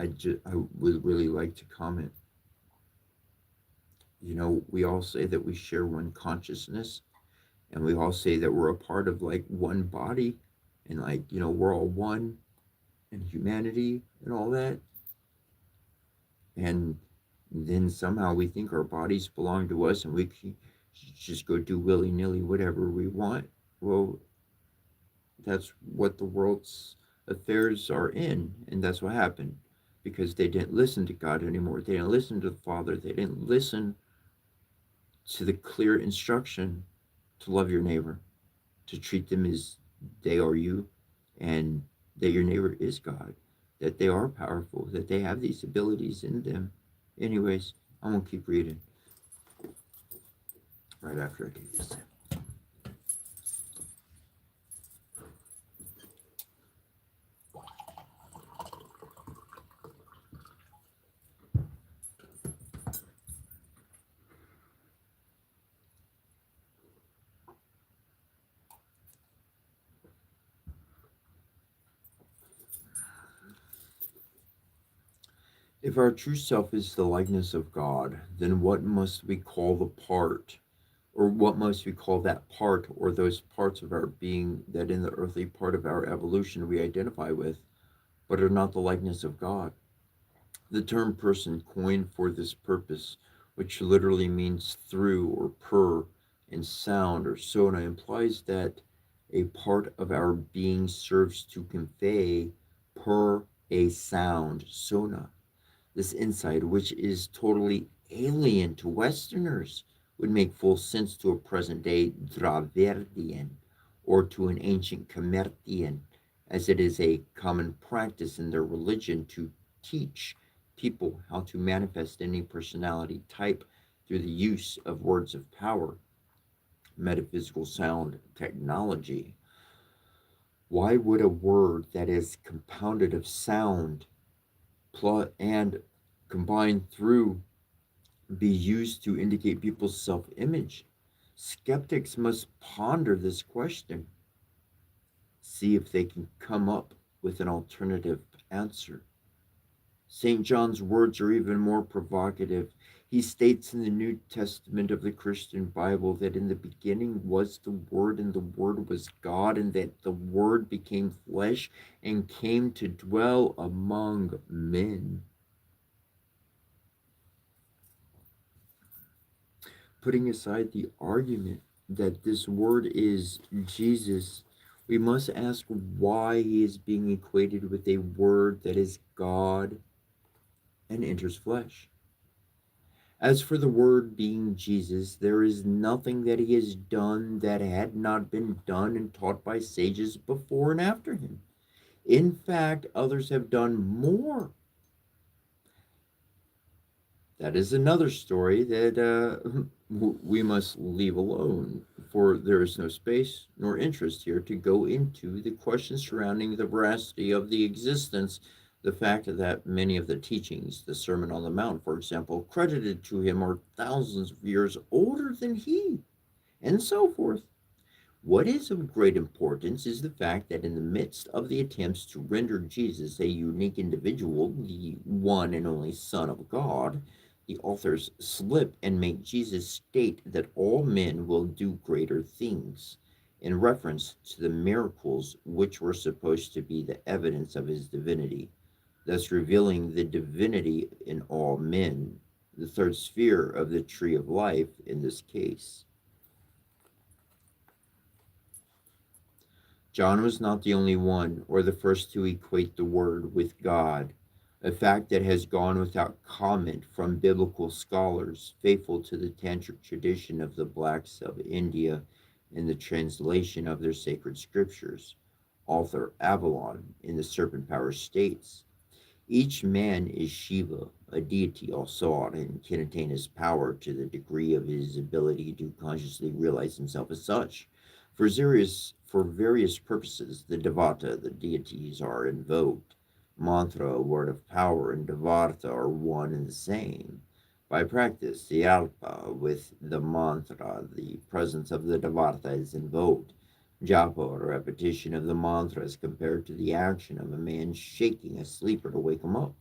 I would really like to comment. We all say that we share one consciousness, and we all say that we're a part of like one body, and we're all one in humanity and all that. And then somehow we think our bodies belong to us and we can just go do willy nilly whatever we want. Well, that's what the world's affairs are in, and that's what happened because they didn't listen to God anymore. They didn't listen to the Father. They didn't listen to the clear instruction to love your neighbor. to treat them as they are you, and that your neighbor is God, that they are powerful, that they have these abilities in them. Anyways, I'm gonna keep reading right after I take this. If our true self is the likeness of God, then what must we call the part, or what must we call that part, or those parts of our being that in the earthly part of our evolution we identify with, but are not the likeness of God? The term person, coined for this purpose, which literally means through or per, and sound or sona, implies that a part of our being serves to convey per a sound, sona. This insight, which is totally alien to Westerners, would make full sense to a present day Dravidian or to an ancient Khmertian, as it is a common practice in their religion to teach people how to manifest any personality type through the use of words of power, metaphysical sound technology. Why would a word that is compounded of sound and combined through be used to indicate people's self image? Skeptics must ponder this question, see if they can come up with an alternative answer. St. John's words are even more provocative. He states in the New Testament of the Christian Bible that in the beginning was the Word, and the Word was God, and that the Word became flesh and came to dwell among men. Putting aside the argument that this word is Jesus, we must ask why he is being equated with a word that is God and enters flesh. As for the word being Jesus, there is nothing that he has done that had not been done and taught by sages before and after him. In fact, others have done more. That is another story that we must leave alone, for there is no space nor interest here to go into the questions surrounding the veracity of the existence, the fact that many of the teachings, the Sermon on the Mount, for example, credited to him are thousands of years older than he, and so forth. What is of great importance is the fact that in the midst of the attempts to render Jesus a unique individual, the one and only Son of God, the authors slip and make Jesus state that all men will do greater things, in reference to the miracles which were supposed to be the evidence of his divinity, thus revealing the divinity in all men, the third sphere of the tree of life in this case. John was not the only one or the first to equate the Word with God, a fact that has gone without comment from biblical scholars faithful to the tantric tradition of the blacks of India in the translation of their sacred scriptures. Author Avalon in the Serpent Power states, each man is Shiva, a deity all sought, and can attain his power to the degree of his ability to consciously realize himself as such. For various purposes, the Devata, the deities, are invoked. Mantra, a word of power, and Devarta are one and the same. By practice, the Alpa, with the mantra, the presence of the Devarta is invoked. Japa, or repetition of the mantra, is compared to the action of a man shaking a sleeper to wake him up.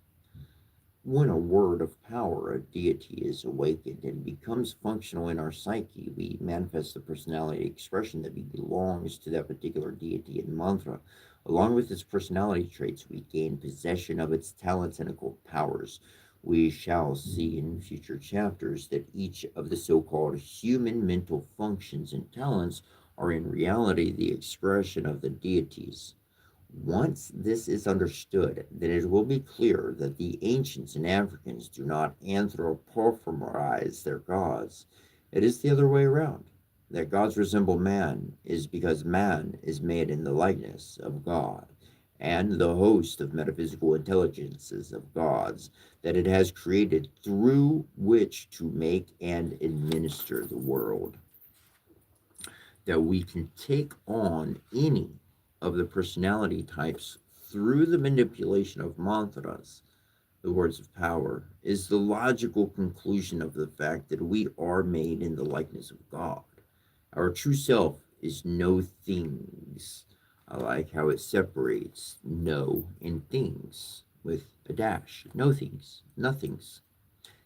When a word of power, a deity, is awakened and becomes functional in our psyche, we manifest the personality expression that belongs to that particular deity and mantra. Along with its personality traits, we gain possession of its talents and occult powers. We shall see in future chapters that each of the so called human mental functions and talents are in reality the expression of the deities. Once this is understood, then it will be clear that the ancients and Africans do not anthropomorphize their gods. It is the other way around. that gods resemble man is because man is made in the likeness of God, and the host of metaphysical intelligences of gods that it has created through which to make and administer the world. That we can take on any of the personality types through the manipulation of mantras, the words of power, is the logical conclusion of the fact that we are made in the likeness of God. Our true self is no things. I like how it separates no and things with a dash. No things, nothings.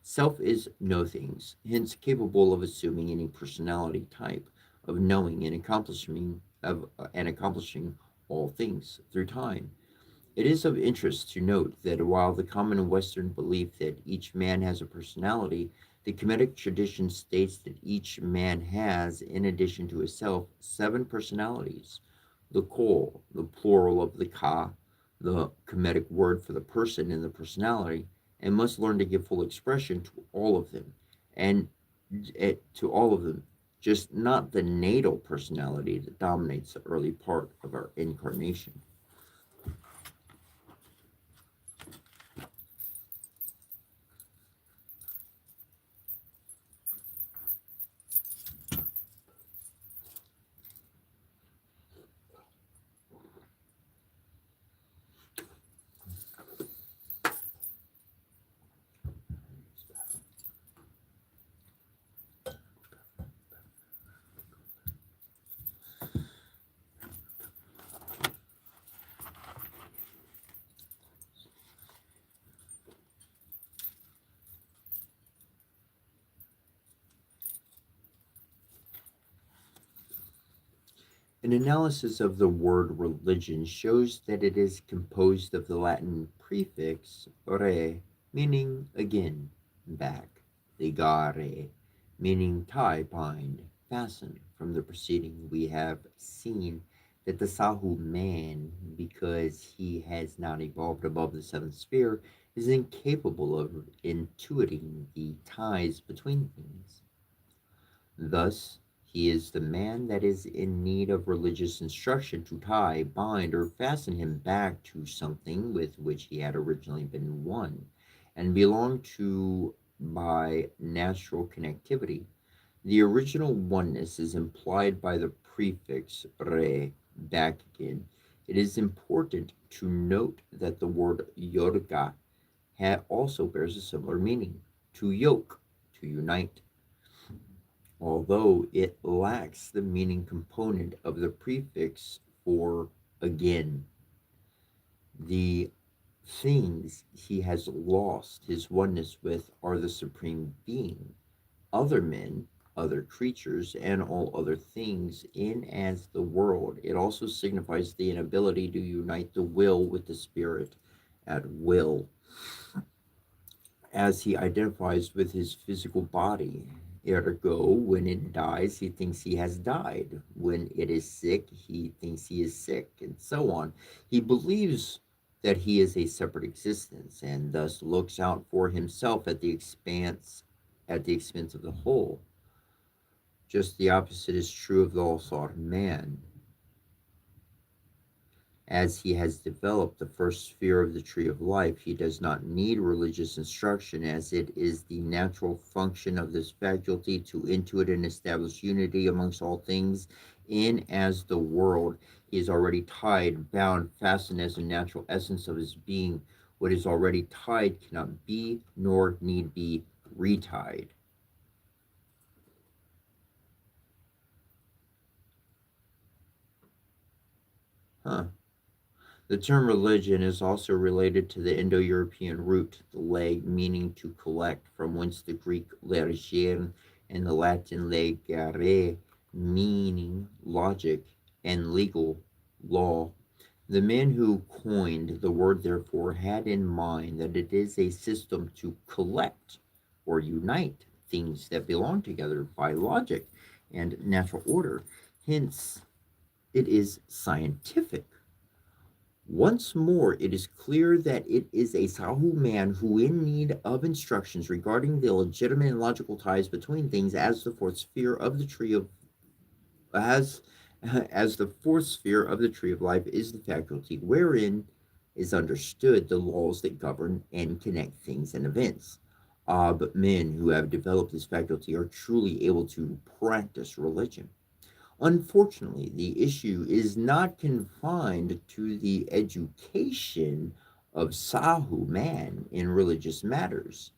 Self is no things, hence capable of assuming any personality type, of knowing and accomplishing all things through time. It is of interest to note that while the common Western belief that each man has a personality, the Kemetic tradition states that each man has, in addition to his self, seven personalities. The Kol, the plural of the Ka, the Kemetic word for the person in the personality, and must learn to give full expression to all of them, and to all of them, just not the natal personality that dominates the early part of our incarnation. An analysis of the word religion shows that it is composed of the Latin prefix re, meaning again, back, ligare, meaning tie, bind, fasten. From the preceding, we have seen that the Sahu man, because he has not evolved above the seventh sphere, is incapable of intuiting the ties between things. Thus, he is the man that is in need of religious instruction to tie, bind, or fasten him back to something with which he had originally been one, and belonged to by natural connectivity. The original oneness is implied by the prefix re, back again. It is important to note that the word yorga also bears a similar meaning, to yoke, to unite, although it lacks the meaning component of the prefix for again. The things he has lost his oneness with are the Supreme Being, other men, other creatures, and all other things in as the world. It also signifies the inability to unite the will with the spirit at will, as he identifies with his physical body. Ergo, when it dies, he thinks he has died. When it is sick, he thinks he is sick, and so on. He believes that he is a separate existence, and thus looks out for himself at the expense of the whole. Just the opposite is true of the all sought man. As he has developed the first sphere of the tree of life, he does not need religious instruction, as it is the natural function of this faculty to intuit and establish unity amongst all things in as the world. He is already tied, bound, fastened as a natural essence of his being. What is already tied cannot be nor need be retied. Huh. The term religion is also related to the Indo European root, the leg, meaning to collect, from whence the Greek leger and the Latin legare, meaning logic, and legal, law. The man who coined the word, therefore, had in mind that it is a system to collect or unite things that belong together by logic and natural order. Hence, it is scientific. Once more, it is clear that it is a Sahu man who, in need of instructions regarding the legitimate and logical ties between things as the fourth sphere of the tree of as as the fourth sphere of the tree of life is the faculty wherein is understood the laws that govern and connect things and events. But men who have developed this faculty are truly able to practice religion. Unfortunately, the issue is not confined to the education of Sahu man in religious matters,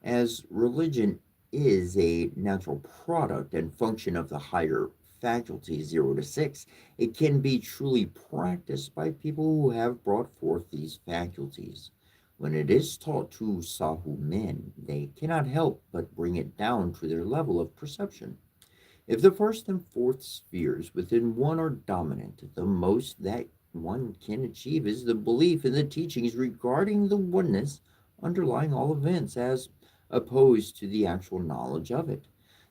as religion is a natural product and function of the higher faculty 0 to 6. It can be truly practiced by people who have brought forth these faculties. When it is taught to Sahu men, they cannot help but bring it down to their level of perception. If the first and fourth spheres within one are dominant, the most that one can achieve is the belief in the teachings regarding the oneness underlying all events, as opposed to the actual knowledge of it.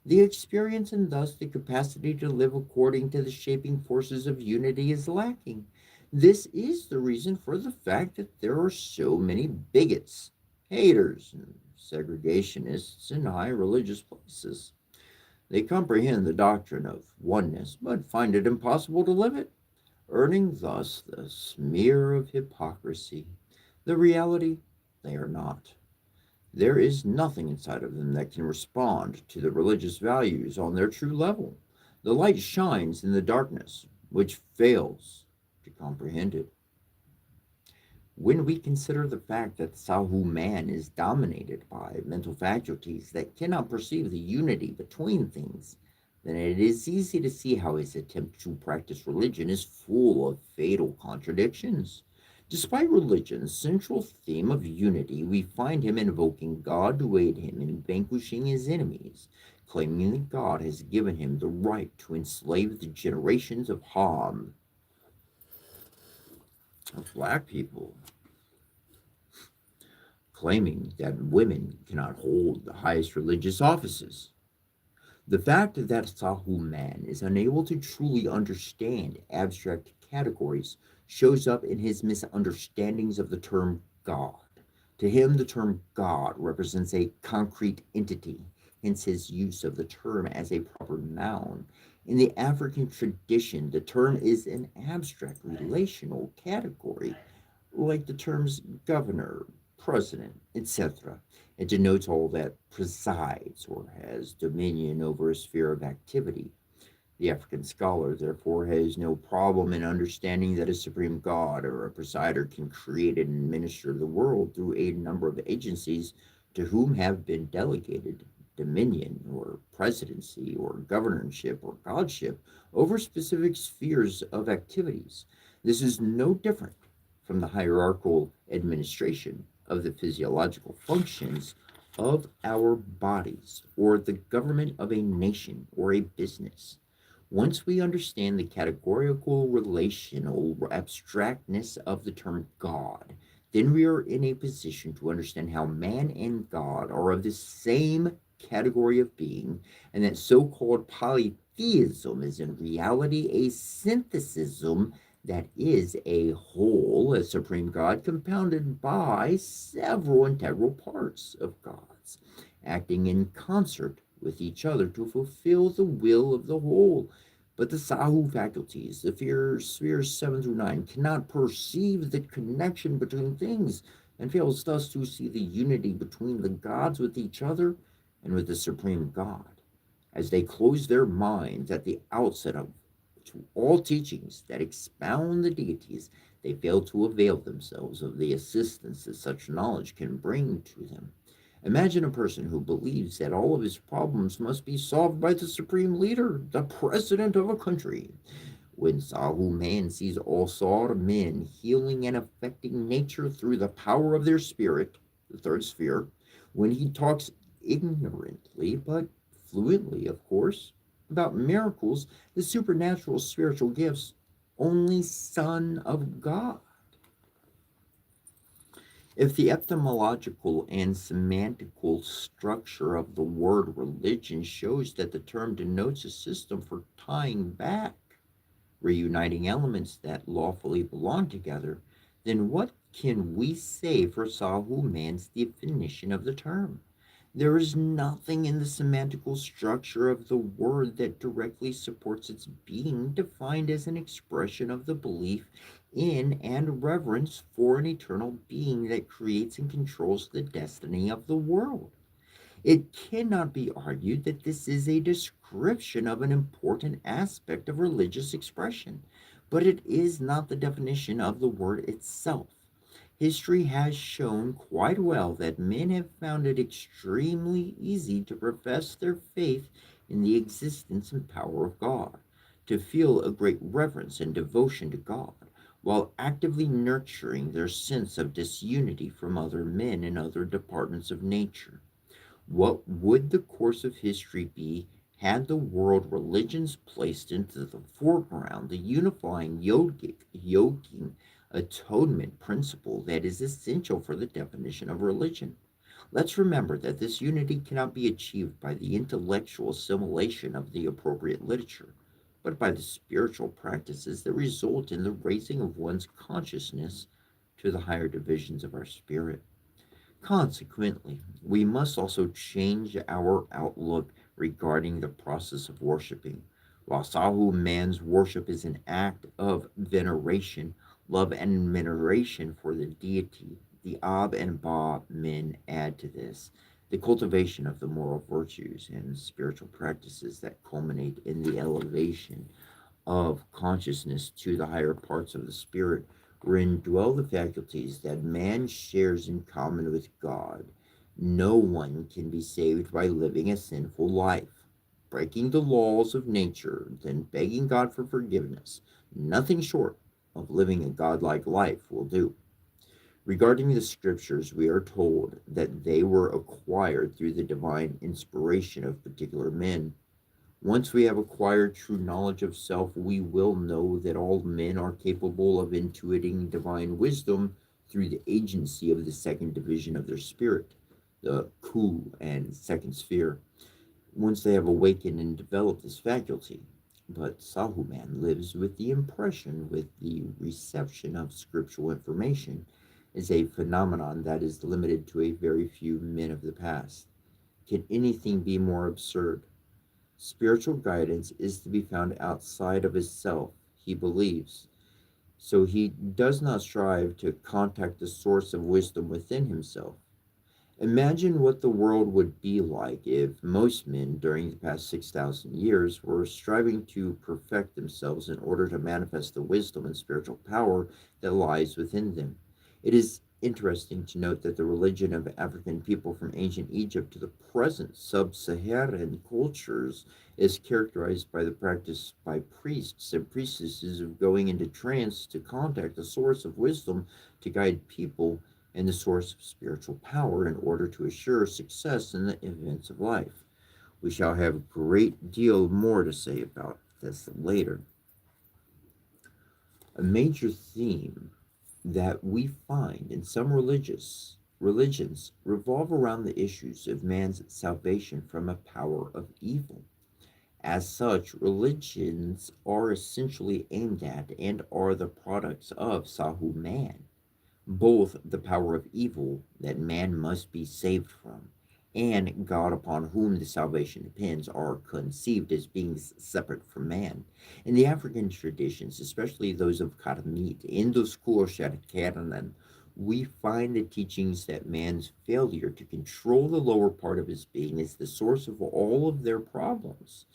The experience and thus the capacity to live according to the shaping forces of unity is lacking. This is the reason for the fact that there are so many bigots, haters, and segregationists in high religious places. They comprehend the doctrine of oneness, but find it impossible to live it, earning thus the smear of hypocrisy. The reality, they are not. There is nothing inside of them that can respond to the religious values on their true level. The light shines in the darkness, which fails to comprehend it. When we consider the fact that Sahu man is dominated by mental faculties that cannot perceive the unity between things, then it is easy to see how his attempt to practice religion is full of fatal contradictions. Despite religion's central theme of unity, we find him invoking God to aid him in vanquishing his enemies, claiming that God has given him the right to enslave the generations of Ham, of black people, claiming that women cannot hold the highest religious offices. The fact that Sahu man is unable to truly understand abstract categories shows up in his misunderstandings of the term God. To him, the term God represents a concrete entity, hence his use of the term as a proper noun. In the African tradition, the term is an abstract relational category like the terms governor, president, etc. It denotes all that presides or has dominion over a sphere of activity. The African scholar, therefore, has no problem in understanding that a supreme god or a presider can create and administer the world through a number of agencies to whom have been delegated dominion or presidency or governorship or godship over specific spheres of activities. This is no different from the hierarchical administration of the physiological functions of our bodies or the government of a nation or a business. Once we understand the categorical relational abstractness of the term God, then we are in a position to understand how man and God are of the same category of being, and that so called polytheism is in reality a synthesism that is a whole, a supreme God, compounded by several integral parts of gods, acting in concert with each other to fulfill the will of the whole. But the Sahu faculties, the spheres 7 through 9, cannot perceive the connection between things and fails thus to see the unity between the gods with each other and with the supreme God. As they close their minds at the outset of to all teachings that expound the deities, they fail to avail themselves of the assistance that such knowledge can bring to them. Imagine a person who believes that all of his problems must be solved by the supreme leader, the president of a country. When Sahu man sees all sort of men healing and affecting nature through the power of their spirit, the third sphere, when he talks ignorantly but fluently, of course, about miracles, the supernatural spiritual gifts, only Son of God. If the etymological and semantical structure of the word religion shows that the term denotes a system for tying back, reuniting elements that lawfully belong together, then what can we say for Sahu man's definition of the term? There is nothing in the semantical structure of the word that directly supports its being defined as an expression of the belief in and reverence for an eternal being that creates and controls the destiny of the world. It cannot be argued that this is a description of an important aspect of religious expression, but it is not the definition of the word itself. History has shown quite well that men have found it extremely easy to profess their faith in the existence and power of God, to feel a great reverence and devotion to God, while actively nurturing their sense of disunity from other men and other departments of nature. What would the course of history be had the world religions placed into the foreground the unifying yoking atonement principle that is essential for the definition of religion? Let's remember that this unity cannot be achieved by the intellectual assimilation of the appropriate literature, but by the spiritual practices that result in the raising of one's consciousness to the higher divisions of our spirit. Consequently, we must also change our outlook regarding the process of worshiping. While Sahu man's worship is an act of veneration, love, and admiration for the deity, the Ab and Ba men add to this the cultivation of the moral virtues and spiritual practices that culminate in the elevation of consciousness to the higher parts of the spirit, wherein dwell the faculties that man shares in common with God. No one can be saved by living a sinful life, breaking the laws of nature, then begging God for forgiveness. Nothing short of living a godlike life will do. Regarding the scriptures, we are told that they were acquired through the divine inspiration of particular men. Once we have acquired true knowledge of self, we will know that all men are capable of intuiting divine wisdom through the agency of the second division of their spirit, the Ku and second sphere, once they have awakened and developed this faculty. But Sahuman lives with the impression, with the reception of scriptural information, is a phenomenon that is limited to a very few men of the past. Can anything be more absurd? Spiritual guidance is to be found outside of his self, he believes. So he does not strive to contact the source of wisdom within himself. Imagine what the world would be like if most men during the past 6,000 years were striving to perfect themselves in order to manifest the wisdom and spiritual power that lies within them. It is interesting to note that the religion of African people from ancient Egypt to the present sub Saharan cultures is characterized by the practice by priests and priestesses of going into trance to contact the source of wisdom to guide people and the source of spiritual power in order to assure success in the events of life. We shall have a great deal more to say about this later. A major theme that we find in some religions revolve around the issues of man's salvation from a power of evil. As such, religions are essentially aimed at and are the products of Sahu man, both the power of evil that man must be saved from and God upon whom the salvation depends are conceived as beings separate from man. In the African traditions, especially those of Karamit, Induskur Sharkeranan, we find the teachings that man's failure to control the lower part of his being is the source of all of their problems.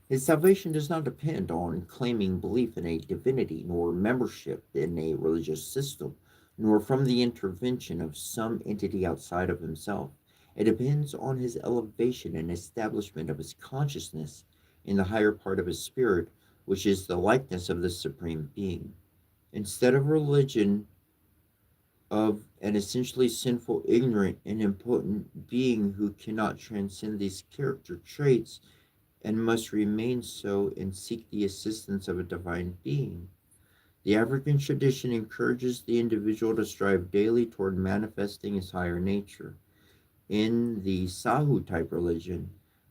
His salvation does not depend on claiming belief in a divinity, nor membership in a religious system, nor from the intervention of some entity outside of himself. It depends on his elevation and establishment of his consciousness in the higher part of his spirit, which is the likeness of the Supreme Being. Instead of religion of an essentially sinful, ignorant, and impotent being who cannot transcend these character traits, and must remain so and seek the assistance of a divine being. The African tradition encourages the individual to strive daily toward manifesting his higher nature. In the Sahu type religion,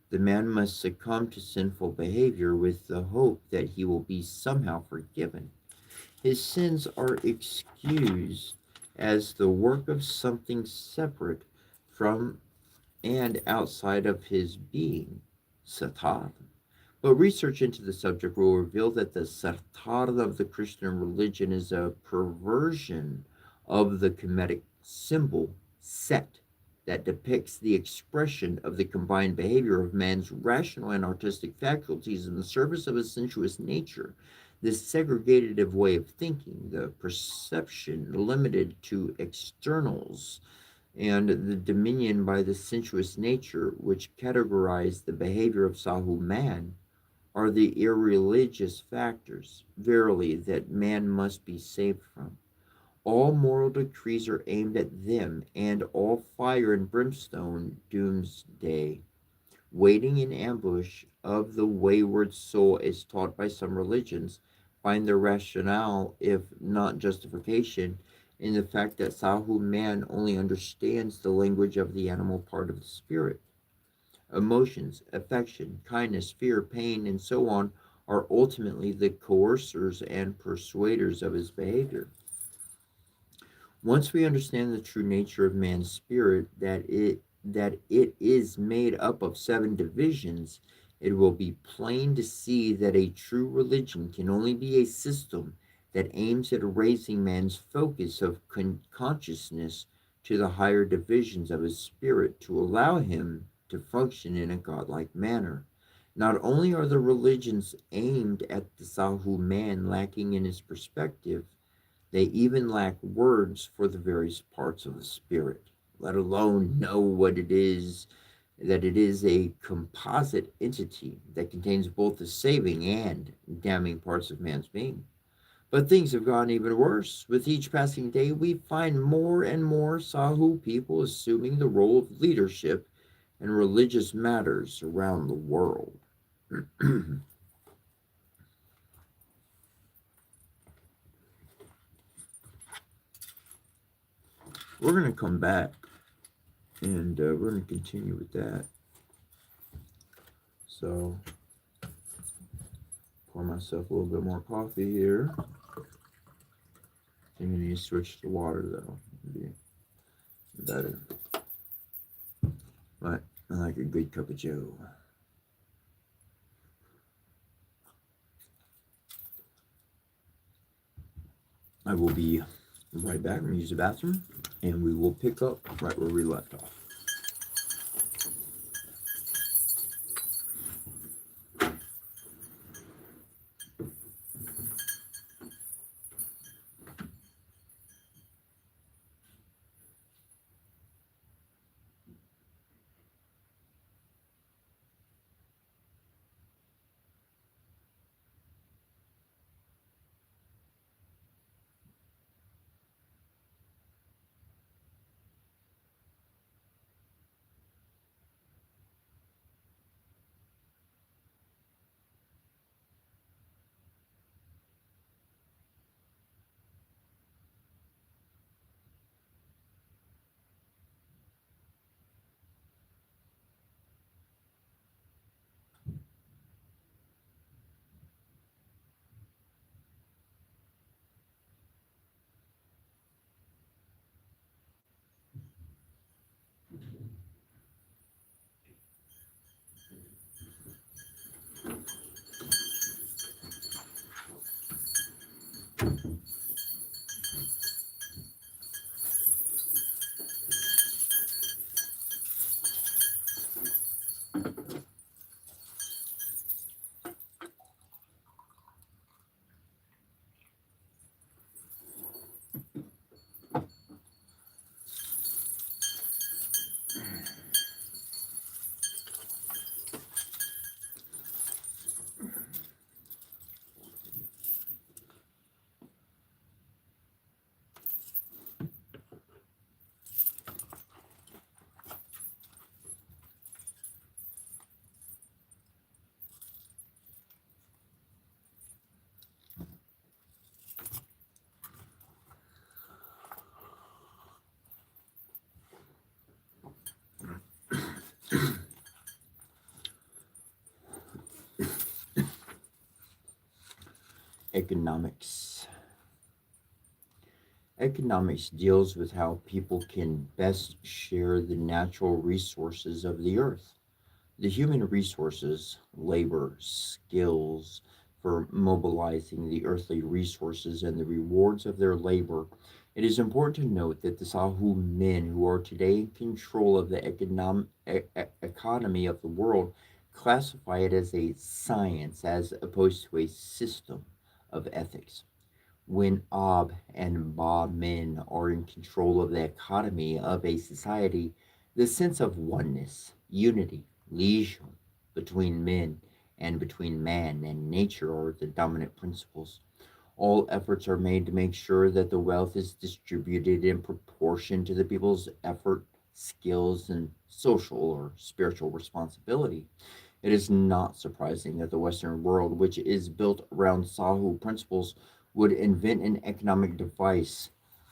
the man must succumb to sinful behavior with the hope that he will be somehow forgiven. His sins are excused as the work of something separate from and outside of his being, Satar. But research into the subject will reveal that the Satar of the Christian religion is a perversion of the Kemetic symbol Set that depicts the expression of the combined behavior of man's rational and artistic faculties in the service of a sensuous nature. This segregative way of thinking, the perception limited to externals, and the dominion by the sensuous nature which categorize the behavior of Sahu man, are the irreligious factors, verily, that man must be saved from. All moral decrees are aimed at them, and all fire and brimstone doomsday, waiting in ambush of the wayward soul, as taught by some religions, find their rationale, if not justification, in the fact that Sahu man only understands the language of the animal part of the spirit. Emotions, affection, kindness, fear, pain, and so on are ultimately the coercers and persuaders of his behavior. Once we understand the true nature of man's spirit, that it is made up of seven divisions, it will be plain to see that a true religion can only be a system that aims at raising man's focus of consciousness to the higher divisions of his spirit to allow him to function in a godlike manner. Not only are the religions aimed at the Sahu man lacking in his perspective, they even lack words for the various parts of the spirit, let alone know what it is, that it is a composite entity that contains both the saving and damning parts of man's being. But things have gone even worse. With each passing day, we find more and more Sahu people assuming the role of leadership in religious matters around the world. We're going to come back and we're going to continue with that. So, pour myself a little bit more coffee here. I think I need to switch to water though. It'd be better. But I like a good cup of joe. I will be right back. I'm going to use the bathroom and we will pick up right where we left off. Economics. Economics deals with how people can best share the natural resources of the earth. The human resources, labor, skills for mobilizing the earthly resources, and the rewards of their labor. It is important to note that the Sahu men who are today in control of the economy of the world classify it as a science as opposed to a system of ethics. When Ab and Ba men are in control of the economy of a society, the sense of oneness, unity, leisure between men and between man and nature are the dominant principles. All efforts are made to make sure that the wealth is distributed in proportion to the people's effort, skills, and social or spiritual responsibility. It is not surprising that the Western world, which is built around Sahu principles, would invent an economic device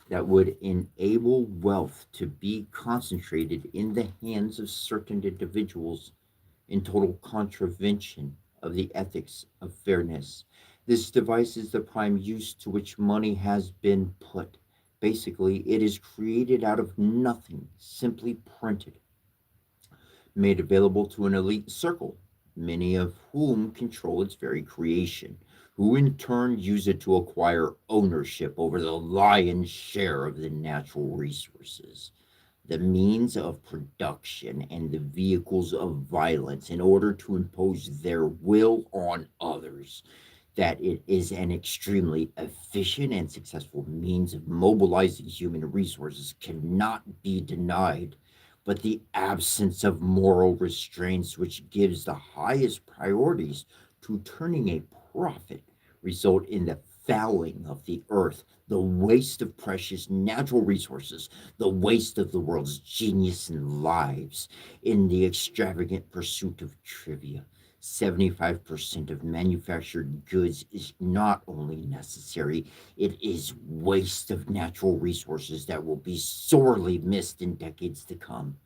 that would enable wealth to be concentrated in the hands of certain individuals in total contravention of the ethics of fairness. This device is the prime use to which money has been put. Basically, it is created out of nothing, simply printed, made available to an elite circle, many of whom control its very creation, who in turn use it to acquire ownership over the lion's share of the natural resources, the means of production, and the vehicles of violence in order to impose their will on others. That it is an extremely efficient and successful means of mobilizing human resources cannot be denied, but the absence of moral restraints, which gives the highest priorities to turning a profit, result in the fouling of the earth, the waste of precious natural resources, the waste of the world's genius and lives in the extravagant pursuit of trivia. 75% of manufactured goods is not only necessary, it is waste of natural resources that will be sorely missed in decades to come.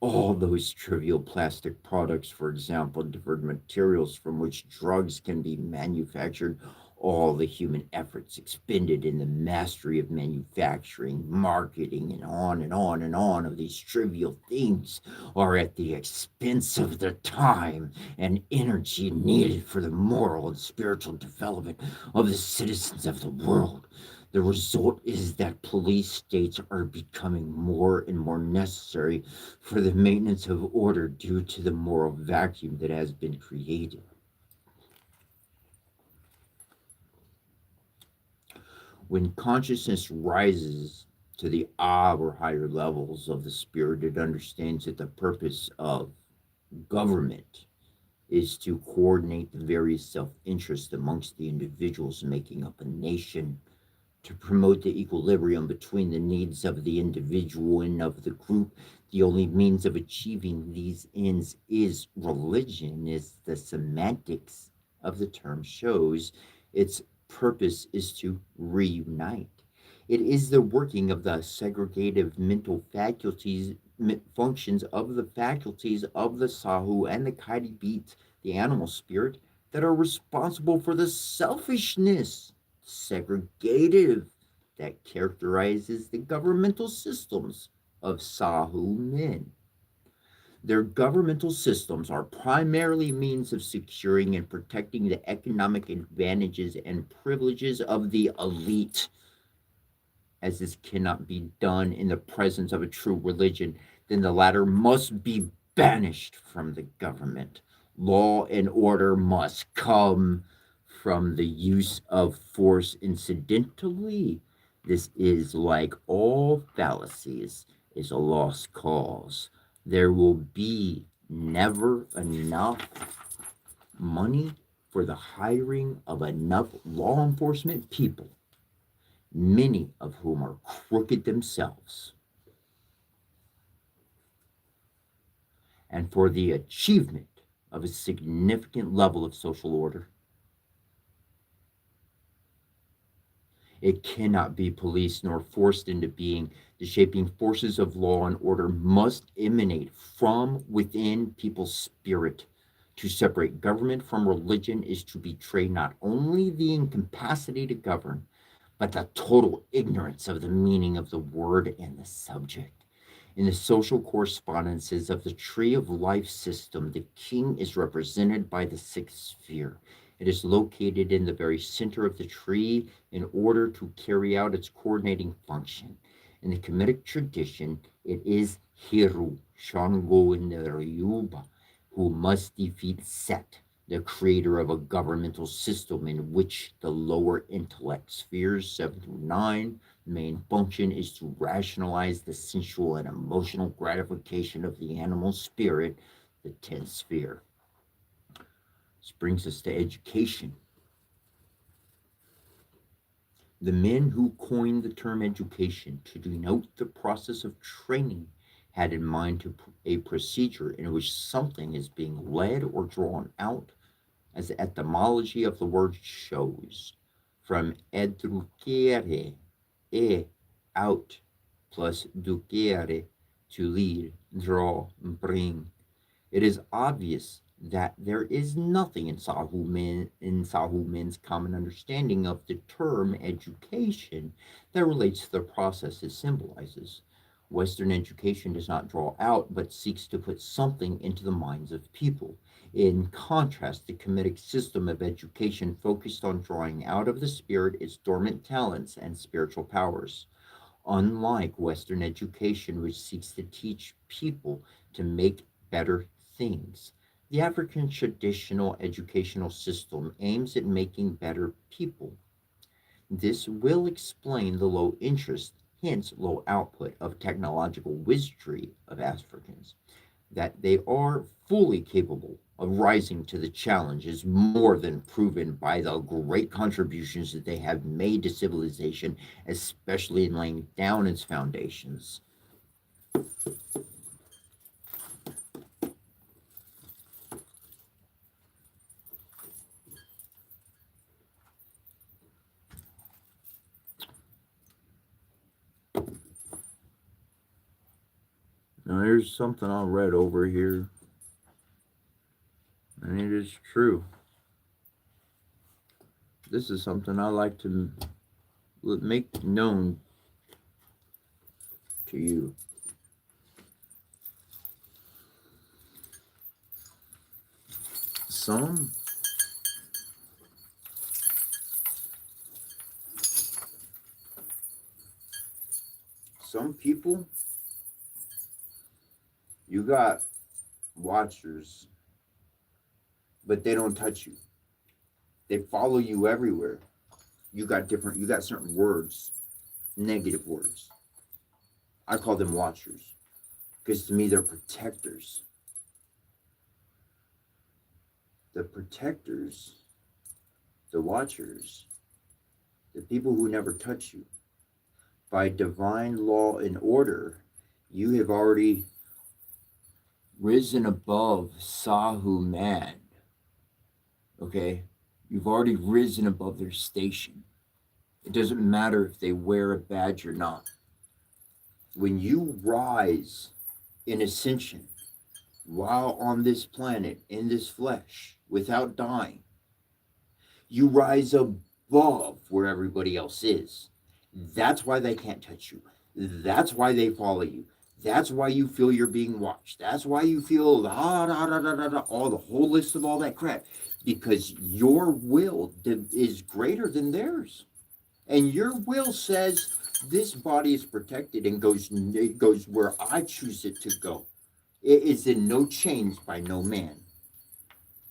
All those trivial plastic products, for example, different materials from which drugs can be manufactured, all the human efforts expended in the mastery of manufacturing, marketing, and on and on and on of these trivial things are at the expense of the time and energy needed for the moral and spiritual development of the citizens of the world. The result is that police states are becoming more and more necessary for the maintenance of order due to the moral vacuum that has been created. When consciousness rises to the or higher levels of the spirit, it understands that the purpose of government is to coordinate the various self interests amongst the individuals making up a nation, to promote the equilibrium between the needs of the individual and of the group. The only means of achieving these ends is religion, as the semantics of the term shows. Its purpose is to reunite. It is the working of the segregative mental faculties, functions of the faculties of the Sahu and the Kaidi beat, the animal spirit, that are responsible for the selfishness, segregative, that characterizes the governmental systems of Sahu men. Their governmental systems are primarily means of securing and protecting the economic advantages and privileges of the elite, as this cannot be done in the presence of a true religion, then the latter must be banished from the government. Law and order must come from the use of force incidentally. This is, like all fallacies, is a lost cause. There will be never enough money for the hiring of enough law enforcement people, many of whom are crooked themselves, and for the achievement of a significant level of social order. It cannot be policed nor forced into being. The shaping forces of law and order must emanate from within people's spirit. To separate government from religion is to betray not only the incapacity to govern, but the total ignorance of the meaning of the word and the subject. In the social correspondences of the tree of life system, the king is represented by the sixth sphere. It is located in the very center of the tree in order to carry out its coordinating function. In the Kemetic tradition, it is Hiru, Shango in the Ryuba, who must defeat Set, the creator of a governmental system in which the lower intellect spheres, 7 through 9, main function is to rationalize the sensual and emotional gratification of the animal spirit, the 10th sphere. This brings us to education. The men who coined the term education to denote the process of training had in mind a procedure in which something is being led or drawn out, as the etymology of the word shows, from educere, e, out, plus ducere, to lead, draw, bring. It is obvious that there is nothing in Sahumin's common understanding of the term education that relates to the process it symbolizes. Western education does not draw out, but seeks to put something into the minds of people. In contrast, the Kemetic system of education focused on drawing out of the spirit its dormant talents and spiritual powers. Unlike Western education, which seeks to teach people to make better things, the African traditional educational system aims at making better people. This will explain the low interest, hence low output, of technological wizardry of Africans. That they are fully capable of rising to the challenge is more than proven by the great contributions that they have made to civilization, especially in laying down its foundations. Now, here's something I read over here, and it is true. This is something I like to make known to you. Some some people, you got watchers, but they don't touch you. They follow you everywhere. You got certain words, negative words. I call them watchers because to me they're protectors. The protectors, the watchers, the people who never touch you. By divine law and order, you have already risen above Sahu man. Okay? You've already risen above their station. It doesn't matter if they wear a badge or not. When you rise in ascension while on this planet, in this flesh, without dying, you rise above where everybody else is. That's why they can't touch you. That's why they follow you. That's why you feel you're being watched. That's why you feel all the whole list of all that crap. Because your will is greater than theirs. And your will says this body is protected and it goes where I choose it to go. It is in no chains by no man,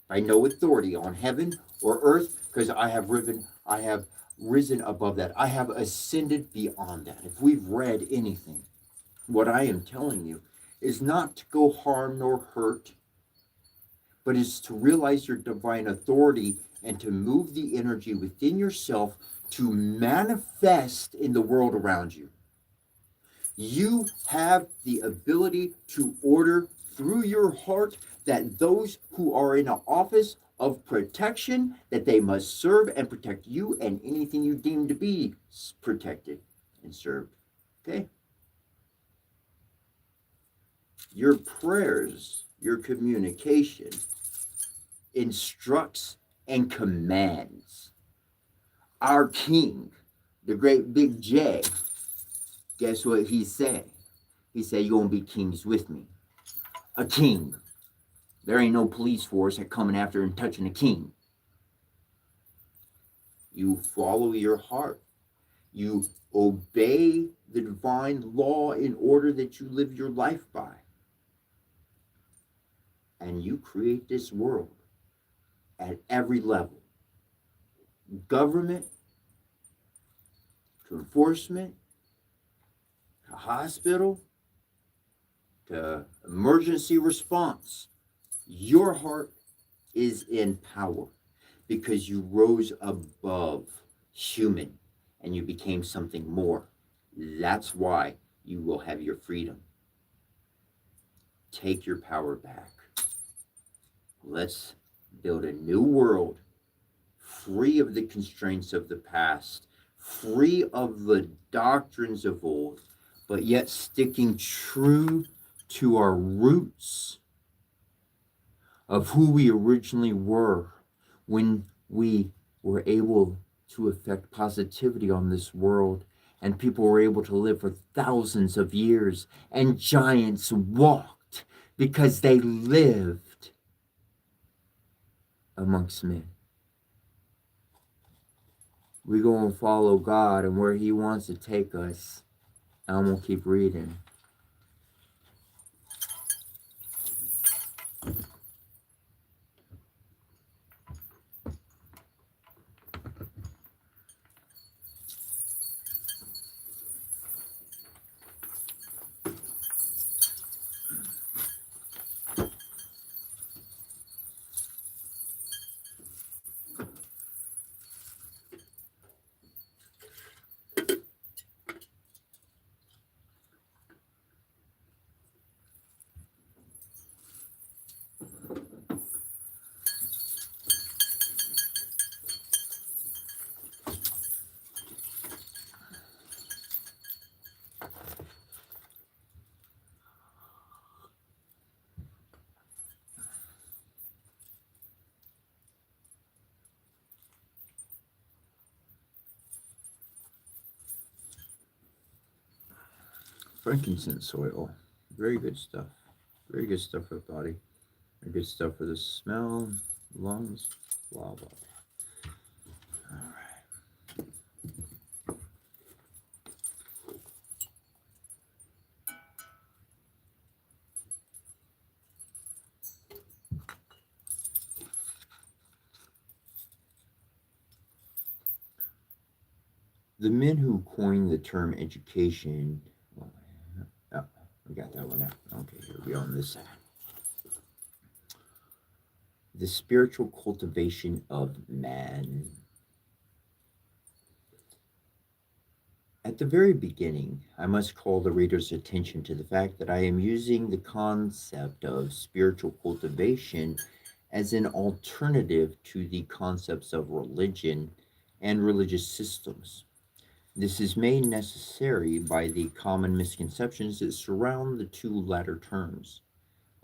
by no authority on heaven or earth, because I have risen above that. I have ascended beyond that. If we've read anything, what I am telling you is not to go harm nor hurt, but is to realize your divine authority and to move the energy within yourself to manifest in the world around you. You have the ability to order through your heart that those who are in an office of protection, that they must serve and protect you and anything you deem to be protected and served. Okay? Your prayers, your communication instructs and commands our King the great big J, guess what he said? He said, "You're going to be kings with me." A king. There ain't no police force that coming after and touching a king. You follow your heart. You obey the divine law in order that you live your life by. And you create this world at every level. Government, to enforcement, to hospital, to emergency response. Your heart is in power because you rose above human and you became something more. That's why you will have your freedom. Take your power back. Let's build a new world free of the constraints of the past, free of the doctrines of old, but yet sticking true to our roots of who we originally were when we were able to affect positivity on this world and people were able to live for thousands of years and giants walked because they lived amongst men. We're going to follow God and where he wants to take us. I'm going to keep reading. Frankincense oil. Very good stuff. Very good stuff for the body. Very good stuff for the smell, lungs, blah, blah, blah. All right. The men who coined the term education, well, oh, we got that one out. Okay, here we go on this side. The spiritual cultivation of man. At the very beginning, I must call the reader's attention to the fact that I am using the concept of spiritual cultivation as an alternative to the concepts of religion and religious systems. This is made necessary by the common misconceptions that surround the two latter terms.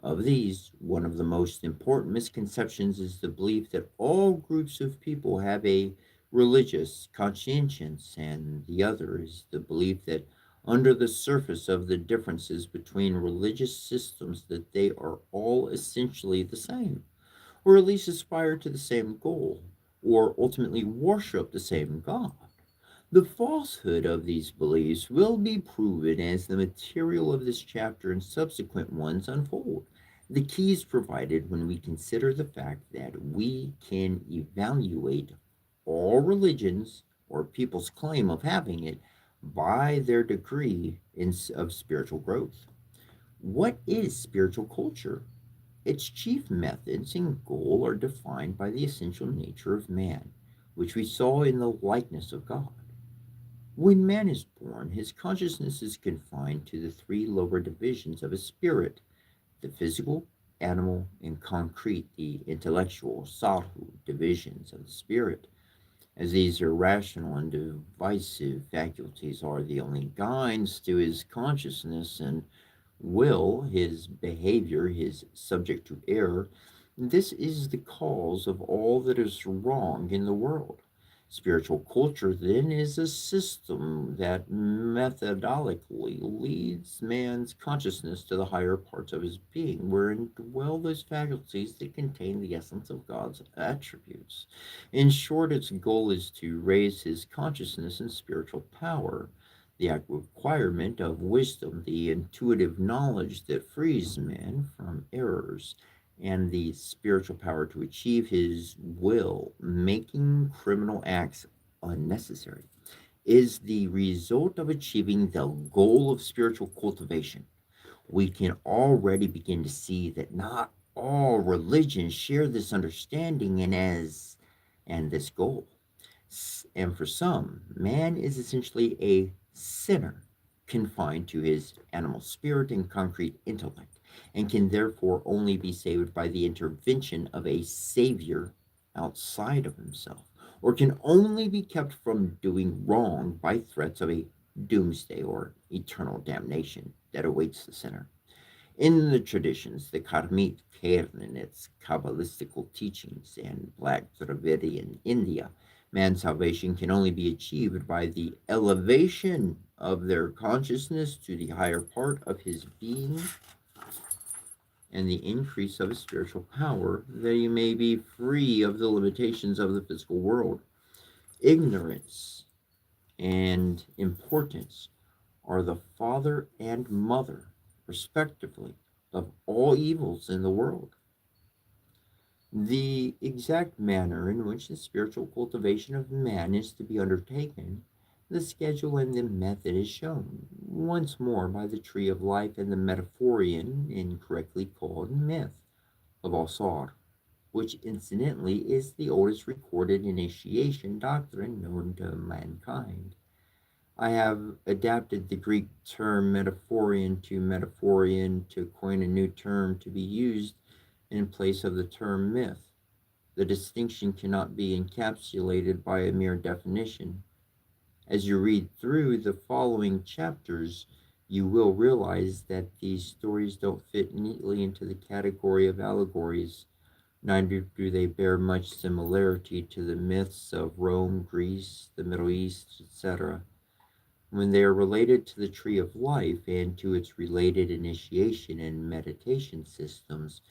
Of these, one of the most important misconceptions is the belief that all groups of people have a religious conscience, and the other is the belief that under the surface of the differences between religious systems that they are all essentially the same, or at least aspire to the same goal, or ultimately worship the same God. The falsehood of these beliefs will be proven as the material of this chapter and subsequent ones unfold. The key is provided when we consider the fact that we can evaluate all religions or people's claim of having it by their degree of spiritual growth. What is spiritual culture? Its chief methods and goal are defined by the essential nature of man, which we saw in the likeness of God. When man is born, his consciousness is confined to the three lower divisions of his spirit: the physical, animal, and concrete, the intellectual, sahu divisions of the spirit. As these irrational and divisive faculties are the only guides to his consciousness and will, his behavior, his subject to error, this is the cause of all that is wrong in the world. Spiritual culture, then, is a system that methodically leads man's consciousness to the higher parts of his being, wherein dwell those faculties that contain the essence of God's attributes. In short, its goal is to raise his consciousness and spiritual power, the acquirement of wisdom, the intuitive knowledge that frees man from errors, and the spiritual power to achieve his will, making criminal acts unnecessary, is the result of achieving the goal of spiritual cultivation. We can already begin to see that not all religions share this understanding and this goal. And for some, man is essentially a sinner confined to his animal spirit and concrete intellect, and can therefore only be saved by the intervention of a savior outside of himself, or can only be kept from doing wrong by threats of a doomsday or eternal damnation that awaits the sinner. In the traditions, the Karmit Kern and its Kabbalistical teachings, and Black Dravidian India, man's salvation can only be achieved by the elevation of their consciousness to the higher part of his being and the increase of his spiritual power, that he may be free of the limitations of the physical world. Ignorance and importance are the father and mother, respectively, of all evils in the world. The exact manner in which the spiritual cultivation of man is to be undertaken, the schedule and the method is shown once more by the tree of life and the Metaphorian, incorrectly called myth, of Alsar, which incidentally is the oldest recorded initiation doctrine known to mankind. I have adapted the Greek term metaphorian to coin a new term to be used in place of the term myth. The distinction cannot be encapsulated by a mere definition. As you read through the following chapters, you will realize that these stories don't fit neatly into the category of allegories, neither do they bear much similarity to the myths of Rome, Greece, the Middle East, etc. When they are related to the tree of life and to its related initiation and meditation systems,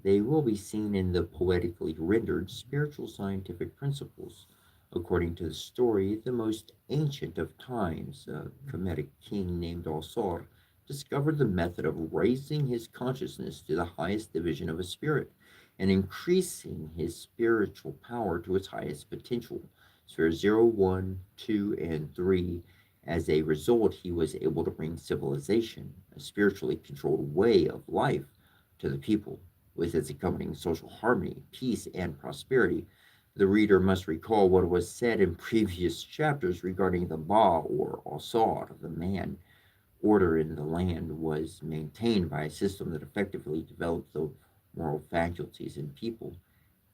they will be seen in the poetically rendered spiritual scientific principles. According to the story, the most ancient of times, a Kemetic king named Alsor, discovered the method of raising his consciousness to the highest division of a spirit and increasing his spiritual power to its highest potential. Sphere 0, 1, 2, and 3. As a result, he was able to bring civilization, a spiritually controlled way of life, to the people, with its accompanying social harmony, peace, and prosperity. The reader must recall what was said in previous chapters regarding the Ba or Asar, the man. Order in the land was maintained by a system that effectively developed the moral faculties in people,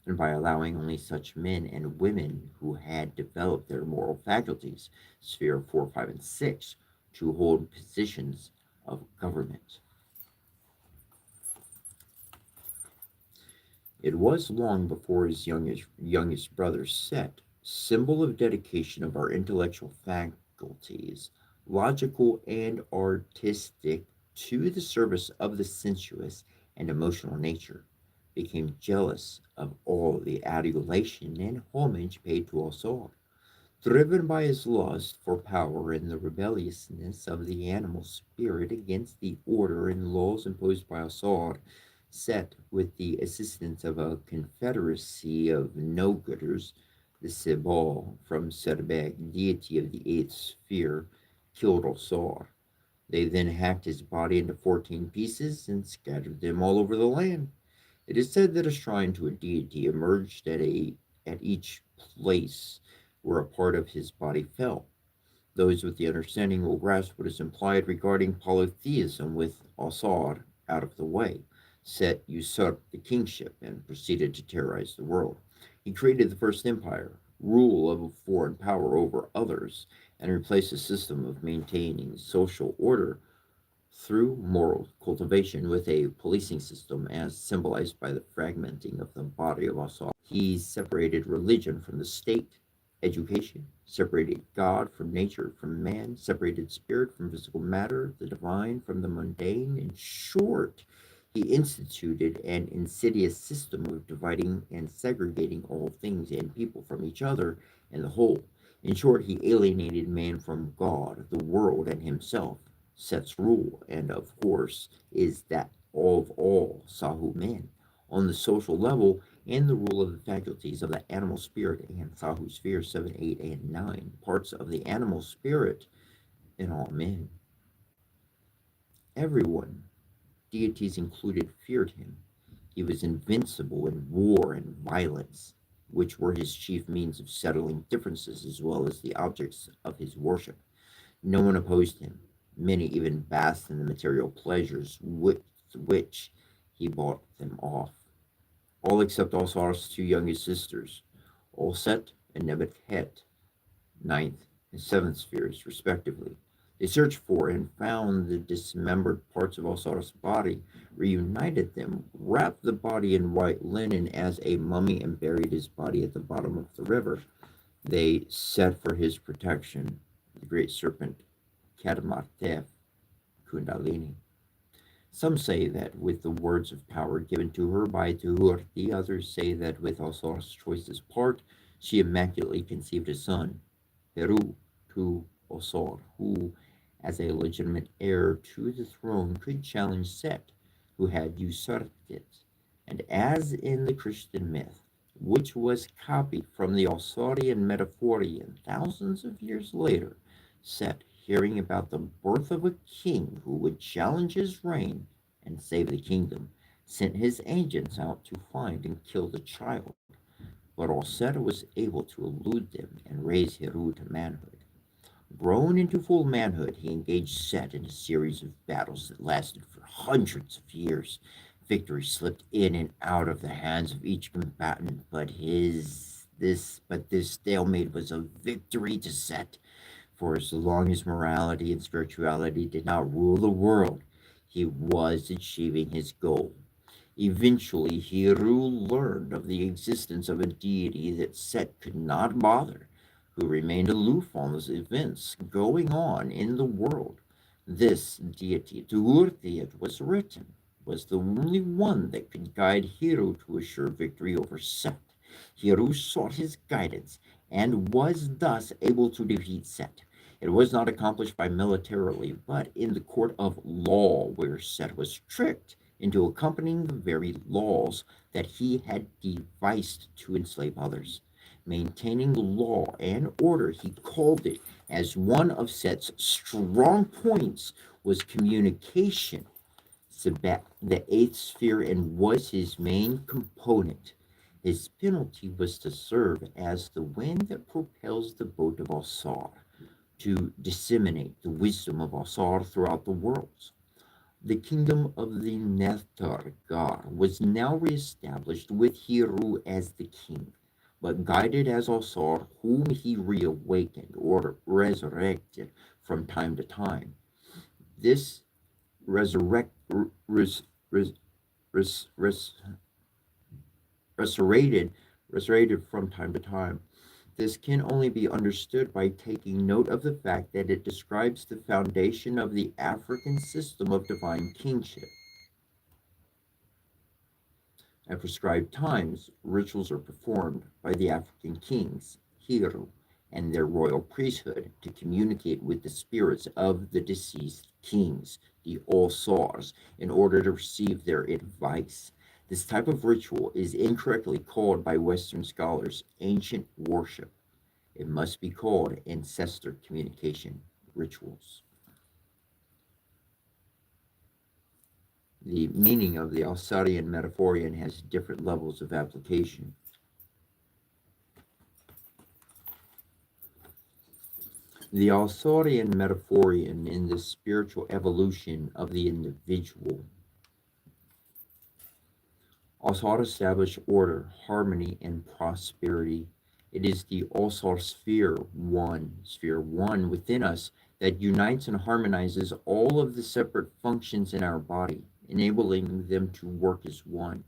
and by allowing only such men and women who had developed their moral faculties, sphere 4, 5, and 6, to hold positions of government. It was long before his youngest brother Set, symbol of dedication of our intellectual faculties, logical and artistic, to the service of the sensuous and emotional nature, became jealous of all the adulation and homage paid to Osar. Driven by his lust for power and the rebelliousness of the animal spirit against the order and laws imposed by Assad, Set, with the assistance of a confederacy of no-gooders, the Sebal, from Sedbek, deity of the eighth sphere, killed Osar. They then hacked his body into 14 pieces and scattered them all over the land. It is said that a shrine to a deity emerged at each place where a part of his body fell. Those with the understanding will grasp what is implied regarding polytheism. With Assad out of the way, Set usurped the kingship and proceeded to terrorize the world. He created the first empire, rule of a foreign power over others, and replaced a system of maintaining social order through moral cultivation with a policing system as symbolized by the fragmenting of the body of Assad. He separated religion from the state, education, separated God from nature, from man, separated spirit from physical matter, the divine from the mundane. In short, he instituted an insidious system of dividing and segregating all things and people from each other and the whole. In short, he alienated man from God, the world, and himself. Set's rule, and of course, is that of all Sahu men. On the social level, and the rule of the faculties of the animal spirit and Sahu sphere 7, 8, and 9, parts of the animal spirit in all men. Everyone, deities included, feared him. He was invincible in war and violence, which were his chief means of settling differences as well as the objects of his worship. No one opposed him. Many even basked in the material pleasures with which he bought them off. All except Osar's two youngest sisters, Olset and Nebuchadnezzar, ninth and seventh spheres, respectively. They searched for and found the dismembered parts of Osar's body, reunited them, wrapped the body in white linen as a mummy, and buried his body at the bottom of the river. They set for his protection the great serpent Katamatef Kundalini. Some say that with the words of power given to her by Tuhurti, others say that with Alsor's choicest part, she immaculately conceived a son, Heru to Osor, who, as a legitimate heir to the throne, could challenge Set, who had usurped it. And as in the Christian myth, which was copied from the Osorian Metaphorian thousands of years later, Set, hearing about the birth of a king who would challenge his reign and save the kingdom, sent his agents out to find and kill the child. But Osset was able to elude them and raise Heru to manhood. Grown into full manhood, he engaged Set in a series of battles that lasted for hundreds of years. Victory slipped in and out of the hands of each combatant, but this stalemate was a victory to Set. For as long as morality and spirituality did not rule the world, he was achieving his goal. Eventually, Hiru learned of the existence of a deity that Set could not bother, who remained aloof on the events going on in the world. This deity, Tuhurti, it was written, was the only one that could guide Hiru to assure victory over Set. Hiru sought his guidance and was thus able to defeat Set. It was not accomplished by militarily, but in the court of law, where Set was tricked into accompanying the very laws that he had devised to enslave others. Maintaining law and order, he called it, as one of Set's strong points was communication, the eighth sphere, and was his main component. His penalty was to serve as the wind that propels the boat of Asar, to disseminate the wisdom of Asar throughout the worlds. The kingdom of the Nethergar was now reestablished with Hiru as the king, but guided as Asar, whom he reawakened or resurrected from time to time. This resurrect, res, res, res, res, resurrected, resurrected from time to time. This can only be understood by taking note of the fact that it describes the foundation of the African system of divine kingship. At prescribed times, rituals are performed by the African kings, Hiru, and their royal priesthood to communicate with the spirits of the deceased kings, the Osars, in order to receive their advice. This type of ritual is incorrectly called by Western scholars ancient worship. It must be called ancestor communication rituals. The meaning of the Alsatian Metaphorian has different levels of application. The Alsatian Metaphorian in the spiritual evolution of the individual. Alsar established order, harmony, and prosperity. It is the Alsar sphere one within us that unites and harmonizes all of the separate functions in our body, enabling them to work as one.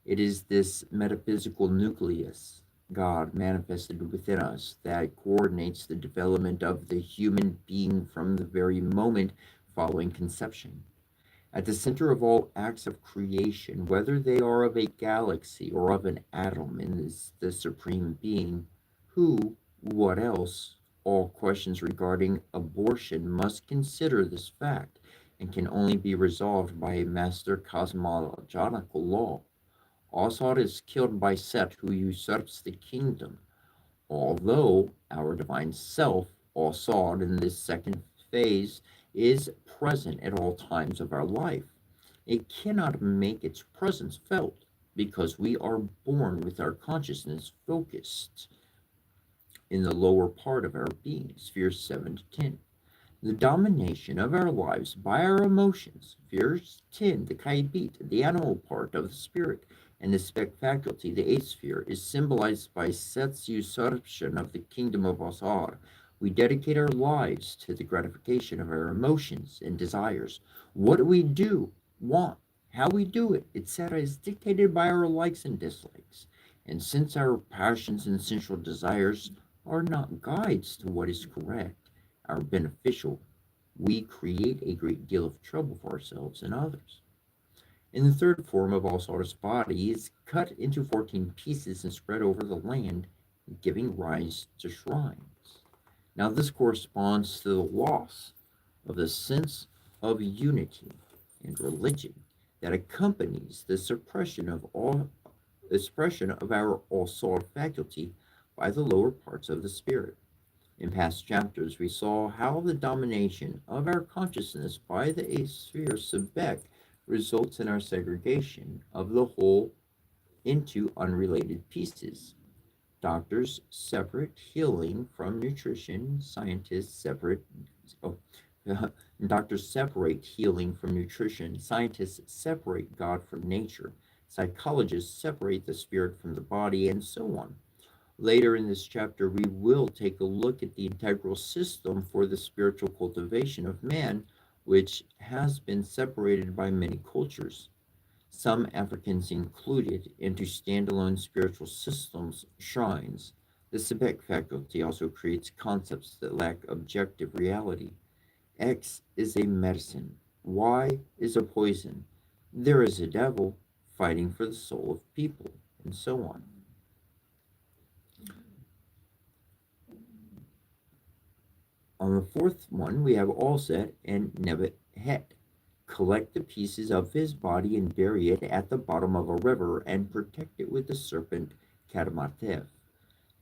It is this metaphysical nucleus God manifested within us that coordinates the development of the human being from the very moment following conception. At the center of all acts of creation, whether they are of a galaxy or of an atom, is the Supreme Being, who, what else, all questions regarding abortion must consider this fact and can only be resolved by a master cosmological law. Assad is killed by Set, who usurps the kingdom. Although our divine self, Assad, in this second phase, is present at all times of our life, it cannot make its presence felt because we are born with our consciousness focused in the lower part of our being, sphere 7 to 10. The domination of our lives by our emotions, spheres 10, the kaibit, the animal part of the spirit, and the spec faculty, the eighth sphere, is symbolized by Set's usurpation of the kingdom of Asar. We dedicate our lives to the gratification of our emotions and desires. What we do, want, how we do it, etc., is dictated by our likes and dislikes. And since our passions and sensual desires are not guides to what is correct, are beneficial, we create a great deal of trouble for ourselves and others. In the third form of Alsaur's body is cut into 14 pieces and spread over the land, giving rise to shrines. Now, this corresponds to the loss of the sense of unity and religion that accompanies the suppression of our Alsaur faculty by the lower parts of the spirit. In past chapters, we saw how the domination of our consciousness by the eighth sphere, Sebek, results in our segregation of the whole into unrelated pieces. Doctors separate healing from nutrition, scientists separate. Oh, doctors separate healing from nutrition, scientists separate God from nature, psychologists separate the spirit from the body, and so on. Later in this chapter, we will take a look at the integral system for the spiritual cultivation of man, which has been separated by many cultures, some Africans included, into standalone spiritual systems, shrines. The Sebek faculty also creates concepts that lack objective reality. X is a medicine, Y is a poison, there is a devil fighting for the soul of people, and so on. On the fourth one, we have Allset and Nebuchadnezzar. Collect the pieces of his body and bury it at the bottom of a river and protect it with the serpent Kadamatev.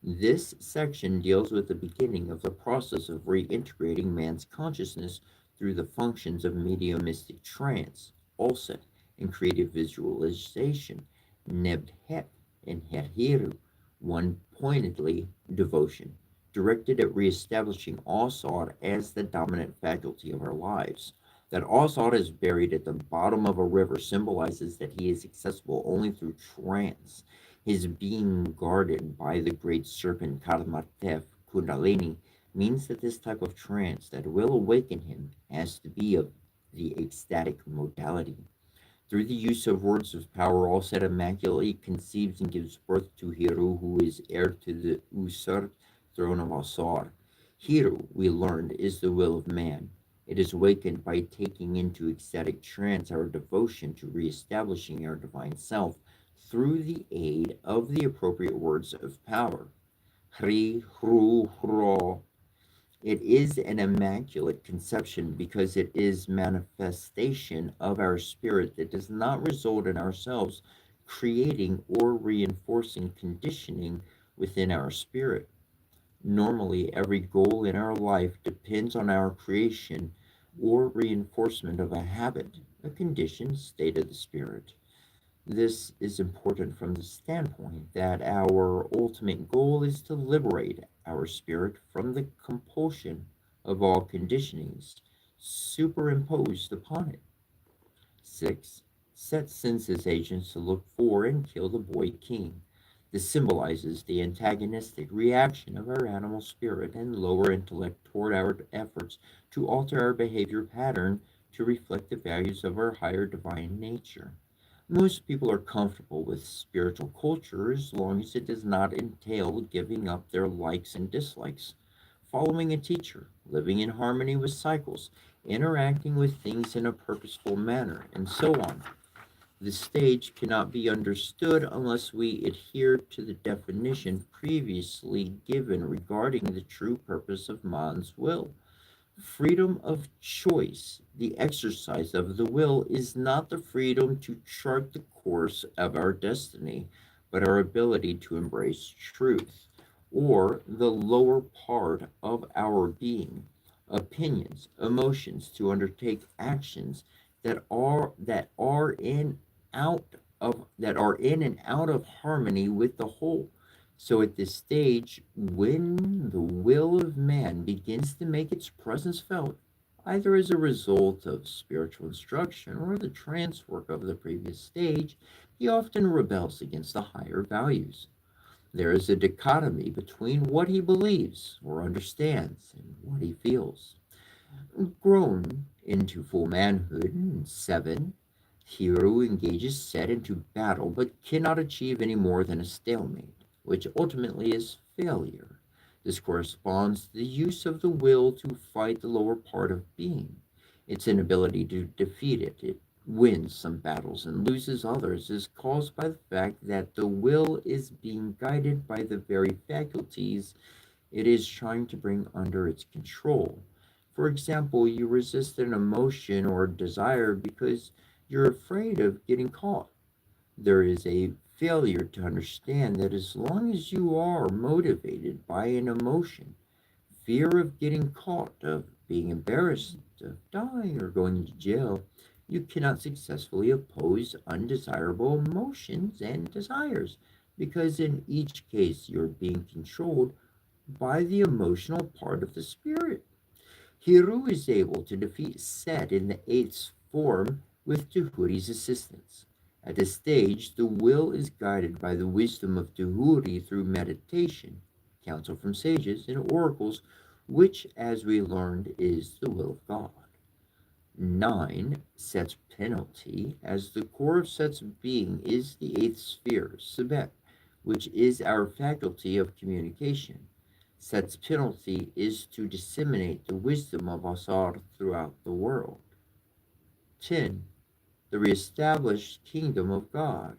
This section deals with the beginning of the process of reintegrating man's consciousness through the functions of mediumistic trance, Allset, and creative visualization, Nebhet and Herhiru, one pointedly devotion, directed at reestablishing Asad as the dominant faculty of our lives. That Asad is buried at the bottom of a river symbolizes that he is accessible only through trance. His being guarded by the great serpent Karmatev Kundalini means that this type of trance that will awaken him has to be of the ecstatic modality. Through the use of words of power, Allset immaculately conceives and gives birth to Hiru, who is heir to the usurped throne of Asar. Hiru, we learned, is the will of man. It is awakened by taking into ecstatic trance our devotion to reestablishing our divine self through the aid of the appropriate words of power. Hri, Hru, Hro. It is an immaculate conception because it is manifestation of our spirit that does not result in ourselves creating or reinforcing conditioning within our spirit. Normally, every goal in our life depends on our creation or reinforcement of a habit, a conditioned state of the spirit. This is important from the standpoint that our ultimate goal is to liberate our spirit from the compulsion of all conditionings superimposed upon it. 6. Set senses agents to look for and kill the boy king. This symbolizes the antagonistic reaction of our animal spirit and lower intellect toward our efforts to alter our behavior pattern to reflect the values of our higher divine nature. Most people are comfortable with spiritual culture as long as it does not entail giving up their likes and dislikes, following a teacher, living in harmony with cycles, interacting with things in a purposeful manner, and so on. The stage cannot be understood unless we adhere to the definition previously given regarding the true purpose of man's will. Freedom of choice, the exercise of the will, is not the freedom to chart the course of our destiny, but our ability to embrace truth, or the lower part of our being, opinions, emotions, to undertake actions that are in and out of harmony with the whole. So at this stage, when the will of man begins to make its presence felt, either as a result of spiritual instruction or the trance work of the previous stage, he often rebels against the higher values. There is a dichotomy between what he believes or understands and what he feels. Grown into full manhood, 7, hero engages set into battle but cannot achieve any more than a stalemate, which ultimately is failure. This corresponds to the use of the will to fight the lower part of being. Its inability to defeat it. It wins some battles and loses others is caused by the fact that the will is being guided by the very faculties it is trying to bring under its control. For example, you resist an emotion or desire because you're afraid of getting caught. There is a failure to understand that as long as you are motivated by an emotion, fear of getting caught, of being embarrassed, of dying or going into jail, you cannot successfully oppose undesirable emotions and desires because in each case you're being controlled by the emotional part of the spirit. Hiru is able to defeat Set in the eighth form with Duhuri's assistance. At this stage, the will is guided by the wisdom of Duhuri through meditation, counsel from sages, and oracles, which, as we learned, is the will of God. 9 Set's penalty, as the core of Set's being is the eighth sphere, Sebek, which is our faculty of communication. Set's penalty is to disseminate the wisdom of Asar throughout the world. 10. The reestablished kingdom of God.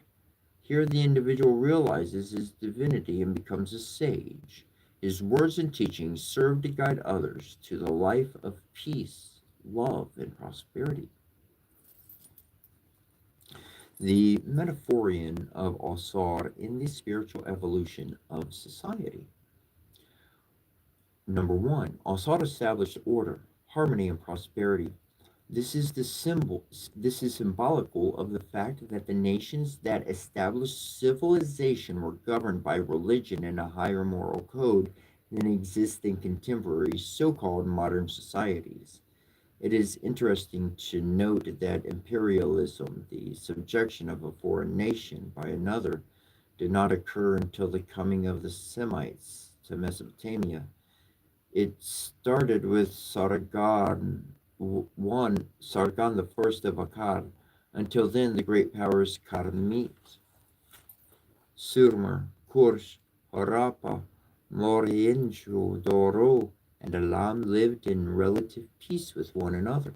Here the individual realizes his divinity and becomes a sage. His words and teachings serve to guide others to the life of peace, love, and prosperity. The metaphorian of Asar in the spiritual evolution of society. Number one, Assad established order, harmony, and prosperity. This is symbolical of the fact that the nations that established civilization were governed by religion and a higher moral code than exists in contemporary so-called modern societies. It is interesting to note that imperialism, the subjection of a foreign nation by another, did not occur until the coming of the Semites to Mesopotamia. It started with Sargon the first of Akkad. Until then, the great powers Karmit, Surmur, Kursh, Harappa, Mohenjo-daro, and Elam lived in relative peace with one another.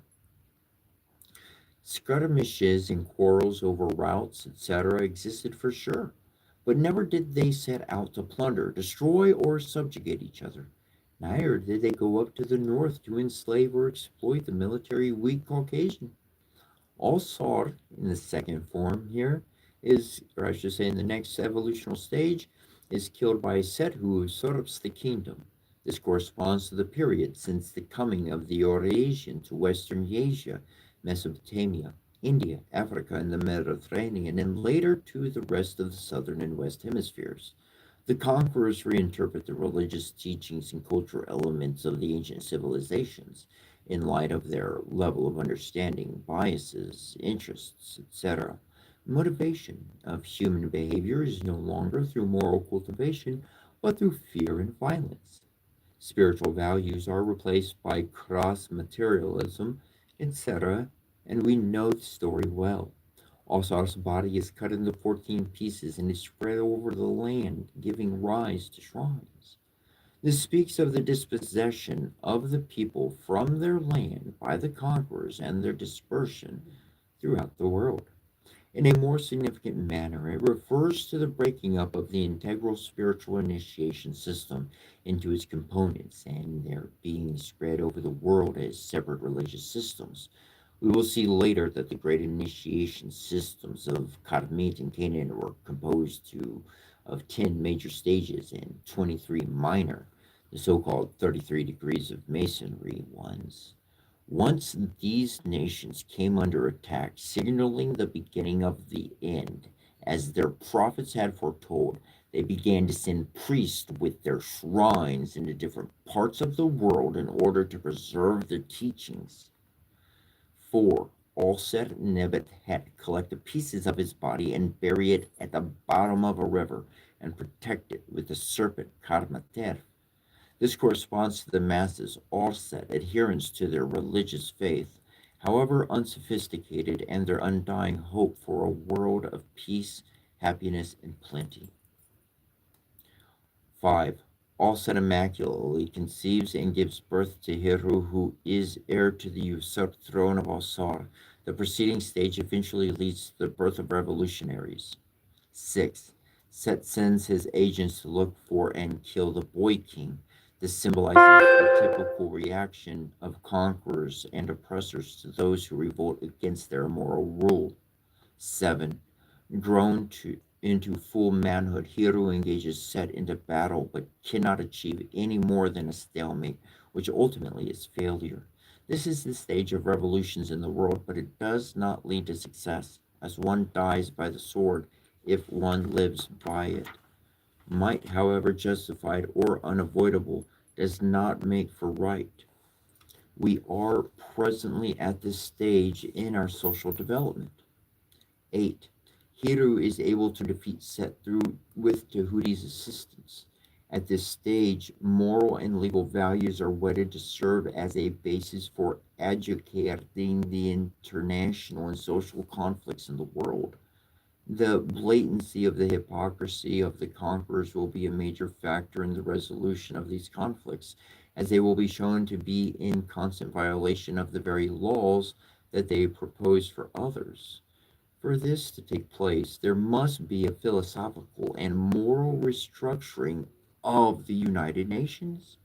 Skirmishes and quarrels over routes, etc., existed for sure, but never did they set out to plunder, destroy, or subjugate each other. Neither did they go up to the north to enslave or exploit the military weak Caucasian. Al-Sar, in the second form here, is, or I should say in the next evolutional stage, is killed by a Set who usurps the kingdom. This corresponds to the period since the coming of the Eurasian to Western Asia, Mesopotamia, India, Africa, and the Mediterranean, and later to the rest of the southern and west hemispheres. The conquerors reinterpret the religious teachings and cultural elements of the ancient civilizations in light of their level of understanding, biases, interests, etc. Motivation of human behavior is no longer through moral cultivation, but through fear and violence. Spiritual values are replaced by cross materialism, etc., and we know the story well. Osar's body is cut into 14 pieces and is spread over the land, giving rise to shrines. This speaks of the dispossession of the people from their land by the conquerors and their dispersion throughout the world. In a more significant manner, it refers to the breaking up of the integral spiritual initiation system into its components and their being spread over the world as separate religious systems. We will see later that the great initiation systems of Kadmit and Canaan were composed of 10 major stages and 23 minor, the so-called 33 degrees of masonry ones. Once these nations came under attack, signaling the beginning of the end, as their prophets had foretold, they began to send priests with their shrines into different parts of the world in order to preserve the teachings. 4. Alset Nebat had collected pieces of his body and bury it at the bottom of a river and protect it with the serpent Karmater. This corresponds to the masses' Alset adherence to their religious faith, however unsophisticated, and their undying hope for a world of peace, happiness, and plenty. 5. Alset immaculately conceives and gives birth to Heru, who is heir to the usurped throne of Alsar. The preceding stage eventually leads to the birth of revolutionaries. 6. Set sends his agents to look for and kill the boy king. This symbolizes the typical reaction of conquerors and oppressors to those who revolt against their immoral rule. 7. Into full manhood, Hiro engages Set into battle but cannot achieve any more than a stalemate, which ultimately is failure. This is the stage of revolutions in the world, but it does not lead to success, as one dies by the sword if one lives by it. Might, however justified or unavoidable, does not make for right. We are presently at this stage in our social development. 8. Hiru is able to defeat Set through with Tahuti's assistance. At this stage, moral and legal values are wedded to serve as a basis for educating the international and social conflicts in the world. The blatancy of the hypocrisy of the conquerors will be a major factor in the resolution of these conflicts, as they will be shown to be in constant violation of the very laws that they propose for others. For this to take place, there must be a philosophical and moral restructuring of the United Nations.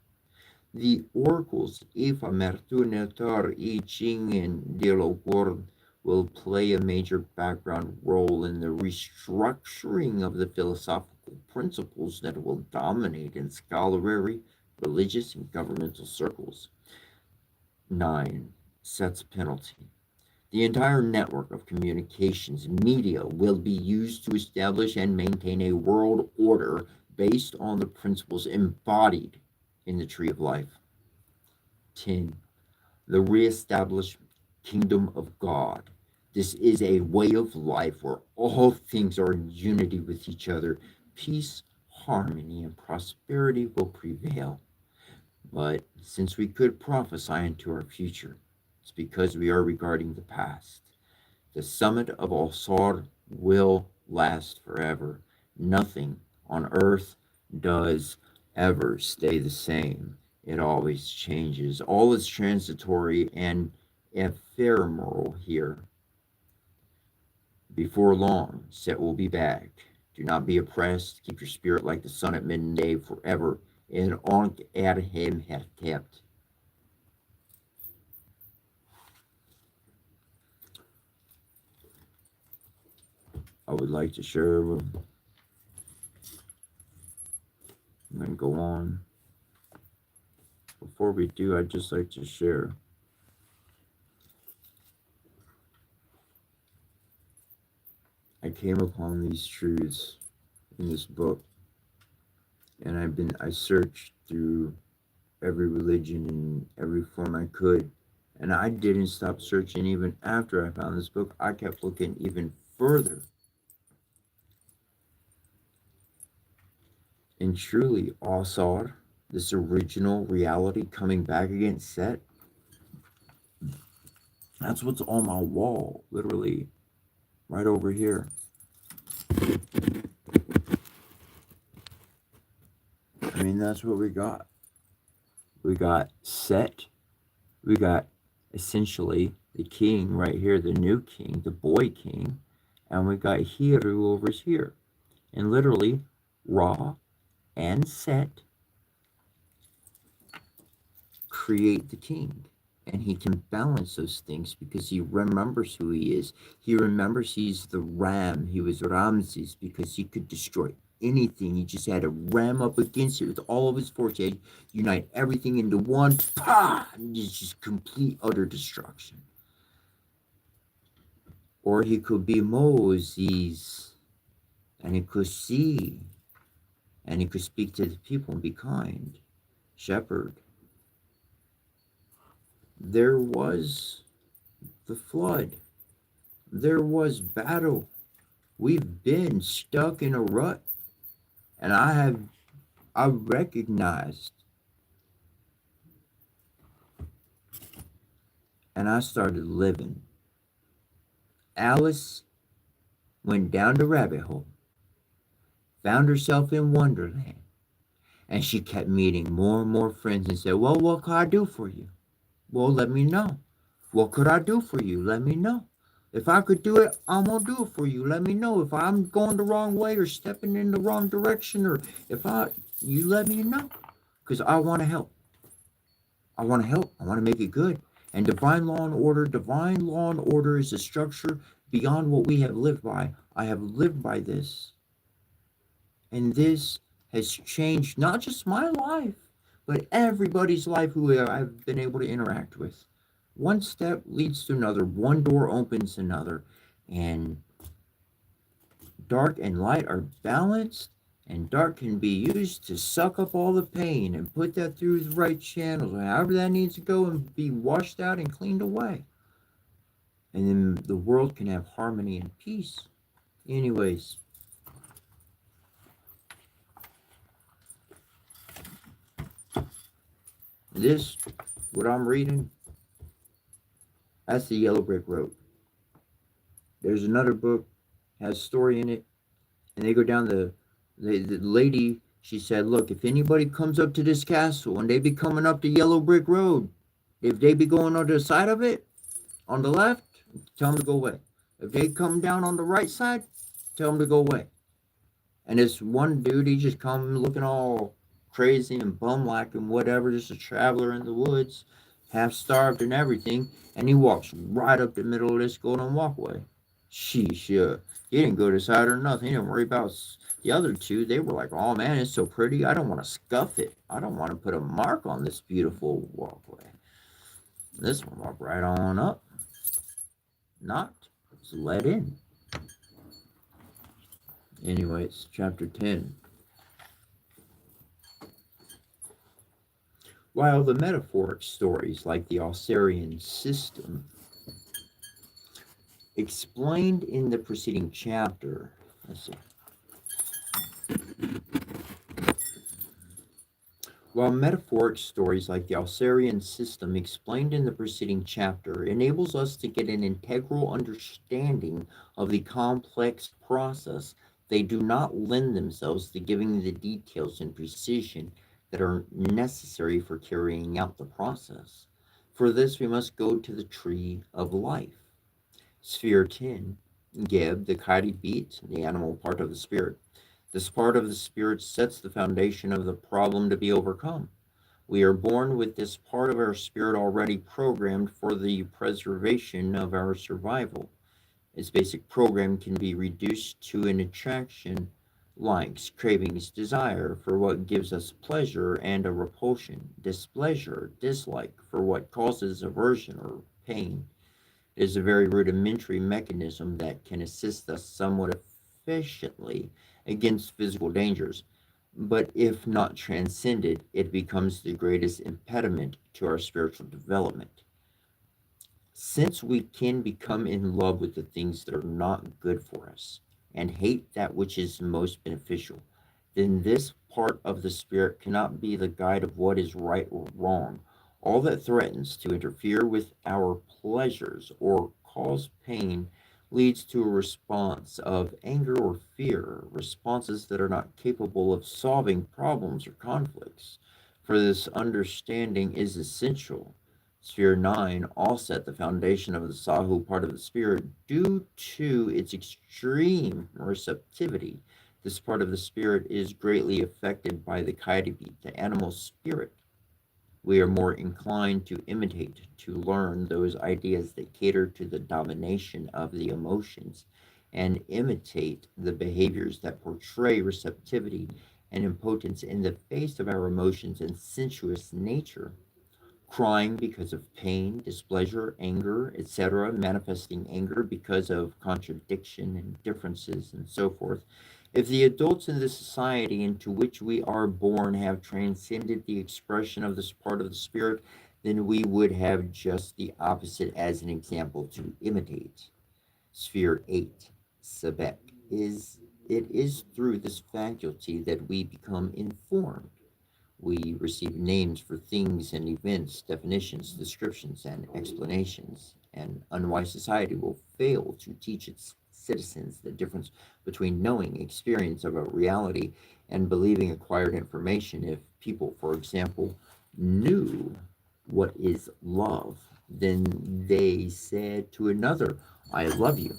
The oracles Ifa Mertunetar I Ching and Dialogorn will play a major background role in the restructuring of the philosophical principles that will dominate in scholarly, religious, and governmental circles. 9. Sets penalty. The entire network of communications media will be used to establish and maintain a world order based on the principles embodied in the Tree of Life. 10. The reestablished kingdom of God. This is a way of life where all things are in unity with each other. Peace, harmony, and prosperity will prevail. But since we could prophesy into our future, it's because we are regarding the past. The summit of Al-Sar will last forever. Nothing on earth does ever stay the same. It always changes. All is transitory and ephemeral here. Before long, Set will be back. Do not be oppressed. Keep your spirit like the sun at midday forever. In Ankh Adhem Hertept. I would like to share. I'm going to go on. Before we do, I'd just like to share. I came upon these truths in this book, and I searched through every religion in every form I could, and I didn't stop searching even after I found this book. I kept looking even further. And truly, Asar, this original reality coming back against Set, that's what's on my wall, literally. right over here. I mean, that's what we got. We got Set. We got essentially the king right here, the new king, the boy king. And we got Hiru over here. And literally, Ra and Set create the king. And he can balance those things because he remembers who he is. He remembers he's the Ram. He was Ramses because he could destroy anything. He just had to ram up against it with all of his force. He had unite everything into one. Pah! And it's just complete, utter destruction. Or he could be Moses, and he could see, and he could speak to the people and be kind. Shepherd. There was the flood. There was battle. We've been stuck in a rut. And I recognized, and I started living. Alice went down the rabbit hole, found herself in Wonderland, and she kept meeting more and more friends and said, well, what could I do for you? Well, let me know. What could I do for you? Let me know. If I could do it, I'm going to do it for you. Let me know. If I'm going the wrong way or stepping in the wrong direction, or you let me know. Because I want to help. I want to help. I want to make it good. And divine law and order is a structure beyond what we have lived by. I have lived by this. And this has changed not just my life, but everybody's life who I've been able to interact with. One step leads to another. One door opens another. And dark and light are balanced. And dark can be used to suck up all the pain and put that through the right channels, however that needs to go, and be washed out and cleaned away. And then the world can have harmony and peace. Anyways, this, what I'm reading, that's the Yellow Brick Road. There's another book, has a story in it, and they go down the lady, she said, look, if anybody comes up to this castle and they be coming up the Yellow Brick Road, if they be going on the side of it, on the left, tell them to go away. If they come down on the right side, tell them to go away. And this one dude, he just come looking all crazy and bum-like and whatever, just a traveler in the woods, half starved and everything, and he walks right up the middle of this golden walkway. Sheesh, yeah. He didn't go to the side or nothing. He didn't worry about the other two. They were like, oh man, it's so pretty. I don't want to scuff it. I don't want to put a mark on this beautiful walkway. This one walked right on up. Knocked. It's let in. Anyways, chapter 10. While the metaphoric stories like the Osirian system explained in the preceding chapter, let's see. While metaphoric stories like the Osirian system explained in the preceding chapter enables us to get an integral understanding of the complex process, they do not lend themselves to giving the details and precision that are necessary for carrying out the process. For this, we must go to the tree of life. Sphere 10, Geb, the Kari beat, the animal part of the spirit. This part of the spirit sets the foundation of the problem to be overcome. We are born with this part of our spirit already programmed for the preservation of our survival. Its basic program can be reduced to an attraction, likes, cravings, desire for what gives us pleasure, and a repulsion, displeasure, dislike for what causes aversion or pain. It is a very rudimentary mechanism that can assist us somewhat efficiently against physical dangers, but if not transcended, it becomes the greatest impediment to our spiritual development. Since we can become in love with the things that are not good for us and hate that which is most beneficial, then this part of the spirit cannot be the guide of what is right or wrong. All that threatens to interfere with our pleasures or cause pain leads to a response of anger or fear, responses that are not capable of solving problems or conflicts. For this understanding is essential. Sphere 9 all set the foundation of the Sahu part of the spirit due to its extreme receptivity. This part of the spirit is greatly affected by the Kaidabit, the animal spirit. We are more inclined to imitate, to learn those ideas that cater to the domination of the emotions, and imitate the behaviors that portray receptivity and impotence in the face of our emotions and sensuous nature. Crying because of pain, displeasure, anger, etc., manifesting anger because of contradiction and differences and so forth. If the adults in the society into which we are born have transcended the expression of this part of the spirit, then we would have just the opposite as an example to imitate. Sphere 8, Sebek, is it is through this faculty that we become informed. We receive names for things and events, definitions, descriptions, and explanations. An unwise society will fail to teach its citizens the difference between knowing experience of a reality and believing acquired information. If people, for example, knew what is love, then they said to another, I love you.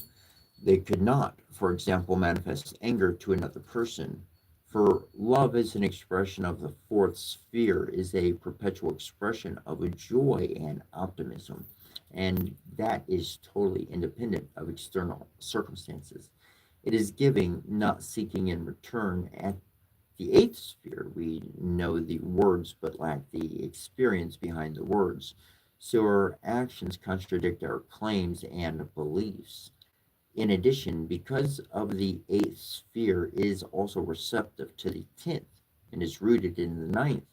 They could not, for example, manifest anger to another person. For love is an expression of the fourth sphere, is a perpetual expression of a joy and optimism, and that is totally independent of external circumstances. It is giving, not seeking in return. At the eighth sphere, we know the words but lack the experience behind the words, so our actions contradict our claims and beliefs. In addition, because of the eighth sphere is also receptive to the 10th and is rooted in the ninth,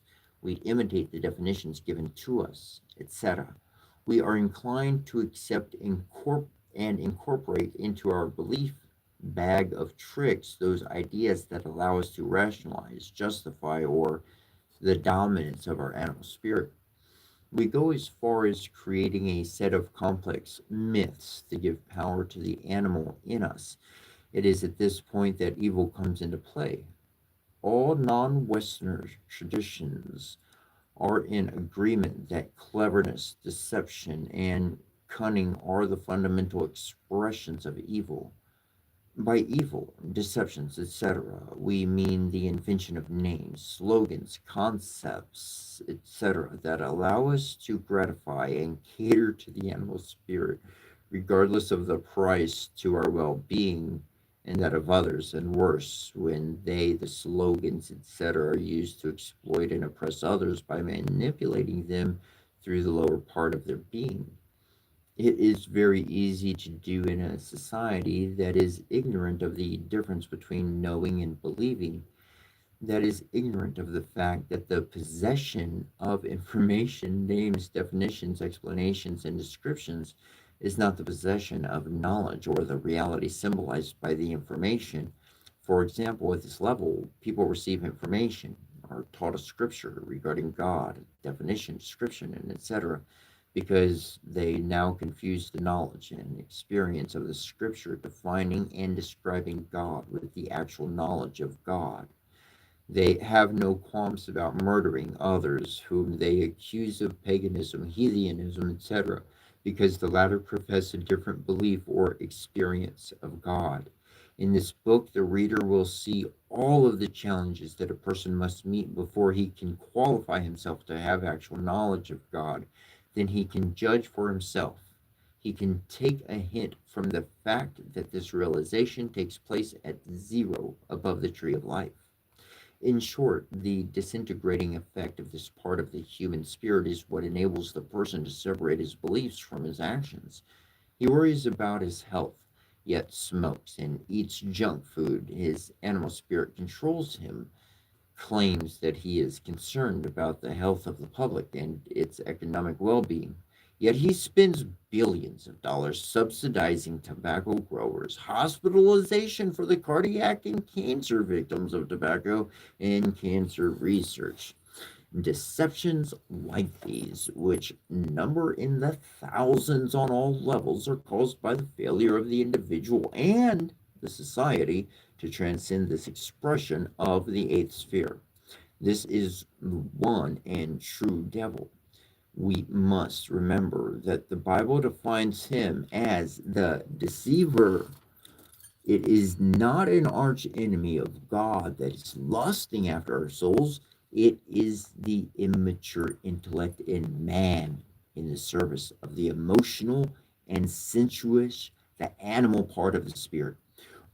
we imitate the definitions given to us, etc. We are inclined to accept and incorporate into our belief bag of tricks those ideas that allow us to rationalize, justify, or the dominance of our animal spirit. We go as far as creating a set of complex myths to give power to the animal in us. It is at this point that evil comes into play. All non Western traditions are in agreement that cleverness, deception, and cunning are the fundamental expressions of evil. By evil, deceptions, etc., we mean the invention of names, slogans, concepts, etc., that allow us to gratify and cater to the animal spirit, regardless of the price to our well being and that of others, and worse, when they, the slogans, etc., are used to exploit and oppress others by manipulating them through the lower part of their being. It is very easy to do in a society that is ignorant of the difference between knowing and believing, that is ignorant of the fact that the possession of information, names, definitions, explanations, and descriptions is not the possession of knowledge or the reality symbolized by the information. For example, at this level, people receive information, are taught a scripture regarding God, definition, description, and etc., because they now confuse the knowledge and experience of the scripture defining and describing God with the actual knowledge of God. They have no qualms about murdering others whom they accuse of paganism, heathenism, etc., because the latter profess a different belief or experience of God. In this book, the reader will see all of the challenges that a person must meet before he can qualify himself to have actual knowledge of God. Then he can judge for himself. He can take a hint from the fact that this realization takes place at zero above the tree of life. In short, the disintegrating effect of this part of the human spirit is what enables the person to separate his beliefs from his actions. He worries about his health, yet smokes and eats junk food. His animal spirit controls him, claims that he is concerned about the health of the public and its economic well being. Yet he spends billions of dollars subsidizing tobacco growers, hospitalization for the cardiac and cancer victims of tobacco, and cancer research. Deceptions like these, which number in the thousands on all levels, are caused by the failure of the individual and the society to transcend this expression of the eighth sphere. This is the one and true devil. We must remember that the Bible defines him as the deceiver. It is not an arch enemy of God that is lusting after our souls. It is the immature intellect in man in the service of the emotional and sensuous, the animal part of the spirit.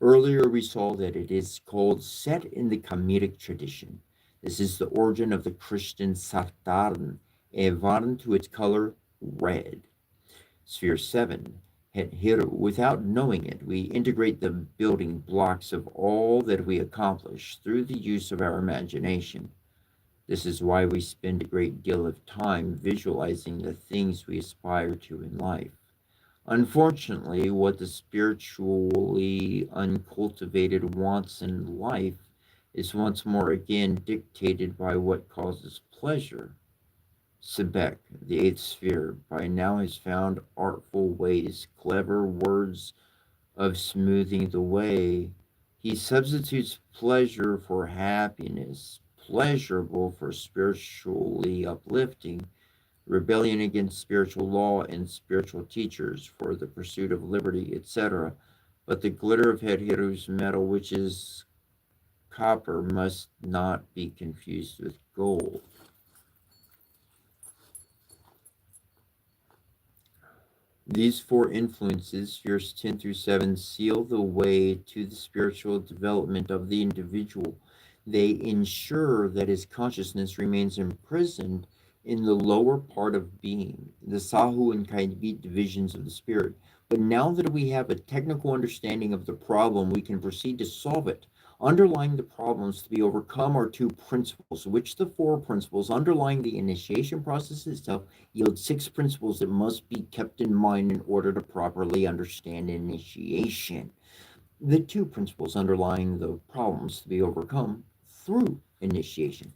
Earlier, we saw that it is called set in the Kamitic tradition. This is the origin of the Christian Sartarn, a varn to its color red. Sphere 7, Het Hiru. Without knowing it, we integrate the building blocks of all that we accomplish through the use of our imagination. This is why we spend a great deal of time visualizing the things we aspire to in life. Unfortunately, what the spiritually uncultivated wants in life is once more again dictated by what causes pleasure. Sebek, the eighth sphere, by now has found artful ways, clever words of smoothing the way. He substitutes pleasure for happiness, pleasurable for spiritually uplifting, rebellion against spiritual law and spiritual teachers for the pursuit of liberty, etc. But the glitter of Hedhiru's metal, which is copper, must not be confused with gold. These four influences, spheres 10 through 7, seal the way to the spiritual development of the individual. They ensure that his consciousness remains imprisoned in the lower part of being, the Sahu and Kaidvit divisions of the spirit. But now that we have a technical understanding of the problem, we can proceed to solve it. Underlying the problems to be overcome are two principles, which the four principles underlying the initiation process itself yield six principles that must be kept in mind in order to properly understand initiation. The two principles underlying the problems to be overcome through initiation.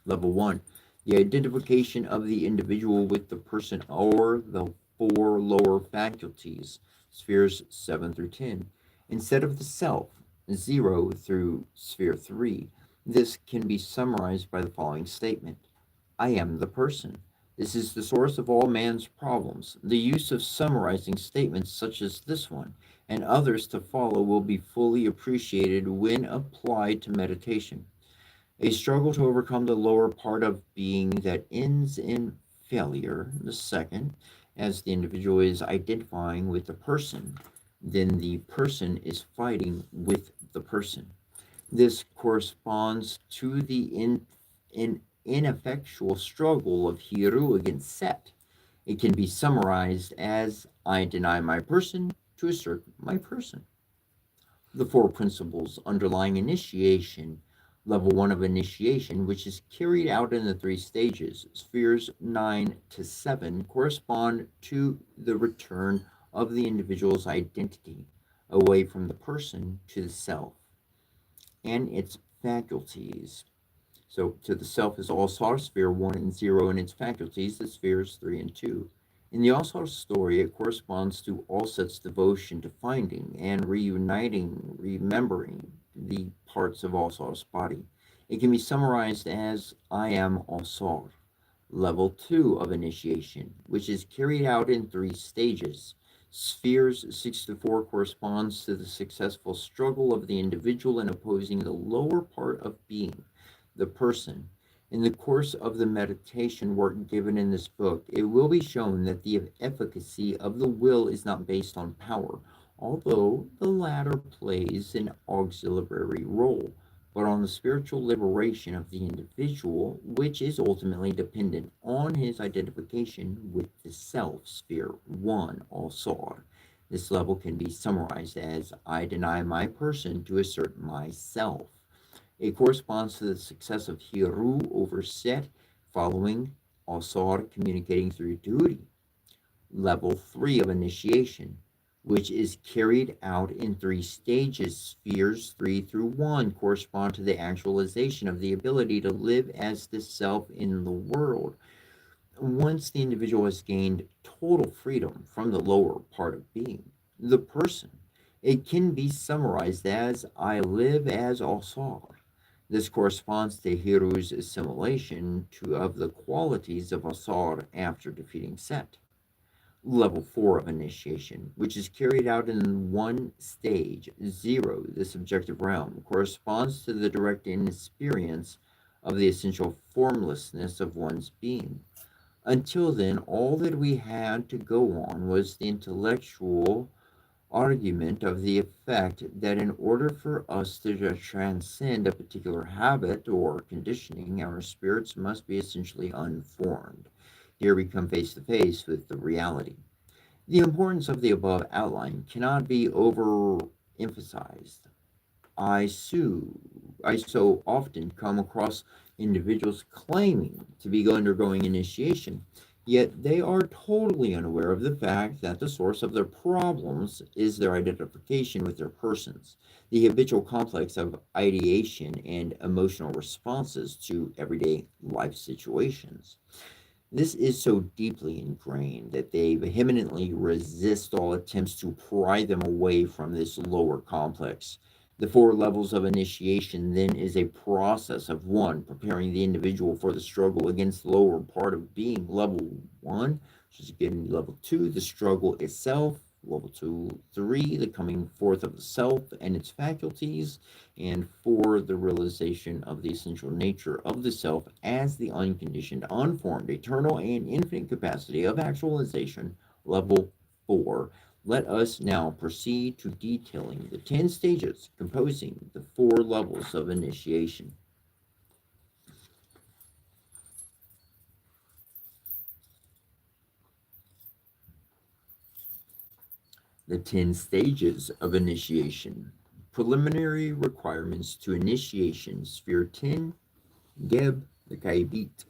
Level 1, the identification of the individual with the person or the four lower faculties, spheres 7 through 10, instead of the self, 0 through sphere 3. This can be summarized by the following statement: I am the person. This is the source of all man's problems. The use of summarizing statements such as this one and others to follow will be fully appreciated when applied to meditation. A struggle to overcome the lower part of being that ends in failure. The second, as the individual is identifying with the person, then the person is fighting with the person. This corresponds to the ineffectual struggle of Hiru against Set. It can be summarized as I deny my person to assert my person. The four principles underlying initiation. Level 1 of initiation, which is carried out in the three stages, spheres 9 to 7, correspond to the return of the individual's identity away from the person to the self and its faculties. So to the self is All-Star sphere 1 and 0, and its faculties, the spheres 3 and 2. In the All-Star story, it corresponds to all such devotion to finding and reuniting, remembering the parts of All-Star's body. It can be summarized as I am All-Star. Level 2 of initiation, which is carried out in three stages. Spheres 6 to 4 corresponds to the successful struggle of the individual in opposing the lower part of being, the person. In the course of the meditation work given in this book, it will be shown that the efficacy of the will is not based on power, although the latter plays an auxiliary role, but on the spiritual liberation of the individual, which is ultimately dependent on his identification with the self, sphere 1, also. This level can be summarized as I deny my person to assert myself. It corresponds to the success of Hiru over Set following Asar communicating through duty. Level 3 of initiation. which is carried out in three stages. Spheres 3 through 1 correspond to the actualization of the ability to live as the self in the world. Once the individual has gained total freedom from the lower part of being, the person, it can be summarized as I live as Asar. This corresponds to Hiru's assimilation of the qualities of Asar after defeating Set. Level 4 of initiation, which is carried out in one stage, 0, the subjective realm, corresponds to the direct experience of the essential formlessness of one's being. Until then, all that we had to go on was the intellectual argument of the effect that in order for us to transcend a particular habit or conditioning, our spirits must be essentially unformed. Here we come face to face with the reality. The importance of the above outline cannot be overemphasized. I so, I so often come across individuals claiming to be undergoing initiation, yet they are totally unaware of the fact that the source of their problems is their identification with their persons, the habitual complex of ideation and emotional responses to everyday life situations. This is so deeply ingrained that they vehemently resist all attempts to pry them away from this lower complex. The four levels of initiation then is a process of one, preparing the individual for the struggle against the lower part of being. Level one, which is getting level two, the struggle itself. Level two, three, the coming forth of the self and its faculties, and four, the realization of the essential nature of the self as the unconditioned, unformed, eternal, and infinite capacity of actualization. Level 4. Let us now proceed to detailing the 10 stages composing the four levels of initiation. The 10 stages of initiation. Preliminary requirements to initiation. Sphere 10, Geb, the Kaibit.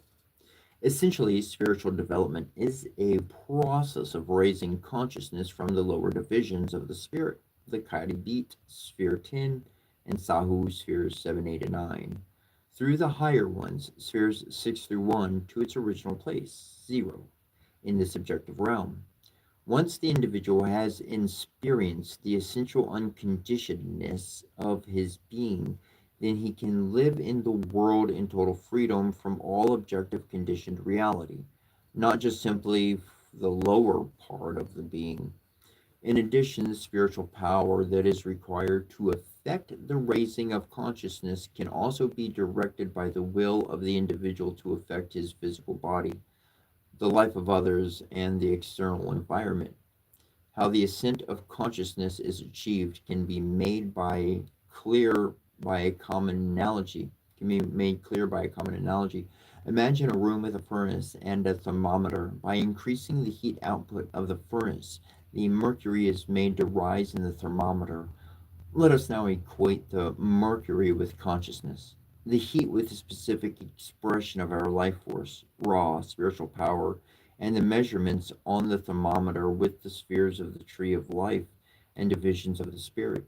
Essentially, spiritual development is a process of raising consciousness from the lower divisions of the spirit, the Karibit, sphere 10, and Sahu, spheres 7, 8, and 9, through the higher ones, spheres 6 through 1, to its original place, 0, in the subjective realm. Once the individual has experienced the essential unconditionedness of his being, then he can live in the world in total freedom from all objective conditioned reality, not just simply the lower part of the being. In addition, the spiritual power that is required to effect the raising of consciousness can also be directed by the will of the individual to affect his physical body, the life of others, and the external environment. How the ascent of consciousness is achieved can be made by clear by a common analogy. Can be made clear by a common analogy. Imagine a room with a furnace and a thermometer. By increasing the heat output of the furnace, the mercury is made to rise in the thermometer. Let us now equate the mercury with consciousness, the heat with the specific expression of our life force, raw spiritual power, and the measurements on the thermometer with the spheres of the tree of life and divisions of the spirit.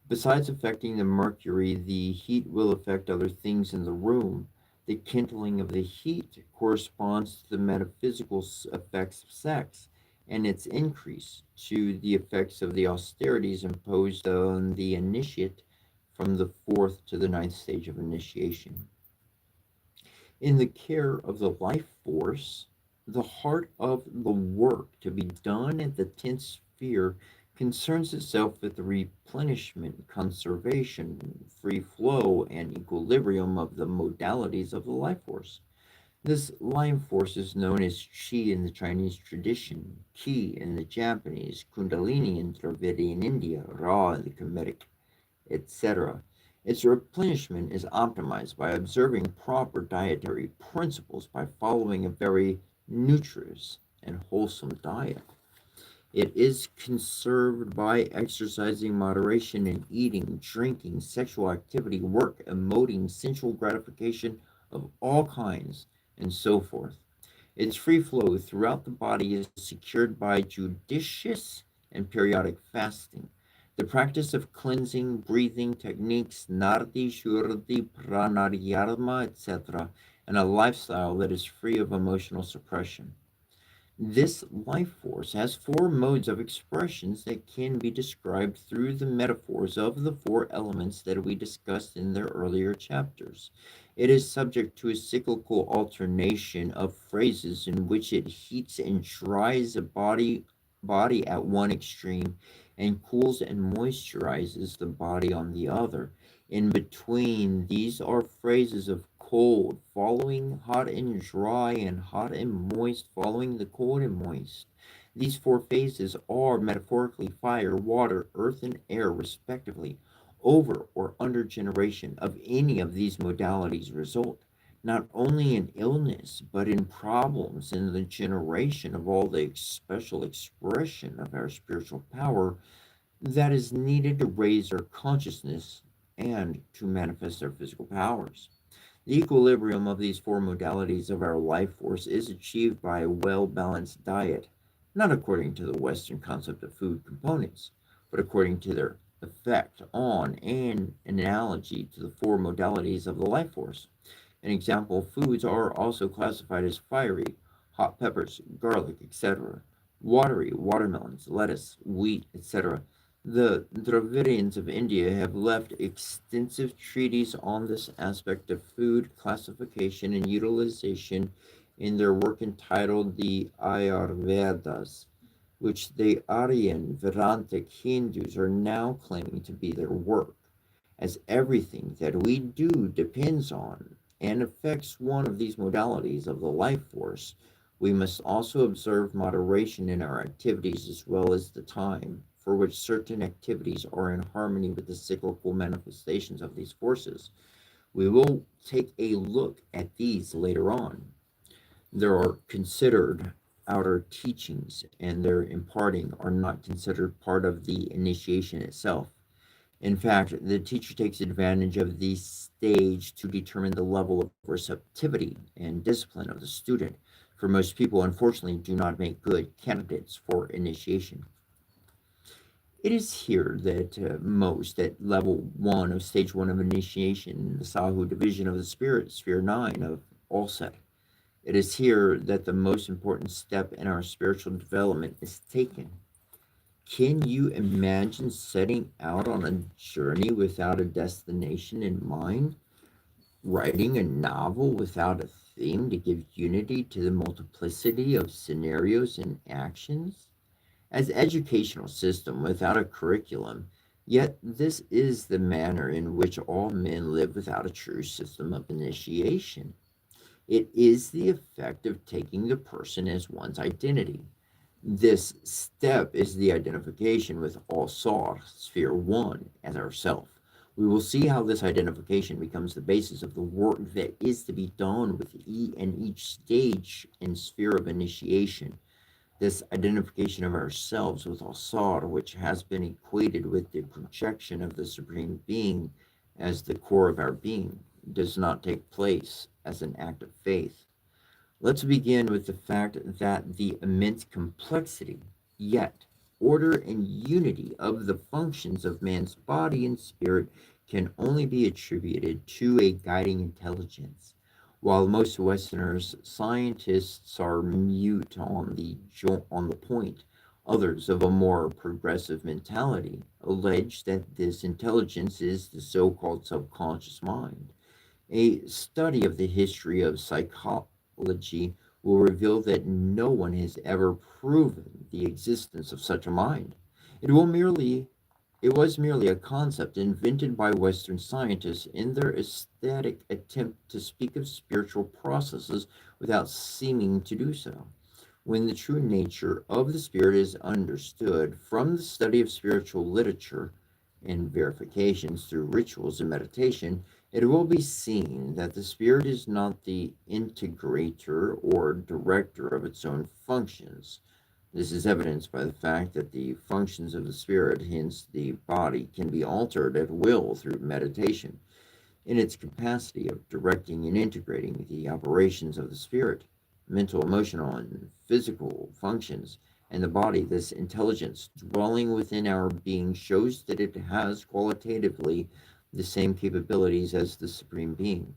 Besides affecting the mercury, the heat will affect other things in the room. The kindling of the heat corresponds to the metaphysical effects of sex, and its increase to the effects of the austerities imposed on the initiate from the fourth to the ninth stage of initiation. In the care of the life force, the heart of the work to be done at the tenth sphere concerns itself with the replenishment, conservation, free flow, and equilibrium of the modalities of the life force. This life force is known as Chi in the Chinese tradition, Ki in the Japanese, Kundalini in Dravidian India, Ra in the Kemetic, etc. Its replenishment is optimized by observing proper dietary principles by following a very nutritious and wholesome diet. It is conserved by exercising moderation in eating, drinking, sexual activity, work, emoting, sensual gratification of all kinds, and so forth. Its free flow throughout the body is secured by judicious and periodic fasting. The practice of cleansing, breathing techniques, nardi, shurdi, pranayama, etc., and a lifestyle that is free of emotional suppression. This life force has four modes of expressions that can be described through the metaphors of the four elements that we discussed in the earlier chapters. It is subject to a cyclical alternation of phases in which it heats and dries body at one extreme and cools and moisturizes the body on the other. In between, these are phases of cold following hot and dry, and hot and moist following the cold and moist. These four phases are metaphorically fire, water, earth, and air, respectively. Over or under generation of any of these modalities result not only in illness, but in problems in the generation of all the special expression of our spiritual power that is needed to raise our consciousness and to manifest our physical powers. The equilibrium of these four modalities of our life force is achieved by a well balanced diet, not according to the Western concept of food components, but according to their effect on and analogy to the four modalities of the life force. An example, foods are also classified as fiery, hot peppers, garlic, etc., watery, watermelons, lettuce, wheat, etc. The Dravidians of India have left extensive treatises on this aspect of food classification and utilization in their work entitled the Ayurvedas, which the Aryan Vedantic Hindus are now claiming to be their work. As everything that we do depends on and affects one of these modalities of the life force, we must also observe moderation in our activities as well as the time for which certain activities are in harmony with the cyclical manifestations of these forces. We will take a look at these later on. There are considered outer teachings, and their imparting are not considered part of the initiation itself. In fact, the teacher takes advantage of the stage to determine the level of receptivity and discipline of the student, for most people, unfortunately, do not make good candidates for initiation. It is here that most, at level 1 of stage 1 of initiation, the Sahu division of the spirit, sphere 9 of all set, it is here that the most important step in our spiritual development is taken. Can you imagine setting out on a journey without a destination in mind? Writing a novel without a theme to give unity to the multiplicity of scenarios and actions? As educational system without a curriculum, yet this is the manner in which all men live without a true system of initiation. It is the effect of taking the person as one's identity. This step is the identification with all Sar, sphere 1, as ourself. We will see how this identification becomes the basis of the work that is to be done with each stage and sphere of initiation. This identification of ourselves with Asar, which has been equated with the projection of the Supreme Being as the core of our being, does not take place as an act of faith. Let's begin with the fact that the immense complexity, yet order and unity of the functions of man's body and spirit can only be attributed to a guiding intelligence. While most Westerners, scientists are mute on the point, others of a more progressive mentality allege that this intelligence is the so-called subconscious mind. A study of the history of psychology will reveal that no one has ever proven the existence of such a mind. It will merely it was merely a concept invented by Western scientists in their ecstatic attempt to speak of spiritual processes without seeming to do so. When the true nature of the spirit is understood from the study of spiritual literature and verifications through rituals and meditation, it will be seen that the spirit is not the integrator or director of its own functions. This is evidenced by the fact that the functions of the spirit, hence the body, can be altered at will through meditation. In its capacity of directing and integrating the operations of the spirit, mental, emotional, and physical functions, and the body. This intelligence dwelling within our being shows that it has qualitatively the same capabilities as the Supreme Being.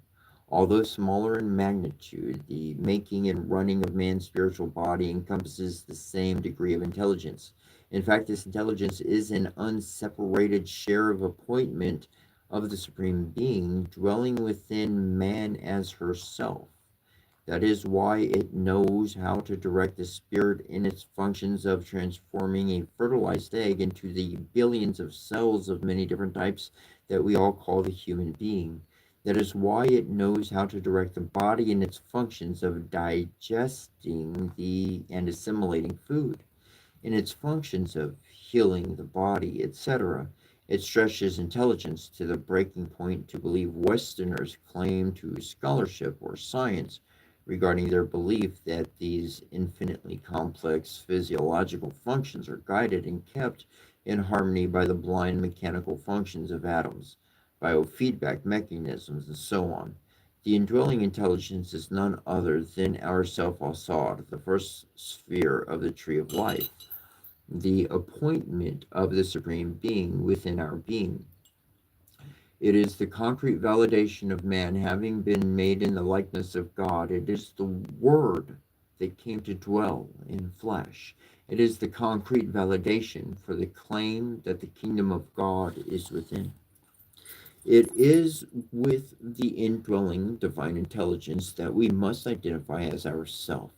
Although smaller in magnitude, the making and running of man's spiritual body encompasses the same degree of intelligence. In fact, this intelligence is an unseparated share of appointment of the Supreme Being dwelling within man as herself. That is why it knows how to direct the spirit in its functions of transforming a fertilized egg into the billions of cells of many different types that we all call the human being. That is why it knows how to direct the body in its functions of digesting the and assimilating food, in its functions of healing the body, etc. It stretches intelligence to the breaking point to believe Westerners' claim to scholarship or science regarding their belief that these infinitely complex physiological functions are guided and kept in harmony by the blind mechanical functions of atoms, biofeedback mechanisms, and so on. The indwelling intelligence is none other than our self Assad, the first sphere of the tree of life, the appointment of the Supreme Being within our being. It is the concrete validation of man having been made in the likeness of God. It is the Word that came to dwell in flesh. It is the concrete validation for the claim that the kingdom of God is within. It is with the indwelling divine intelligence that we must identify as ourself,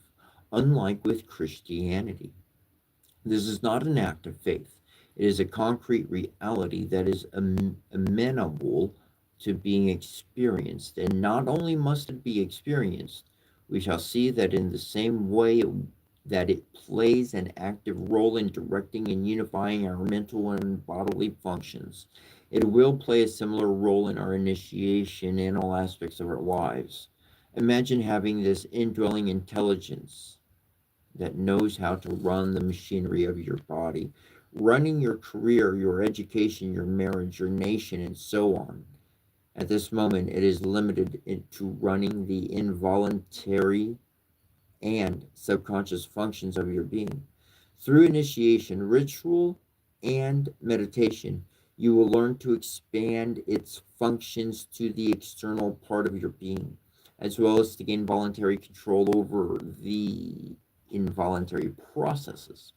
unlike with Christianity. This is not an act of faith. It is a concrete reality that is amenable to being experienced. And not only must it be experienced, we shall see that in the same way that it plays an active role in directing and unifying our mental and bodily functions, it will play a similar role in our initiation and all aspects of our lives. Imagine having this indwelling intelligence that knows how to run the machinery of your body, running your career, your education, your marriage, your nation, and so on. At this moment, it is limited to running the involuntary and subconscious functions of your being. Through initiation, ritual, and meditation, you will learn to expand its functions to the external part of your being, as well as to gain voluntary control over the involuntary processes.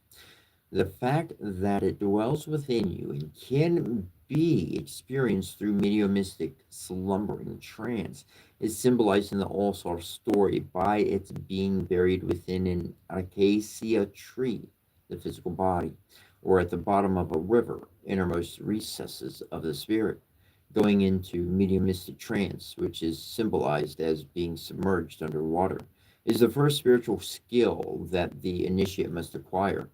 The fact that it dwells within you and can be experienced through mediumistic slumbering trance is symbolized in the All Star story by its being buried within an acacia tree, the physical body, or at the bottom of a river, innermost recesses of the spirit, going into mediumistic trance, which is symbolized as being submerged underwater, is the first spiritual skill that the initiate must acquire.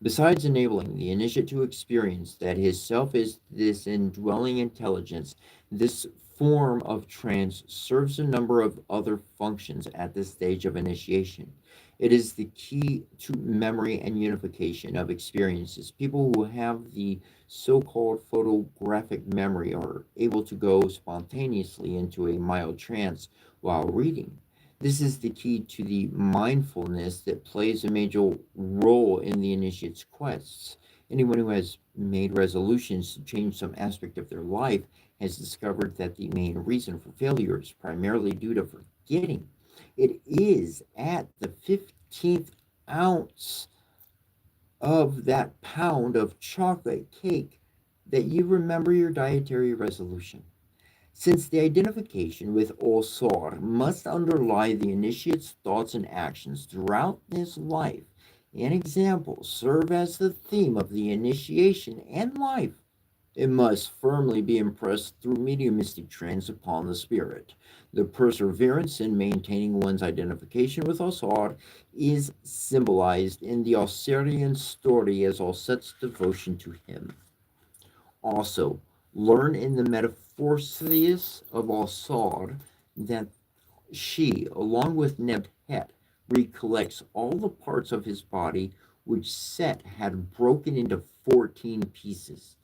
Besides enabling the initiate to experience that his self is this indwelling intelligence, this form of trance serves a number of other functions at this stage of initiation. It is the key to memory and unification of experiences. People who have the so called photographic memory are able to go spontaneously into a mild trance while reading. This is the key to the mindfulness that plays a major role in the initiate's quests. Anyone who has made resolutions to change some aspect of their life has discovered that the main reason for failure is primarily due to forgetting. It is at the 15th ounce of that pound of chocolate cake that you remember your dietary resolution. Since the identification with Osor must underlie the initiate's thoughts and actions throughout his life, and examples serve as the theme of the initiation and life, it must firmly be impressed through mediumistic trance upon the spirit. The perseverance in maintaining one's identification with Osar is symbolized in the Osirian story as Osset's devotion to him. Also, learn in the Metaphoricius of Osar that she, along with Nebhet, recollects all the parts of his body which Set had broken into 14 pieces,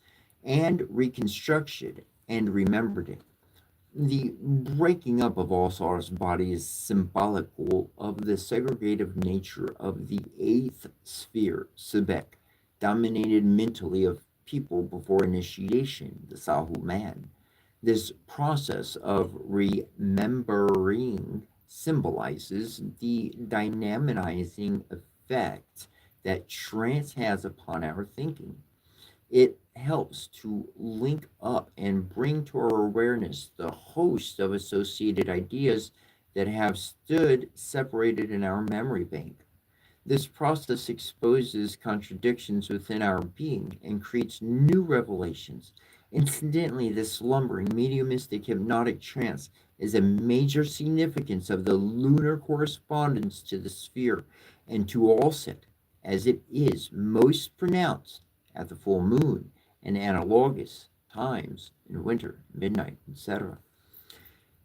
and reconstructed and remembered it. The breaking up of all Saur's body is symbolical of the segregative nature of the eighth sphere, Sebek, dominated mentally of people before initiation, the Sahu man. This process of remembering symbolizes the dynamizing effect that trance has upon our thinking. It helps to link up and bring to our awareness the host of associated ideas that have stood separated in our memory bank. This process exposes contradictions within our being and creates new revelations. Incidentally, this slumbering, mediumistic, hypnotic trance is a major significance of the lunar correspondence to the sphere and to all set, as it is most pronounced at the full moon and analogous times in winter, midnight, etc.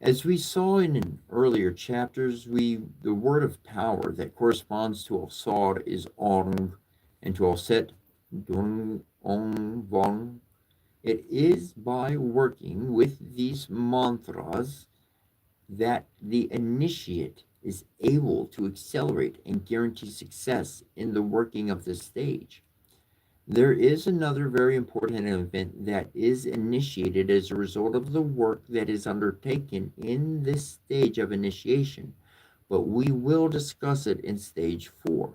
As we saw in earlier chapters, the word of power that corresponds to Al-Sad is Ong, and to Al-Set, Dung, Ong, Vong. It is by working with these mantras that the initiate is able to accelerate and guarantee success in the working of this stage. There is another very important event that is initiated as a result of the work that is undertaken in this stage of initiation, but we will discuss it in stage 4.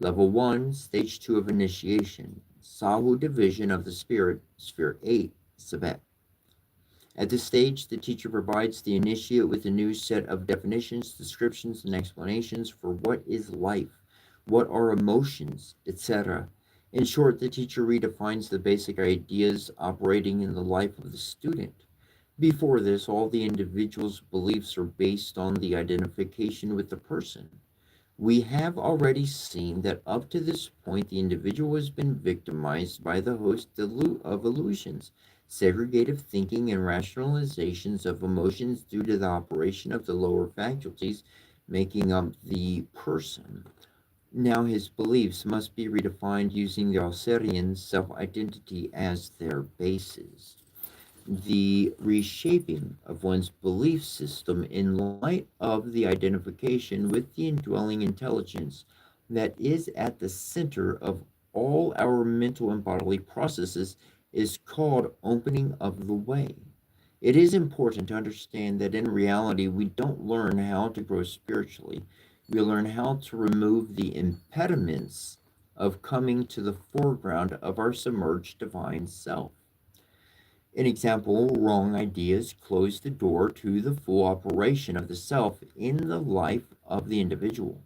Level 1, stage 2 of initiation, Sahu division of the spirit, sphere 8, Sabet. At this stage, the teacher provides the initiate with a new set of definitions, descriptions, and explanations for what is life, what are emotions, etc. In short, the teacher redefines the basic ideas operating in the life of the student. Before this, all the individual's beliefs are based on the identification with the person. We have already seen that up to this point, the individual has been victimized by the host of illusions, segregative thinking, and rationalizations of emotions due to the operation of the lower faculties making up the person. Now his beliefs must be redefined using the Alcerian self identity as their basis. The reshaping of one's belief system in light of the identification with the indwelling intelligence that is at the center of all our mental and bodily processes is called opening of the way. It is important to understand that in reality, we don't learn how to grow spiritually. We learn how to remove the impediments of coming to the foreground of our submerged divine self. An example, wrong ideas close the door to the full operation of the self in the life of the individual.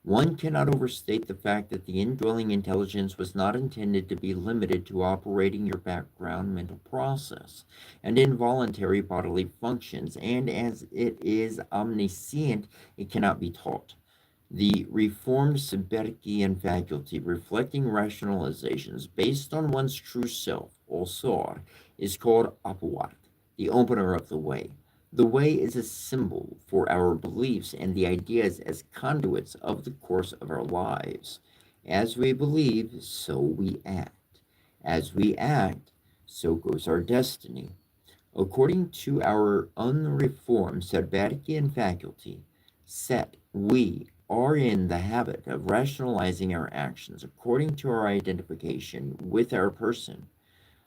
One cannot overstate the fact that the indwelling intelligence was not intended to be limited to operating your background mental process and involuntary bodily functions, and as it is omniscient, it cannot be taught. The reformed Sabbatean faculty, reflecting rationalizations based on one's true self, or sor, is called Apawat, the opener of the way. The way is a symbol for our beliefs and the ideas as conduits of the course of our lives. As we believe, so we act. As we act, so goes our destiny. According to our unreformed Sabbatean faculty, set, we are in the habit of rationalizing our actions according to our identification with our person.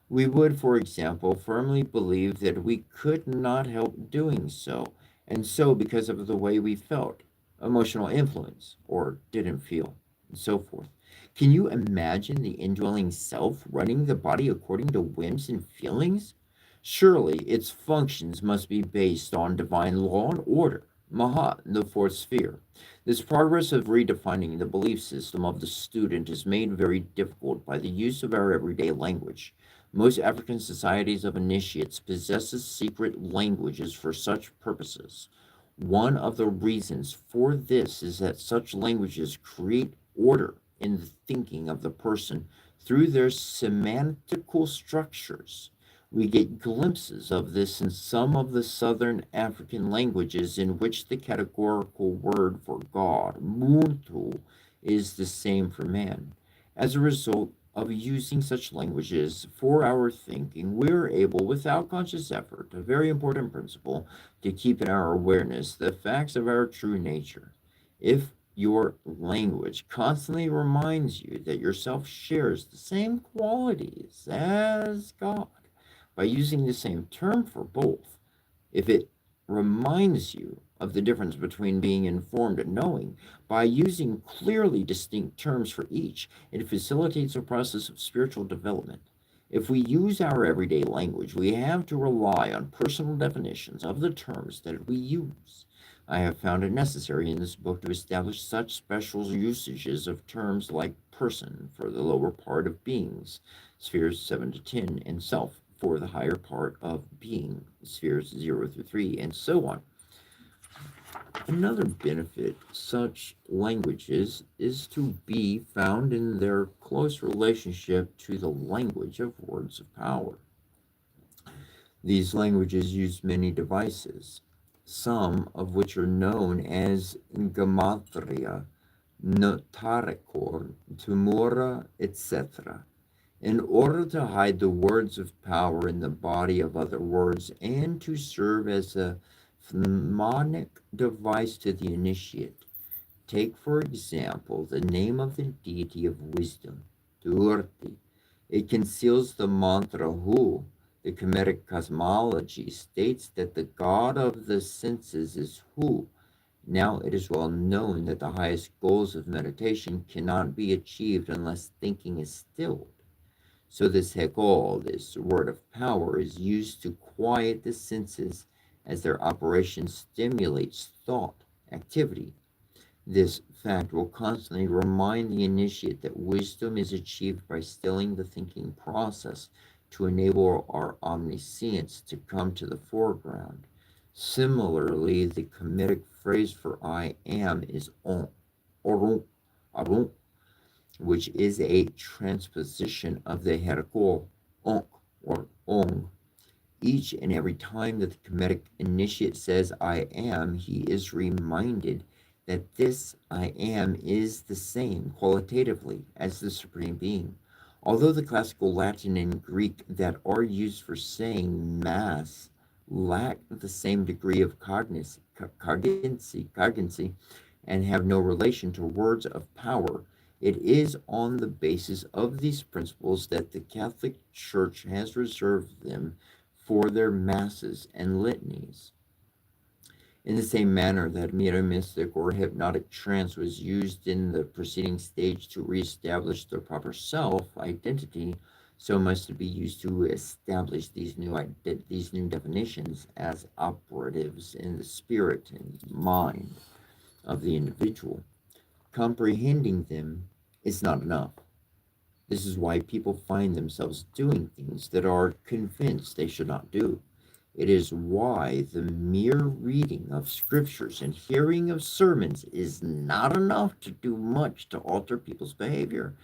We would, for example, firmly believe that we could not help doing so, and so because of the way we felt, emotional influence, or didn't feel, and so forth. Can you imagine the indwelling self running the body according to whims and feelings? Surely its functions must be based on divine law and order, Mahat, the fourth sphere. This progress of redefining the belief system of the student is made very difficult by the use of our everyday language. Most African societies of initiates possesses secret languages for such purposes. One of the reasons for this is that such languages create order in the thinking of the person through their semantical structures. We get glimpses of this in some of the southern African languages in which the categorical word for God, Muntu, is the same for man. As a result, of using such languages for our thinking, we're able, without conscious effort, a very important principle, to keep in our awareness the facts of our true nature. If your language constantly reminds you that yourself shares the same qualities as God by using the same term for both, if it reminds you of the difference between being informed and knowing by using clearly distinct terms for each, it facilitates a process of spiritual development. If we use our everyday language, we have to rely on personal definitions of the terms that we use. I have found it necessary in this book to establish such special usages of terms like person for the lower part of beings, spheres 7 to 10, and self for the higher part of being, spheres 0 through 3, and so on. Another benefit such languages is to be found in their close relationship to the language of words of power. These languages use many devices, some of which are known as gematria, notaricor, tumora, etc., in order to hide the words of power in the body of other words and to serve as a mnemonic device to the initiate. Take, for example, the name of the deity of wisdom, Durti. It conceals the mantra Hu. The Kemetic cosmology states that the god of the senses is Hu. Now it is well known that the highest goals of meditation cannot be achieved unless thinking is stilled. So this Hegel, this word of power, is used to quiet the senses as their operation stimulates thought, activity. This fact will constantly remind the initiate that wisdom is achieved by stilling the thinking process to enable our omniscience to come to the foreground. Similarly, the Kemetic phrase for I am is on, orun, arun, which is a transposition of the Herkul, onk, or ong. Each and every time that the Kemetic initiate says I am, he is reminded that this I am is the same qualitatively as the Supreme Being. Although the classical Latin and Greek that are used for saying Mass lack the same degree of cogency, and have no relation to words of power, it is on the basis of these principles that the Catholic Church has reserved them for their masses and litanies. In the same manner that mediumistic or hypnotic trance was used in the preceding stage to reestablish the proper self identity, so must it be used to establish these new definitions as operatives in the spirit and mind of the individual. Comprehending them is not enough. This is why people find themselves doing things that are convinced they should not do. It is why the mere reading of scriptures and hearing of sermons is not enough to do much to alter people's behavior.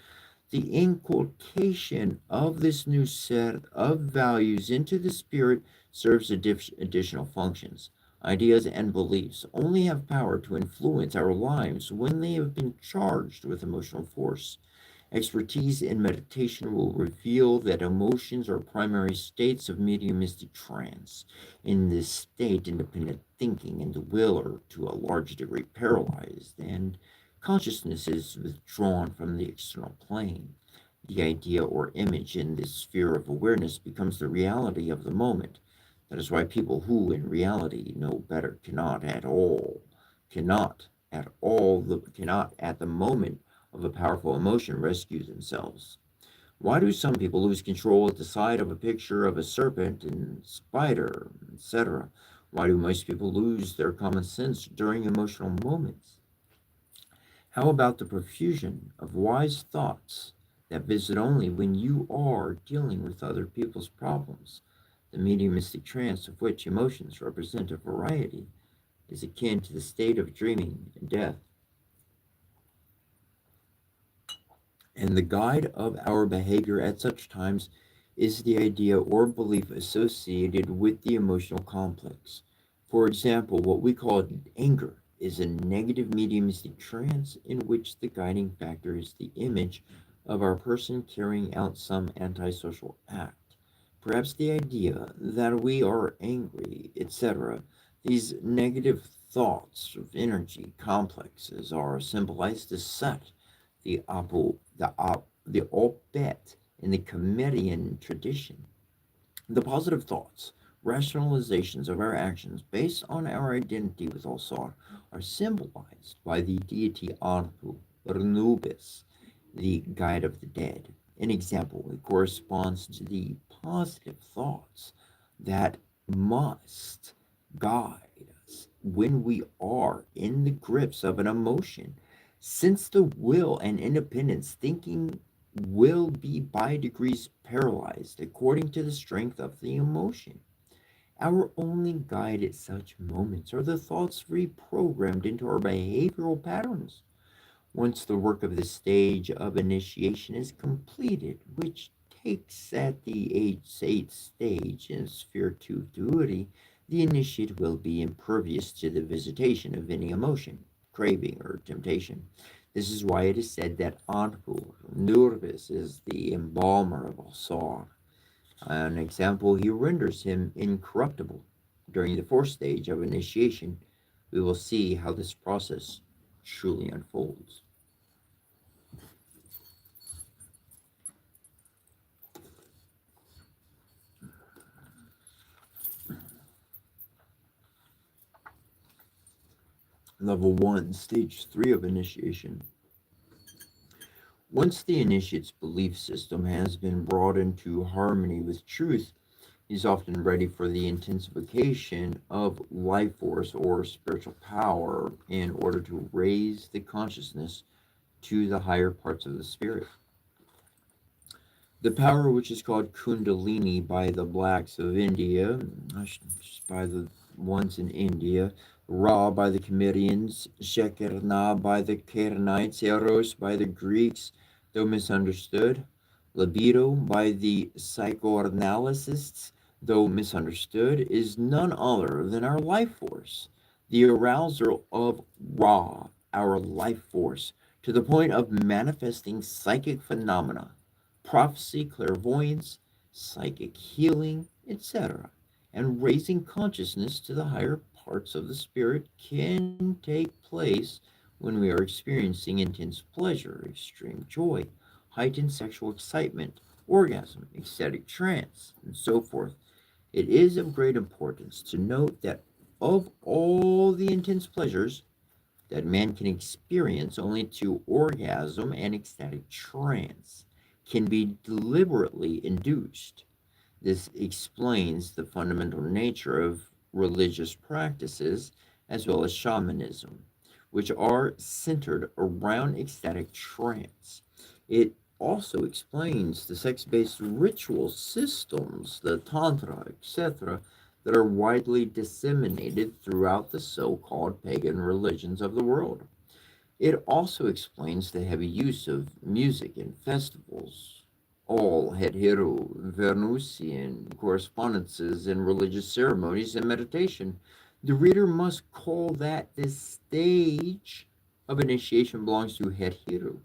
The inculcation of this new set of values into the spirit serves additional functions. Ideas and beliefs only have power to influence our lives when they have been charged with emotional force. Expertise in meditation will reveal that emotions are primary states of mediumistic trance. In this state, independent thinking and the will are to a large degree paralyzed, and consciousness is withdrawn from the external plane. The idea or image in this sphere of awareness becomes the reality of the moment. That is why people who in reality know better cannot at the moment of a powerful emotion rescue themselves. Why do some people lose control at the sight of a picture of a serpent and spider, etc.? Why do most people lose their common sense during emotional moments? How about the profusion of wise thoughts that visit only when you are dealing with other people's problems? The mediumistic trance of which emotions represent a variety is akin to the state of dreaming and death. And the guide of our behavior at such times is the idea or belief associated with the emotional complex. For example, what we call anger is a negative mediumistic trance in which the guiding factor is the image of our person carrying out some antisocial act. Perhaps the idea that we are angry, etc. These negative thoughts of energy complexes are symbolized as such. The opet in the Comedian tradition. The positive thoughts, rationalizations of our actions based on our identity with Osar are symbolized by the deity Anpu, or Nubis, the guide of the dead. An example, it corresponds to the positive thoughts that must guide us when we are in the grips of an emotion. Since the will and independence thinking will be by degrees paralyzed according to the strength of the emotion. Our only guide at such moments are the thoughts reprogrammed into our behavioral patterns. Once the work of the stage of initiation is completed, which takes at the age 8 stage in sphere 2 duity, the initiate will be impervious to the visitation of any emotion, craving, or temptation. This is why it is said that Anpur, Nurvis, is the embalmer of Alsar. An example, he renders him incorruptible. During the fourth stage of initiation, we will see how this process truly unfolds. Level 1, Stage 3 of initiation. Once the initiate's belief system has been brought into harmony with truth, he's often ready for the intensification of life force or spiritual power in order to raise the consciousness to the higher parts of the spirit. The power which is called Kundalini by the blacks of India, by the ones in India, Ra by the Cimmerians, Shekerna by the Karenites, Eros by the Greeks, though misunderstood, libido by the psychoanalysts, though misunderstood, is none other than our life force, the arousal of Ra, our life force, to the point of manifesting psychic phenomena, prophecy, clairvoyance, psychic healing, etc. And raising consciousness to the higher parts of the spirit can take place when we are experiencing intense pleasure, extreme joy, heightened sexual excitement, orgasm, ecstatic trance, and so forth. It is of great importance to note that of all the intense pleasures, that man can experience only to orgasm and ecstatic trance can be deliberately induced. This explains the fundamental nature of religious practices as well as shamanism, which are centered around ecstatic trance. It also explains the sex based ritual systems, the Tantra, etc., that are widely disseminated throughout the so called pagan religions of the world. It also explains the heavy use of music in festivals, all hetero Venusian correspondences in religious ceremonies and meditation. The reader must call that this stage of initiation belongs to hetero,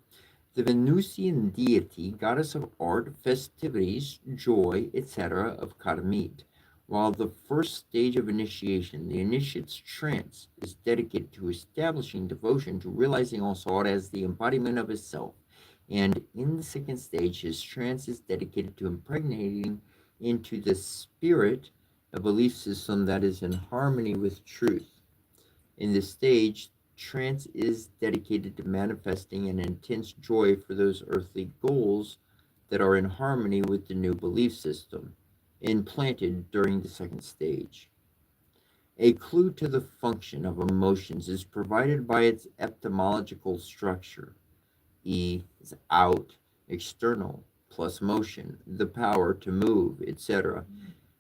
the Venusian deity, goddess of art, festivities, joy, etc., of Karmit. While the first stage of initiation, the initiate's trance, is dedicated to establishing devotion to realizing Osar as the embodiment of his self, and in the second stage, his trance is dedicated to impregnating into the spirit a belief system that is in harmony with truth. In this stage, trance is dedicated to manifesting an intense joy for those earthly goals that are in harmony with the new belief system implanted during the second stage. A clue to the function of emotions is provided by its etymological structure. E is out, external, plus motion, the power to move, etc.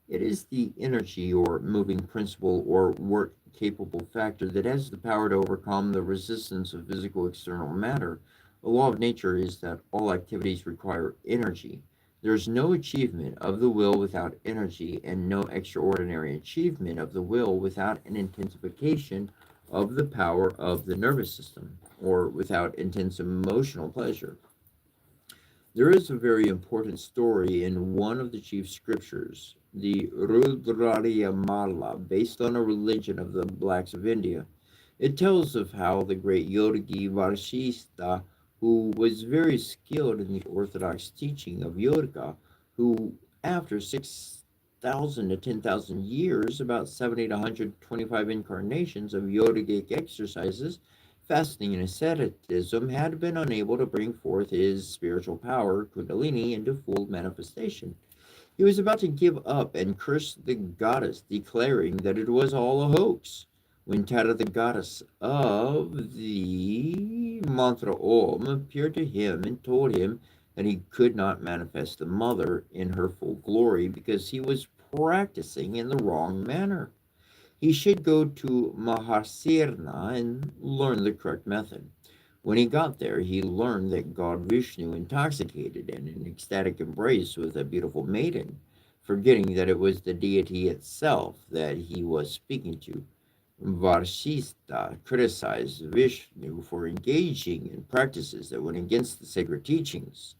It is the energy or moving principle or work capable factor that has the power to overcome the resistance of physical external matter. A law of nature is that all activities require energy. There is no achievement of the will without energy, and no extraordinary achievement of the will without an intensification of the power of the nervous system, or without intense emotional pleasure. There is a very important story in one of the chief scriptures, the Rudrayamala, based on a religion of the blacks of India. It tells of how the great Yogi Varshista, who was very skilled in the orthodox teaching of yoga, who after 6,000 to 10,000 years, about 70 to 125 incarnations of yogic exercises, fasting and asceticism, had been unable to bring forth his spiritual power, Kundalini, into full manifestation. He was about to give up and curse the goddess, declaring that it was all a hoax. When Tara, the goddess of the mantra Om, appeared to him and told him that he could not manifest the mother in her full glory because he was practicing in the wrong manner. He should go to Mahasirna and learn the correct method. When he got there, he learned that God Vishnu, intoxicated and in ecstatic embrace with a beautiful maiden, forgetting that it was the deity itself that he was speaking to. Varshista criticized Vishnu for engaging in practices that went against the sacred teachings.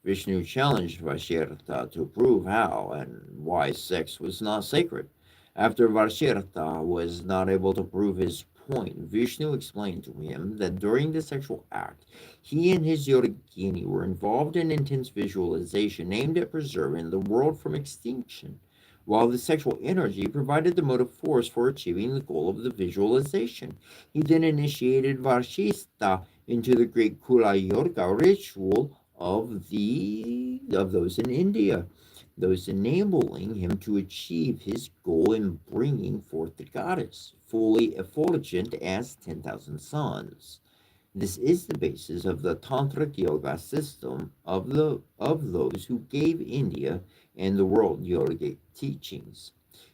Vishnu challenged Vashirta to prove how and why sex was not sacred. After Vashirta was not able to prove his point, Vishnu explained to him that during the sexual act, he and his Yogini were involved in intense visualization aimed at preserving the world from extinction, while the sexual energy provided the motive force for achieving the goal of the visualization. He then initiated Vashista into the great Kula Yoga ritual of those in India, those enabling him to achieve his goal in bringing forth the goddess, fully effulgent as 10,000 suns. This is the basis of the tantric yoga system of those who gave India and the world yogic teachings.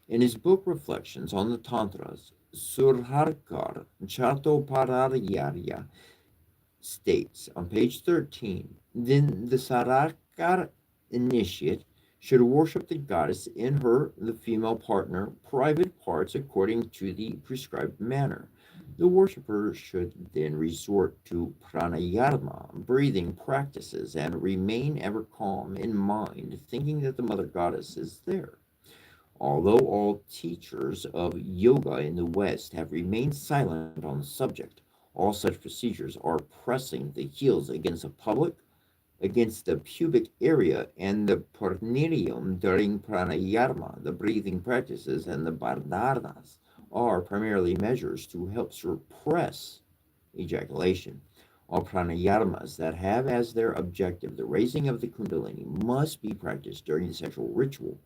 In his book Reflections on the Tantras, Surharkar Chattopadhyaya states on page 13, then the Sarakar initiate should worship the goddess in her, the female partner, private parts according to the prescribed manner. The worshipper should then resort to pranayama, breathing practices, and remain ever calm in mind, thinking that the mother goddess is there. Although all teachers of yoga in the West have remained silent on the subject, all such procedures are pressing the heels against the pubic area and the perineum during pranayama. The breathing practices and the bardhanas are primarily measures to help suppress ejaculation. All pranayamas that have as their objective the raising of the kundalini must be practiced during the sexual ritual.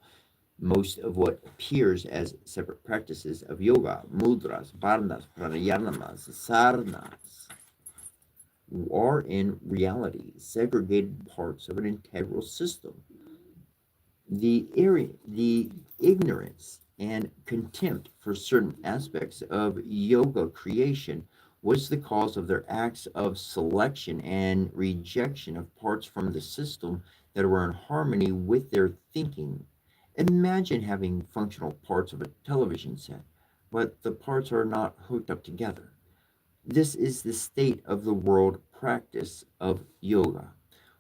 Most of what appears as separate practices of yoga, mudras, bandhas, pranayamas, sarnas, are in reality segregated parts of an integral system. The ignorance and contempt for certain aspects of yoga creation was the cause of their acts of selection and rejection of parts from the system that were in harmony with their thinking. Imagine having functional parts of a television set, but the parts are not hooked up together. This is the state of the world practice of yoga.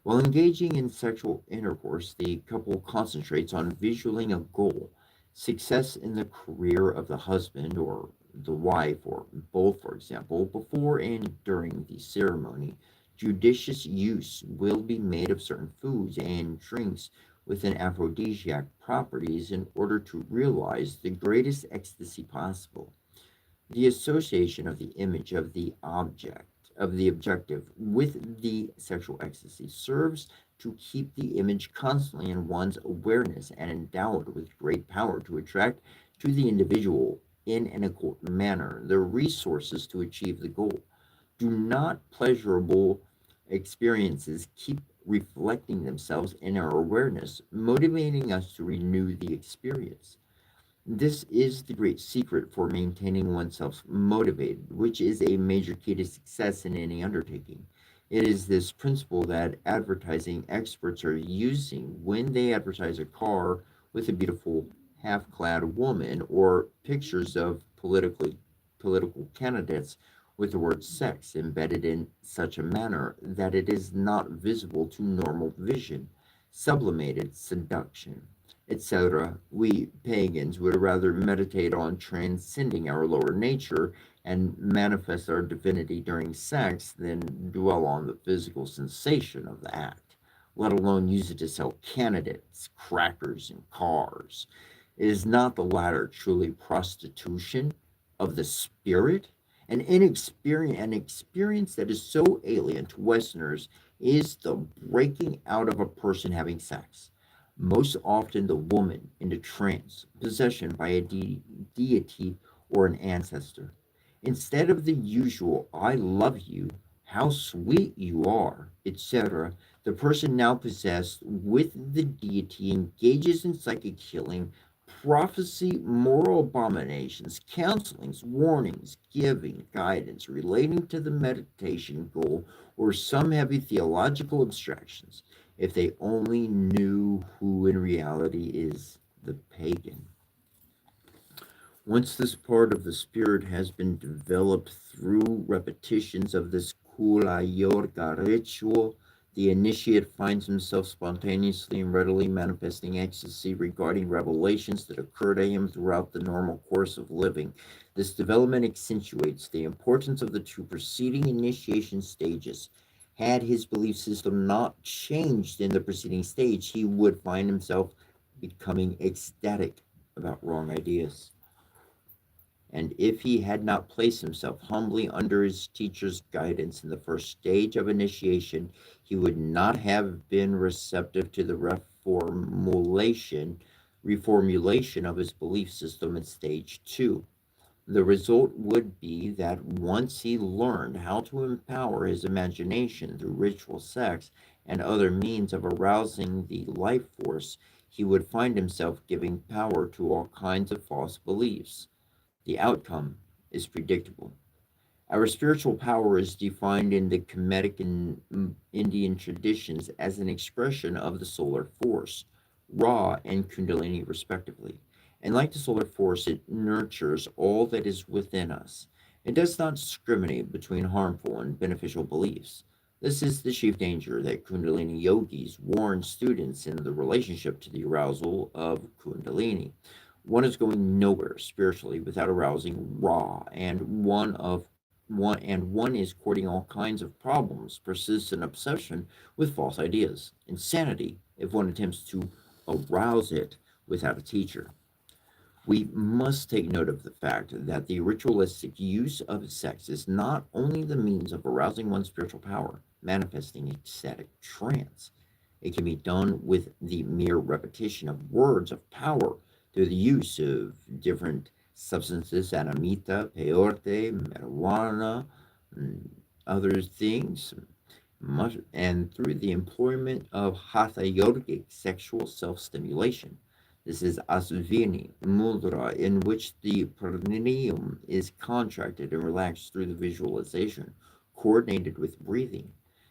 While engaging in sexual intercourse, the couple concentrates on visualizing a goal, success in the career of the husband or the wife, or both, for example, before and during the ceremony. Judicious use will be made of certain foods and drinks with an aphrodisiac properties in order to realize the greatest ecstasy possible. The association of the image of the objective with the sexual ecstasy serves to keep the image constantly in one's awareness and endow it with great power to attract to the individual in an occult manner the resources to achieve the goal. Do not pleasurable experiences keep reflecting themselves in our awareness, motivating us to renew the experience? This is the great secret for maintaining oneself motivated, which is a major key to success in any undertaking. It is this principle that advertising experts are using when they advertise a car with a beautiful half clad woman or pictures of political candidates with the word sex embedded in such a manner that it is not visible to normal vision, sublimated seduction, etc. We pagans would rather meditate on transcending our lower nature and manifest our divinity during sex than dwell on the physical sensation of the act, let alone use it to sell candidates, crackers, and cars. Is not the latter truly prostitution of the spirit? An experience that is so alien to Westerners is the breaking out of a person having sex. Most often, the woman in a trance, possession by a deity or an ancestor. Instead of the usual, I love you, how sweet you are, etc., the person now possessed with the deity engages in psychic healing, prophecy, moral abominations, counselings, warnings, giving guidance relating to the meditation goal, or some heavy theological abstractions. If they only knew who in reality is the pagan. Once this part of the spirit has been developed through repetitions of this Kula Yoga ritual, the initiate finds himself spontaneously and readily manifesting ecstasy regarding revelations that occur to him throughout the normal course of living. This development accentuates the importance of the two preceding initiation stages. Had his belief system not changed in the preceding stage, he would find himself becoming ecstatic about wrong ideas. And if he had not placed himself humbly under his teacher's guidance in the first stage of initiation, he would not have been receptive to the reformulation of his belief system in stage two. The result would be that once he learned how to empower his imagination through ritual sex and other means of arousing the life force, he would find himself giving power to all kinds of false beliefs. The outcome is predictable. Our spiritual power is defined in the Kemetic and Indian traditions as an expression of the solar force, Ra and Kundalini, respectively. And like the solar force, it nurtures all that is within us. It does not discriminate between harmful and beneficial beliefs. This is the chief danger that Kundalini yogis warn students in the relationship to the arousal of Kundalini. One is going nowhere spiritually without arousing Ra, and one is courting all kinds of problems, persistent obsession with false ideas, insanity if one attempts to arouse it without a teacher. We must take note of the fact that the ritualistic use of sex is not only the means of arousing one's spiritual power, manifesting ecstatic trance. It can be done with the mere repetition of words of power through the use of different substances, anamita, peyote, marijuana, and other things, and through the employment of hatha yogic sexual self-stimulation. This is asvini mudra, in which the perineum is contracted and relaxed through the visualization, coordinated with breathing.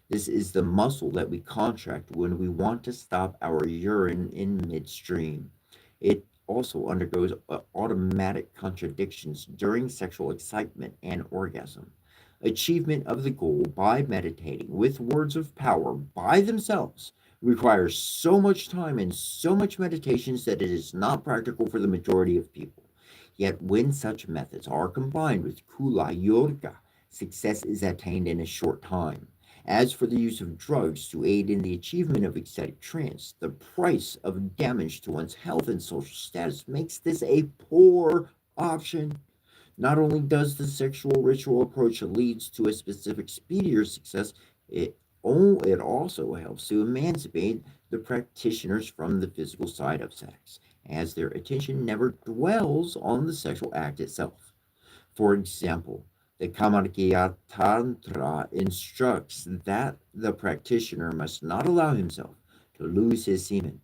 This is the muscle that we contract when we want to stop our urine in midstream. It also undergoes automatic contradictions during sexual excitement and orgasm. Achievement of the goal by meditating with words of power by themselves requires so much time and so much meditations that it is not practical for the majority of people. Yet, when such methods are combined with Kula Yoga, success is attained in a short time. As for the use of drugs to aid in the achievement of ecstatic trance, the price of damage to one's health and social status makes this a poor option. Not only does the sexual ritual approach leads to a specific speedier success, it also helps to emancipate the practitioners from the physical side of sex, as their attention never dwells on the sexual act itself. For example, the Kamakya Tantra instructs that the practitioner must not allow himself to lose his semen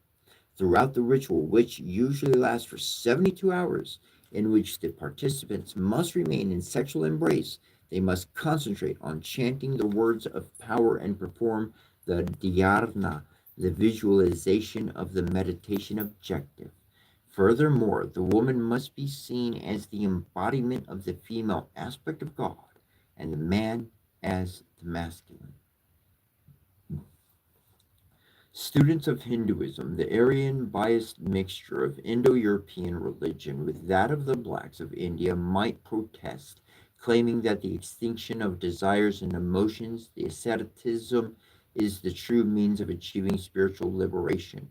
throughout the ritual, which usually lasts for 72 hours, in which the participants must remain in sexual embrace. They must concentrate on chanting the words of power and perform the dhyana, the visualization of the meditation objective. Furthermore, the woman must be seen as the embodiment of the female aspect of God, and the man as the masculine. Students of Hinduism, the Aryan biased mixture of Indo-European religion with that of the blacks of India, might protest, claiming that the extinction of desires and emotions, the asceticism, is the true means of achieving spiritual liberation.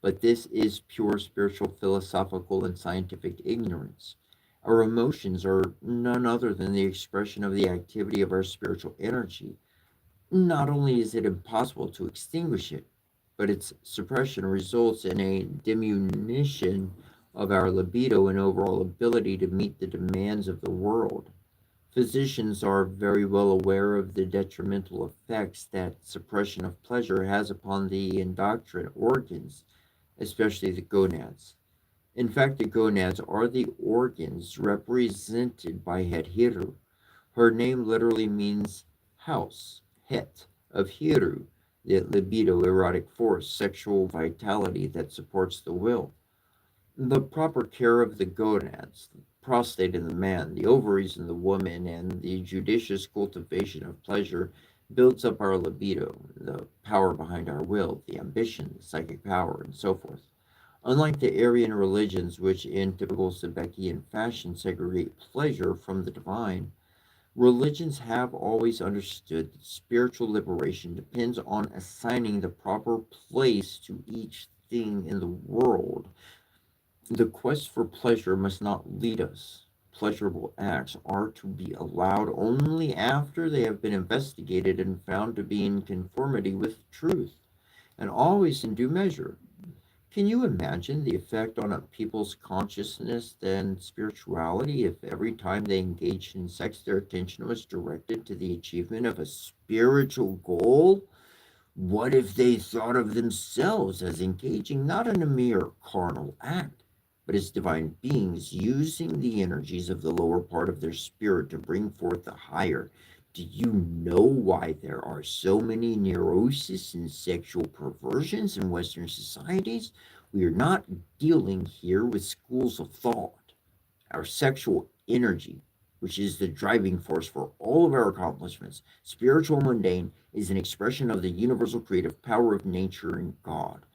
But this is pure spiritual, philosophical, and scientific ignorance. Our emotions are none other than the expression of the activity of our spiritual energy. Not only is it impossible to extinguish it, but its suppression results in a diminution of our libido and overall ability to meet the demands of the world. Physicians are very well aware of the detrimental effects that suppression of pleasure has upon the endocrine organs, especially the gonads. In fact, the gonads are the organs represented by Het Hiru. Her name literally means house, het, of Hiru, the libido, erotic force, sexual vitality that supports the will. The proper care of the gonads, the prostate in the man, the ovaries in the woman, and the judicious cultivation of pleasure builds up our libido, the power behind our will, the ambition, the psychic power, and so forth. Unlike the Aryan religions, which in typical Sabekian fashion segregate pleasure from the divine, religions have always understood that spiritual liberation depends on assigning the proper place to each thing in the world. The quest for pleasure must not lead us. Pleasurable acts are to be allowed only after they have been investigated and found to be in conformity with truth, and always in due measure. Can you imagine the effect on a people's consciousness and spirituality if every time they engaged in sex, their attention was directed to the achievement of a spiritual goal? What if they thought of themselves as engaging not in a mere carnal act, but as divine beings using the energies of the lower part of their spirit to bring forth the higher? Do you know why there are so many neuroses and sexual perversions in Western societies? We are not dealing here with schools of thought. Our sexual energy, which is the driving force for all of our accomplishments, spiritual and mundane, is an expression of the universal creative power of nature and God.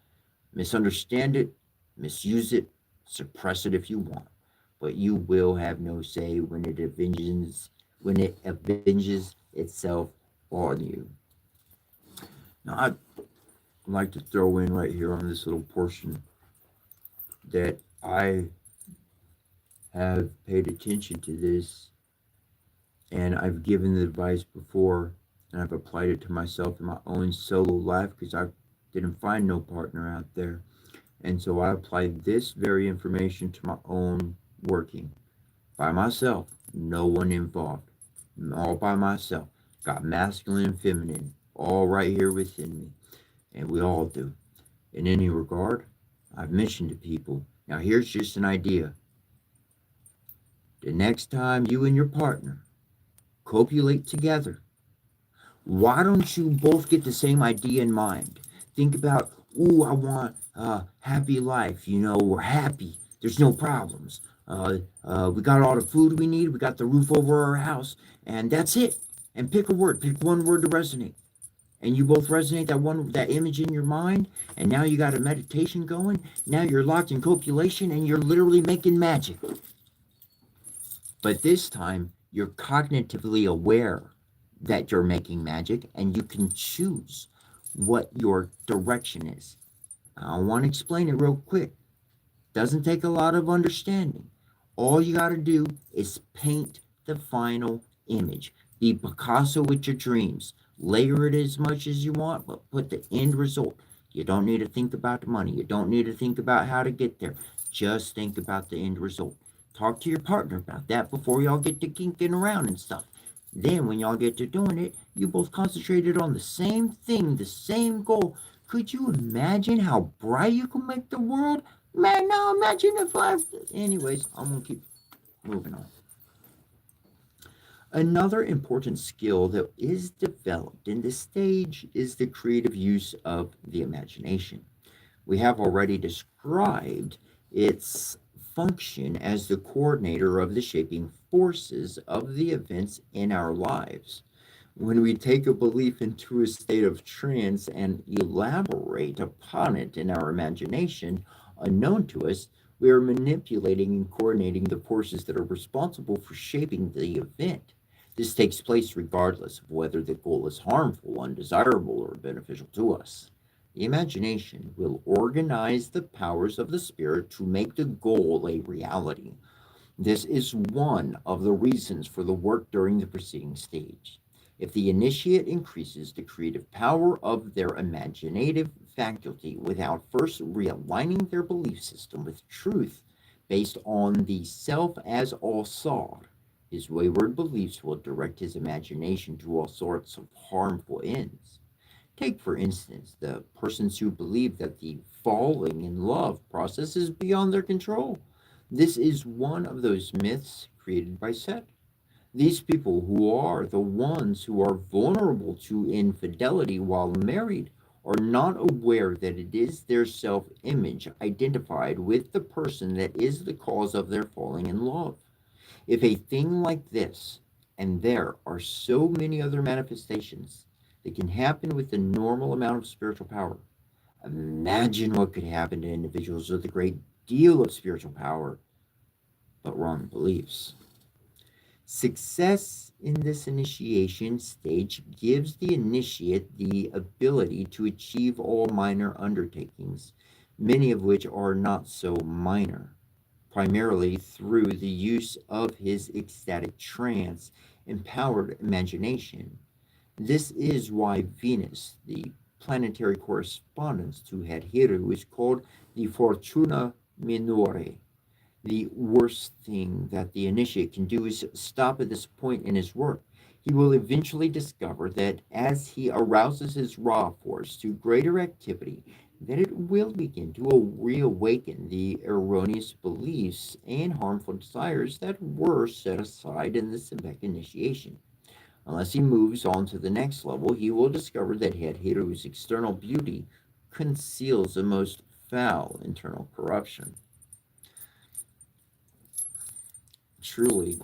Misunderstand it, misuse it, suppress it if you want, but you will have no say when it avenges itself on you. Now, I'd like to throw in right here on this little portion that I have paid attention to this, and I've given the advice before, and I've applied it to myself in my own solo life because I didn't find no partner out there. And so I applied this very information to my own working by myself, no one involved, all by myself. Got masculine and feminine all right here within me, and we all do. In any regard, I've mentioned to people, now here's just an idea. The next time you and your partner copulate together, why don't you both get the same idea in mind? Think about, ooh, I want a happy life. We're happy. There's no problems. We got all the food we need. We got the roof over our house, and that's it. And pick a word. Pick one word to resonate. And you both resonate that image in your mind, and now you got a meditation going. Now you're locked in copulation, and you're literally making magic. But this time, you're cognitively aware that you're making magic, and you can choose what your direction is. I want to explain it real quick. Doesn't take a lot of understanding. All you got to do is paint the final image. Be Picasso with your dreams. Layer it as much as you want, but put the end result. You don't need to think about the money. You don't need to think about how to get there. Just think about the end result. Talk to your partner about that before y'all get to kinking around and stuff. Then, when y'all get to doing it, you both concentrated on the same thing, the same goal. Could you imagine how bright you can make the world? Man, now imagine if I. Anyways, I'm gonna keep moving on. Another important skill that is developed in this stage is the creative use of the imagination. We have already described its function as the coordinator of the shaping forces of the events in our lives. When we take a belief into a state of trance and elaborate upon it in our imagination, unknown to us, we are manipulating and coordinating the forces that are responsible for shaping the event. This takes place regardless of whether the goal is harmful, undesirable, or beneficial to us. The imagination will organize the powers of the spirit to make the goal a reality. This is one of the reasons for the work during the preceding stage. If the initiate increases the creative power of their imaginative faculty without first realigning their belief system with truth based on the self as all saw, his wayward beliefs will direct his imagination to all sorts of harmful ends. Take, for instance, the persons who believe that the falling in love process is beyond their control. This is one of those myths created by Set. These people who are the ones who are vulnerable to infidelity while married are not aware that it is their self image identified with the person that is the cause of their falling in love. If a thing like this, and there are so many other manifestations that can happen with the normal amount of spiritual power, imagine what could happen to individuals with a great deal of spiritual power but wrong beliefs. Success in this initiation stage gives the initiate the ability to achieve all minor undertakings, many of which are not so minor, primarily through the use of his ecstatic trance empowered imagination. This is why Venus, the planetary correspondence to Hedhiru, is called the Fortuna Minore. The worst thing that the initiate can do is stop at this point in his work. He will eventually discover that as he arouses his raw force to greater activity, that it will begin to reawaken the erroneous beliefs and harmful desires that were set aside in the Sebek initiation. Unless he moves on to the next level, he will discover that Hedhiru's external beauty conceals the most foul internal corruption. Truly,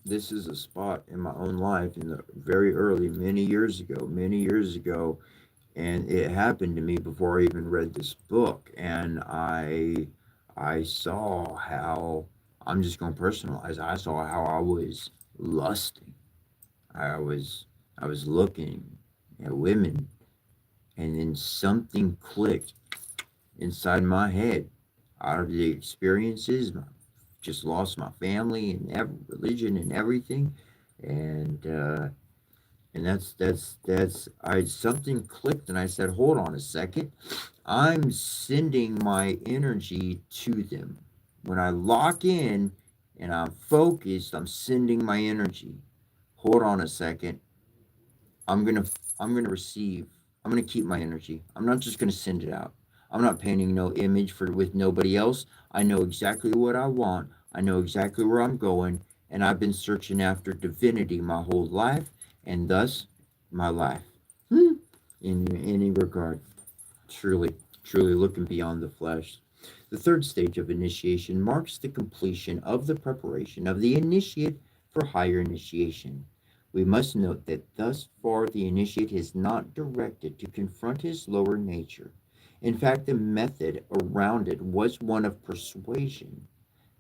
this is a spot in my own life in the very early, many years ago, and it happened to me before I even read this book, and I saw how I'm just going to personalize. I saw how I was lusting. I was I was looking at women, and then something clicked inside my head out of the experiences. Just lost my family and religion and everything, and that's I something clicked and I said, hold on a second, I'm sending my energy to them. When I lock in and I'm focused, I'm sending my energy. Hold on a second, I'm gonna I'm gonna receive. I'm gonna keep my energy. I'm not just gonna send it out. I'm not painting no image for with nobody else. I know exactly what I want. I know exactly where I'm going, and I've been searching after divinity my whole life, and thus my life. In any regard, truly, truly looking beyond the flesh. The third stage of initiation marks the completion of the preparation of the initiate for higher initiation. We must note that thus far the initiate is not directed to confront his lower nature. In fact, the method around it was one of persuasion.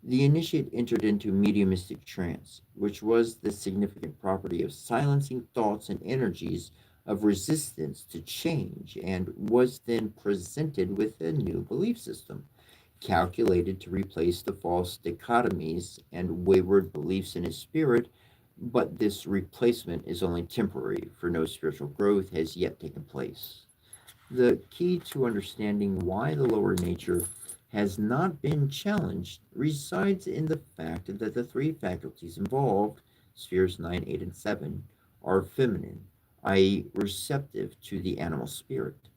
The initiate entered into mediumistic trance, which was the significant property of silencing thoughts and energies of resistance to change, and was then presented with a new belief system, calculated to replace the false dichotomies and wayward beliefs in his spirit. But this replacement is only temporary, for no spiritual growth has yet taken place. The key to understanding why the lower nature has not been challenged resides in the fact that the three faculties involved, spheres 9, 8, and 7, are feminine, i.e., receptive to the animal spirit.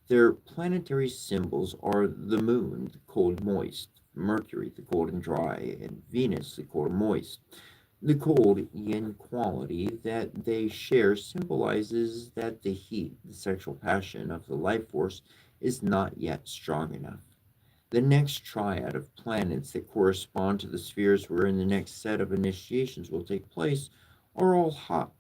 Their planetary symbols are the moon, the cold moist, Mercury, the cold and dry, and Venus, the cold and moist. The cold yin quality that they share symbolizes that the heat, the sexual passion of the life force, is not yet strong enough. The next triad of planets that correspond to the spheres wherein the next set of initiations will take place are all hot.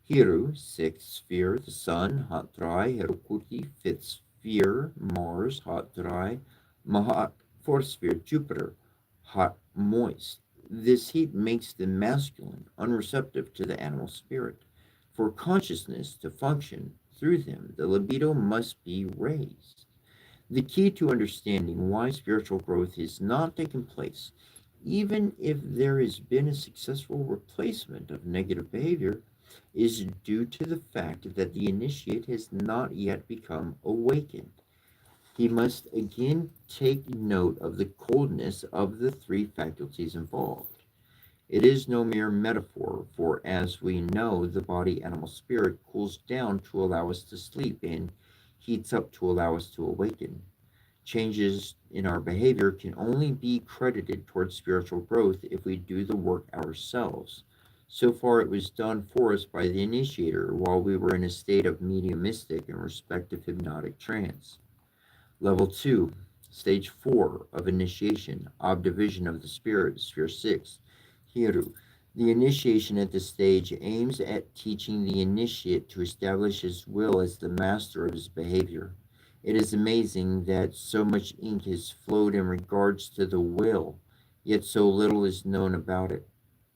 Hiru, sixth sphere, the Sun, hot dry. Herukuti, fifth sphere, Mars, hot dry. Mahat, fourth sphere, Jupiter, hot moist. This heat makes the masculine unreceptive to the animal spirit. For consciousness to function through them, the libido must be raised. The key to understanding why spiritual growth has not taken place, even if there has been a successful replacement of negative behavior, is due to the fact that the initiate has not yet become awakened. He must again take note of the coldness of the three faculties involved. It is no mere metaphor, for as we know, the body, animal, spirit cools down to allow us to sleep and heats up to allow us to awaken. Changes in our behavior can only be credited towards spiritual growth if we do the work ourselves. So far, it was done for us by the initiator while we were in a state of mediumistic and respective hypnotic trance. Level 2, Stage 4 of initiation, Obdivision of the Spirit, Sphere 6, Hiru. The initiation at this stage aims at teaching the initiate to establish his will as the master of his behavior. It is amazing that so much ink has flowed in regards to the will, yet so little is known about it.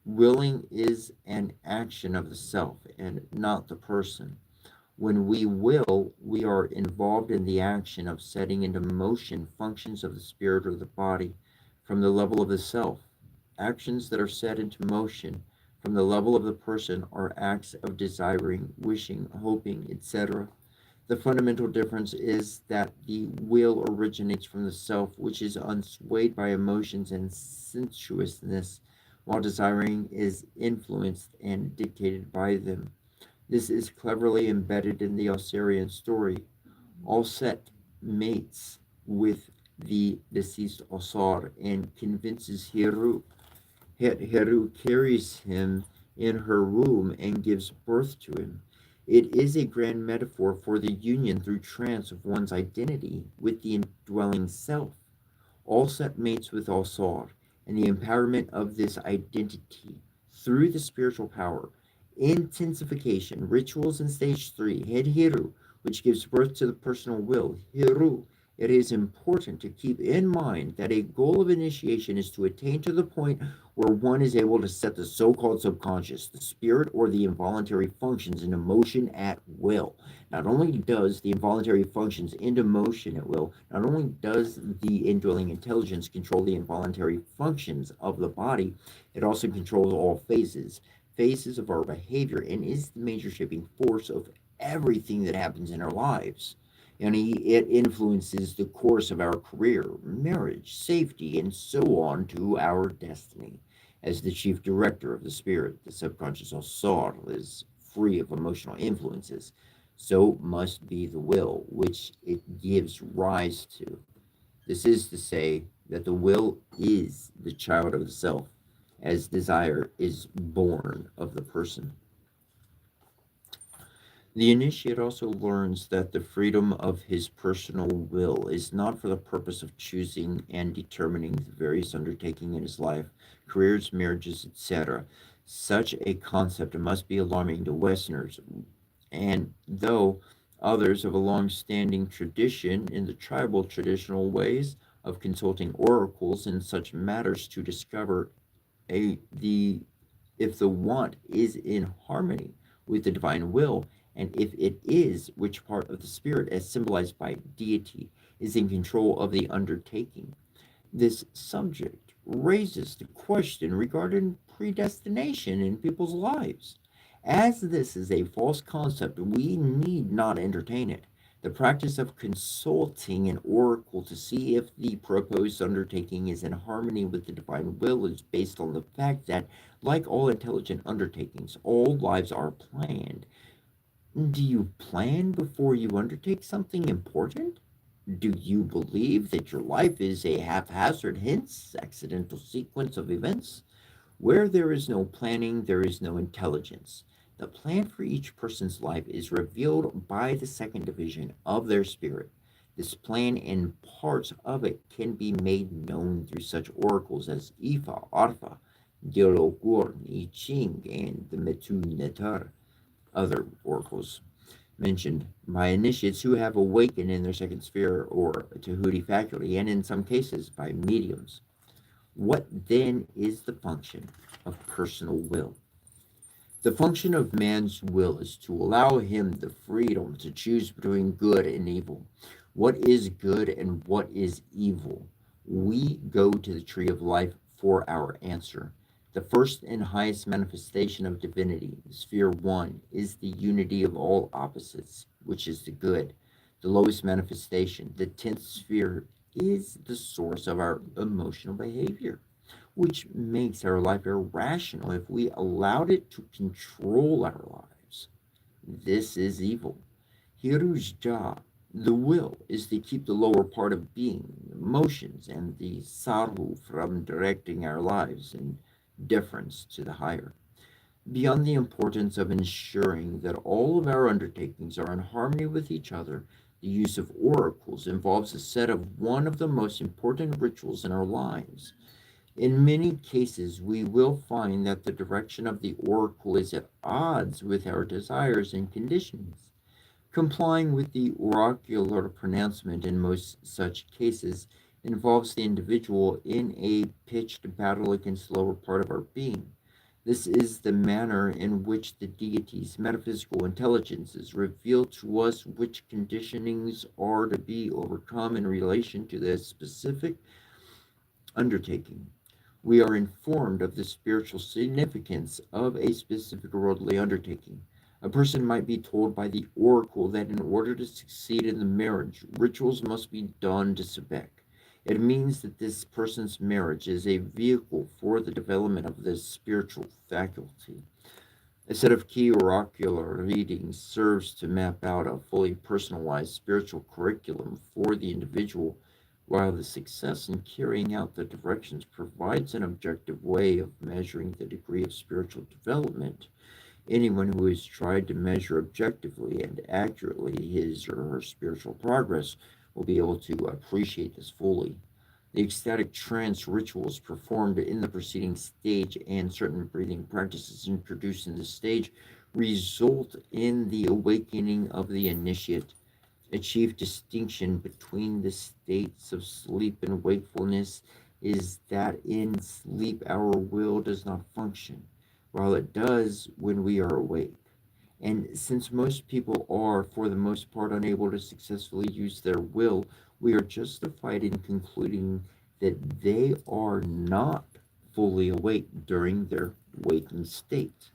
Willing is an action of the self and not the person. When we will, we are involved in the action of setting into motion functions of the spirit or the body from the level of the self. Actions that are set into motion from the level of the person are acts of desiring, wishing, hoping, etc. The fundamental difference is that the will originates from the self, which is unswayed by emotions and sensuousness, while desiring is influenced and dictated by them. This is cleverly embedded in the Osirian story. Set mates with the deceased Osar and convinces Heru. Heru carries him in her womb and gives birth to him. It is a grand metaphor for the union through trance of one's identity with the indwelling self. All set mates with Osar, and the empowerment of this identity through the spiritual power. Intensification, rituals in stage 3, Head Hiru, which gives birth to the personal will. Hiru. It is important to keep in mind that a goal of initiation is to attain to the point where one is able to set the so-called subconscious, the spirit or the involuntary functions into motion at will. Not only does the involuntary functions into motion at will, not only does the indwelling intelligence control the involuntary functions of the body, it also controls all phases of our behavior and is the major shaping force of everything that happens in our lives. And it influences the course of our career, marriage, safety, and so on to our destiny. As the chief director of the spirit, the subconscious soul is free of emotional influences. So must be the will, which it gives rise to. This is to say that the will is the child of the self, as desire is born of the person. The initiate also learns that the freedom of his personal will is not for the purpose of choosing and determining the various undertakings in his life, careers, marriages, etc. Such a concept must be alarming to Westerners, and though others of a long-standing tradition in the tribal traditional ways of consulting oracles in such matters to discover the if the want is in harmony with the divine will, and if it is, which part of the spirit, as symbolized by deity, is in control of the undertaking. This subject raises the question regarding predestination in people's lives. As this is a false concept, we need not entertain it. The practice of consulting an oracle to see if the proposed undertaking is in harmony with the divine will is based on the fact that, like all intelligent undertakings, all lives are planned. Do you plan before you undertake something important? Do you believe that your life is a haphazard, hence accidental sequence of events? Where there is no planning, there is no intelligence. The plan for each person's life is revealed by the second division of their spirit. This plan and parts of it can be made known through such oracles as Ifa, Arfa, Dialogur, I Ching, and the Metu Netar, other oracles mentioned by initiates who have awakened in their second sphere or Tahuti faculty, and in some cases by mediums. What then is the function of personal will? The function of man's will is to allow him the freedom to choose between good and evil. What is good and what is evil? We go to the tree of life for our answer. The first and highest manifestation of divinity, sphere one, is the unity of all opposites, which is the good. The lowest manifestation, the 10th sphere, is the source of our emotional behavior, which makes our life irrational if we allowed it to control our lives. This is evil. Hiru's job, the will, is to keep the lower part of being, the emotions, and the saru from directing our lives in deference to the higher. Beyond the importance of ensuring that all of our undertakings are in harmony with each other, the use of oracles involves a set of one of the most important rituals in our lives. In many cases, we will find that the direction of the oracle is at odds with our desires and conditions. Complying with the oracular pronouncement in most such cases involves the individual in a pitched battle against the lower part of our being. This is the manner in which the deity's metaphysical intelligences reveal to us which conditionings are to be overcome in relation to the specific undertaking. We are informed of the spiritual significance of a specific worldly undertaking. A person might be told by the oracle that in order to succeed in the marriage, rituals must be done to Sebek. It means that this person's marriage is a vehicle for the development of this spiritual faculty. A set of key oracular readings serves to map out a fully personalized spiritual curriculum for the individual, while the success in carrying out the directions provides an objective way of measuring the degree of spiritual development. Anyone who has tried to measure objectively and accurately his or her spiritual progress will be able to appreciate this fully. The ecstatic trance rituals performed in the preceding stage and certain breathing practices introduced in this stage result in the awakening of the initiate. A chief distinction between the states of sleep and wakefulness is that in sleep our will does not function, while it does when we are awake. And since most people are, for the most part, unable to successfully use their will, we are justified in concluding that they are not fully awake during their waking state.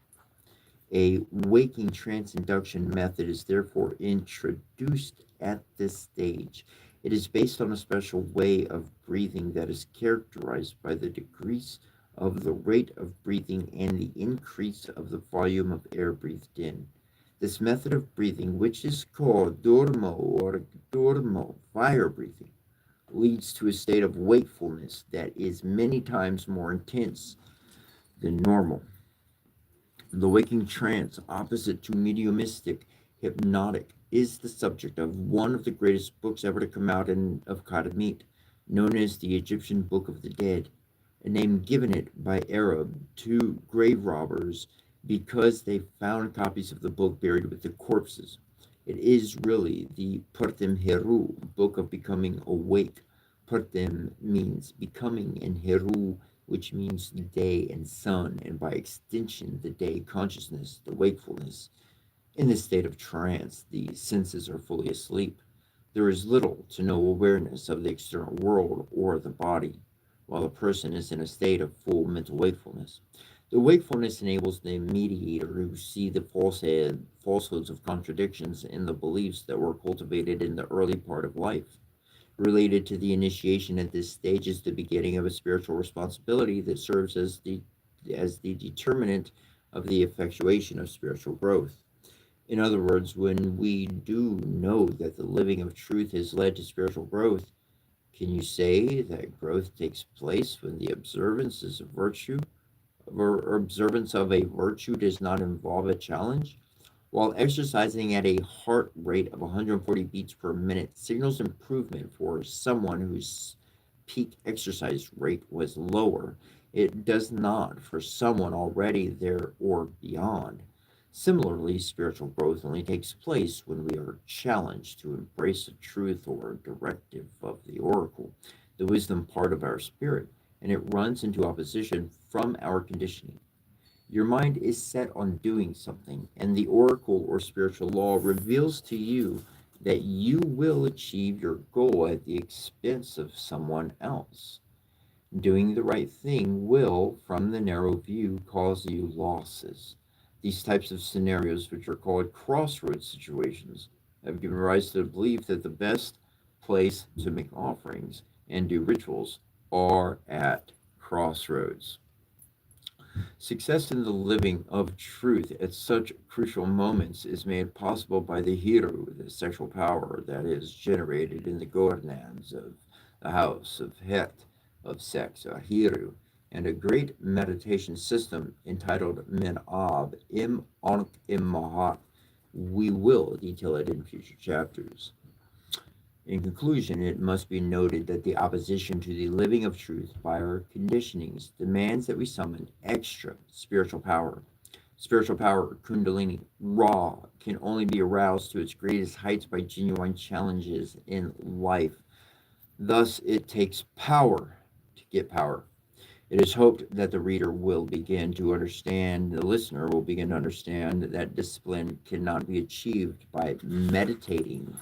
A waking trance induction method is therefore introduced at this stage. It is based on a special way of breathing that is characterized by the decrease of the rate of breathing and the increase of the volume of air breathed in. This method of breathing, which is called dormo or dormo, fire breathing, leads to a state of wakefulness that is many times more intense than normal. The waking trance, opposite to mediumistic, hypnotic, is the subject of one of the greatest books ever to come out of Kadamit, known as the Egyptian Book of the Dead, a name given it by Arab to grave robbers because they found copies of the book buried with the corpses. It is really the Pertem Heru, Book of Becoming Awake. Pertem means becoming, and Heru, which means day and sun, and by extension, the day consciousness, the wakefulness. In this state of trance, the senses are fully asleep. There is little to no awareness of the external world or the body, while a person is in a state of full mental wakefulness. The wakefulness enables the mediator to see the falsehoods of contradictions in the beliefs that were cultivated in the early part of life. Related to the initiation at this stage is the beginning of a spiritual responsibility that serves as the determinant of the effectuation of spiritual growth. In other words, when we do know that the living of truth has led to spiritual growth, can you say that growth takes place when the observance of a virtue does not involve a challenge? While exercising at a heart rate of 140 beats per minute signals improvement for someone whose peak exercise rate was lower, it does not for someone already there or beyond. Similarly, spiritual growth only takes place when we are challenged to embrace a truth or a directive of the oracle, the wisdom part of our spirit, and it runs into opposition from our conditioning. Your mind is set on doing something, and the oracle or spiritual law reveals to you that you will achieve your goal at the expense of someone else. Doing the right thing will, from the narrow view, cause you losses. These types of scenarios, which are called crossroads situations, have given rise to the belief that the best place to make offerings and do rituals are at crossroads. Success in the living of truth at such crucial moments is made possible by the hiru, the sexual power that is generated in the gonads of the house of Het, of sex, a hiru, and a great meditation system entitled Menab Im Ankh Im Mahat. We will detail it in future chapters. In conclusion, it must be noted that the opposition to the living of truth by our conditionings demands that we summon extra spiritual power. Spiritual power, Kundalini, raw, can only be aroused to its greatest heights by genuine challenges in life. Thus, it takes power to get power. It is hoped that the reader will begin to understand, the listener will begin to understand that discipline cannot be achieved by meditating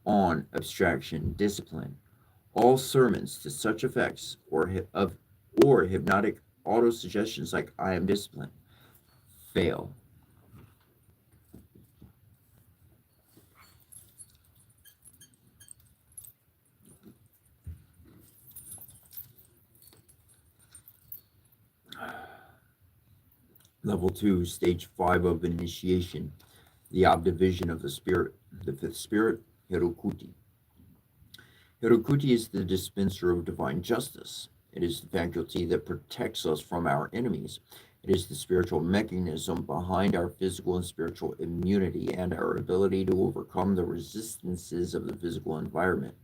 on abstraction discipline. All sermons to such effects or hypnotic auto suggestions like I am disciplined fail. Level 2, stage 5 of initiation, the obdivision of the spirit. The fifth spirit, Hirukuti. Hirukuti is the dispenser of divine justice. It is the faculty that protects us from our enemies. It is the spiritual mechanism behind our physical and spiritual immunity and our ability to overcome the resistances of the physical environment.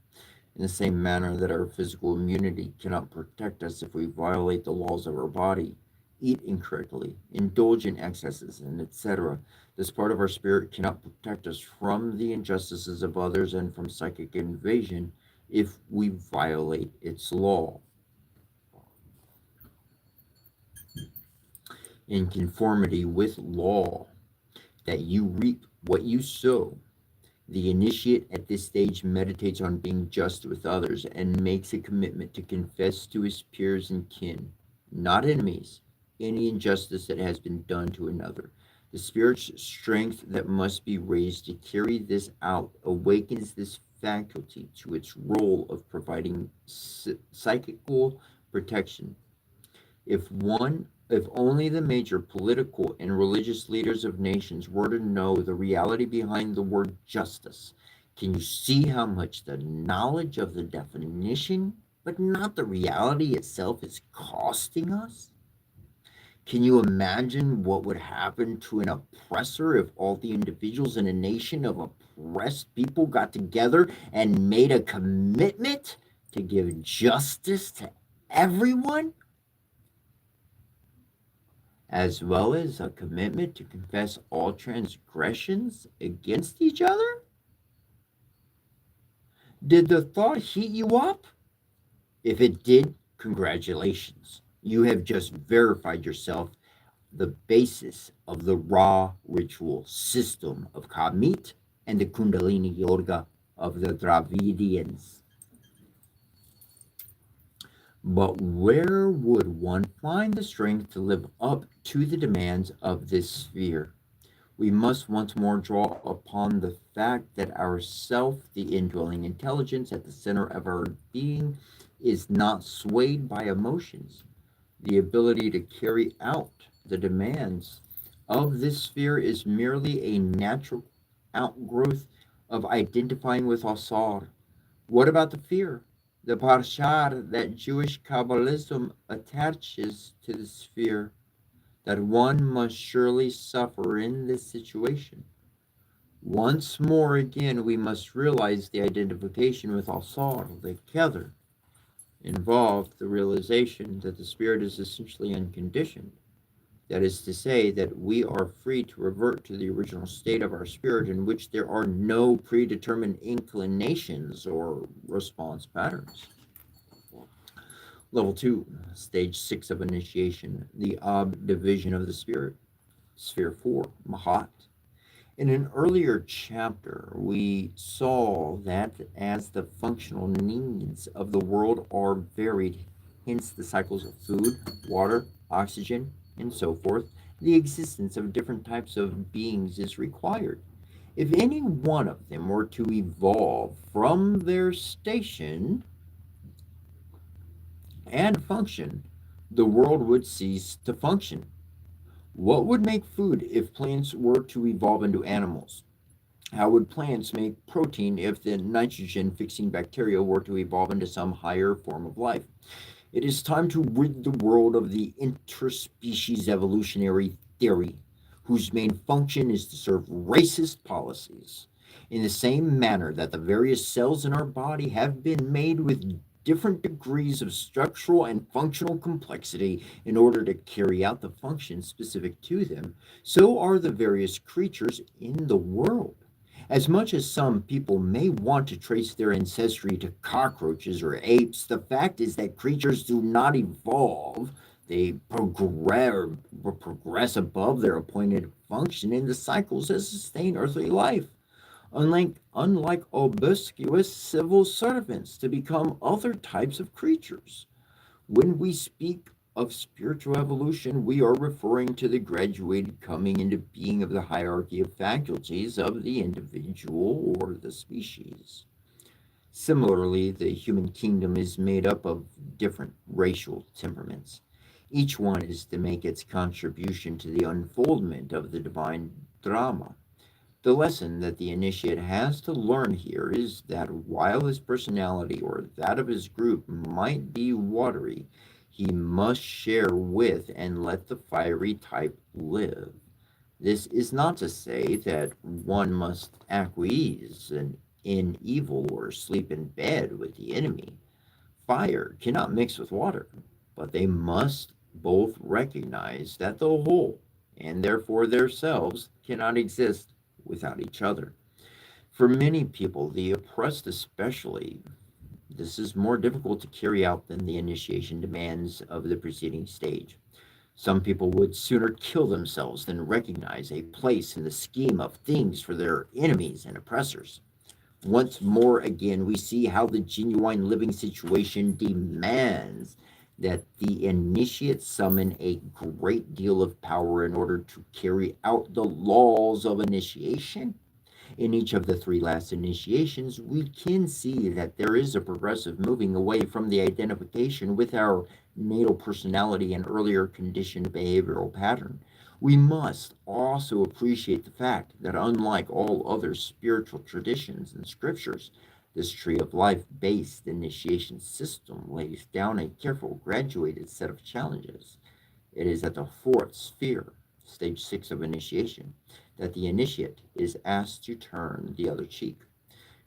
In the same manner that our physical immunity cannot protect us if we violate the laws of our body, eat incorrectly, indulge in excesses, and etc., this part of our spirit cannot protect us from the injustices of others and from psychic invasion if we violate its law. In conformity with law, that you reap what you sow. The initiate at this stage meditates on being just with others and makes a commitment to confess to his peers and kin, not enemies, any injustice that has been done to another. The spirit's strength that must be raised to carry this out awakens this faculty to its role of providing psychical protection. If only the major political and religious leaders of nations were to know the reality behind the word justice, can you see how much the knowledge of the definition, but not the reality itself, is costing us? Can you imagine what would happen to an oppressor if all the individuals in a nation of oppressed people got together and made a commitment to give justice to everyone, as well as a commitment to confess all transgressions against each other? Did the thought heat you up? If it did, congratulations. You have just verified yourself the basis of the raw ritual system of Kamit and the Kundalini Yoga of the Dravidians. But where would one find the strength to live up to the demands of this sphere? We must once more draw upon the fact that our self, the indwelling intelligence at the center of our being, is not swayed by emotions. The ability to carry out the demands of this sphere is merely a natural outgrowth of identifying with Asar. What about the fear, the parshar that Jewish Kabbalism attaches to the sphere, that one must surely suffer in this situation? Once more, again, we must realize the identification with Asar together involved the realization that the spirit is essentially unconditioned. That is to say, that we are free to revert to the original state of our spirit in which there are no predetermined inclinations or response patterns. Level 2, Stage 6 of initiation, the Ob division of the spirit. Sphere 4, Mahat. In an earlier chapter, we saw that as the functional needs of the world are varied, hence the cycles of food, water, oxygen, and so forth, the existence of different types of beings is required. If any one of them were to evolve from their station and function, the world would cease to function. What would make food if plants were to evolve into animals? How would plants make protein if the nitrogen fixing bacteria were to evolve into some higher form of life? It is time to rid the world of the interspecies evolutionary theory, whose main function is to serve racist policies. In the same manner that the various cells in our body have been made with different degrees of structural and functional complexity in order to carry out the functions specific to them, so are the various creatures in the world. As much as some people may want to trace their ancestry to cockroaches or apes, the fact is that creatures do not evolve. They progress above their appointed function in the cycles that sustain earthly life. Unlike obscure civil servants to become other types of creatures. When we speak of spiritual evolution, we are referring to the graduated coming into being of the hierarchy of faculties of the individual or the species. Similarly, the human kingdom is made up of different racial temperaments. Each one is to make its contribution to the unfoldment of the divine drama. The lesson that the initiate has to learn here is that while his personality or that of his group might be watery, he must share with and let the fiery type live. This is not to say that one must acquiesce in evil or sleep in bed with the enemy. Fire cannot mix with water, but they must both recognize that the whole, and therefore themselves, cannot exist without each other. For many people, the oppressed especially, this is more difficult to carry out than the initiation demands of the preceding stage. Some people would sooner kill themselves than recognize a place in the scheme of things for their enemies and oppressors. Once more, again, we see how the genuine living situation demands that the initiate summon a great deal of power in order to carry out the laws of initiation. In each of the three last initiations, we can see that there is a progressive moving away from the identification with our natal personality and earlier conditioned behavioral pattern. We must also appreciate the fact that, unlike all other spiritual traditions and scriptures, this tree of life based initiation system lays down a careful, graduated set of challenges. It is at the fourth sphere, stage 6 of initiation, that the initiate is asked to turn the other cheek.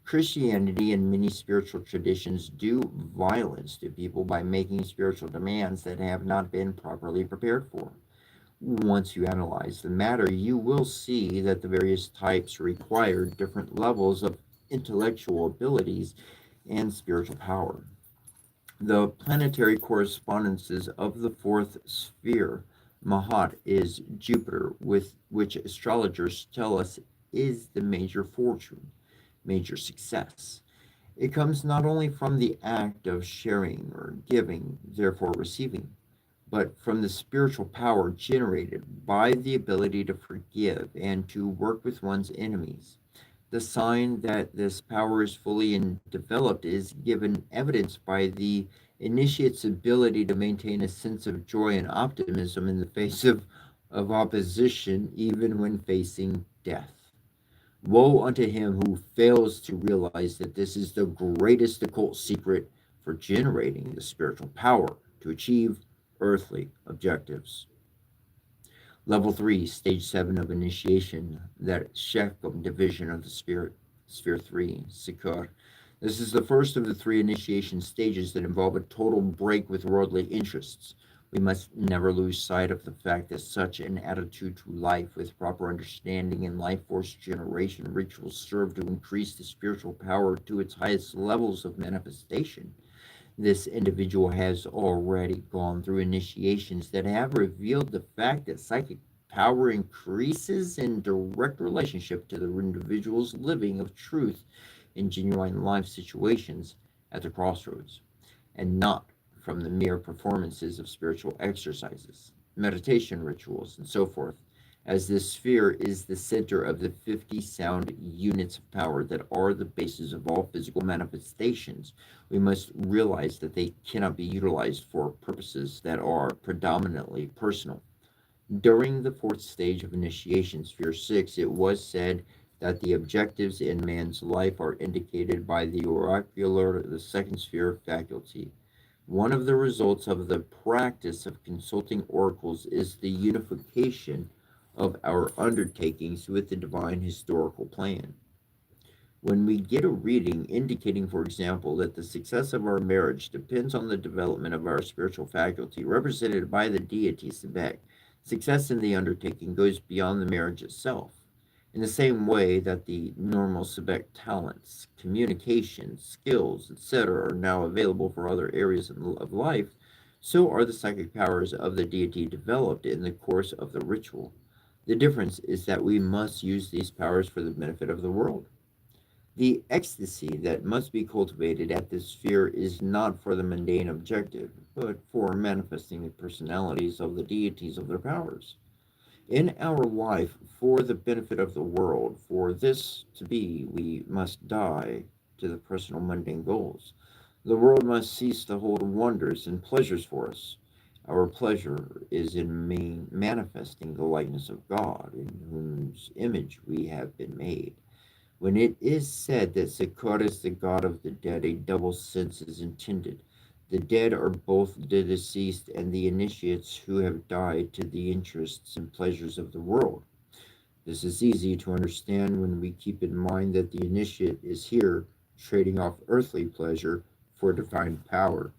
Christianity and many spiritual traditions do violence to people by making spiritual demands that have not been properly prepared for. Once you analyze the matter, you will see that the various types require different levels of intellectual abilities and spiritual power. The planetary correspondences of the fourth sphere, Mahat, is Jupiter, with which astrologers tell us is the major fortune, major success. It comes not only from the act of sharing or giving, therefore receiving, but from the spiritual power generated by the ability to forgive and to work with one's enemies. The sign that this power is fully developed is given evidence by the initiate's ability to maintain a sense of joy and optimism in the face of opposition, even when facing death. Woe unto him who fails to realize that this is the greatest occult secret for generating the spiritual power to achieve earthly objectives. Level 3, Stage 7 of initiation, that Shekum division of the spirit, Sphere 3, Sikar. This is the first of the three initiation stages that involve a total break with worldly interests. We must never lose sight of the fact that such an attitude to life, with proper understanding and life force generation rituals, serve to increase the spiritual power to its highest levels of manifestation. This individual has already gone through initiations that have revealed the fact that psychic power increases in direct relationship to the individual's living of truth in genuine life situations at the crossroads, and not from the mere performances of spiritual exercises, meditation rituals, and so forth, as this sphere is the center of the 50 sound units of power that are the basis of all physical manifestations. We must realize that they cannot be utilized for purposes that are predominantly personal. During the fourth stage of initiation, Sphere 6, it was said that the objectives in man's life are indicated by the oracular, the second sphere faculty. One of the results of the practice of consulting oracles is the unification of our undertakings with the divine historical plan. When we get a reading indicating, for example, that the success of our marriage depends on the development of our spiritual faculty, represented by the deity Sebek, success in the undertaking goes beyond the marriage itself. In the same way that the normal Sebek talents, communication, skills, etc., are now available for other areas of life, so are the psychic powers of the deity developed in the course of the ritual. The difference is that we must use these powers for the benefit of the world. The ecstasy that must be cultivated at this sphere is not for the mundane objective, but for manifesting the personalities of the deities of their powers. In our life, for the benefit of the world, for this to be, we must die to the personal mundane goals. The world must cease to hold wonders and pleasures for us. Our pleasure is in manifesting the likeness of God, in whose image we have been made. When it is said that Sakar is the god of the dead, a double sense is intended. The dead are both the deceased and the initiates who have died to the interests and pleasures of the world. This is easy to understand when we keep in mind that the initiate is here trading off earthly pleasure for divine power.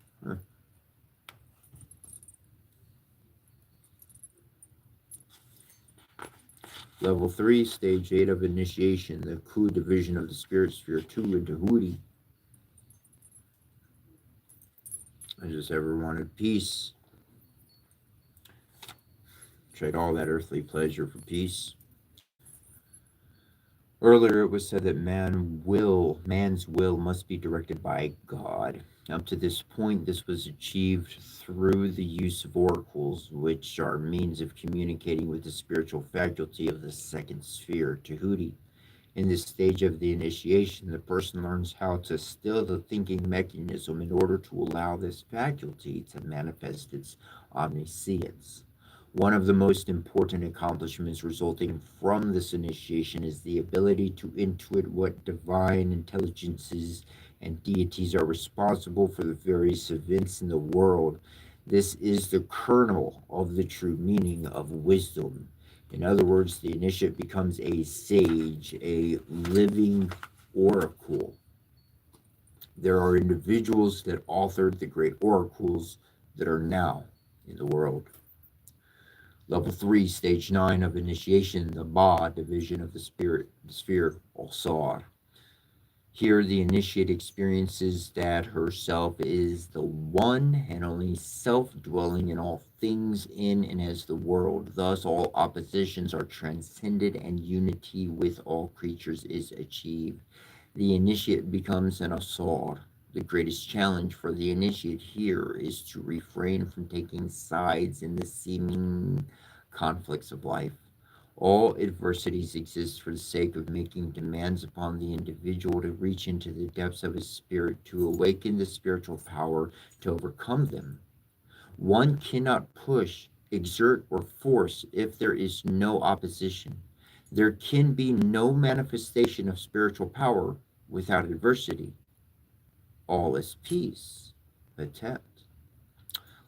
Level 3, Stage 8 of Initiation, the Ku division of the Spirit Sphere 2 into Hudi. I just ever wanted peace. Trade all that earthly pleasure for peace. Earlier, it was said that man's will must be directed by God. Up to this point, this was achieved through the use of oracles, which are means of communicating with the spiritual faculty of the second sphere, Tahuti. In this stage of the initiation, the person learns how to still the thinking mechanism in order to allow this faculty to manifest its omniscience. One of the most important accomplishments resulting from this initiation is the ability to intuit what divine intelligences and deities are responsible for the various events in the world. This is the kernel of the true meaning of wisdom. In other words, the initiate becomes a sage, a living oracle. There are individuals that authored the great oracles that are now in the world. Level 3, Stage 9 of Initiation, the Ba division of the spirit, the sphere, Alsar. Here, the initiate experiences that herself is the one and only self dwelling in all things in and as the world. Thus, all oppositions are transcended and unity with all creatures is achieved. The initiate becomes an Asar. The greatest challenge for the initiate here is to refrain from taking sides in the seeming conflicts of life. All adversities exist for the sake of making demands upon the individual to reach into the depths of his spirit to awaken the spiritual power to overcome them. One cannot push, exert, or force if there is no opposition. There can be no manifestation of spiritual power without adversity. All is peace. Atet.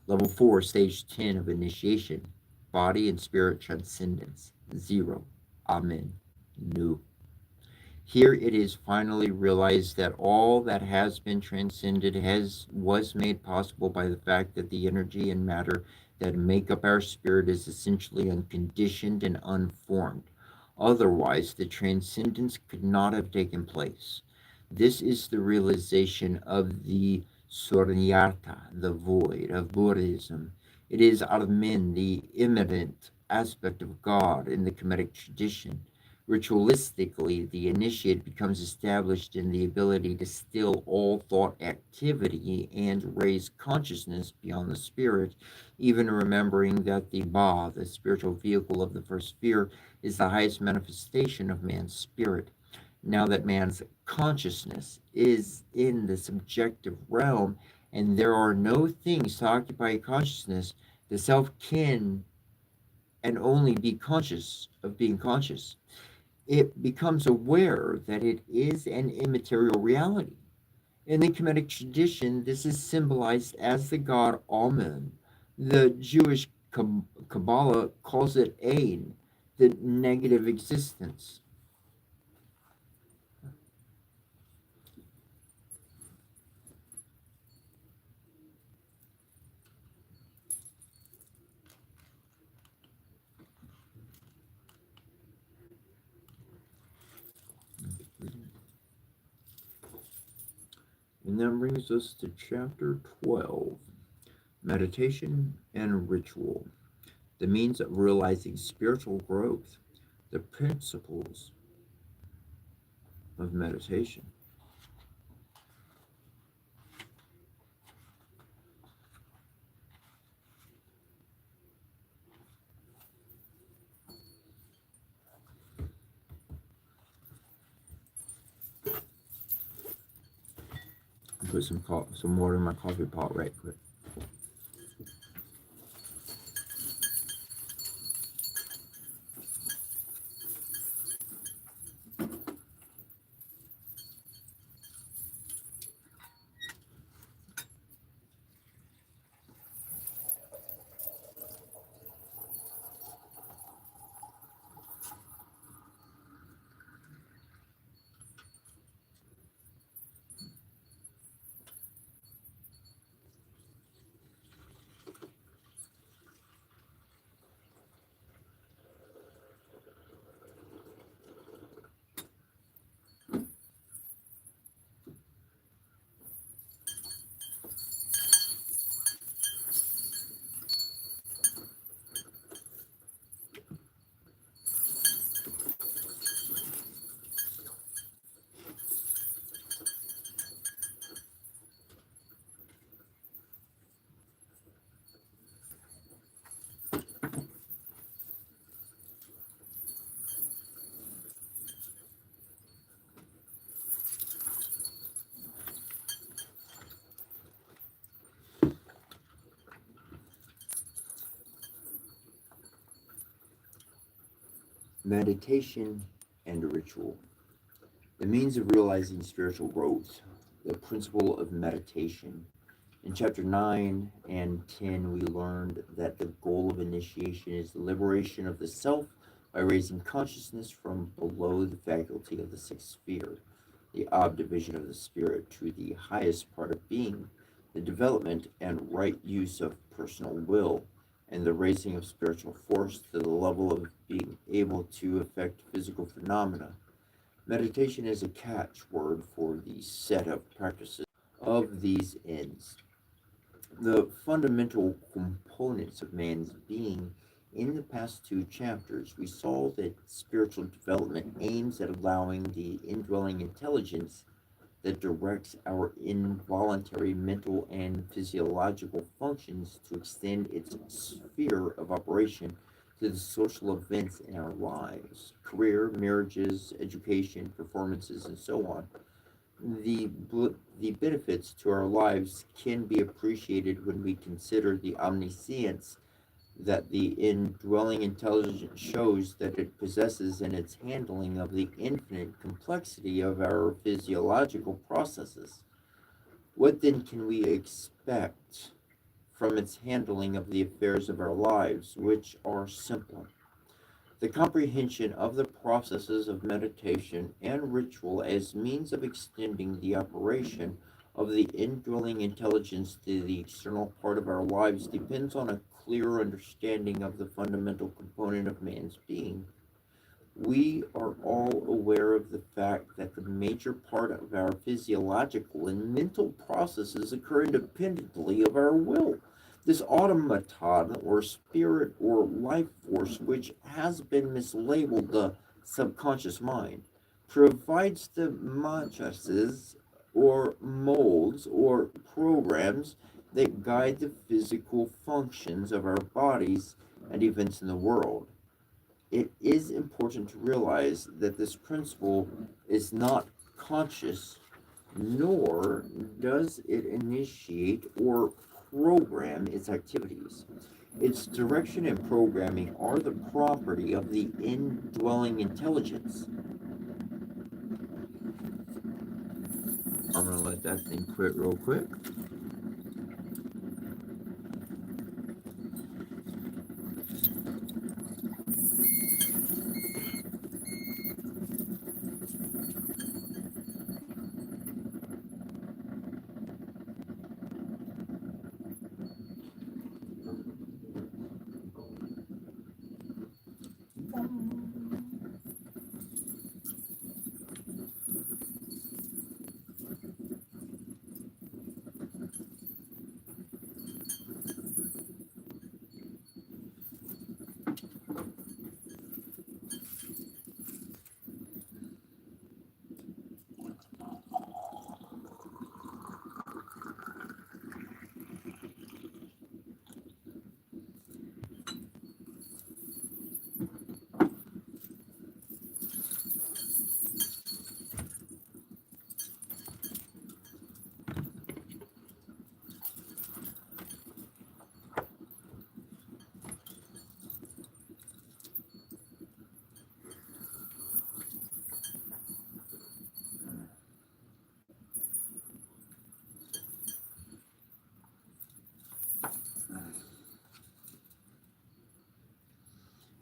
Level 4, Stage 10 of Initiation. body and spirit transcendence. Zero. Amen. No. Here it is finally realized that all that has been transcended was made possible by the fact that the energy and matter that make up our spirit is essentially unconditioned and unformed. Otherwise, the transcendence could not have taken place. This is the realization of the Suryata, the void, of Buddhism. It is Atman, the immanent aspect of God in the Kemetic tradition. Ritualistically, the initiate becomes established in the ability to still all thought activity and raise consciousness beyond the spirit, even remembering that the Ba, the spiritual vehicle of the first sphere, is the highest manifestation of man's spirit. Now that man's consciousness is in the subjective realm and there are no things to occupy consciousness, the self can and only be conscious of being conscious. It becomes aware that it is an immaterial reality. In the Kemetic tradition, this is symbolized as the god Amun. The Jewish Kabbalah calls it Ein, the negative existence. And that brings us to chapter 12, Meditation and Ritual, the means of realizing spiritual growth, the principles of meditation. Put some water in my coffee pot right quick. Meditation and ritual. The means of realizing spiritual growth. The principle of meditation. In chapter 9 and 10, we learned that the goal of initiation is the liberation of the self by raising consciousness from below the faculty of the sixth sphere, the division of the spirit, to the highest part of being, the development and right use of personal will, and the raising of spiritual force to the level of being able to affect physical phenomena. Meditation is a catchword for the set of practices of these ends. The fundamental components of man's being. In the past two chapters, we saw that spiritual development aims at allowing the indwelling intelligence that directs our involuntary mental and physiological functions to extend its sphere of operation to the social events in our lives, career, marriages, education, performances, and so on. The benefits to our lives can be appreciated when we consider the omniscience that the indwelling intelligence shows that it possesses in its handling of the infinite complexity of our physiological processes. What then can we expect from its handling of the affairs of our lives, which are simple. The comprehension of the processes of meditation and ritual as means of extending the operation of the indwelling intelligence to the external part of our lives depends on a clear understanding of the fundamental component of man's being. We are all aware of the fact that the major part of our physiological and mental processes occur independently of our will. This automaton or spirit or life force, which has been mislabeled the subconscious mind, provides the matrices or molds or programs that guide the physical functions of our bodies and events in the world. It is important to realize that this principle is not conscious, nor does it initiate or program its activities. Its direction and programming are the property of the indwelling intelligence. I'm going to let that thing quit real quick.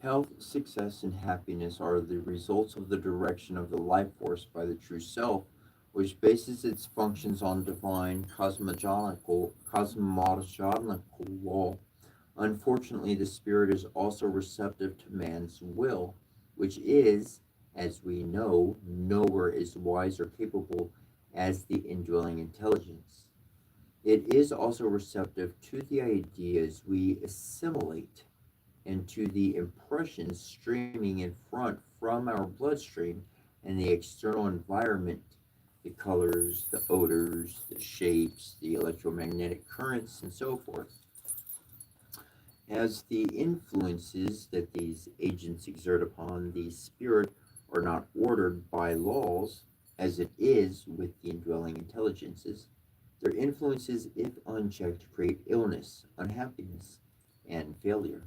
Health, success, and happiness are the results of the direction of the life force by the true self, which bases its functions on divine cosmological law. Unfortunately, the spirit is also receptive to man's will, which is, as we know, nowhere as wise or capable as the indwelling intelligence. It is also receptive to the ideas we assimilate and to the impressions streaming in front from our bloodstream and the external environment, the colors, the odors, the shapes, the electromagnetic currents, and so forth. As the influences that these agents exert upon the spirit are not ordered by laws, as it is with the indwelling intelligences, their influences, if unchecked, create illness, unhappiness, and failure.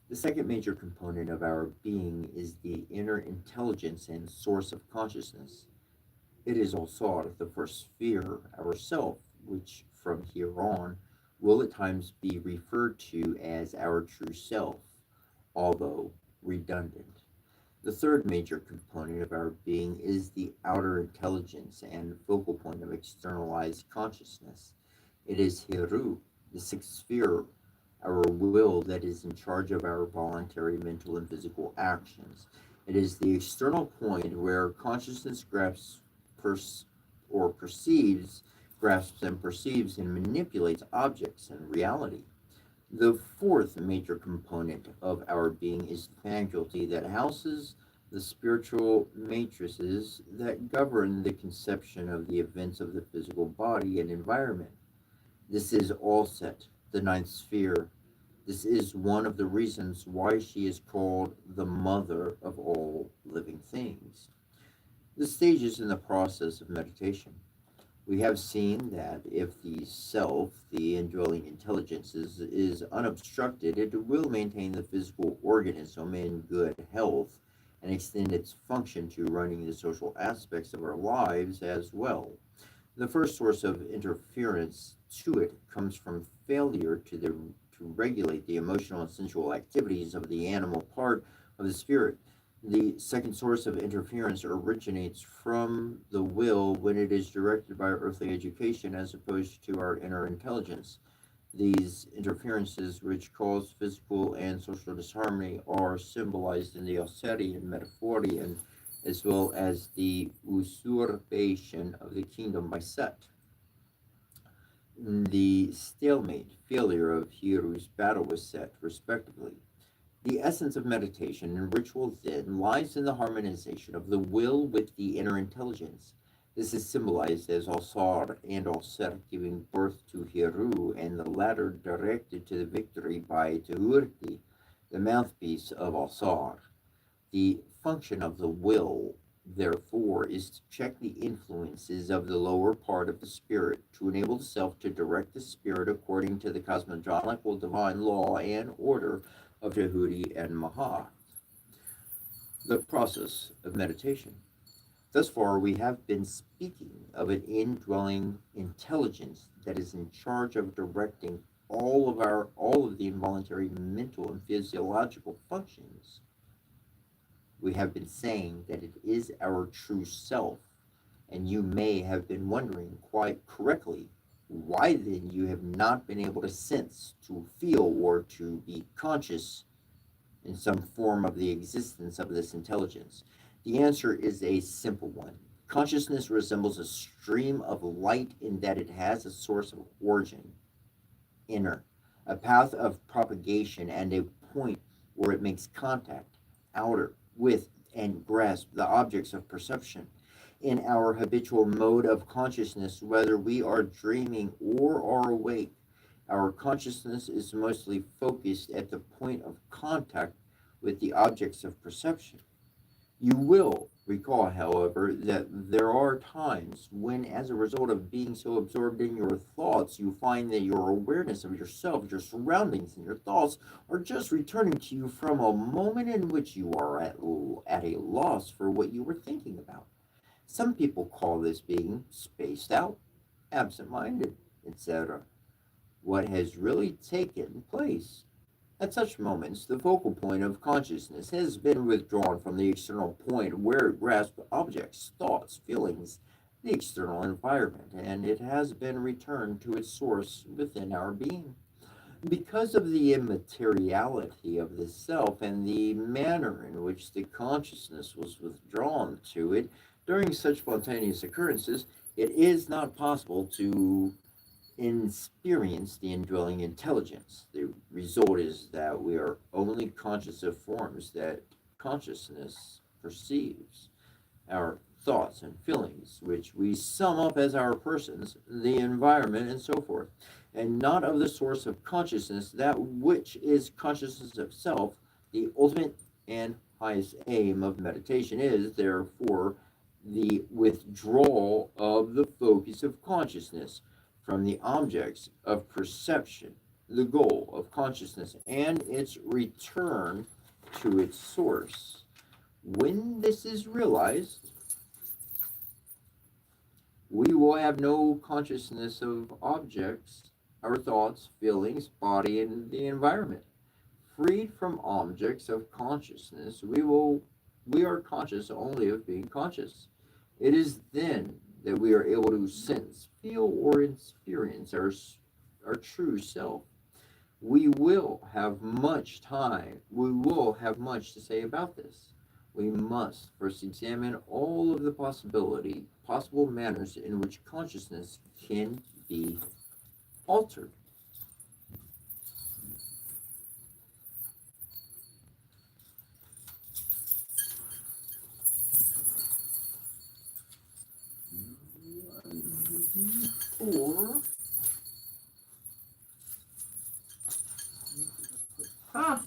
The second major component of our being is the inner intelligence and source of consciousness. It is also the first sphere, our self, which from here on will at times be referred to as our true self, although redundant. The third major component of our being is the outer intelligence and focal point of externalized consciousness. It is Heru, the sixth sphere, our will that is in charge of our voluntary mental and physical actions. It is the external point where consciousness pers- perceives, grasps and perceives and manipulates objects and reality. The fourth major component of our being is the faculty that houses the spiritual matrices that govern the conception of the events of the physical body and environment. This is Allset, the ninth sphere. This is one of the reasons why she is called the mother of all living things. The stages in the process of meditation. We have seen that if the self, the indwelling intelligence, is unobstructed, it will maintain the physical organism in good health and extend its function to running the social aspects of our lives as well. The first source of interference to it comes from failure to regulate the emotional and sensual activities of the animal part of the spirit. The second source of interference originates from the will when it is directed by earthly education as opposed to our inner intelligence. These interferences, which cause physical and social disharmony, are symbolized in the Osiri and Metaphorical, as well as the usurpation of the kingdom by Set, the stalemate failure of Hiru's battle with Set, respectively. The essence of meditation and ritual then lies in the harmonization of the will with the inner intelligence. This is symbolized as Alsar and Alser giving birth to Hiru, and the latter directed to the victory by Tehurti, the mouthpiece of Alsar. The function of the will, therefore, is to check the influences of the lower part of the spirit, to enable the self to direct the spirit according to the cosmological divine law and order of Tehuti and Mahat. The process of meditation. Thus far, we have been speaking of an indwelling intelligence that is in charge of directing all of the involuntary mental and physiological functions. We have been saying that it is our true self, and you may have been wondering quite correctly why then you have not been able to sense, to feel, or to be conscious in some form of the existence of this intelligence. The answer is a simple one. Consciousness resembles a stream of light in that it has a source of origin, inner, a path of propagation, and a point where it makes contact, outer, with and grasp the objects of perception. In our habitual mode of consciousness, whether we are dreaming or are awake, our consciousness is mostly focused at the point of contact with the objects of perception. You will recall, however, that there are times when, as a result of being so absorbed in your thoughts, you find that your awareness of yourself, your surroundings, and your thoughts are just returning to you from a moment in which you are at a loss for what you were thinking about. Some people call this being spaced out, absent minded, etc. What has really taken place? At such moments, the focal point of consciousness has been withdrawn from the external point where it grasps objects, thoughts, feelings, the external environment, and it has been returned to its source within our being. Because of the immateriality of the self and the manner in which the consciousness was withdrawn to it during such spontaneous occurrences, it is not possible to experience the indwelling intelligence. The result is that we are only conscious of forms that consciousness perceives, our thoughts and feelings, which we sum up as our persons, the environment, and so forth, and not of the source of consciousness, that which is consciousness of self. The ultimate and highest aim of meditation is, therefore, the withdrawal of the focus of consciousness from the objects of perception, the goal of consciousness, and its return to its source. When this is realized, we will have no consciousness of objects, our thoughts, feelings, body, and the environment. Freed from objects of consciousness, we are conscious only of being conscious. It is then that we are able to sense, feel, or experience our true self. We will have much to say about this. We must first examine all of the possible manners in which consciousness can be altered. Or ha!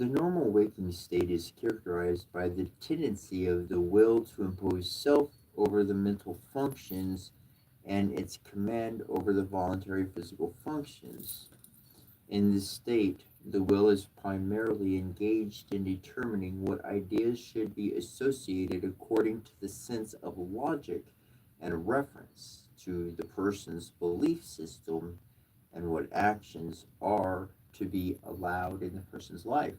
The normal waking state is characterized by the tendency of the will to impose self over the mental functions and its command over the voluntary physical functions. In this state, the will is primarily engaged in determining what ideas should be associated according to the sense of logic and reference to the person's belief system and what actions are to be allowed in the person's life.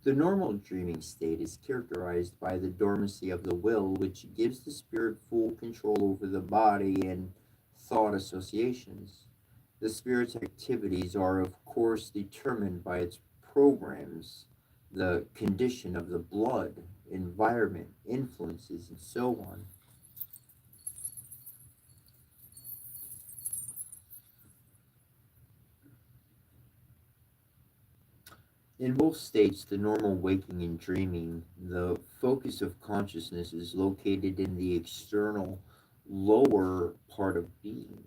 The normal dreaming state is characterized by the dormancy of the will, which gives the spirit full control over the body and thought associations. The spirit's activities are, of course, determined by its programs, the condition of the blood, environment, influences, and so on. In both states, the normal waking and dreaming, the focus of consciousness is located in the external lower part of being.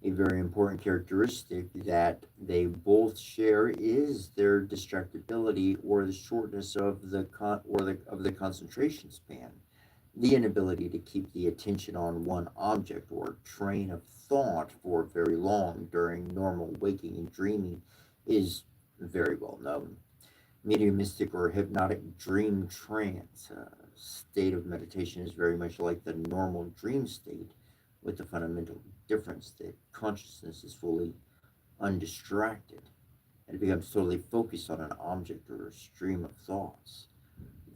A very important characteristic that they both share is their distractibility or the shortness of the concentration span. The inability to keep the attention on one object or train of thought for very long during normal waking and dreaming is very well known. Mediumistic or hypnotic dream trance state of meditation is very much like the normal dream state, with the fundamental difference that consciousness is fully undistracted and it becomes totally focused on an object or a stream of thoughts.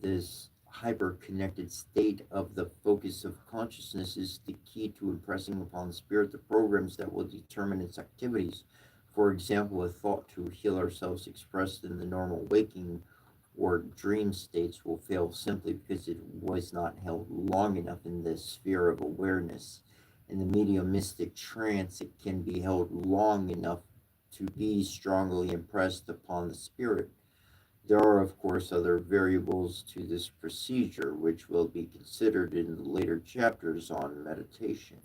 This hyper connected state of the focus of consciousness is the key to impressing upon the spirit the programs that will determine its activities. For example, a thought to heal ourselves expressed in the normal waking or dream states will fail simply because it was not held long enough in the sphere of awareness. In the mediumistic trance, it can be held long enough to be strongly impressed upon the spirit. There are, of course, other variables to this procedure, which will be considered in the later chapters on meditation.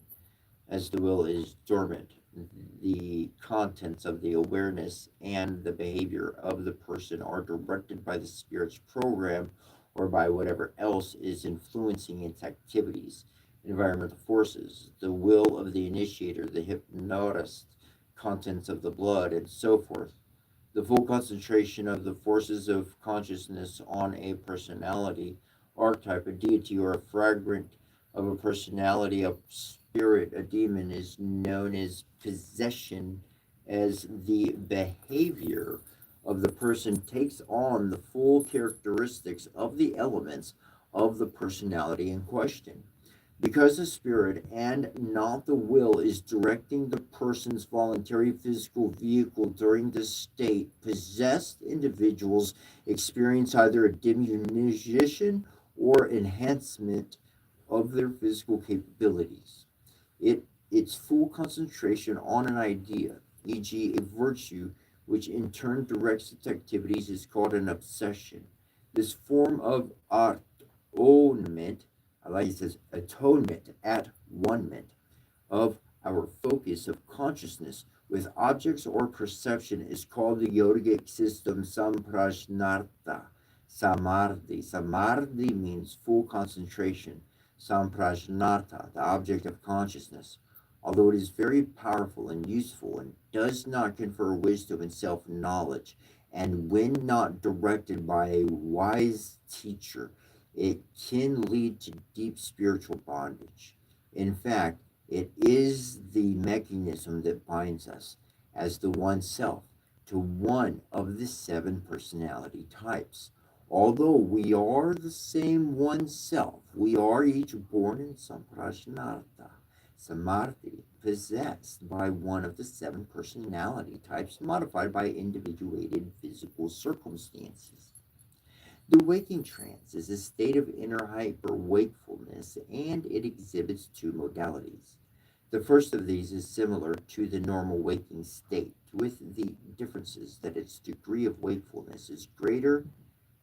As the will is dormant, the contents of the awareness and the behavior of the person are directed by the spirit's program or by whatever else is influencing its activities, environmental forces, the will of the initiator, the hypnotist, contents of the blood, and so forth. The full concentration of the forces of consciousness on a personality, archetype, a deity, or a fragment of a personality, a spirit, a demon, is known as possession, as the behavior of the person takes on the full characteristics of the elements of the personality in question. Because the spirit and not the will is directing the person's voluntary physical vehicle during this state, possessed individuals experience either a diminution or enhancement of their physical capabilities. Its full concentration on an idea, e.g., a virtue, which in turn directs its activities, is called an obsession. This form of atonement, I like it says atonement, at one ment of our focus of consciousness with objects or perception is called the yogic system samprajnarta, samadhi. Samadhi means full concentration. Samprajnata, the object of consciousness. Although it is very powerful and useful and does not confer wisdom and self knowledge, And when not directed by a wise teacher, it can lead to deep spiritual bondage. In fact, it is the mechanism that binds us as the one self to one of the seven personality types. Although we are the same one self, we are each born in samprajnata, samadhi, possessed by one of the seven personality types modified by individuated physical circumstances. The waking trance is a state of inner hyper wakefulness and it exhibits two modalities. The first of these is similar to the normal waking state, with the differences that its degree of wakefulness is greater.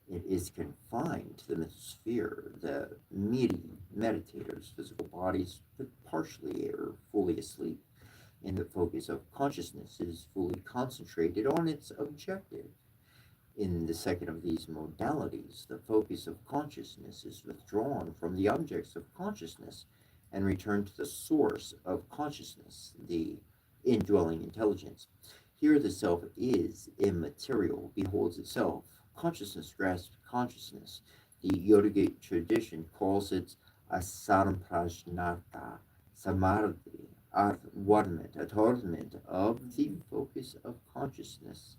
It is confined to the mental sphere. The meditators' physical bodies but partially or fully asleep, and the focus of consciousness is fully concentrated on its objective. In the second of these modalities, the focus of consciousness is withdrawn from the objects of consciousness and returned to the source of consciousness, the indwelling intelligence. Here the self is immaterial, beholds itself. Consciousness grasps consciousness. The Yogic tradition calls it asamprajnata, samadhi, atonement of the focus of consciousness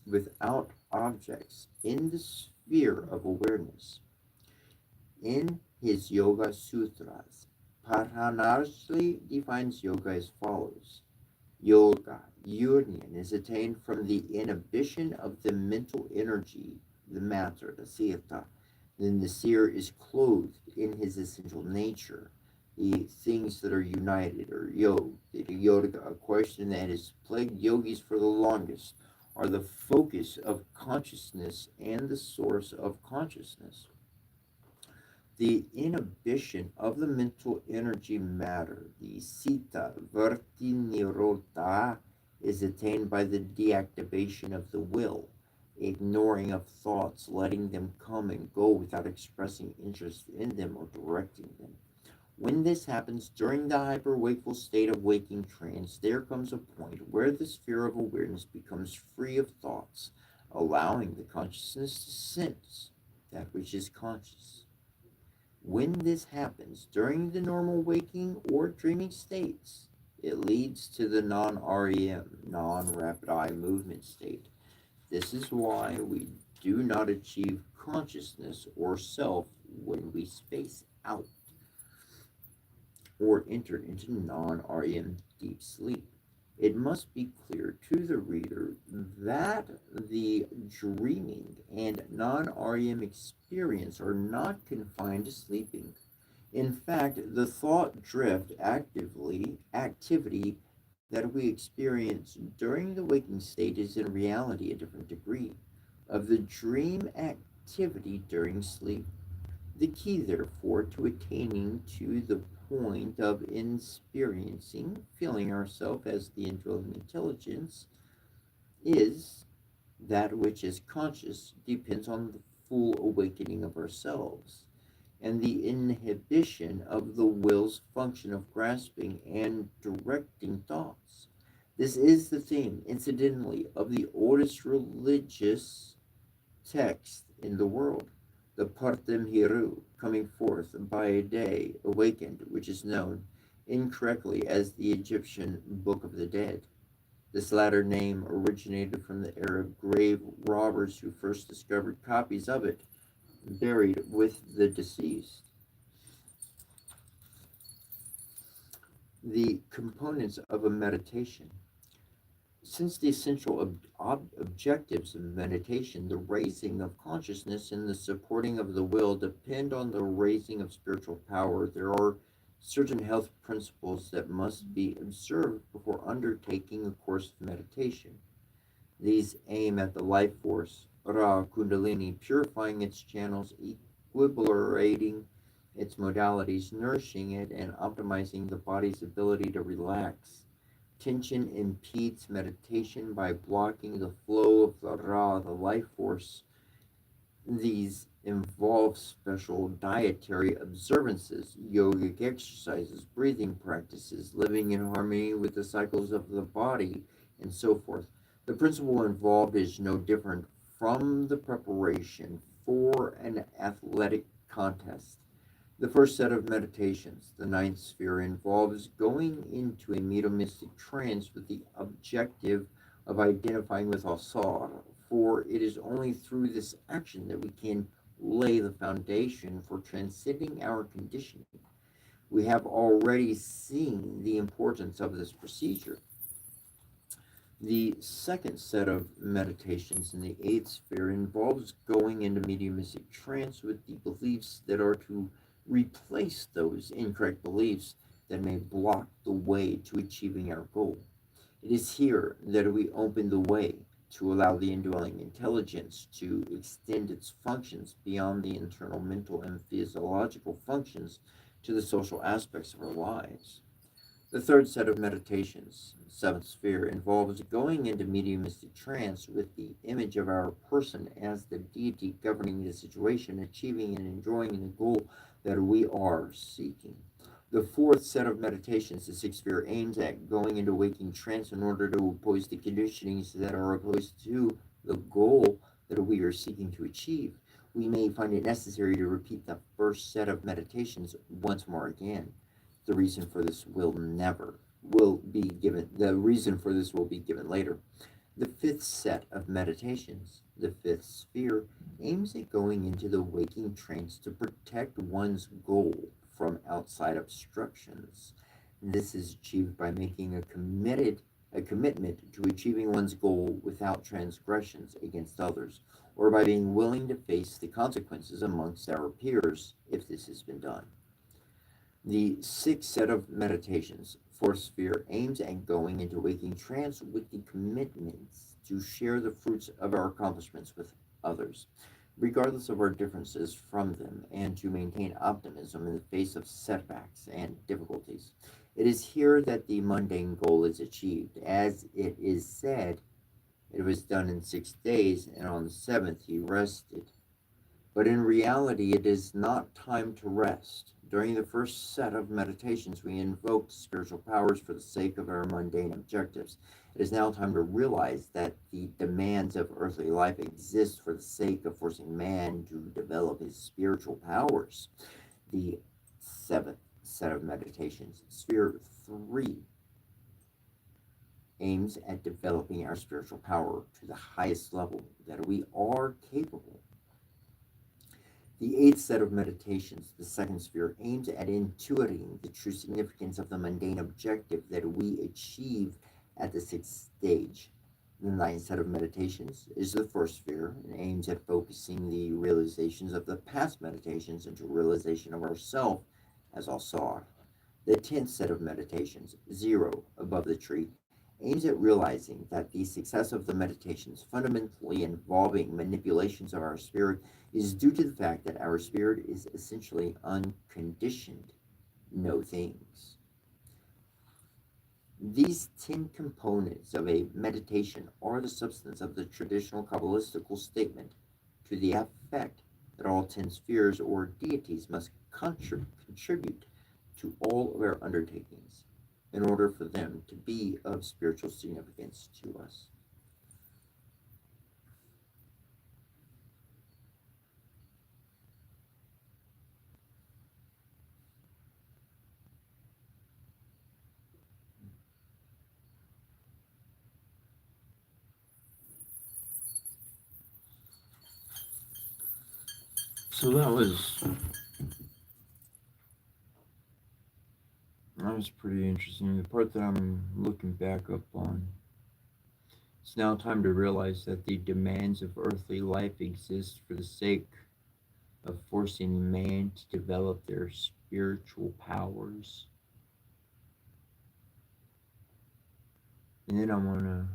without objects in the sphere of awareness. In his Yoga Sutras, Patanjali defines yoga as follows: Yoga, union, is attained from the inhibition of the mental energy, the matter, the sita. Then the seer is clothed in his essential nature. The things that are united or yog. The yoga, a question that has plagued yogis for the longest, are the focus of consciousness and the source of consciousness. The inhibition of the mental energy matter, the sita verti nirota, is attained by the deactivation of the will, ignoring of thoughts, letting them come and go without expressing interest in them or directing them. When this happens during the hyper-wakeful state of waking trance, there comes a point where the sphere of awareness becomes free of thoughts, allowing the consciousness to sense that which is conscious. When this happens during the normal waking or dreaming states, it leads to the non-REM, non-rapid eye movement state. This is why we do not achieve consciousness or self when we space out or enter into non-REM deep sleep. It must be clear to the reader that the dreaming and non-REM experience are not confined to sleeping. In fact, the thought drift activity that we experience during the waking state is in reality a different degree of the dream activity during sleep. The key, therefore, to attaining to the point of experiencing, feeling ourselves as the indwelling intelligence, is that which is conscious depends on the full awakening of ourselves and the inhibition of the will's function of grasping and directing thoughts. This is the theme, incidentally, of the oldest religious text in the world, the Partem Hiru, coming forth by a day awakened, which is known incorrectly as the Egyptian Book of the Dead. This latter name originated from the Arab grave robbers who first discovered copies of it buried with the deceased. The components of a meditation. Since the essential objectives of meditation, the raising of consciousness and the supporting of the will, depend on the raising of spiritual power, there are certain health principles that must be observed before undertaking a course of meditation. These aim at the life force, Ra Kundalini, purifying its channels, equilibrating its modalities, nourishing it, and optimizing the body's ability to relax. Tension impedes meditation by blocking the flow of the Ra, the life force. These involve special dietary observances, yogic exercises, breathing practices, living in harmony with the cycles of the body, and so forth. The principle involved is no different from the preparation for an athletic contest. The first set of meditations, the ninth sphere, involves going into a metaphysical trance with the objective of identifying with Asar, for it is only through this action that we can lay the foundation for transcending our conditioning. We have already seen the importance of this procedure. The second set of meditations in the eighth sphere involves going into mediumistic trance with the beliefs that are to replace those incorrect beliefs that may block the way to achieving our goal. It is here that we open the way to allow the indwelling intelligence to extend its functions beyond the internal mental and physiological functions to the social aspects of our lives. The third set of meditations, seventh sphere, involves going into mediumistic trance with the image of our person as the deity governing the situation, achieving and enjoying the goal that we are seeking. The fourth set of meditations, the sixth sphere, aims at going into waking trance in order to oppose the conditionings that are opposed to the goal that we are seeking to achieve. We may find it necessary to repeat the first set of meditations once more again. The reason for this will be given. The reason for this will be given later. The fifth set of meditations, the fifth sphere, aims at going into the waking trance to protect one's goal from outside obstructions. This is achieved by making a commitment to achieving one's goal without transgressions against others, or by being willing to face the consequences amongst our peers if this has been done. The sixth set of meditations, fourth sphere, aims at going into waking trance with the commitments to share the fruits of our accomplishments with others, regardless of our differences from them, and to maintain optimism in the face of setbacks and difficulties. It is here that the mundane goal is achieved. As it is said, it was done in 6 days, and on the seventh he rested. But in reality, it is not time to rest. During the first set of meditations, we invoked spiritual powers for the sake of our mundane objectives. It is now time to realize that the demands of earthly life exist for the sake of forcing man to develop his spiritual powers. The seventh set of meditations, Sphere 3, aims at developing our spiritual power to the highest level that we are capable. The eighth set of meditations, the second sphere, aims at intuiting the true significance of the mundane objective that we achieve at the sixth stage. The ninth set of meditations is the first sphere and aims at focusing the realizations of the past meditations into realization of ourself as Asar. The 10th set of meditations, zero above the tree, aims at realizing that the success of the meditations, fundamentally involving manipulations of our spirit, is due to the fact that our spirit is essentially unconditioned, no things. These 10 components of a meditation are the substance of the traditional Kabbalistical statement to the effect that all 10 spheres or deities must contribute to all of our undertakings in order for them to be of spiritual significance to us. So that was pretty interesting. The part that I'm looking back up on. It's now time to realize that the demands of earthly life exist for the sake of forcing man to develop their spiritual powers. And then I want to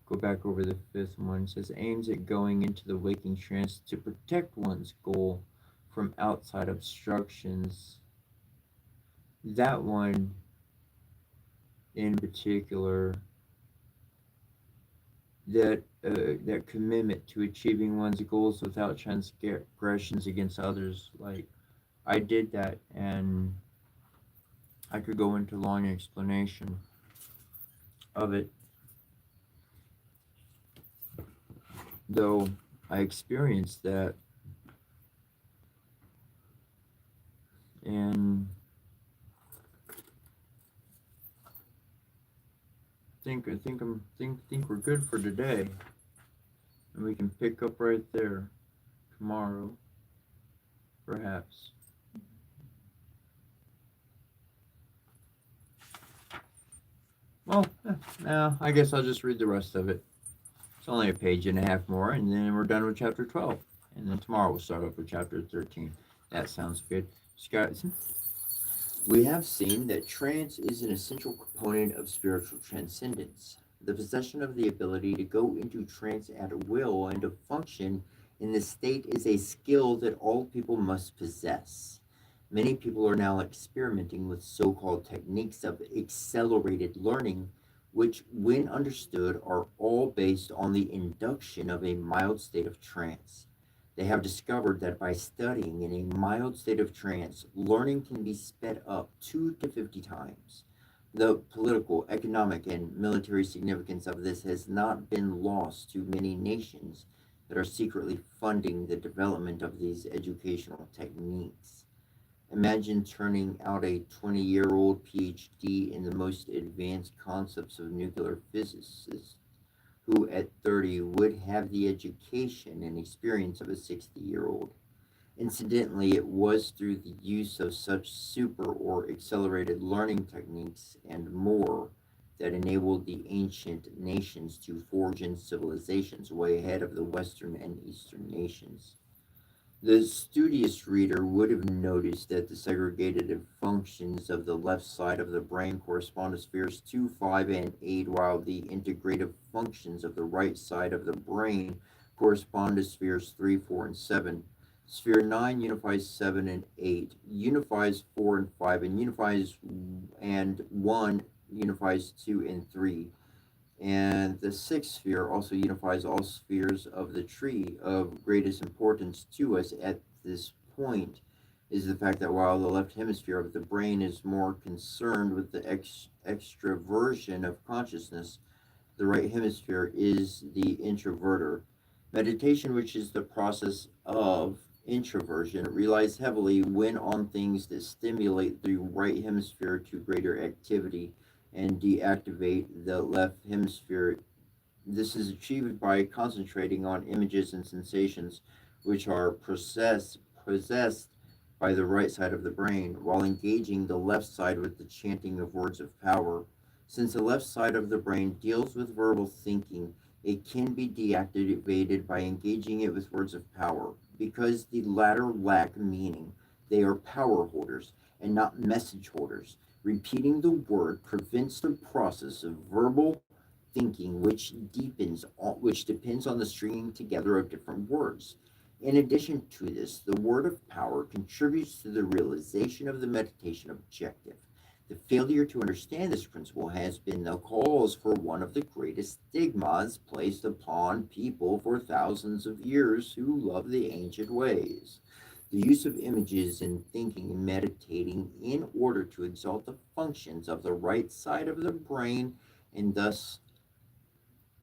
go back over the fifth one. It says aims at going into the waking trance to protect one's goal from outside obstructions. That one in particular, that commitment to achieving one's goals without transgressions against others. Like I did that, and I could go into long explanation of it. though I experienced that, and think we're good for today, and we can pick up right there tomorrow, perhaps. Well, I guess I'll just read the rest of it. It's only a page and a half more, and then we're done with chapter 12. And then tomorrow we'll start off with chapter 13. That sounds good. Scott, We have seen that trance is an essential component of spiritual transcendence. The possession of the ability to go into trance at will and to function in this state is a skill that all people must possess. Many people are now experimenting with so called techniques of accelerated learning, which, when understood, are all based on the induction of a mild state of trance. They have discovered that by studying in a mild state of trance, learning can be sped up 2 to 50 times. The political, economic, and military significance of this has not been lost to many nations that are secretly funding the development of these educational techniques. Imagine turning out a 20-year-old PhD in the most advanced concepts of nuclear physics who at 30 would have the education and experience of a 60-year-old. Incidentally, it was through the use of such super or accelerated learning techniques and more that enabled the ancient nations to forge in civilizations way ahead of the Western and Eastern nations. The studious reader would have noticed that the segregated functions of the left side of the brain correspond to spheres 2, 5, and 8, while the integrative functions of the right side of the brain correspond to spheres 3, 4, and 7. Sphere 9 unifies 7 and 8, unifies 4 and 5, and 1 unifies 2 and 3. And the sixth sphere also unifies all spheres of the tree. Of greatest importance to us at this point is the fact that while the left hemisphere of the brain is more concerned with the extraversion of consciousness, the right hemisphere is the introverter. Meditation, which is the process of introversion, relies heavily when on things that stimulate the right hemisphere to greater activity and deactivate the left hemisphere. This is achieved by concentrating on images and sensations which are possessed by the right side of the brain, while engaging the left side with the chanting of words of power. Since the left side of the brain deals with verbal thinking, it can be deactivated by engaging it with words of power. Because the latter lack meaning, they are power holders and not message holders. Repeating the word prevents the process of verbal thinking, which depends on the stringing together of different words. In addition to this, the word of power contributes to the realization of the meditation objective. The failure to understand this principle has been the cause for one of the greatest stigmas placed upon people for thousands of years who love the ancient ways. The use of images in thinking and meditating in order to exalt the functions of the right side of the brain and thus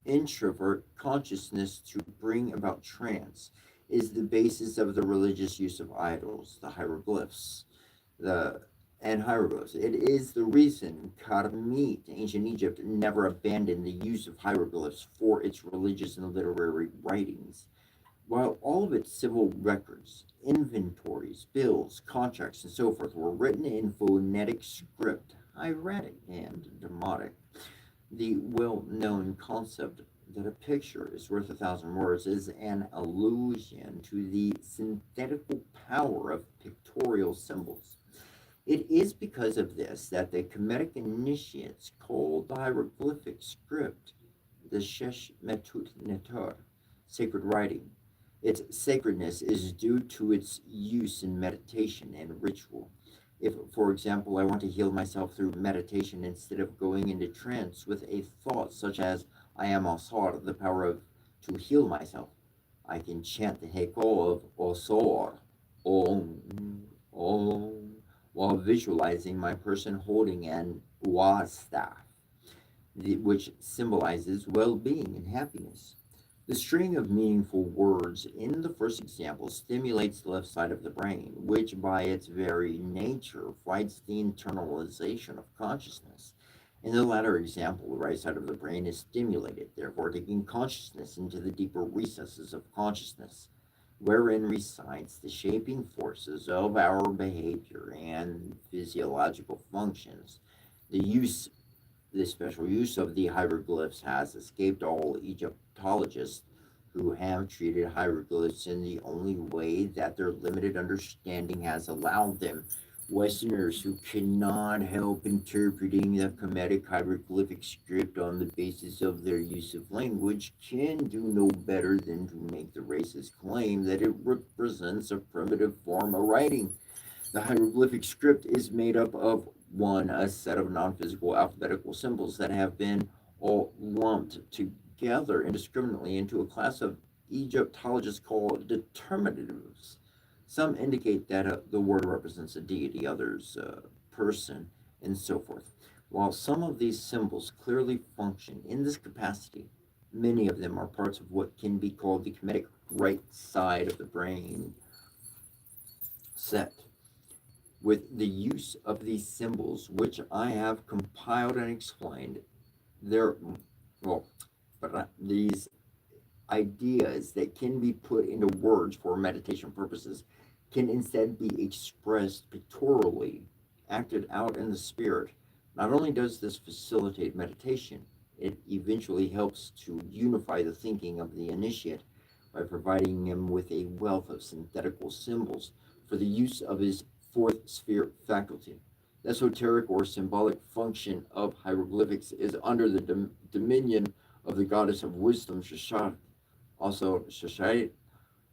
introvert consciousness to bring about trance is the basis of the religious use of idols, the hieroglyphs, the and hieroglyphs. It is the reason Karmit, ancient Egypt, never abandoned the use of hieroglyphs for its religious and literary writings. While all of its civil records, inventories, bills, contracts, and so forth were written in phonetic script, hieratic and demotic, the well-known concept that a picture is worth 1,000 words is an allusion to the synthetical power of pictorial symbols. It is because of this that the Kemetic initiates called the hieroglyphic script the Shesh Metut Netar, sacred writing. Its sacredness is due to its use in meditation and ritual. If, for example, I want to heal myself through meditation instead of going into trance with a thought such as, I am Asar, the power of to heal myself, I can chant the Hekol of Osor, Om, Om, while visualizing my person holding an Uwa staff, which symbolizes well being and happiness. The string of meaningful words in the first example stimulates the left side of the brain, which by its very nature fights the internalization of consciousness. In the latter example, the right side of the brain is stimulated, therefore taking consciousness into the deeper recesses of consciousness, wherein resides the shaping forces of our behavior and physiological functions. The use this special use of the hieroglyphs has escaped all Egyptologists who have treated hieroglyphs in the only way that their limited understanding has allowed them. Westerners who cannot help interpreting the Kemetic hieroglyphic script on the basis of their use of language can do no better than to make the racist claim that it represents a primitive form of writing. The hieroglyphic script is made up of one, a set of non-physical alphabetical symbols that have been all lumped together indiscriminately into a class of Egyptologists called determinatives. Some indicate that the word represents a deity, others a person, and so forth. While some of these symbols clearly function in this capacity, many of them are parts of what can be called the Kemetic right side of the brain set. With the use of these symbols, which I have compiled and explained, there, well, these ideas that can be put into words for meditation purposes can instead be expressed pictorially, acted out in the spirit. Not only does this facilitate meditation, it eventually helps to unify the thinking of the initiate by providing him with a wealth of synthetical symbols for the use of his fourth sphere faculty. The esoteric or symbolic function of hieroglyphics is under the dominion of the goddess of wisdom, Shashat, also Shashait,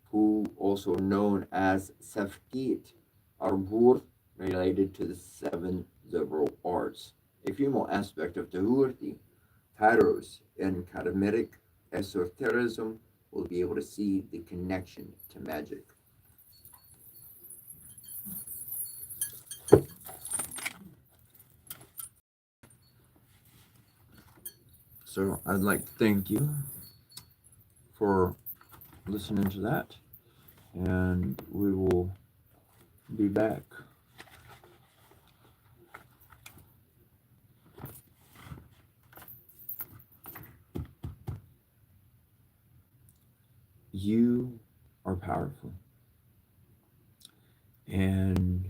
who also known as Sefkit, Argur, related to the seven liberal arts. A female aspect of Tehurti, Taros, and Kadamitic esotericism will be able to see the connection to magic. So I'd like to thank you for listening to that, and we will be back. You are powerful, and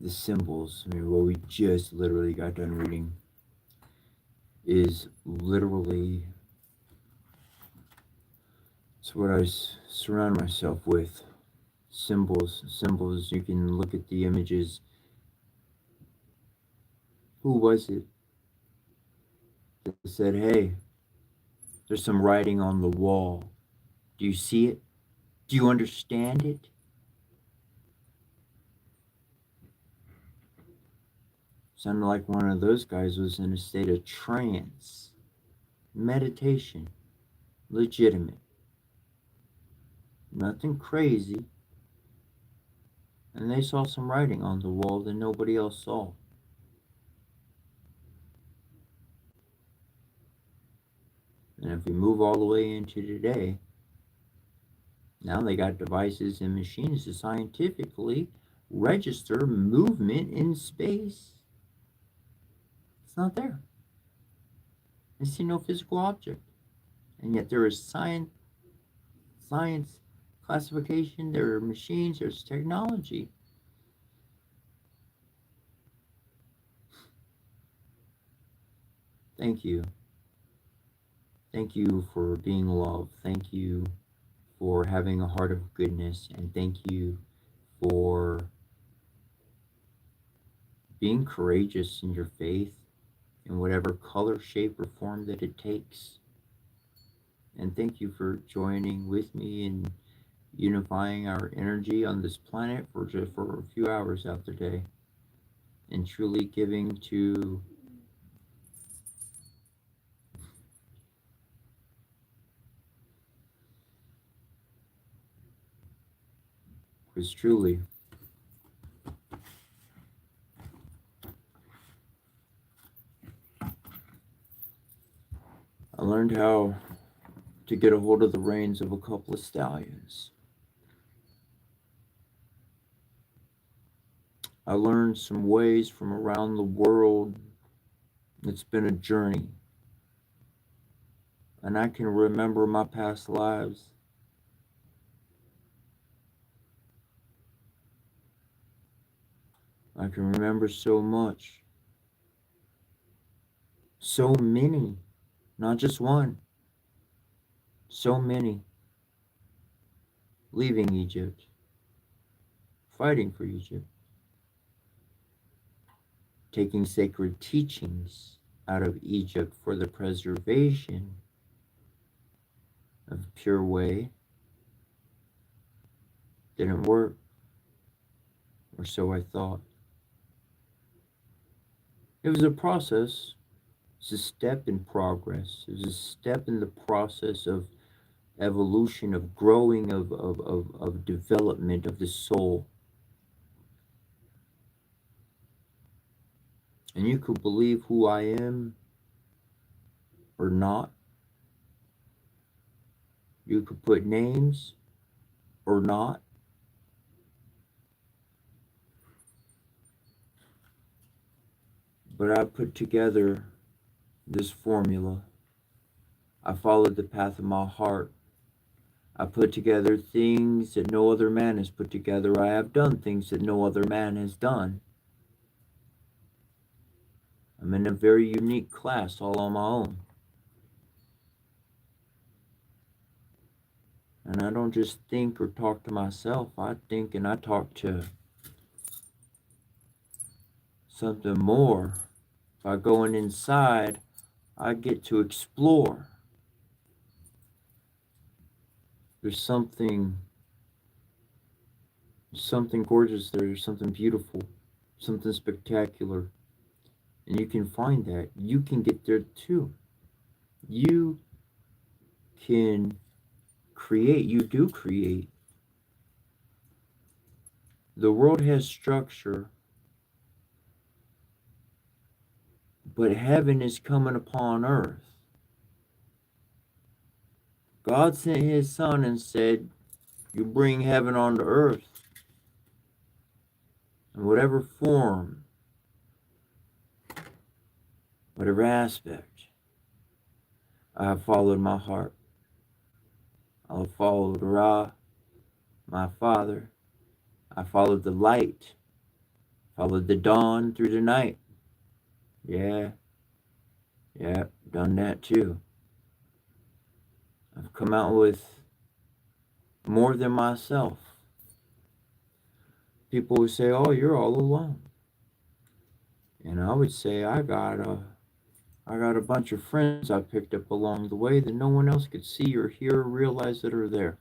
the symbols, I mean, what we just literally got done reading is literally, it's what I surround myself with. Symbols, you can look at the images. Who was it that said, hey, there's some writing on the wall? Do you see it? Do you understand it? Sounded like one of those guys was in a state of trance, meditation, legitimate. Nothing crazy. And they saw some writing on the wall that nobody else saw. And if we move all the way into today, now they got devices and machines to scientifically register movement in space. It's not there. I see no physical object. And yet there is science classification, there are machines, there's technology. Thank you. Thank you for being love. Thank you for having a heart of goodness. And thank you for being courageous in your faith in whatever color, shape, or form that it takes. And thank you for joining with me in unifying our energy on this planet for a few hours out the day, and truly giving to was truly I learned how to get a hold of the reins of a couple of stallions. I learned some ways from around the world. It's been a journey. And I can remember my past lives. I can remember so much. So many. Not just one. So many. Leaving Egypt. Fighting for Egypt. Taking sacred teachings out of Egypt for the preservation of pure way. Didn't work. Or so I thought. It was a process. It's a step in progress. It was a step in the process of evolution, of growing, of development of the soul. And you could believe who I am or not. You could put names or not. But I put together this formula. I followed the path of my heart. I put together things that no other man has put together. I have done things that no other man has done. I'm in a very unique class all on my own. And I don't just think or talk to myself. I think and I talk to something more. By going inside, I get to explore. There's something gorgeous there. There's something beautiful, something spectacular. And you can find that. You can get there too. You can create. You do create. The world has structure, but heaven is coming upon earth. God sent his son and said, you bring heaven onto earth in whatever form, whatever aspect. I have followed my heart. I have followed Ra, my father. I followed the light, followed the dawn through the night. Yeah, done that too. I've come out with more than myself. People would say, oh, you're all alone. And I would say, I got a bunch of friends I picked up along the way that no one else could see or hear or realize that are there.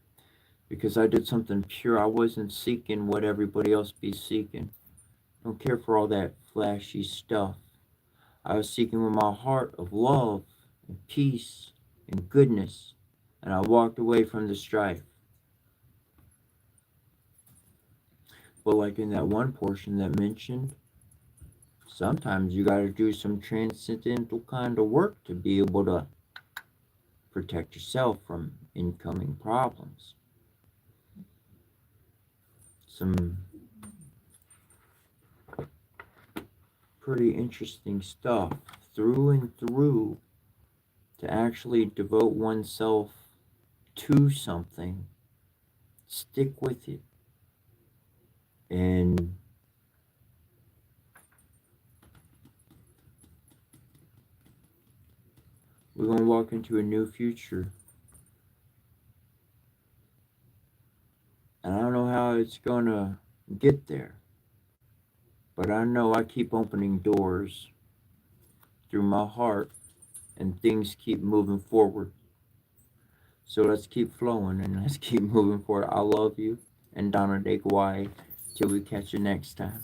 Because I did something pure. I wasn't seeking what everybody else be seeking. I don't care for all that flashy stuff. I was seeking with my heart of love and peace and goodness. And I walked away from the strife. But like in that one portion that mentioned, sometimes you got to do some transcendental kind of work to be able to protect yourself from incoming problems. Some pretty interesting stuff through and through to actually devote oneself to something. Stick with it. And we're going to walk into a new future. And I don't know how it's going to get there. But I know I keep opening doors through my heart and things keep moving forward. So let's keep flowing and let's keep moving forward. I love you and Donna de Kauai till we catch you next time.